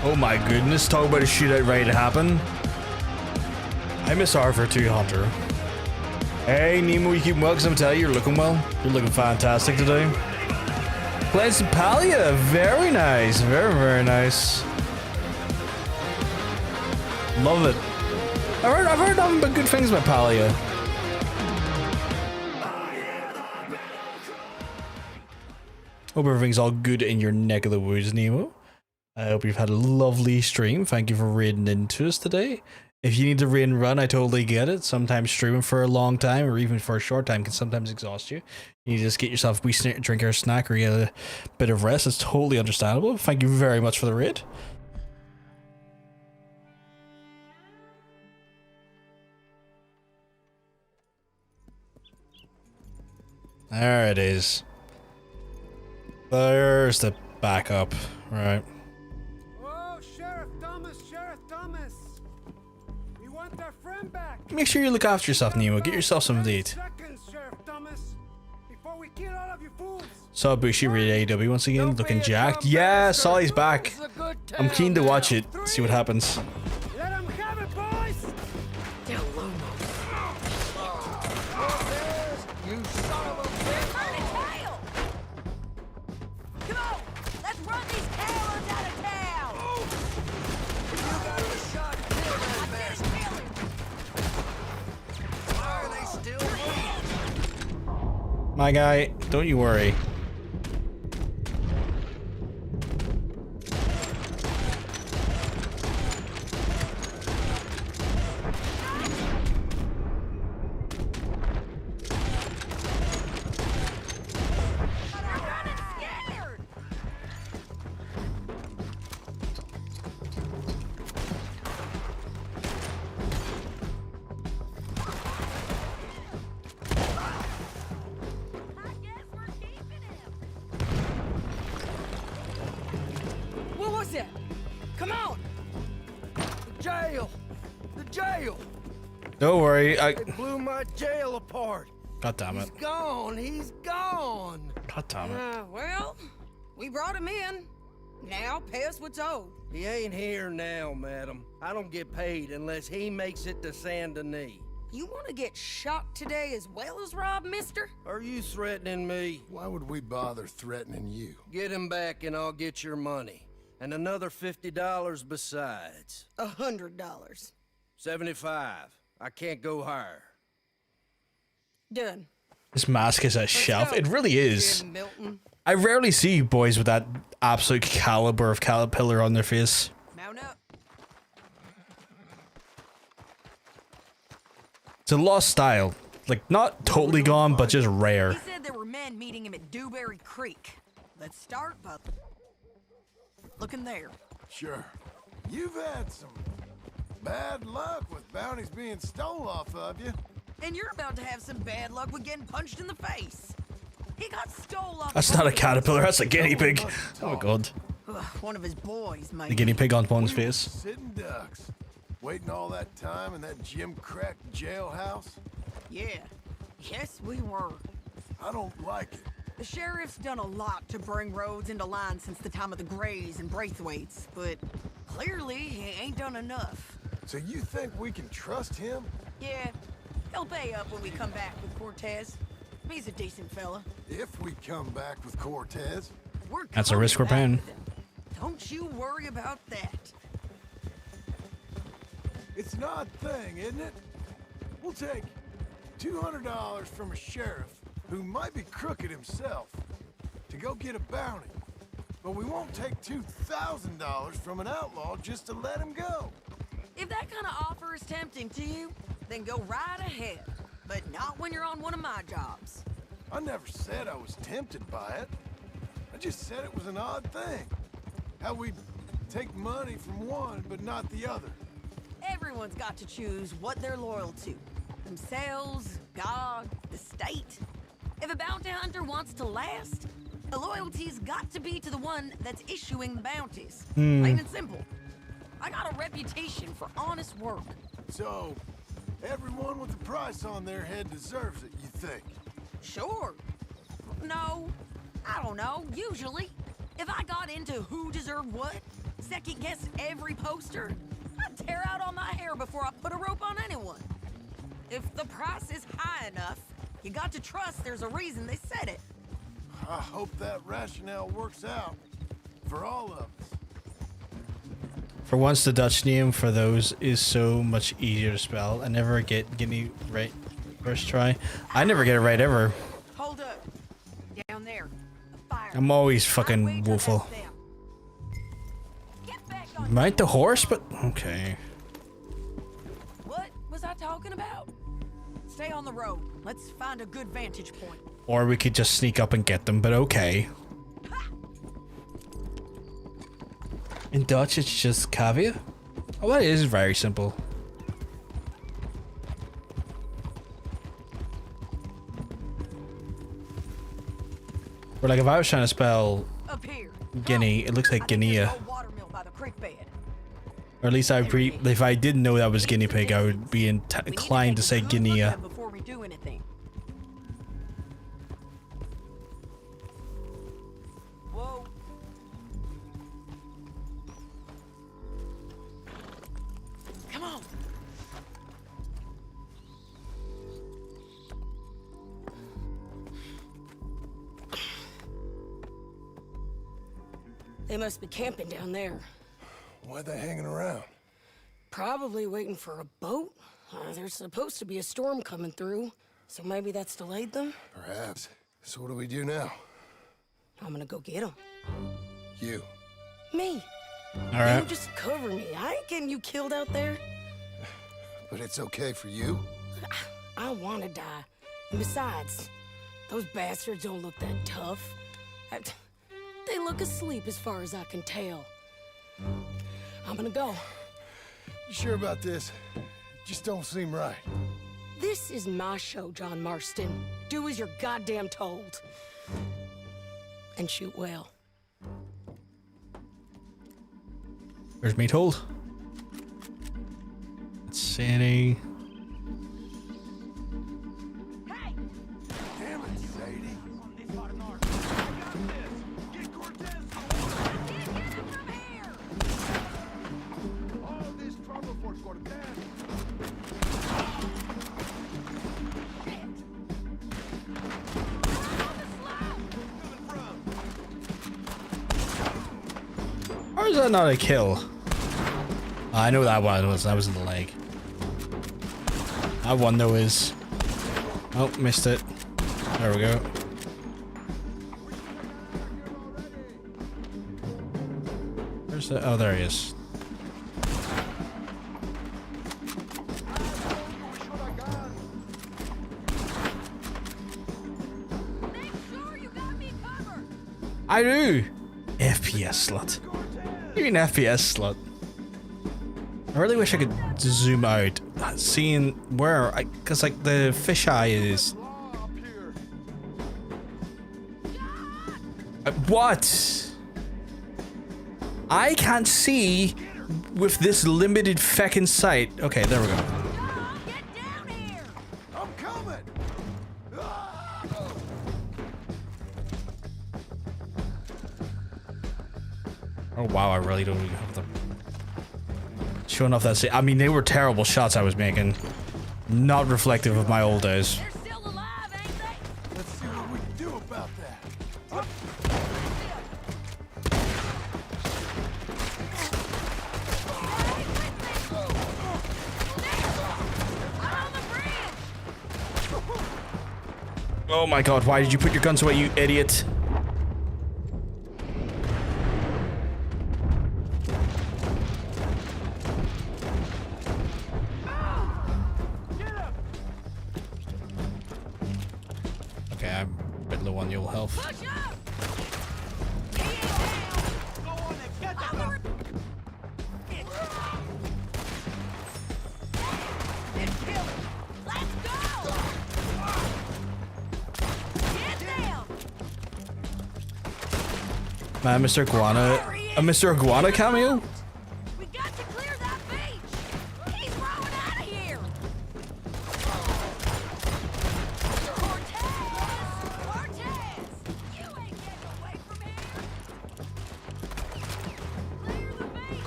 Oh my goodness, talk about a shootout ready to happen. I miss Arthur too, Hunter. Hey Nemo, you keep well, because I'm telling you, you're looking well. You're looking fantastic today. Playing some Palia, very nice, very nice. Love it. I've heard nothing but good things about Palia. Hope everything's all good in your neck of the woods, Nemo. I hope you've had a lovely stream. Thank you for raiding into us today. If you need to raid and run, I totally get it. Sometimes streaming for a long time or even for a short time can sometimes exhaust you. You just get yourself a wee drink or a snack or get a bit of rest. It's totally understandable. Thank you very much for the raid. There it is. There's the backup. Right. Oh, Sheriff Thomas, Sheriff Thomas. We want our friend back. Make sure you look after yourself, Nemo. Get yourself some to eat. Seconds, Sheriff Thomas, before we kill all of you fools. Saw Bushi raid AEW once again, looking jacked. Yeah, Solly's back. I'm keen to watch it, see what happens. Let him have it, boys. You son of a bitch! Come on, let's run these cowards out of town. You got a shot to kill that bastard. Why are they still waiting? My guy, don't you worry. What was that? Come on. The jail. The jail. Don't worry. They blew my jail apart. God damn it. He's gone. He's gone. God damn it. Well, we brought him in. Now pay us what's owed. He ain't here now, madam. I don't get paid unless he makes it to Saint Denis. You want to get shot today as well as Rob, mister? Are you threatening me? Why would we bother threatening you? Get him back and I'll get your money. And another $50 besides. $100. 75. I can't go higher. Done. This mask is a shelf. go. It really is. Jim Milton. I rarely see boys with that absolute caliber of caterpillar on their face. Mount up. It's a lost style. Like, not totally gone, but just rare. He said there were men meeting him at Dewberry Creek. Let's start by looking there. Sure. You've had some bad luck with bounties being stole off of you. And you're about to have some bad luck with getting punched in the face. He got stole off. That's not a caterpillar, that's a guinea pig. Oh my god. One of his boys, maybe. The guinea pig on one's face. Sitting ducks. Waiting all that time in that Jim Crack jailhouse. Yeah. Yes, we were. I don't like it. The sheriff's done a lot to bring roads into line since the time of the Grays and Braithwaites, but clearly he ain't done enough. So you think we can trust him? Yeah, he'll pay up when we come back with Cortez. He's a decent fella. If we come back with Cortez. That's a risk we're paying. Don't you worry about that. It's an odd thing, isn't it? We'll take $200 from a sheriff who might be crooked himself to go get a bounty. But we won't take $2,000 from an outlaw just to let him go. If that kind of offer is tempting to you, then go right ahead. But not when you're on one of my jobs. I never said I was tempted by it. I just said it was an odd thing. How we take money from one but not the other. Everyone's got to choose what they're loyal to. Themselves, God, the state. If a bounty hunter wants to last, the loyalty's got to be to the one that's issuing the bounties. Plain and simple. I got a reputation for honest work. So, everyone with a price on their head deserves it, you think? Sure. No, I don't know, usually. If I got into who deserved what, second-guess every poster, I'd tear out all my hair before I put a rope on anyone. If the price is high enough, you got to trust there's a reason they said it. I hope that rationale works out for all of us. For once, the Dutch name for those is so much easier to spell. I never get guinea right first try. I never get it right ever. Hold up. Down there. A fire. I'm always fucking woeful. Mount the horse, but okay. What was I talking about? Stay on the road. Let's find a good vantage point. Or we could just sneak up and get them, but okay. In Dutch, it's just caviar. Oh, that is very simple. Or like if I was trying to spell Guinea, it looks like Guinea. Or at least if I didn't know that was guinea pig, I would be inclined to say Guinea. Before we do anything. Whoa. Come on. They must be camping down there. Why are they hanging around? Probably waiting for a boat. There's supposed to be a storm coming through, so maybe that's delayed them? Perhaps. So what do we do now? I'm gonna go get them. You. Me. Alright. You just cover me. I ain't getting you killed out there. But it's okay for you? I wanna die. And besides, those bastards don't look that tough. They look asleep as far as I can tell. I'm gonna go. You sure about this? Just don't seem right. This is my show, John Marston. Do as you're goddamn told. And shoot well. Where's me told? Let's see any. Hey! Damn it, Sadie. Or is that not a kill? I know that one was. That was in the leg. That one though is. Oh, missed it. There we go. Where's the? Oh, there he is. I do. FPS slut. You mean FPS slut? I really wish I could zoom out, seeing where, cause like the fisheye is. What? I can't see with this limited feckin' sight. Okay, there we go. I'm coming! Oh wow, I really don't even have the. Sure enough, that's it. I mean, they were terrible shots I was making. Not reflective of my old days. Let's see what we can do about that. Oh my god, why did you put your guns away, you idiot? Okay, I'm a bit low on your health. Man, Mr. Iguana, a Mr. Iguana cameo? We got to clear that beach. He's rolling out of here. Cortez, you ain't getting away from here. Clear the beach.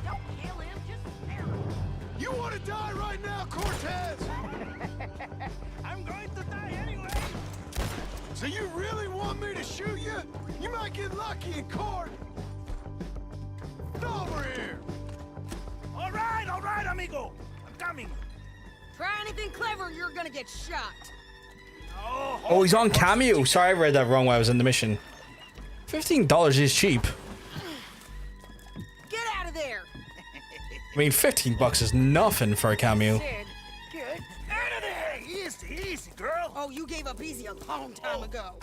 Don't kill him, just scare him. You want to die right now, Cortez? I'm going to die anyway. So you really want me to shoot you? You might get lucky in court. Over here. All right, amigo. I'm coming. Try anything clever, you're gonna get shot. Oh, he's on cameo. Sorry, I read that wrong while I was in the mission. $15 is cheap. Get out of there! I mean, $15 is nothing for a cameo. Said, get out of there! Easy, easy, girl. Oh, you gave up easy a long time ago.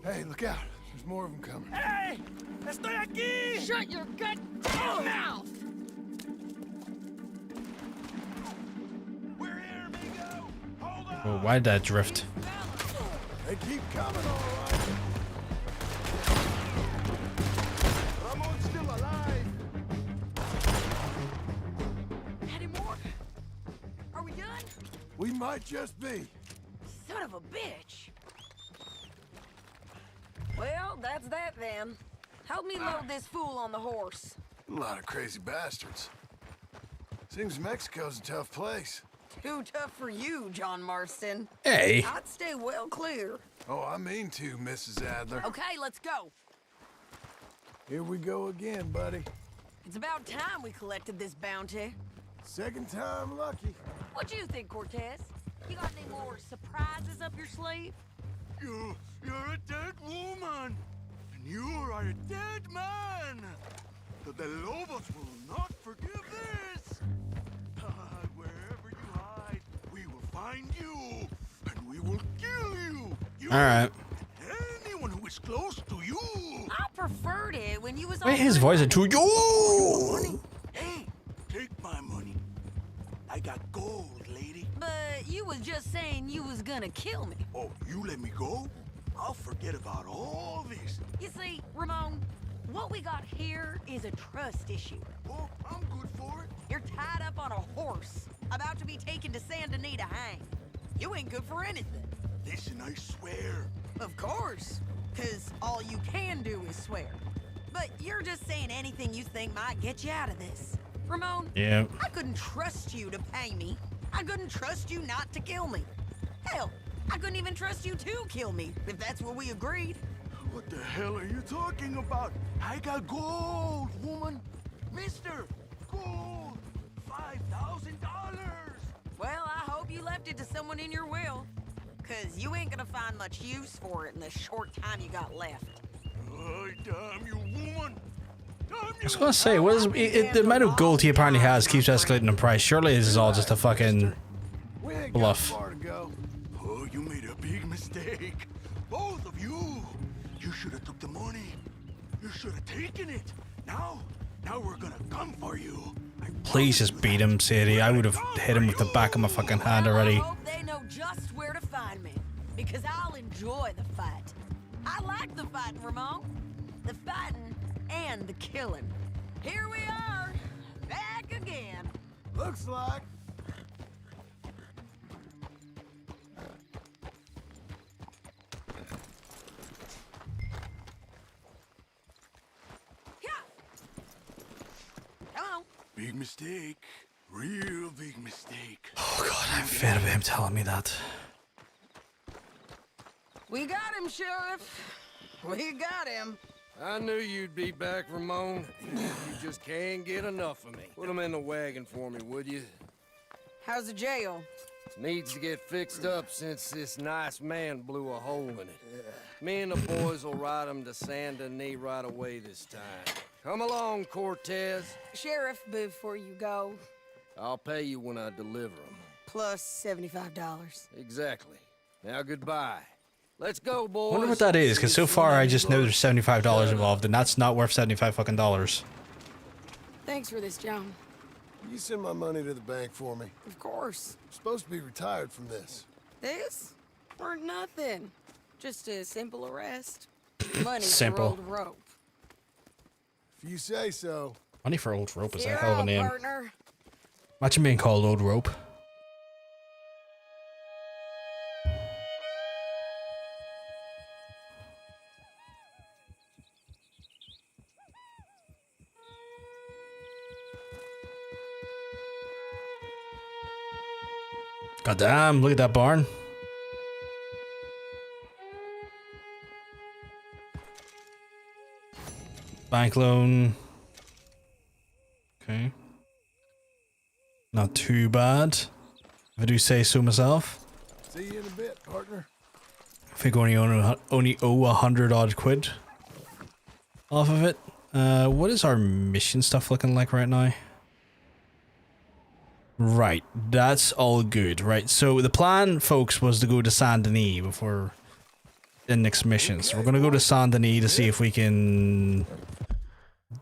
Hey, look out. There's more of them coming. Hey! Estoy aquí! Shut your gut mouth! Oh, why did that drift? They keep coming, all right. Ramon's still alive. Any more? Are we done? We might just be. Son of a bitch. Well, that's that then. Help me load this fool on the horse. A lot of crazy bastards. Seems Mexico's a tough place. Too tough for you, John Marston. Hey. I'd stay well clear. Oh, I mean to, Mrs. Adler. Okay, let's go. Here we go again, buddy. It's about time we collected this bounty. Second time lucky. What do you think, Cortez? You got any more surprises up your sleeve? You're a dead woman, and you are a dead man. The Lobos will not forgive this. Wherever you hide, we will find you, and we will kill you. All right. Anyone who is close to you. I preferred it when you was Wait, on his voice is too. Yo! Hey, take my money. I got gold, lady. But you was just saying you was gonna kill me. Oh, you let me go? I'll forget about all this. You see, Ramon, what we got here is a trust issue. Oh, I'm good for it. You're tied up on a horse, about to be taken to Saint Denis to hang. You ain't good for anything. Listen, I swear. Of course, because all you can do is swear. But you're just saying anything you think might get you out of this. Ramon, Yeah. I couldn't trust you to pay me. I couldn't trust you not to kill me. Hell, I couldn't even trust you to kill me, if that's what we agreed. What the hell are you talking about? I got gold, woman. Mister, gold. $5,000. Well, I hope you left it to someone in your will. Because you ain't gonna find much use for it in the short time you got left. Oh, damn you, woman. I was gonna say, what is the amount of gold he apparently has keeps escalating in price? Surely this is all just a fucking bluff. Oh, you made a big mistake. Both of you. You should have took the money. You should have taken it. Now we're gonna come for you. Please just beat him, Sadie. I would have hit him with the back of my fucking hand already. I hope they know just where to find me. Because I'll enjoy the fight. I like the fighting, Ramon. The fighting and the killing. Here we are, back again. Looks like. Come on. Big mistake. Real big mistake. Oh god, I'm fed of him telling me that. We got him, Sheriff. We got him. I knew you'd be back, Ramon. You just can't get enough of me. Put him in the wagon for me, would you? How's the jail? Needs to get fixed up since this nice man blew a hole in it. Me and the boys will ride him to Saint Denis right away this time. Come along, Cortez. Sheriff, before you go, I'll pay you when I deliver them. plus $75. Exactly. Now goodbye. Let's go, boys. I wonder what that is, because so far I just know there's $75 involved, and that's not worth $75 fucking dollars. Thanks for this, John. You send my money to the bank for me. Of course. I'm supposed to be retired from this. This? Or nothing. Just a simple arrest. Money Simple. for old rope. If you say so. Money for old rope is a You're hell of a up, name. partner. Imagine being called old rope. God damn, look at that barn. Bank loan. Okay. Not too bad, if I do say so myself. See you in a bit, partner. I think only owe 100 odd quid off of it. What is our mission stuff looking like right now? Right, that's all good, right? So the plan, folks, was to go to Saint Denis before the next mission. So we're gonna go to Saint Denis to see if we can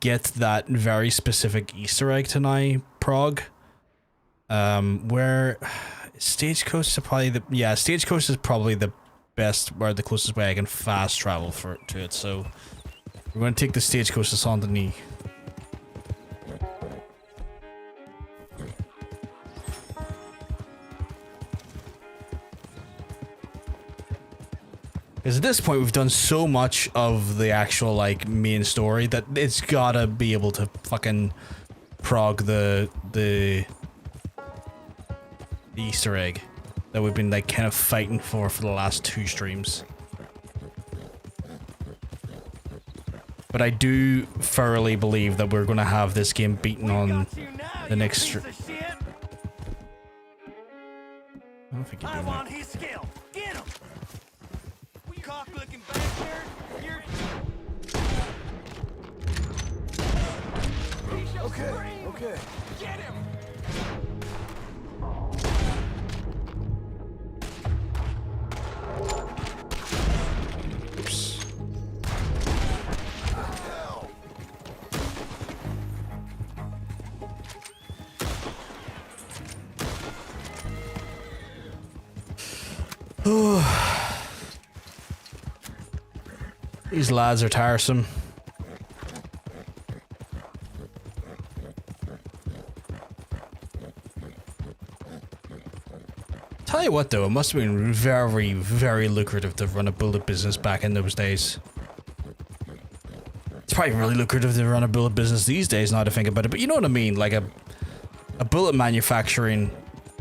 get that very specific Easter egg tonight, Prague. Where Stagecoach is probably Stagecoach is probably the best, or the closest way I can fast travel to it. So we're gonna take the Stagecoach to Saint Denis. Because at this point we've done so much of the actual like main story that it's gotta be able to fucking prog the Easter egg that we've been like kind of fighting for the last 2 streams. But I do thoroughly believe that we're gonna have this game beaten on the next stream. I don't think you do that. His skill. Get him. Cock-looking bastard. You're... Okay. Get him. Oops. These lads are tiresome. Tell you what though, it must have been very, very lucrative to run a bullet business back in those days. It's probably really lucrative to run a bullet business these days now to think about it, but you know what I mean? Like a bullet manufacturing...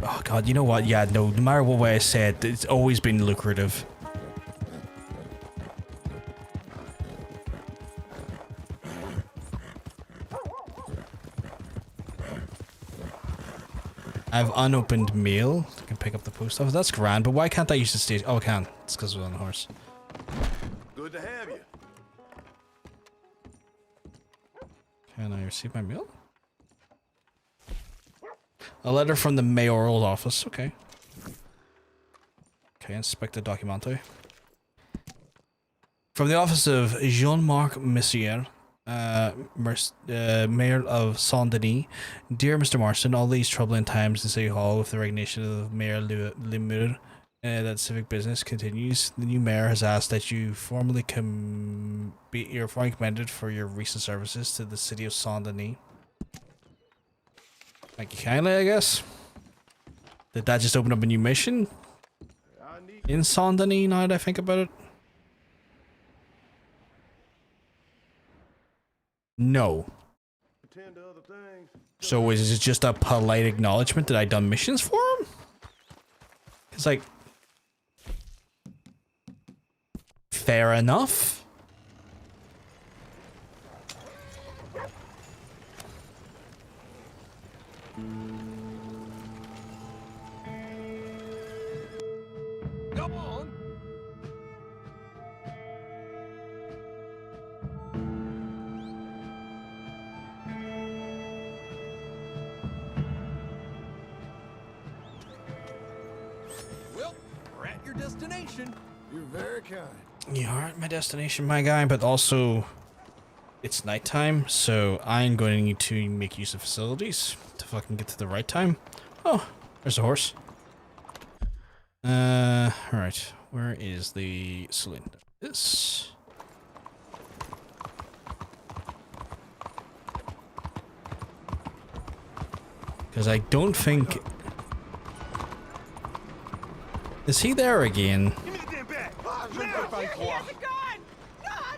Oh god, you know what? Yeah, no matter what way I say it, it's always been lucrative. I have unopened mail. I can pick up the post office. That's grand, but why can't I use the stage? Oh, I can. It's because we're on the horse. Good to have you. Can I receive my mail? A letter from the mayoral office. Okay. Okay, inspect the documento. From the office of Jean-Marc Messier, Mayor of Saint-Denis. Dear Mr. Marston, all these troubling times in City Hall with the resignation of Mayor Lemur, that civic business continues. The new mayor has asked that you're formally commended for your recent services to the city of Saint-Denis. Thank you kindly, I guess. Did that just open up a new mission in Saint-Denis now that I think about it? No. So is it just a polite acknowledgement that I done missions for him? It's like... Fair enough. Come on. Well, we're at your destination. You're very kind. You are at my destination, my guy, but also... It's nighttime, so I'm going to need to make use of facilities to fucking get to the right time. Oh, there's a horse. Alright. Where is the saloon? This. Because I don't think... Is he there again? Give me the damn bag. He has a gun.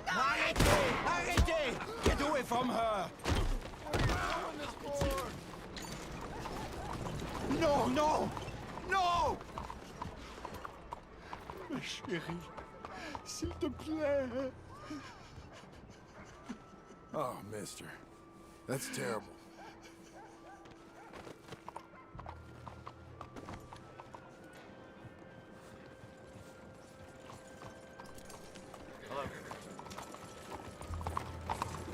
Arrêtez! Get away from her. No, no, no! Ma chérie, s'il te plaît. Oh, mister. That's terrible.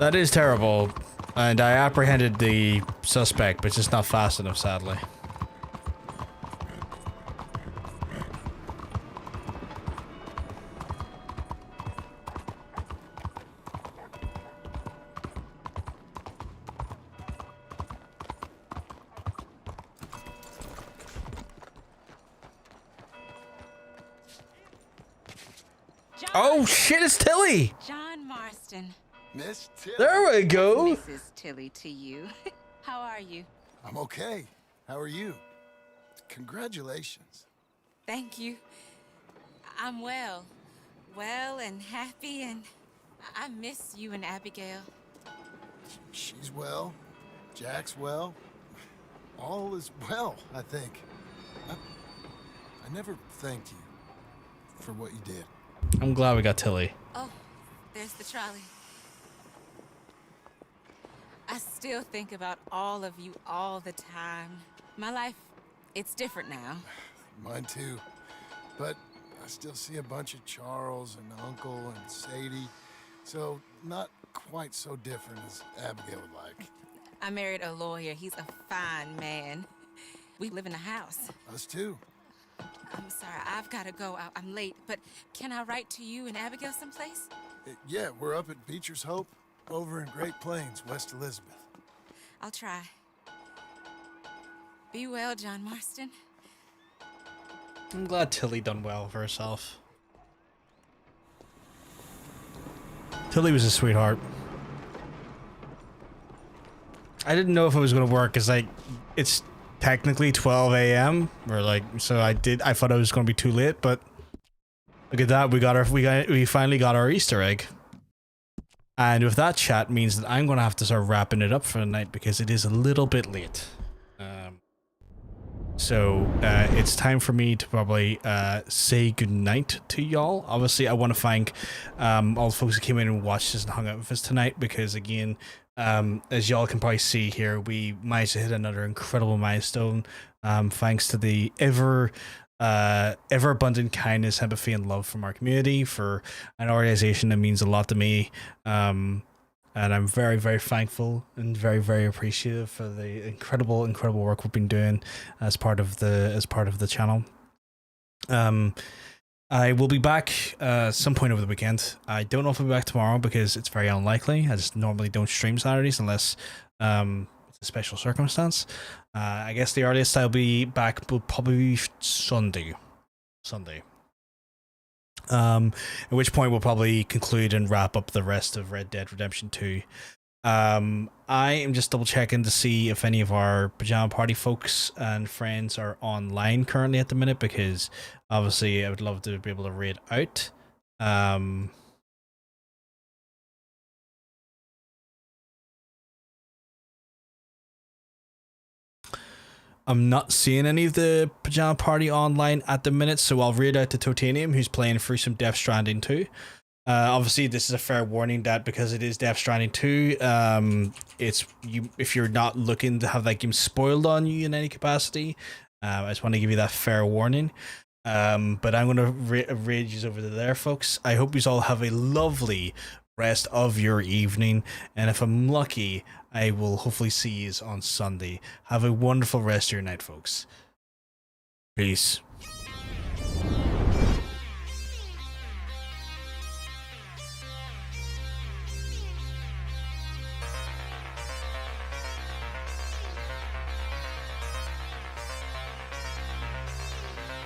That is terrible, and I apprehended the suspect, but just not fast enough, sadly. Oh shit, it's Tilly! John Marston. Miss Tilly. There we go. Mrs. Tilly to you. How are you? I'm okay. How are you? Congratulations. Thank you. I'm well. Well and happy, and I miss you and Abigail. She's well. Jack's well. All is well, I think. I never thanked you for what you did. I'm glad we got Tilly. Oh, there's the trolley. I still think about all of you all the time. My life, it's different now. Mine too. But I still see a bunch of Charles and Uncle and Sadie. So not quite so different as Abigail would like. I married a lawyer. He's a fine man. We live in a house. Us too. I'm sorry, I've got to go. I'm late, but can I write to you and Abigail someplace? Yeah, we're up at Beecher's Hope, over in Great Plains, West Elizabeth. I'll try. Be well, John Marston. I'm glad Tilly done well for herself. Tilly was a sweetheart. I didn't know if it was going to work, because like, it's technically 12 a.m. or like, so I thought it was going to be too late, but look at that, we finally got our Easter egg. And with that, chat means that I'm going to have to start wrapping it up for the night because it is a little bit late. So it's time for me to probably say goodnight to y'all. Obviously, I want to thank all the folks who came in and watched us and hung out with us tonight, because again, as y'all can probably see here, we managed to hit another incredible milestone, thanks to the ever abundant kindness, empathy, and love from our community, for an organization that means a lot to me. And I'm very, very thankful and very, very appreciative for the incredible work we've been doing as part of the channel. I will be back some point over the weekend. I don't know if I'll be back tomorrow because it's very unlikely. I just normally don't stream Saturdays unless it's a special circumstance. I guess the earliest I'll be back will probably be Sunday. At which point we'll probably conclude and wrap up the rest of Red Dead Redemption 2. I am just double checking to see if any of our Pajama Party folks and friends are online currently at the minute, because obviously I would love to be able to raid out. I'm not seeing any of the Pajama Party online at the minute, so I'll raid out to Totanium, who's playing through some Death Stranding 2. Obviously, this is a fair warning that because it is Death Stranding 2, if you're not looking to have that game spoiled on you in any capacity, I just want to give you that fair warning. But I'm going to raid you over to there, folks. I hope you all have a lovely rest of your evening, and if I'm lucky, I will hopefully see you on Sunday. Have a wonderful rest of your night, folks. Peace.